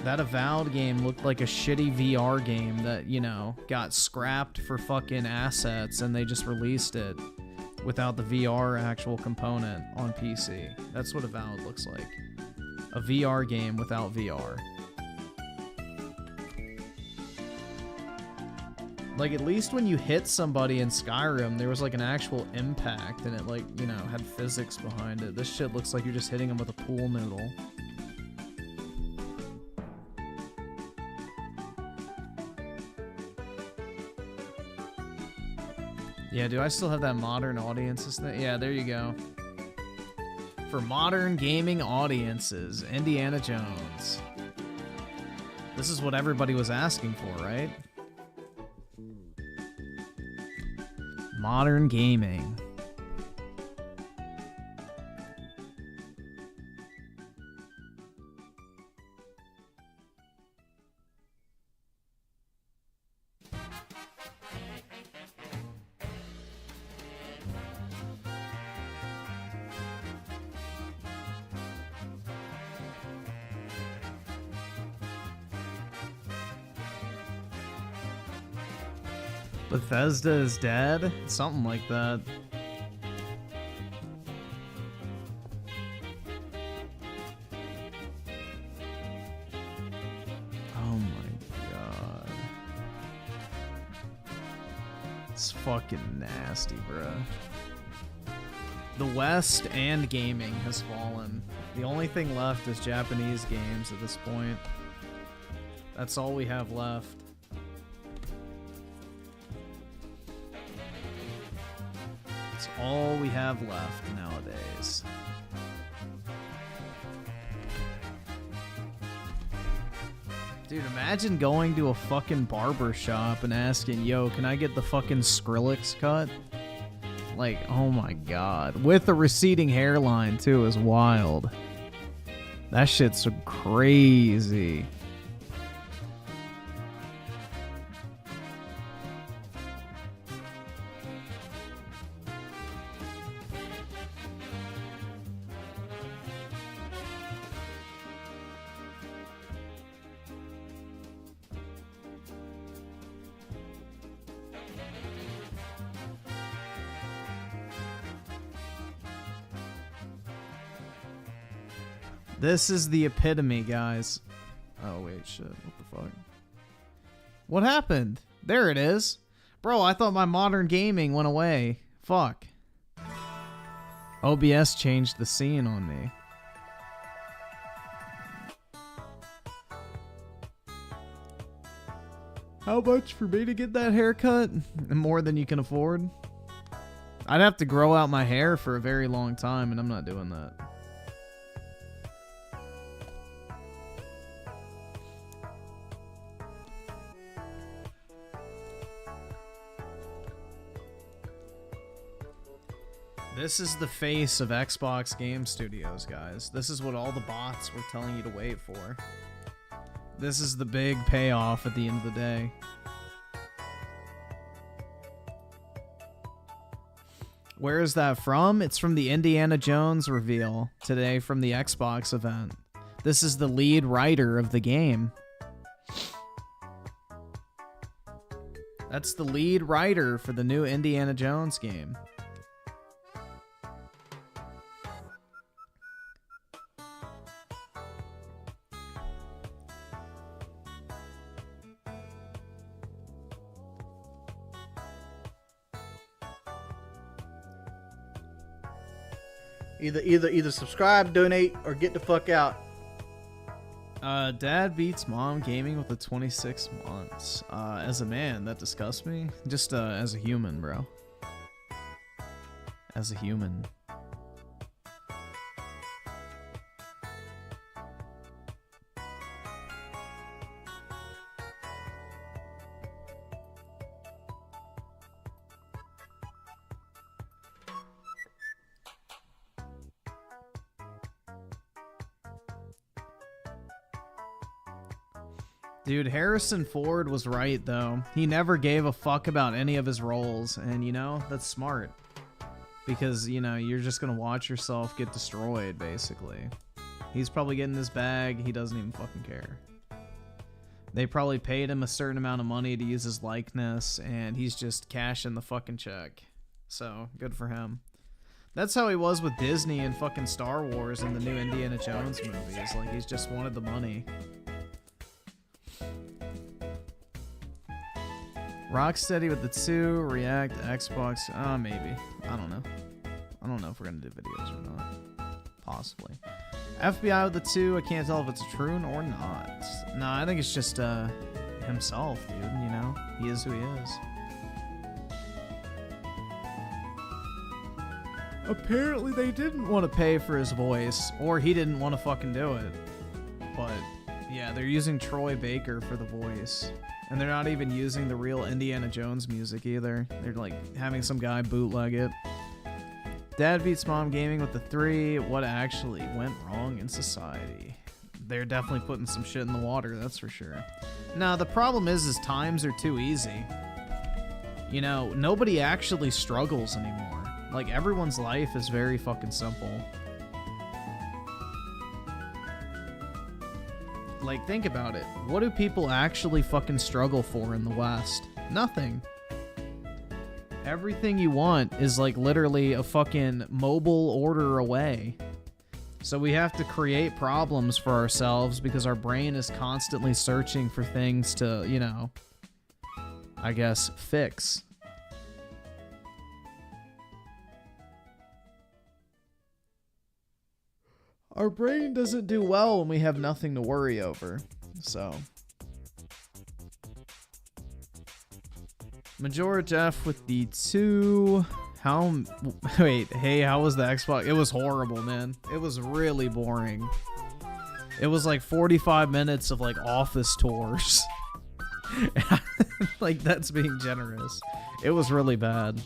That Avowed game looked like a shitty VR game that, you know, got scrapped for fucking assets and they just released it without the VR actual component on PC. That's what Avowed looks like. A VR game without VR. Like, at least when you hit somebody in Skyrim, there was like an actual impact and it, like, you know, had physics behind it. This shit looks like you're just hitting them with a pool noodle. Yeah, do I still have that modern audiences thing? Yeah, there you go. For modern gaming audiences, Indiana Jones. This is what everybody was asking for, right? Modern gaming. Bethesda is dead? Something like that. Oh my god. It's fucking nasty, bruh. The West and gaming has fallen. The only thing left is Japanese games at this point. That's all we have left. All we have left nowadays. Dude, imagine going to a fucking barber shop and asking, yo, can I get the fucking Skrillex cut? Like, oh my god. With a receding hairline, too, is wild. That shit's crazy. This is the epitome, guys. Oh, wait, shit. What the fuck? What happened? There it is. Bro, I thought my modern gaming went away. Fuck. OBS changed the scene on me. How much for me to get that haircut? More than you can afford? I'd have to grow out my hair for a very long time, and I'm not doing that. This is the face of Xbox Game Studios, guys. This is what all the bots were telling you to wait for. This is the big payoff at the end of the day. Where is that from? It's from the Indiana Jones reveal today from the Xbox event. This is the lead writer of the game. That's the lead writer for the new Indiana Jones game. Either subscribe, donate, or get the fuck out. Dad beats mom gaming with the 26 months. As a man, that disgusts me. Just as a human, bro. As a human. Dude, Harrison Ford was right, though. He never gave a fuck about any of his roles, and, you know, that's smart. Because, you know, you're just gonna watch yourself get destroyed, basically. He's probably getting his bag, he doesn't even fucking care. They probably paid him a certain amount of money to use his likeness, and he's just cashing the fucking check. So, good for him. That's how he was with Disney and fucking Star Wars and the new Indiana Jones movies. Like, he's just wanted the money. Rocksteady with the 2, React, Xbox, maybe. I don't know. I don't know if we're gonna do videos or not. Possibly. FBI with the 2, I can't tell if it's true or not. No, I think it's just, himself, dude, you know? He is who he is. Apparently they didn't want to pay for his voice, or he didn't want to fucking do it. But, yeah, they're using Troy Baker for the voice. And they're not even using the real Indiana Jones music either. They're like having some guy bootleg it. Dad beats mom gaming with the 3. What actually went wrong in society? They're definitely putting some shit in the water, that's for sure. Now, the problem is times are too easy. You know, nobody actually struggles anymore. Like, everyone's life is very fucking simple. Like, think about it. What do people actually fucking struggle for in the West? Nothing. Everything you want is like literally a fucking mobile order away. So we have to create problems for ourselves because our brain is constantly searching for things to, you know, I guess, fix. Our brain doesn't do well when we have nothing to worry over, so. Majora Jeff with the 2. Wait, hey, how was the Xbox? It was horrible, man. It was really boring. It was like 45 minutes of like office tours. Like, that's being generous. It was really bad.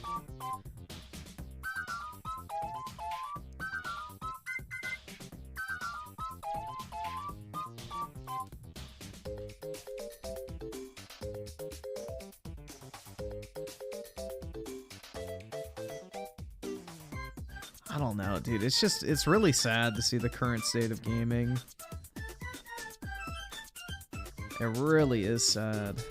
I don't know, dude. It's really sad to see the current state of gaming. It really is sad.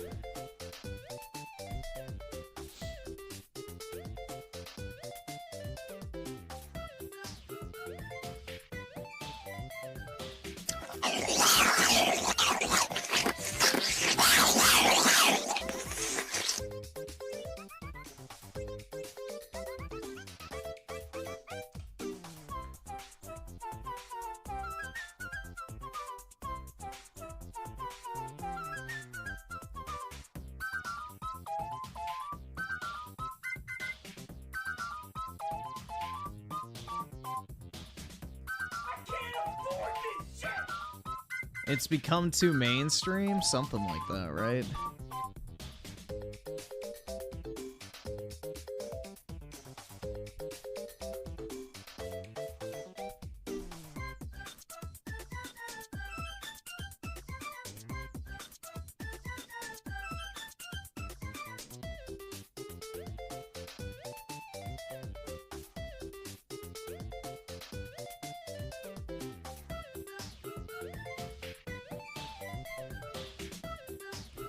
It's become too mainstream? Something like that, right?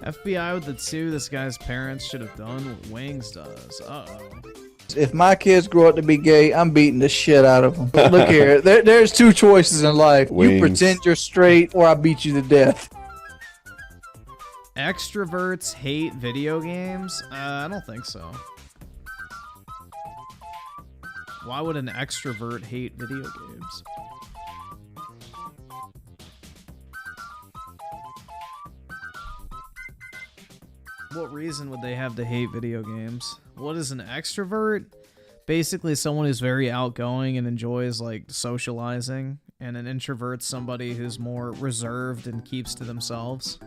FBI with the 2 this guy's parents should have done what Wings does. Uh-oh. If my kids grow up to be gay, I'm beating the shit out of them. Look here, there's 2 choices in life. You Wings. pretend you're straight, or I beat you to death. Extroverts hate video games? I don't think so. Why would an extrovert hate video games? What reason would they have to hate video games? What is an extrovert? Basically someone who's very outgoing and enjoys like socializing, and an introvert's somebody who's more reserved and keeps to themselves.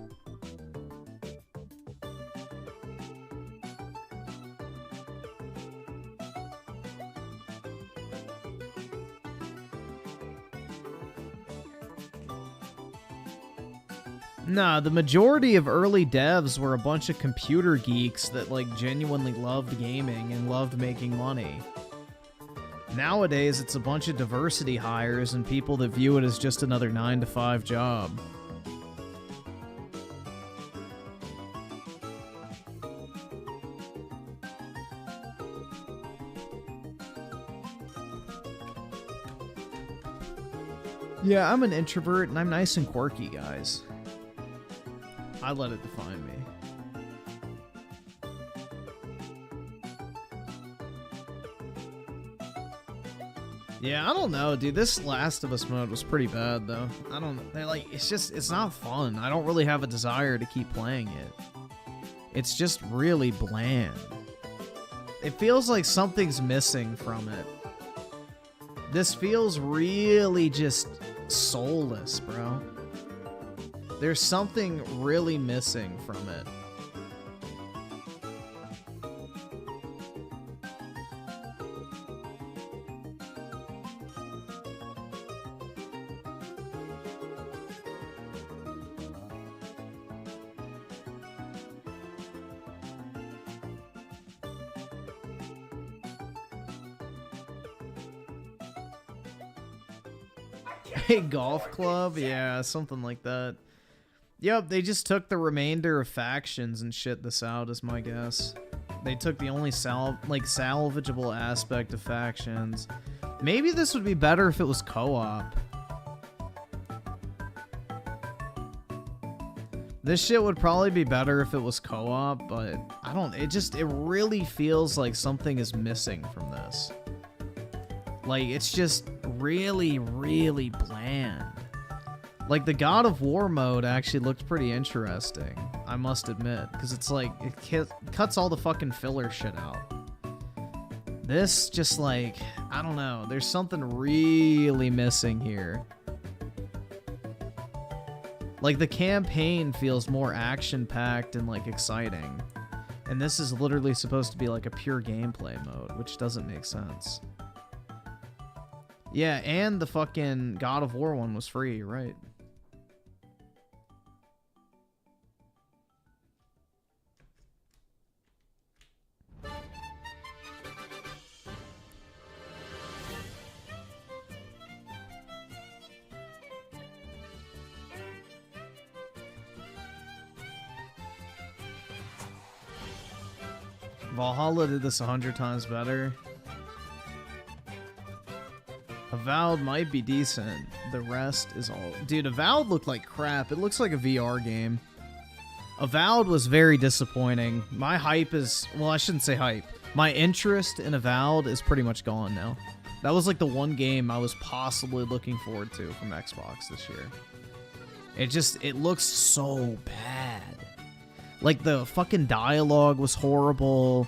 Nah, the majority of early devs were a bunch of computer geeks that like genuinely loved gaming and loved making money. Nowadays, it's a bunch of diversity hires and people that view it as just another 9-to-5 job. Yeah, I'm an introvert and I'm nice and quirky, guys. I let it define me. Yeah, I don't know, dude. This Last of Us mode was pretty bad, though. I don't know. Like, it's not fun. I don't really have a desire to keep playing it. It's just really bland. It feels like something's missing from it. This feels really just soulless, bro. There's something really missing from it. A golf club? Yeah, something like that. Yep, they just took the remainder of factions and shit this out, is my guess. They took the only salvageable aspect of factions. Maybe this would be better if it was co-op. This shit would probably be better if it was co-op, but I don't, it really feels like something is missing from this. Like, it's just really, really bland. Like, the God of War mode actually looked pretty interesting, I must admit, because it's like, it cuts all the fucking filler shit out. This just like, I don't know, there's something really missing here. Like, the campaign feels more action-packed and, like, exciting. And this is literally supposed to be, like, a pure gameplay mode, which doesn't make sense. Yeah, and the fucking God of War one was free, right? Valhalla did this 100 times better. Avowed might be decent. The rest is all... Dude, Avowed looked like crap. It looks like a VR game. Avowed was very disappointing. My hype is... Well, I shouldn't say hype. My interest in Avowed is pretty much gone now. That was like the one game I was possibly looking forward to from Xbox this year. It looks so bad. Like, the fucking dialogue was horrible.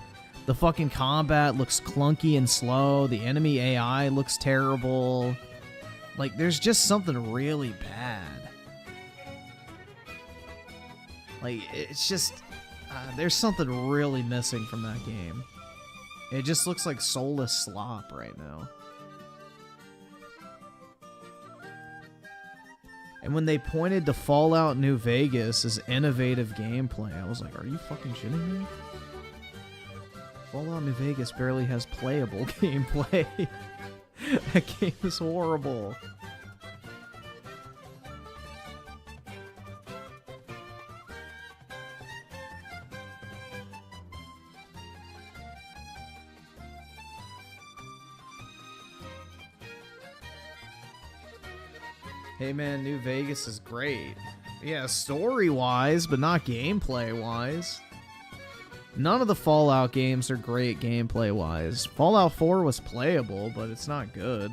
The fucking combat looks clunky and slow. The enemy AI looks terrible. Like, there's just something really bad. Like, it's just... there's something really missing from that game. It just looks like soulless slop right now. And when they pointed to Fallout New Vegas as innovative gameplay, I was like, are you fucking shitting me? Fallout New Vegas barely has playable gameplay. That game is horrible. Hey man, New Vegas is great. Yeah, story-wise, but not gameplay-wise. None of the Fallout games are great gameplay-wise. Fallout 4 was playable, but it's not good.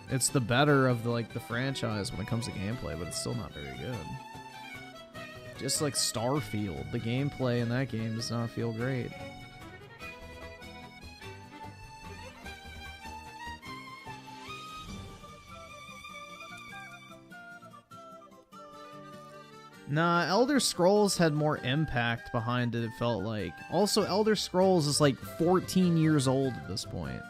It's the better of the franchise when it comes to gameplay, but it's still not very good. Just like Starfield, the gameplay in that game does not feel great. Nah, Elder Scrolls had more impact behind it, it felt like. Also, Elder Scrolls is like 14 years old at this point.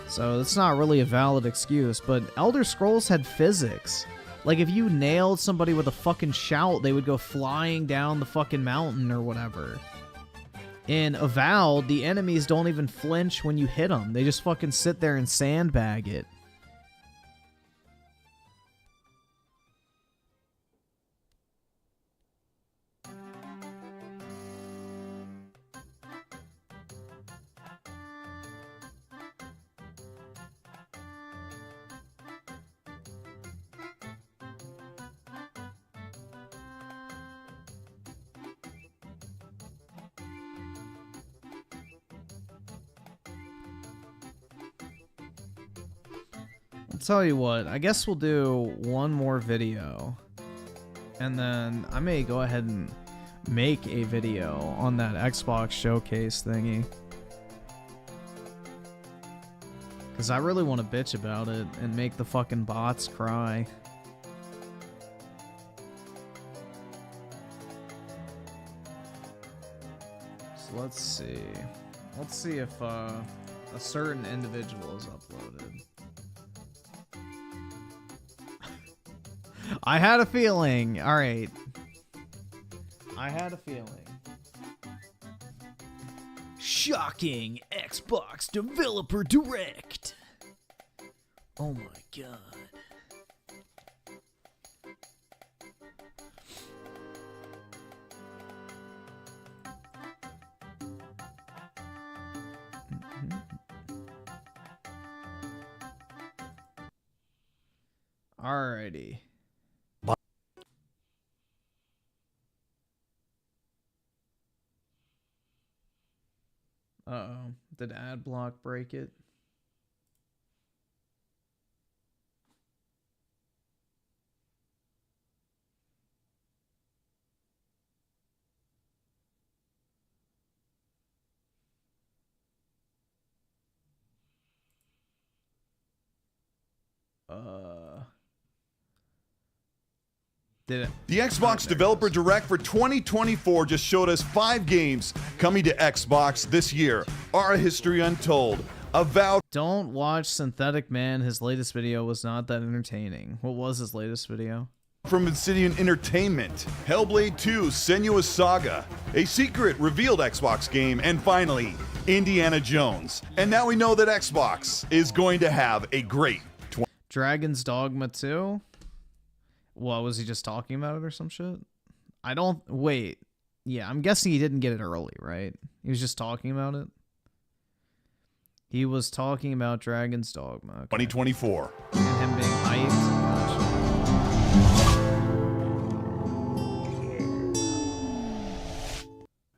So that's not really a valid excuse, but Elder Scrolls had physics. Like, if you nailed somebody with a fucking shout, they would go flying down the fucking mountain or whatever. In Avowed, the enemies don't even flinch when you hit them. They just fucking sit there and sandbag it. Tell you what, I guess we'll do one more video, and then I may go ahead and make a video on that Xbox showcase thingy, because I really want to bitch about it and make the fucking bots cry. So let's see if a certain individual is uploaded. I had a feeling. All right. I had a feeling. Shocking Xbox Developer Direct. Oh my god. Alrighty. Uh-oh. Did ad block break it? Did it? The Xbox Developer Direct for 2024 just showed us 5 games coming to Xbox this year. Our history untold. Avowed. Don't watch Synthetic Man. His latest video was not that entertaining. What was his latest video? From Obsidian Entertainment, Hellblade 2 Senua's Saga, a secret revealed Xbox game, and finally, Indiana Jones. And now we know that Xbox is going to have a great Dragon's Dogma 2? What, was he just talking about it or some shit? I don't... Wait. Yeah, I'm guessing he didn't get it early, right? He was just talking about it? He was talking about Dragon's Dogma. Okay. 2024. And him being hyped.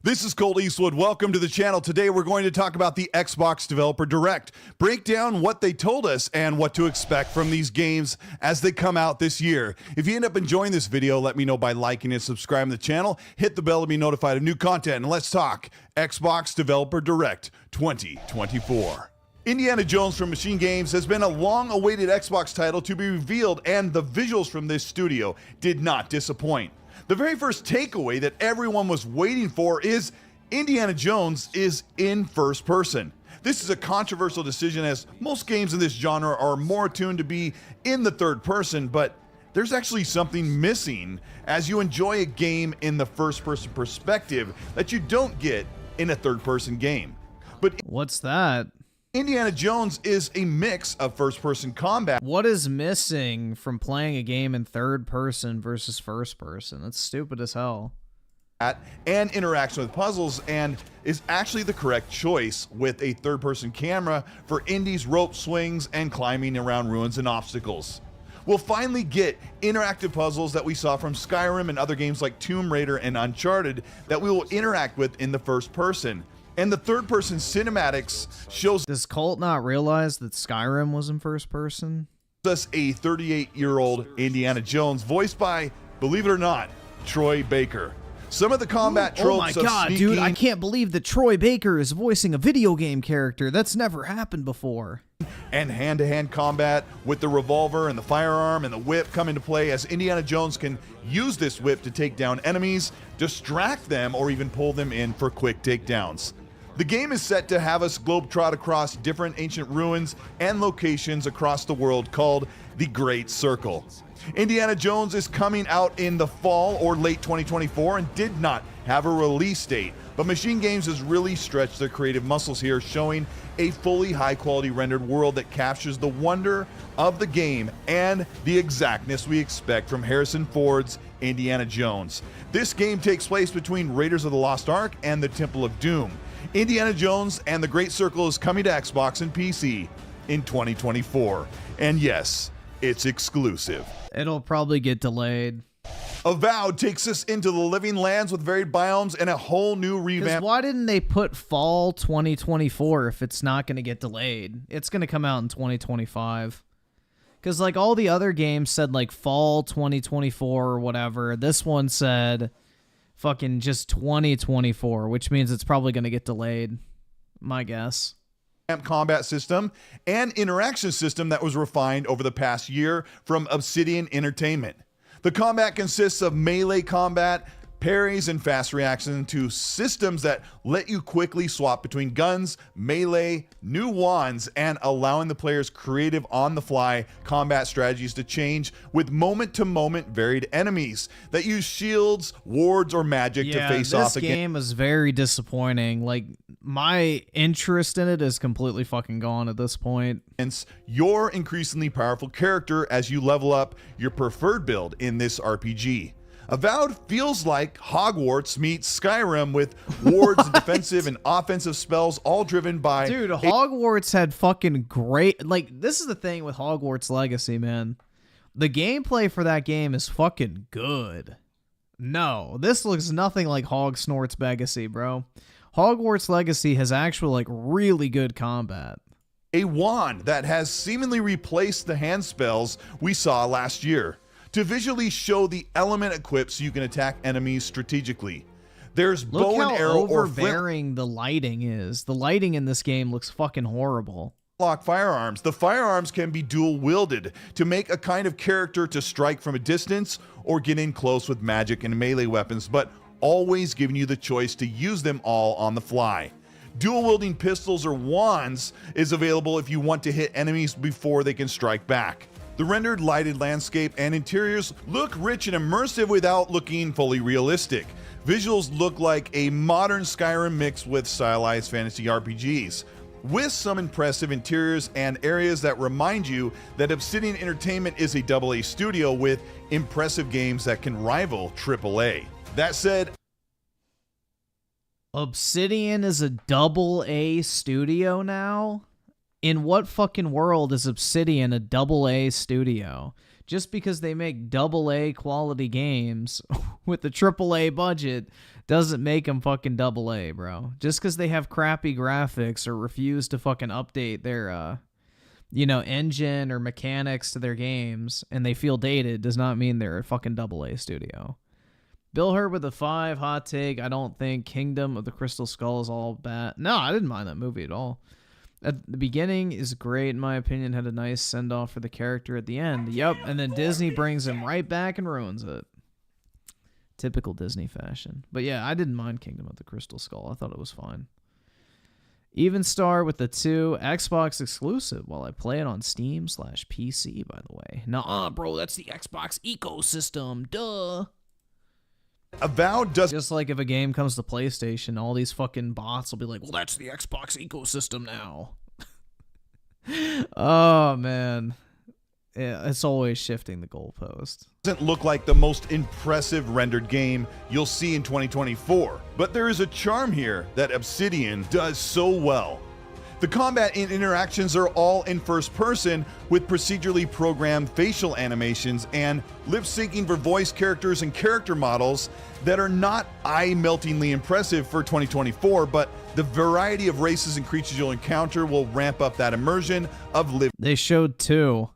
This is Colt Eastwood. Welcome to the channel. Today we're going to talk about the Xbox Developer Direct, break down what they told us and what to expect from these games as they come out this year. If you end up enjoying this video, let me know by liking and subscribing to the channel. Hit the bell to be notified of new content, and let's talk Xbox Developer Direct 2024. Indiana Jones from Machine Games has been a long-awaited Xbox title to be revealed, and the visuals from this studio did not disappoint. The very first takeaway that everyone was waiting for is Indiana Jones is in first person. This is a controversial decision, as most games in this genre are more attuned to be in the third person, but there's actually something missing as you enjoy a game in the first person perspective that you don't get in a third person game. But what's that? Indiana Jones is a mix of first-person combat. What is missing from playing a game in third person versus first person? That's stupid as hell. And interaction with puzzles, and is actually the correct choice with a third-person camera for Indy's rope swings and climbing around ruins and obstacles. We'll finally get interactive puzzles that we saw from Skyrim and other games like Tomb Raider and Uncharted that we will interact with in the first person. And the third person cinematics shows... Does Colt not realize that Skyrim was in first person? ...us a 38-year-old Indiana Jones voiced by, believe it or not, Troy Baker. Some of the combat tropes oh my god, of dude, I can't believe that Troy Baker is voicing a video game character. That's never happened before. And hand-to-hand combat with the revolver and the firearm and the whip come into play as Indiana Jones can use this whip to take down enemies, distract them, or even pull them in for quick takedowns. The game is set to have us globetrot across different ancient ruins and locations across the world called the Great Circle. Indiana Jones is coming out in the fall or late 2024 and did not have a release date, but Machine Games has really stretched their creative muscles here, showing a fully high-quality rendered world that captures the wonder of the game and the exactness we expect from Harrison Ford's Indiana Jones. This game takes place between Raiders of the Lost Ark and the Temple of Doom. Indiana Jones and the Great Circle is coming to Xbox and PC in 2024. And yes, it's exclusive. It'll probably get delayed. Avowed takes us into the living lands with varied biomes and a whole new revamp. Why didn't they put fall 2024 if it's not going to get delayed? It's going to come out in 2025. Because like all the other games said like fall 2024 or whatever. This one said fucking just 2024, which means it's probably going to get delayed. My guess. Combat system and interaction system that was refined over the past year from Obsidian Entertainment. The combat consists of melee combat, parries, and fast reaction to systems that let you quickly swap between guns, melee, new wands, and allowing the player's creative on-the-fly combat strategies to change with moment-to-moment varied enemies that use shields, wards, or magic to face off against. This game is very disappointing. Like, my interest in it is completely fucking gone at this point. Your increasingly powerful character as you level up your preferred build in this RPG. Avowed feels like Hogwarts meets Skyrim with wards, defensive and offensive spells, all driven by... Dude, Hogwarts had fucking great... Like, this is the thing with Hogwarts Legacy, man. The gameplay for that game is fucking good. No, this looks nothing like Hogsnort's Legacy, bro. Hogwarts Legacy has actual, like, really good combat. A wand that has seemingly replaced the hand spells we saw last year, to visually show the element equipped so you can attack enemies strategically. There's bow and arrow or overbearing the lighting is. The lighting in this game looks fucking horrible. Lock firearms. The firearms can be dual wielded to make a kind of character to strike from a distance or get in close with magic and melee weapons, but always giving you the choice to use them all on the fly. Dual wielding pistols or wands is available if you want to hit enemies before they can strike back. The rendered lighted landscape and interiors look rich and immersive without looking fully realistic. Visuals look like a modern Skyrim mixed with stylized fantasy RPGs, with some impressive interiors and areas that remind you that Obsidian Entertainment is a AA studio with impressive games that can rival AAA. That said, Obsidian is a AA studio now? In what fucking world is Obsidian a AA studio? Just because they make AA quality games with a AAA budget doesn't make them fucking AA, bro. Just because they have crappy graphics or refuse to fucking update their, engine or mechanics to their games and they feel dated does not mean they're a fucking AA studio. Bill Hurt with a 5 hot take. I don't think Kingdom of the Crystal Skull is all bad. No, I didn't mind that movie at all. At the beginning is great, in my opinion. Had a nice send-off for the character at the end. Yep, and then Disney brings him right back and ruins it. Typical Disney fashion. But yeah, I didn't mind Kingdom of the Crystal Skull. I thought it was fine. Even Star with the 2, Xbox exclusive while I play it on Steam/PC, by the way. Nah, bro, that's the Xbox ecosystem. Duh. Avowed does just like if a game comes to PlayStation, all these fucking bots will be like, well, that's the Xbox ecosystem now. Oh, man. Yeah, it's always shifting the goalpost. Doesn't look like the most impressive rendered game you'll see in 2024, but there is a charm here that Obsidian does so well. The combat and interactions are all in first person with procedurally programmed facial animations and lip syncing for voice characters and character models that are not eye-meltingly impressive for 2024, but the variety of races and creatures you'll encounter will ramp up that immersion of living. They showed 2.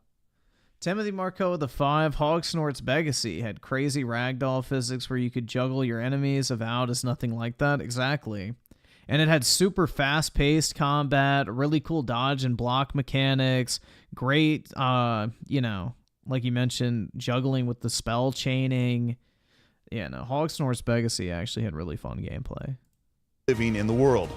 Timothy Marco with the 5, Hog Snort's Legacy had crazy ragdoll physics where you could juggle your enemies. Avowed is nothing like that. Exactly. And it had super fast-paced combat, really cool dodge and block mechanics, great, you know, like you mentioned, juggling with the spell chaining. Yeah, no, Hog Snort's Legacy actually had really fun gameplay. Living in the world.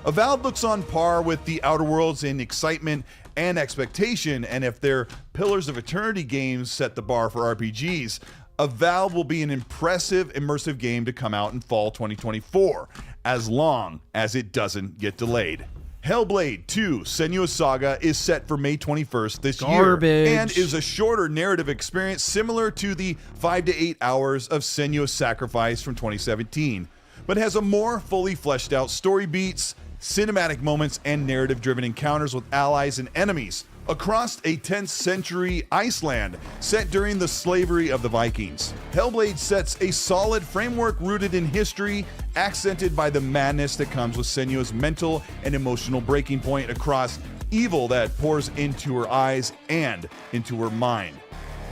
Avowed looks on par with the Outer Worlds in excitement and expectation, and if their Pillars of Eternity games set the bar for RPGs, Avowed will be an impressive, immersive game to come out in fall 2024, as long as it doesn't get delayed. Hellblade 2 Senua's Saga is set for May 21st this year, and is a shorter narrative experience similar to the 5 to 8 hours of Senua's Sacrifice from 2017, but has a more fully fleshed out story beats, cinematic moments, and narrative-driven encounters with allies and enemies across a 10th century Iceland set during the slavery of the Vikings. Hellblade sets a solid framework rooted in history, accented by the madness that comes with Senua's mental and emotional breaking point across evil that pours into her eyes and into her mind.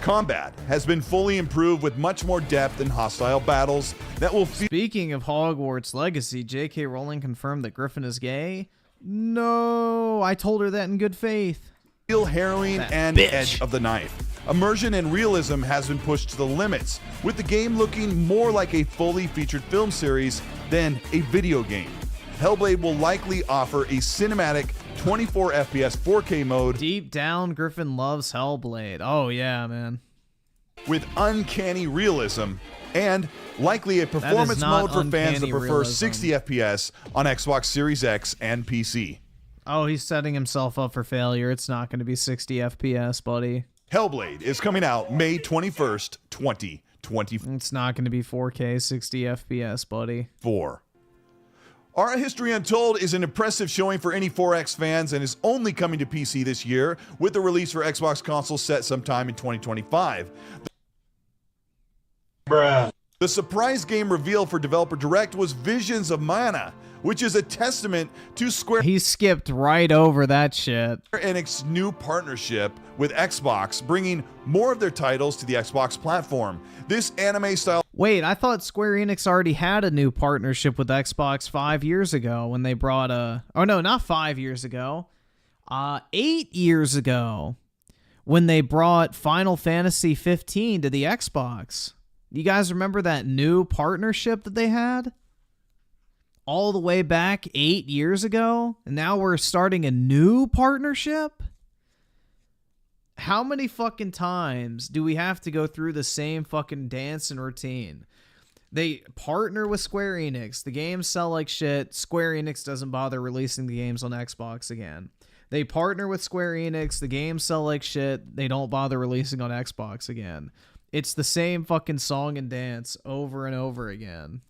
Combat has been fully improved with much more depth and hostile battles that will Speaking of Hogwarts Legacy, J.K. Rowling confirmed that Griffin is gay? No, I told her that in good faith. Feel harrowing and edge of the knife. Immersion and realism has been pushed to the limits, with the game looking more like a fully featured film series than a video game. Hellblade will likely offer a cinematic 24 FPS 4K mode. Deep down, Griffin loves Hellblade. Oh yeah, man. With uncanny realism and likely a performance mode for fans that prefer 60 FPS on Xbox Series X and PC. Oh, he's setting himself up for failure. It's not going to be 60 FPS, buddy. Hellblade is coming out May 21st, 2020. It's not going to be 4K 60 FPS, buddy. 4. Aura History Untold is an impressive showing for any 4X fans and is only coming to PC this year, with the release for Xbox consoles set sometime in 2025. Bruh. The surprise game reveal for Developer Direct was Visions of Mana, which is a testament to Square He skipped right over that shit. Enix's new partnership with Xbox, bringing more of their titles to the Xbox platform. This anime style... Wait, I thought Square Enix already had a new partnership with Xbox 5 years ago when they brought a... Oh no, not 5 years ago. 8 years ago when they brought Final Fantasy 15 to the Xbox. You guys remember that new partnership that they had? All the way back 8 years ago? And now we're starting a new partnership? How many fucking times do we have to go through the same fucking dance and routine? They partner with Square Enix. The games sell like shit. Square Enix doesn't bother releasing the games on Xbox again. They partner with Square Enix. The games sell like shit. They don't bother releasing on Xbox again. It's the same fucking song and dance over and over again.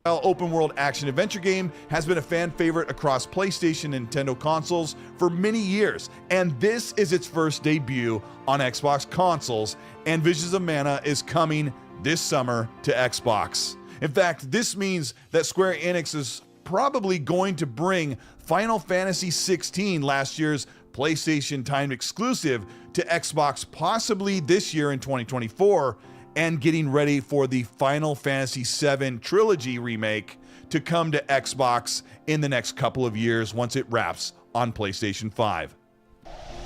Open world action adventure game has been a fan favorite across PlayStation and Nintendo consoles for many years, and this is its first debut on Xbox consoles, and Visions of Mana is coming this summer to Xbox. In fact, this means that Square Enix is probably going to bring Final Fantasy 16, last year's PlayStation timed exclusive, to Xbox possibly this year in 2024, and getting ready for the Final Fantasy VII Trilogy remake to come to Xbox in the next couple of years once it wraps on PlayStation 5.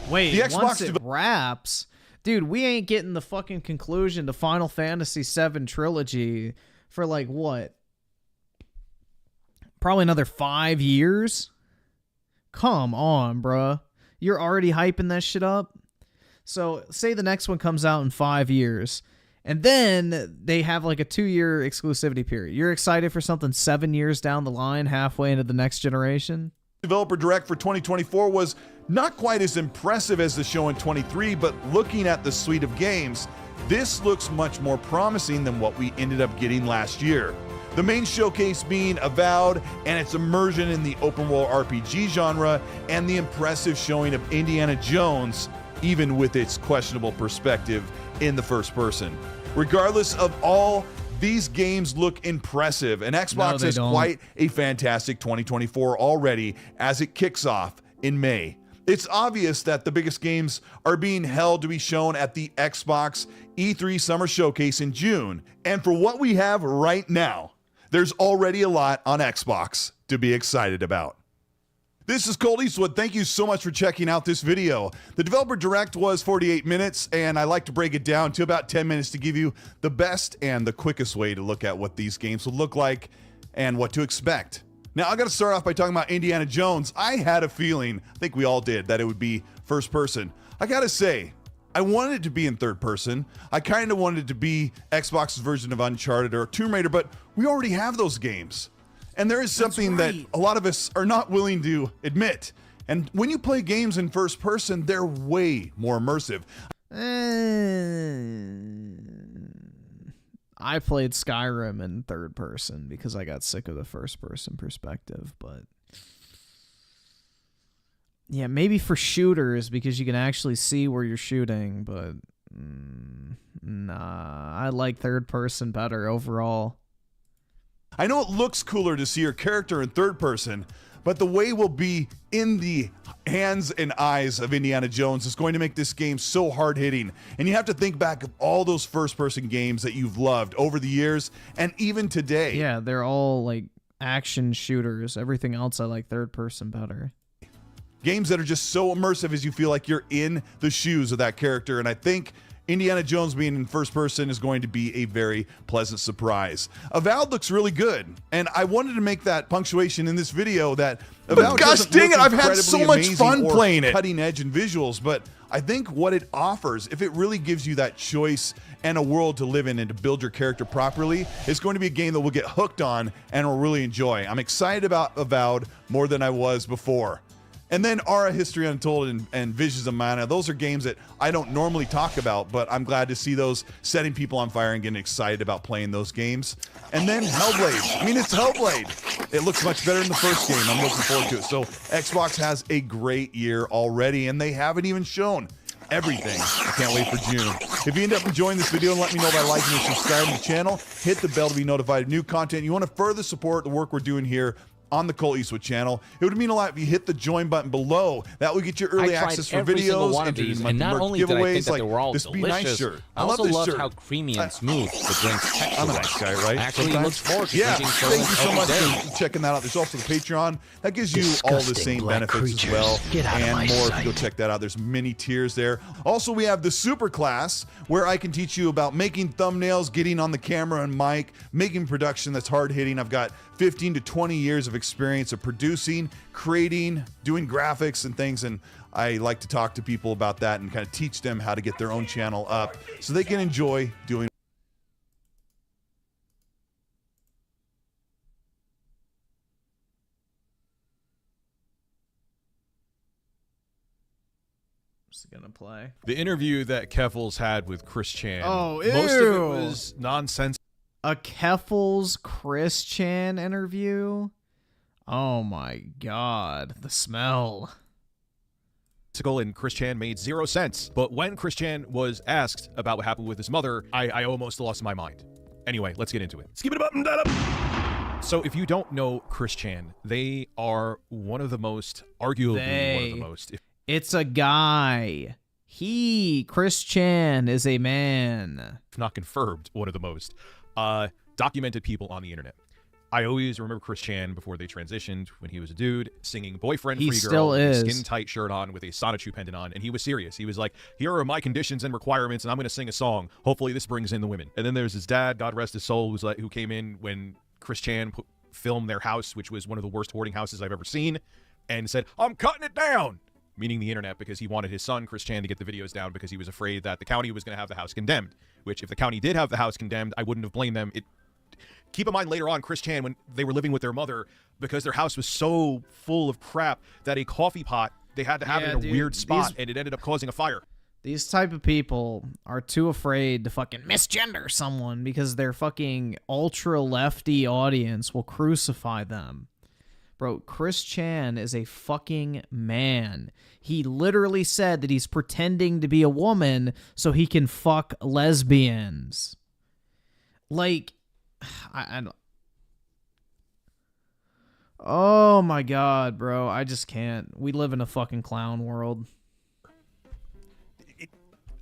Wait, the Xbox once it wraps? Dude, we ain't getting the fucking conclusion to Final Fantasy VII Trilogy for like what? Probably another 5 years? Come on, bruh. You're already hyping that shit up? So, say the next one comes out in 5 years, and then they have like a 2-year exclusivity period. You're excited for something 7 years down the line, halfway into the next generation? Developer Direct for 2024 was not quite as impressive as the show in 23, but looking at the suite of games, this looks much more promising than what we ended up getting last year. The main showcase being Avowed and its immersion in the open world RPG genre, and the impressive showing of Indiana Jones, even with its questionable perspective in the first person. Regardless of all, these games look impressive, and Xbox has quite a fantastic 2024 already as it kicks off in May. It's obvious that the biggest games are being held to be shown at the Xbox E3 Summer Showcase in June, and for what we have right now, there's already a lot on Xbox to be excited about. This is Colt Eastwood. Thank you so much for checking out this video. The Developer Direct was 48 minutes, and I like to break it down to about 10 minutes to give you the best and the quickest way to look at what these games will look like and what to expect. Now, I got to start off by talking about Indiana Jones. I had a feeling, I think we all did, that it would be first person. I got to say, I wanted it to be in third person. I kind of wanted it to be Xbox's version of Uncharted or Tomb Raider, but we already have those games. And there is something that a lot of us are not willing to admit. And when you play games in first person, they're way more immersive. I played Skyrim in third person because I got sick of the first person perspective, but yeah, maybe for shooters because you can actually see where you're shooting, but nah, I like third person better overall. I know it looks cooler to see your character in third person, but the way we'll be in the hands and eyes of Indiana Jones is going to make this game so hard-hitting. And you have to think back of all those first-person games that you've loved over the years and even today. Yeah, they're all like action shooters. Everything else I like third person better. Games that are just so immersive as you feel like you're in the shoes of that character. And I think Indiana Jones being in first person is going to be a very pleasant surprise. Avowed looks really good, and I wanted to make that punctuation in this video that Avowed gosh dang it, I've had so much fun playing it. Cutting edge in visuals, but I think what it offers, if it really gives you that choice and a world to live in and to build your character properly, it's going to be a game that we'll get hooked on and will really enjoy. I'm excited about Avowed more than I was before. And then Aura, History Untold, and Visions of Mana. Those are games that I don't normally talk about, but I'm glad to see those setting people on fire and getting excited about playing those games. And then Hellblade. I mean, it's Hellblade. It looks much better than the first game. I'm looking forward to it. So Xbox has a great year already, and they haven't even shown everything. I can't wait for June. If you end up enjoying this video, let me know by liking and subscribing to the channel. Hit the bell to be notified of new content. You want to further support the work we're doing here on the Colt Eastwood channel. It would mean a lot if you hit the join button below. That would get you early access for videos, and not only did I think that they were all this delicious, Be Nice shirt. I also love loved shirt. how creamy and smooth the drink's texture I'm a was. nice guy, right? I actually look forward to drinking thank you so every much day. for checking that out. There's also the Patreon. That gives you all the same benefits as well, and more if you go check that out. There's many tiers there. Also, we have the Super Class, where I can teach you about making thumbnails, getting on the camera and mic, making production that's hard-hitting. I've got 15 to 20 years of experience of producing, creating, doing graphics and things, and I like to talk to people about that and kind of teach them how to get their own channel up so they can enjoy doing. Gonna play the interview that Keffels had with Chris Chan. Oh, most of it was nonsense. A Keffels Chris Chan interview? Oh my god, the smell. And Chris Chan made 0 sense. But when Chris Chan was asked about what happened with his mother, I almost lost my mind. Anyway, let's get into it. Skip it up and down up. So if you don't know Chris Chan, they are one of the most, arguably one of the most. It's a guy. Chris Chan, is a man. If not confirmed, one of the most documented people on the internet. I always remember Chris Chan before they transitioned, when he was a dude, singing Boyfriend Free Girl, with a skin-tight shirt on, with a Sonichu pendant on, and he was serious. He was like, here are my conditions and requirements, and I'm going to sing a song. Hopefully this brings in the women. And then there's his dad, God rest his soul, who came in when Chris Chan filmed their house, which was one of the worst hoarding houses I've ever seen, and said, I'm cutting it down! Meaning the internet, because he wanted his son, Chris Chan, to get the videos down because he was afraid that the county was going to have the house condemned, which if the county did have the house condemned, I wouldn't have blamed them. Keep in mind later on, Chris Chan, when they were living with their mother, because their house was so full of crap that a coffee pot, they had to have it in a weird spot, and it ended up causing a fire. These type of people are too afraid to fucking misgender someone because their fucking ultra lefty audience will crucify them. Bro, Chris Chan is a fucking man. He literally said that he's pretending to be a woman so he can fuck lesbians. Like, I don't... Oh my god, bro. I just can't. We live in a fucking clown world.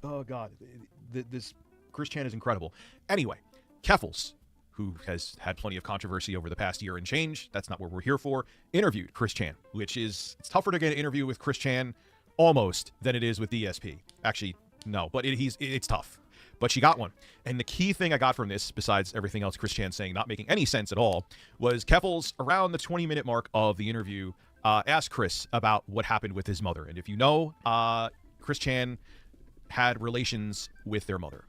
Oh god, this Chris Chan is incredible. Anyway, Keffels, who has had plenty of controversy over the past year and change, that's not what we're here for, interviewed Chris Chan, which is, it's tougher to get an interview with Chris Chan almost than it is with DSP. Actually, no, but it's tough. But she got one. And the key thing I got from this, besides everything else Chris Chan saying not making any sense at all, was Keffels, around the 20-minute mark of the interview, asked Chris about what happened with his mother. And if you know, Chris Chan had relations with their mother.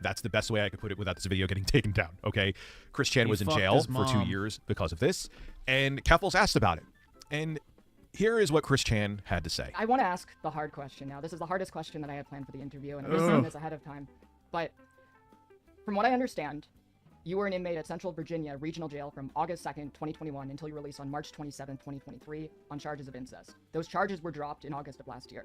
That's the best way I could put it without this video getting taken down, okay? Chris Chan was in jail for 2 years because of this, and Keffels asked about it. And here is what Chris Chan had to say. I want to ask the hard question now. This is the hardest question that I had planned for the interview, and I'm just saying this ahead of time. But from what I understand, you were an inmate at Central Virginia Regional Jail from August 2nd, 2021 until your release on March 27, 2023 on charges of incest. Those charges were dropped in August of last year.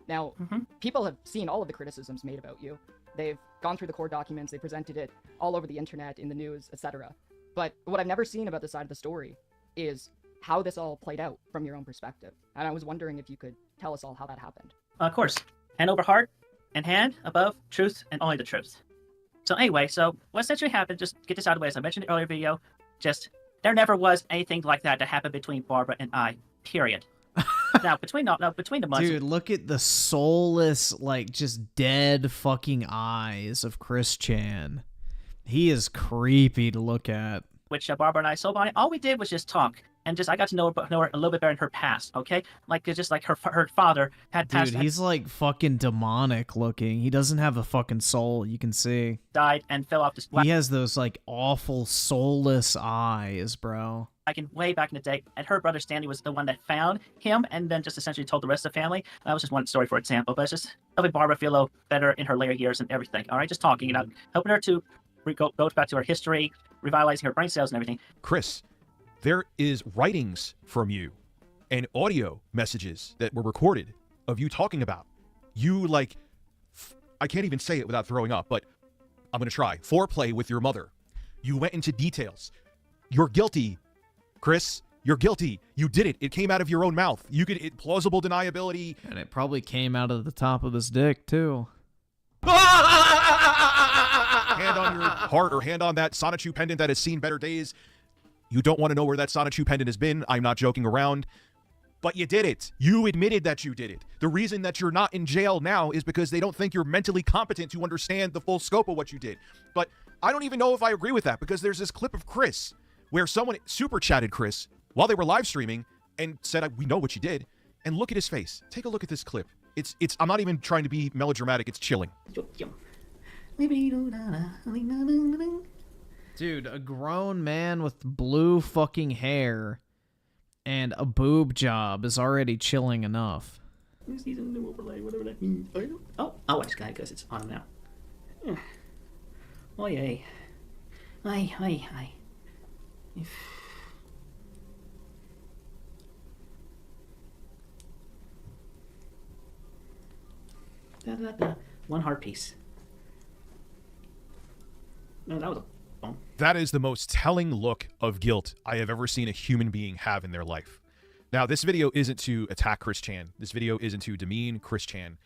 Now, people have seen all of the criticisms made about you. They've gone through the court documents, they presented it all over the internet, in the news, etc. But what I've never seen about this side of the story is how this all played out from your own perspective. And I was wondering if you could tell us all how that happened. Of course. Hand over heart, and hand above truth, and only the truth. So anyway, so what essentially happened, just get this out of the way, as I mentioned in the earlier video, just there never was anything like that happened between Barbara and I, period. Now, between the months... Dude, look at the soulless, like, just dead fucking eyes of Chris Chan. He is creepy to look at. Which Barbara and I sold on, all we did was just talk. And just, I got to know her a little bit better in her past, okay? Like, just like her father had passed... Dude, he's like fucking demonic looking. He doesn't have a fucking soul, you can see. Died and fell off this... He has those, like, awful soulless eyes, bro. Way back in the day, and her brother Stanley was the one that found him, and then just essentially told the rest of the family. That was just one story, for example, but it's just helping Barbara feel a little better in her later years and everything. All right, just talking, you know, helping her to go back to her history, revitalizing her brain cells and everything. Chris, there is writings from you and audio messages that were recorded of you talking about you, like, I can't even say it without throwing up, but I'm gonna try. Foreplay with your mother. You went into details. You're guilty. Chris, you're guilty. You did it. It came out of your own mouth. You could plausible deniability. And it probably came out of the top of his dick, too. Hand on your heart or hand on that Sonichu pendant that has seen better days. You don't want to know where that Sonichu pendant has been. I'm not joking around. But you did it. You admitted that you did it. The reason that you're not in jail now is because they don't think you're mentally competent to understand the full scope of what you did. But I don't even know if I agree with that, because there's this clip of Chris where someone super chatted Chris while they were live streaming and said, we know what you did. And look at his face. Take a look at this clip. It's I'm not even trying to be melodramatic. It's chilling. Dude, a grown man with blue fucking hair and a boob job is already chilling enough. Season new overlay, whatever that means. Oh, I'll watch guy because it's on now. Oh yay. Hi. One heart piece. No, that was a bump. That is the most telling look of guilt I have ever seen a human being have in their life. Now, this video isn't to attack Chris Chan. This video isn't to demean Chris Chan.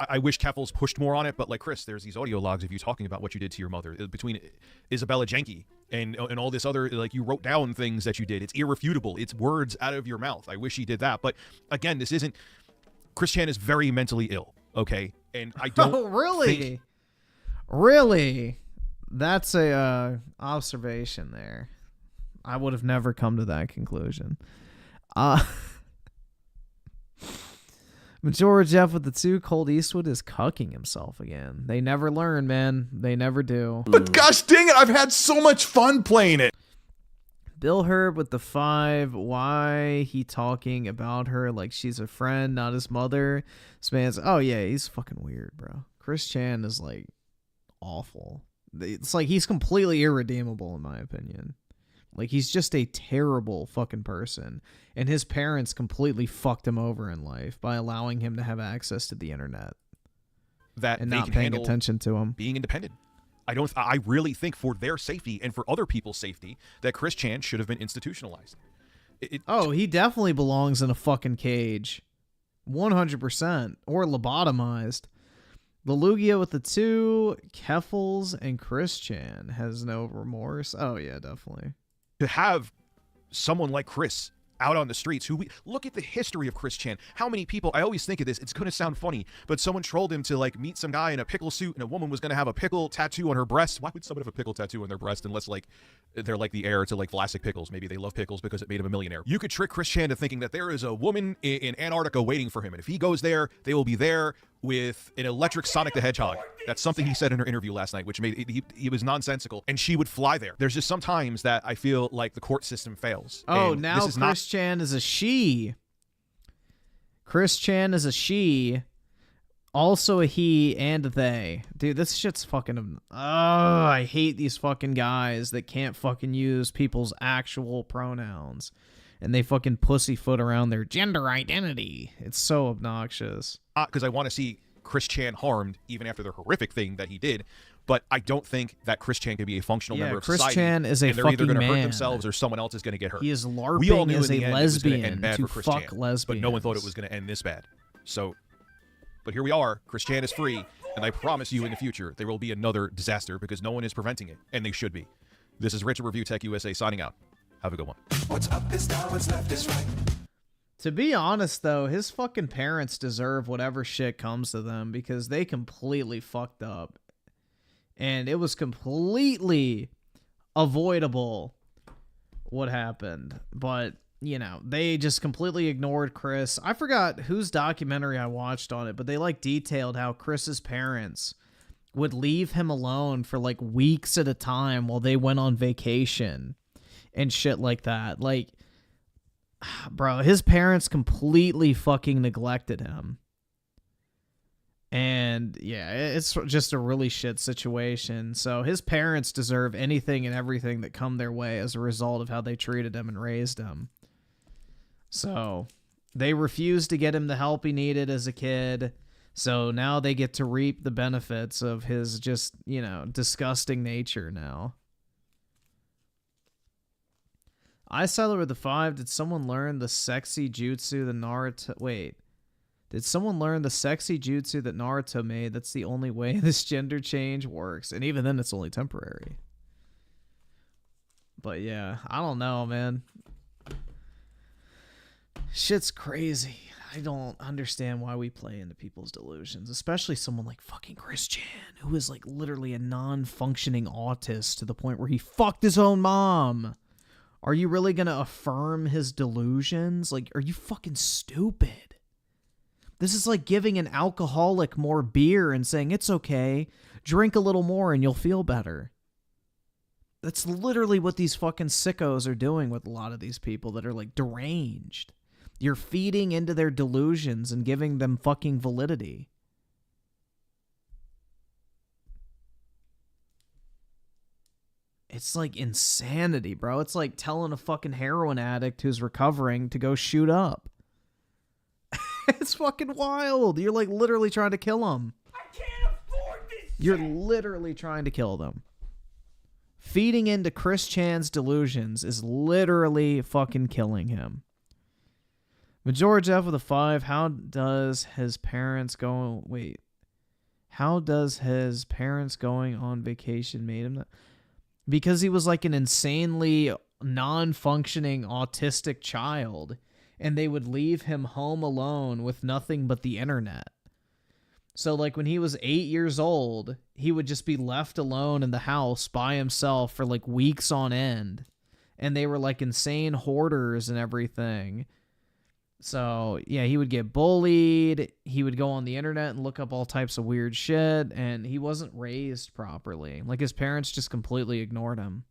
I wish Keffels pushed more on it, but like, Chris, there's these audio logs of you talking about what you did to your mother between Isabella Jenke and all this other, like, you wrote down things that you did. It's irrefutable. It's words out of your mouth. I wish he did that. But again, this isn't, Chris Chan is very mentally ill, okay? And I don't Oh, really? Really? That's a observation there. I would have never come to that conclusion. Majora Jeff with the 2, Colt Eastwood is cucking himself again. They never learn, man. They never do. But gosh dang it, I've had so much fun playing it. Bill Herb with the 5. Why he talking about her like she's a friend, not his mother? This man's, oh yeah, he's fucking weird, bro. Chris Chan is like awful. It's like he's completely irredeemable in my opinion. Like he's just a terrible fucking person. And his parents completely fucked him over in life by allowing him to have access to the internet. That and they not can paying handle attention to him. Being independent. I really think for their safety and for other people's safety that Chris Chan should have been institutionalized. Oh, he definitely belongs in a fucking cage. 100%. Or lobotomized. The Lugia with the 2, Keffels, and Chris Chan has no remorse. Oh, yeah, definitely. To have someone like Chris out on the streets, look at the history of Chris Chan. How many people, I always think of this, it's going to sound funny, but someone trolled him to like meet some guy in a pickle suit and a woman was going to have a pickle tattoo on her breast. Why would someone have a pickle tattoo on their breast unless like they're like the heir to like Vlasic pickles? Maybe they love pickles because it made him a millionaire. You could trick Chris Chan to thinking that there is a woman in Antarctica waiting for him, and if he goes there, they will be there with an electric Sonic the Hedgehog. That's something he said in her interview last night, which made he was nonsensical, and she would fly there. There's just sometimes that I feel like the court system fails. Oh, and now Chris Chan is a she. Chris Chan is a she, also a he and a they. Dude, this shit's fucking... Oh, I hate these fucking guys that can't fucking use people's actual pronouns. And they fucking pussyfoot around their gender identity. It's so obnoxious. Because I want to see Chris Chan harmed, even after the horrific thing that he did. But I don't think that Chris Chan can be a functional member of society. Chris Chan is a and they're fucking either going to hurt man. themselves or someone else is going to get hurt. He is We LARPing all knew as in a the end it was gonna end lesbian bad to for Chris fuck Chan, lesbians. but no one thought it was going to end this bad. So, but here we are. Chris Chan is free, and I promise you in the future there will be another disaster because no one is preventing it, and they should be. This is Richard Review Tech USA signing out. Have a good one. What's up is down, what's left is right. To be honest, though, his fucking parents deserve whatever shit comes to them because they completely fucked up. And it was completely avoidable what happened. But, you know, they just completely ignored Chris. I forgot whose documentary I watched on it, but they, like, detailed how Chris's parents would leave him alone for, like, weeks at a time while they went on vacation and shit like that. Like... Bro, his parents completely fucking neglected him. And, yeah, it's just a really shit situation. So his parents deserve anything and everything that come their way as a result of how they treated him and raised him. So they refused to get him the help he needed as a kid. So now they get to reap the benefits of his just, you know, disgusting nature now. iSiler with the 5. Did someone learn the sexy jutsu that Naruto... Wait. Did someone learn the sexy jutsu that Naruto made? That's the only way this gender change works. And even then, it's only temporary. But yeah, I don't know, man. Shit's crazy. I don't understand why we play into people's delusions. Especially someone like fucking Chris Chan, who is like literally a non-functioning autist to the point where he fucked his own mom. Are you really going to affirm his delusions? Like, are you fucking stupid? This is like giving an alcoholic more beer and saying, it's okay, drink a little more and you'll feel better. That's literally what these fucking sickos are doing with a lot of these people that are like deranged. You're feeding into their delusions and giving them fucking validity. It's like insanity, bro. It's like telling a fucking heroin addict who's recovering to go shoot up. It's fucking wild. You're like literally trying to kill them. I can't afford this. You're literally trying to kill them. Feeding into Chris Chan's delusions is literally fucking killing him. George F with a 5. How does his parents go... Wait. How does his parents going on vacation made him... Because he was like an insanely non-functioning autistic child, and they would leave him home alone with nothing but the internet. So like when he was 8 years old, he would just be left alone in the house by himself for like weeks on end. And they were like insane hoarders and everything. So yeah, he would get bullied. He would go on the internet and look up all types of weird shit. And he wasn't raised properly. Like his parents just completely ignored him.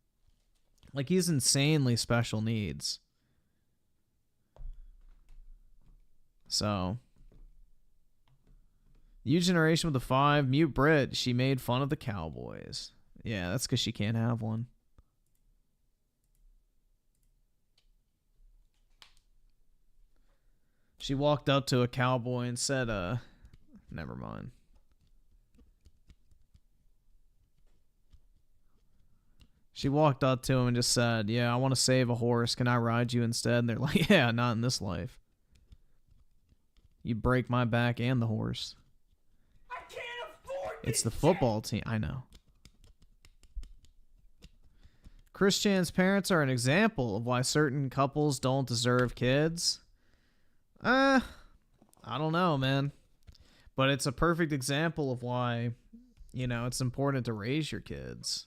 Like, he's insanely special needs. So, U generation with the 5, mute Brit. She made fun of the Cowboys. Yeah, that's because she can't have one. She walked up to a cowboy and said, never mind. She walked up to him and just said, yeah, I want to save a horse. Can I ride you instead? And they're like, yeah, not in this life. You break my back and the horse. I can't afford this. It's the football team. I know. Chris Chan's parents are an example of why certain couples don't deserve kids. I don't know, man. But it's a perfect example of why, you know, it's important to raise your kids.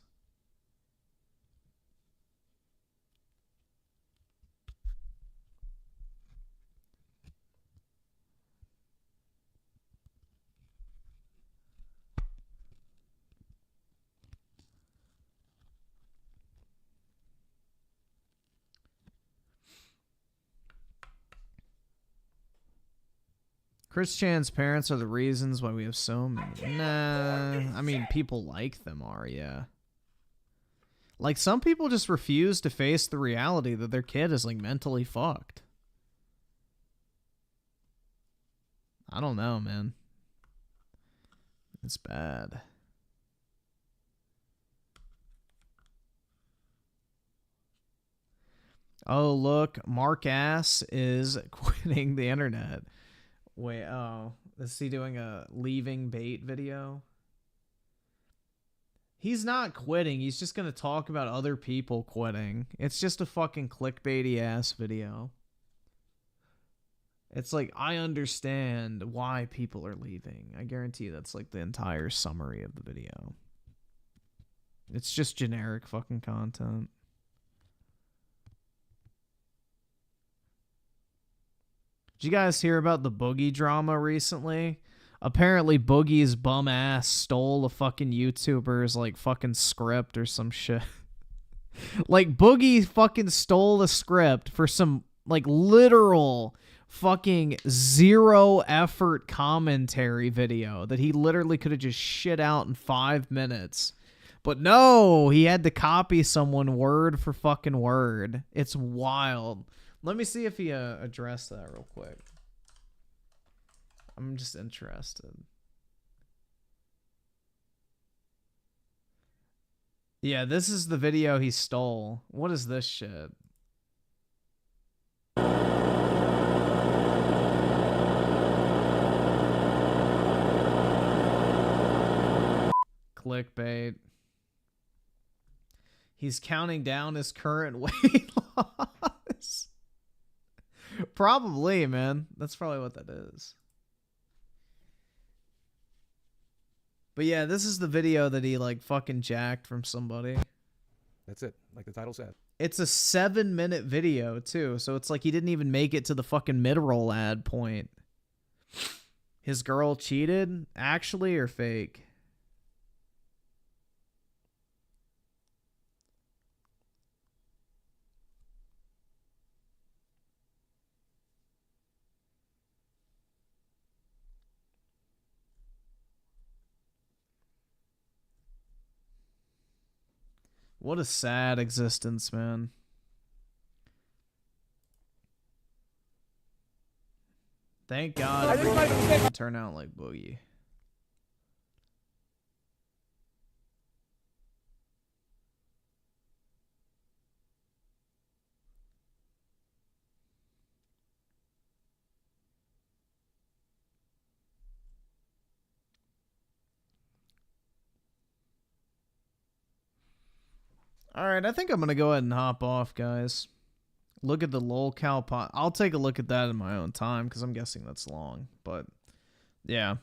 Chris Chan's parents are the reasons why we have so many. Nah, I mean, people like them are, yeah. Like, some people just refuse to face the reality that their kid is, like, mentally fucked. I don't know, man. It's bad. Oh, look, Mark Ass is quitting the internet. Wait, oh, is he doing a leaving bait video? He's not quitting. He's just going to talk about other people quitting. It's just a fucking clickbaity ass video. It's like, I understand why people are leaving. I guarantee that's like the entire summary of the video. It's just generic fucking content. Did you guys hear about the Boogie drama recently? Apparently Boogie's bum ass stole a fucking YouTuber's like fucking script or some shit. Like, Boogie fucking stole the script for some like literal fucking zero effort commentary video that he literally could have just shit out in 5 minutes. But no, he had to copy someone word for fucking word. It's wild. Let me see if he addressed that real quick. I'm just interested. Yeah, this is the video he stole. What is this shit? Clickbait. He's counting down his current weight loss. Probably, man. That's probably what that is. But yeah, this is the video that he like fucking jacked from somebody. That's it, like the title said. It's a 7-minute video too, so it's like he didn't even make it to the fucking mid-roll ad point. His girl cheated? Actually or fake? What a sad existence, man. Thank God everyone didn't turn out like Boogie. Alright, I think I'm going to go ahead and hop off, guys. Look at the lolcow pot. I'll take a look at that in my own time, because I'm guessing that's long. But, yeah.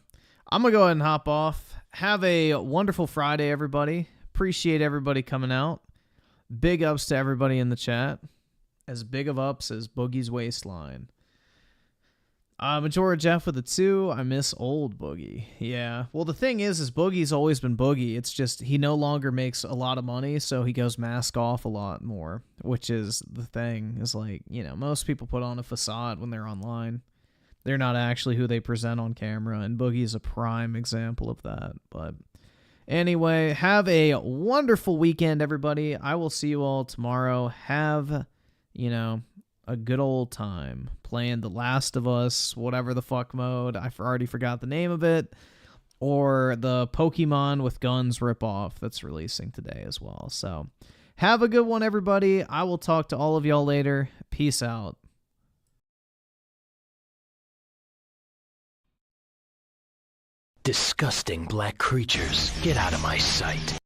I'm going to go ahead and hop off. Have a wonderful Friday, everybody. Appreciate everybody coming out. Big ups to everybody in the chat. As big of ups as Boogie's waistline. Majora Jeff with a 2. I miss old Boogie. Yeah. Well, the thing is Boogie's always been Boogie. It's just he no longer makes a lot of money, so he goes mask off a lot more, which is the thing. Is like, you know, most people put on a facade when they're online. They're not actually who they present on camera, and Boogie's a prime example of that. But anyway, have a wonderful weekend, everybody. I will see you all tomorrow. Have, you know, a good old time playing The Last of Us, whatever the fuck mode. I already forgot the name of it. Or the Pokemon with Guns ripoff that's releasing today as well. So have a good one, everybody. I will talk to all of y'all later. Peace out. Disgusting black creatures, get out of my sight.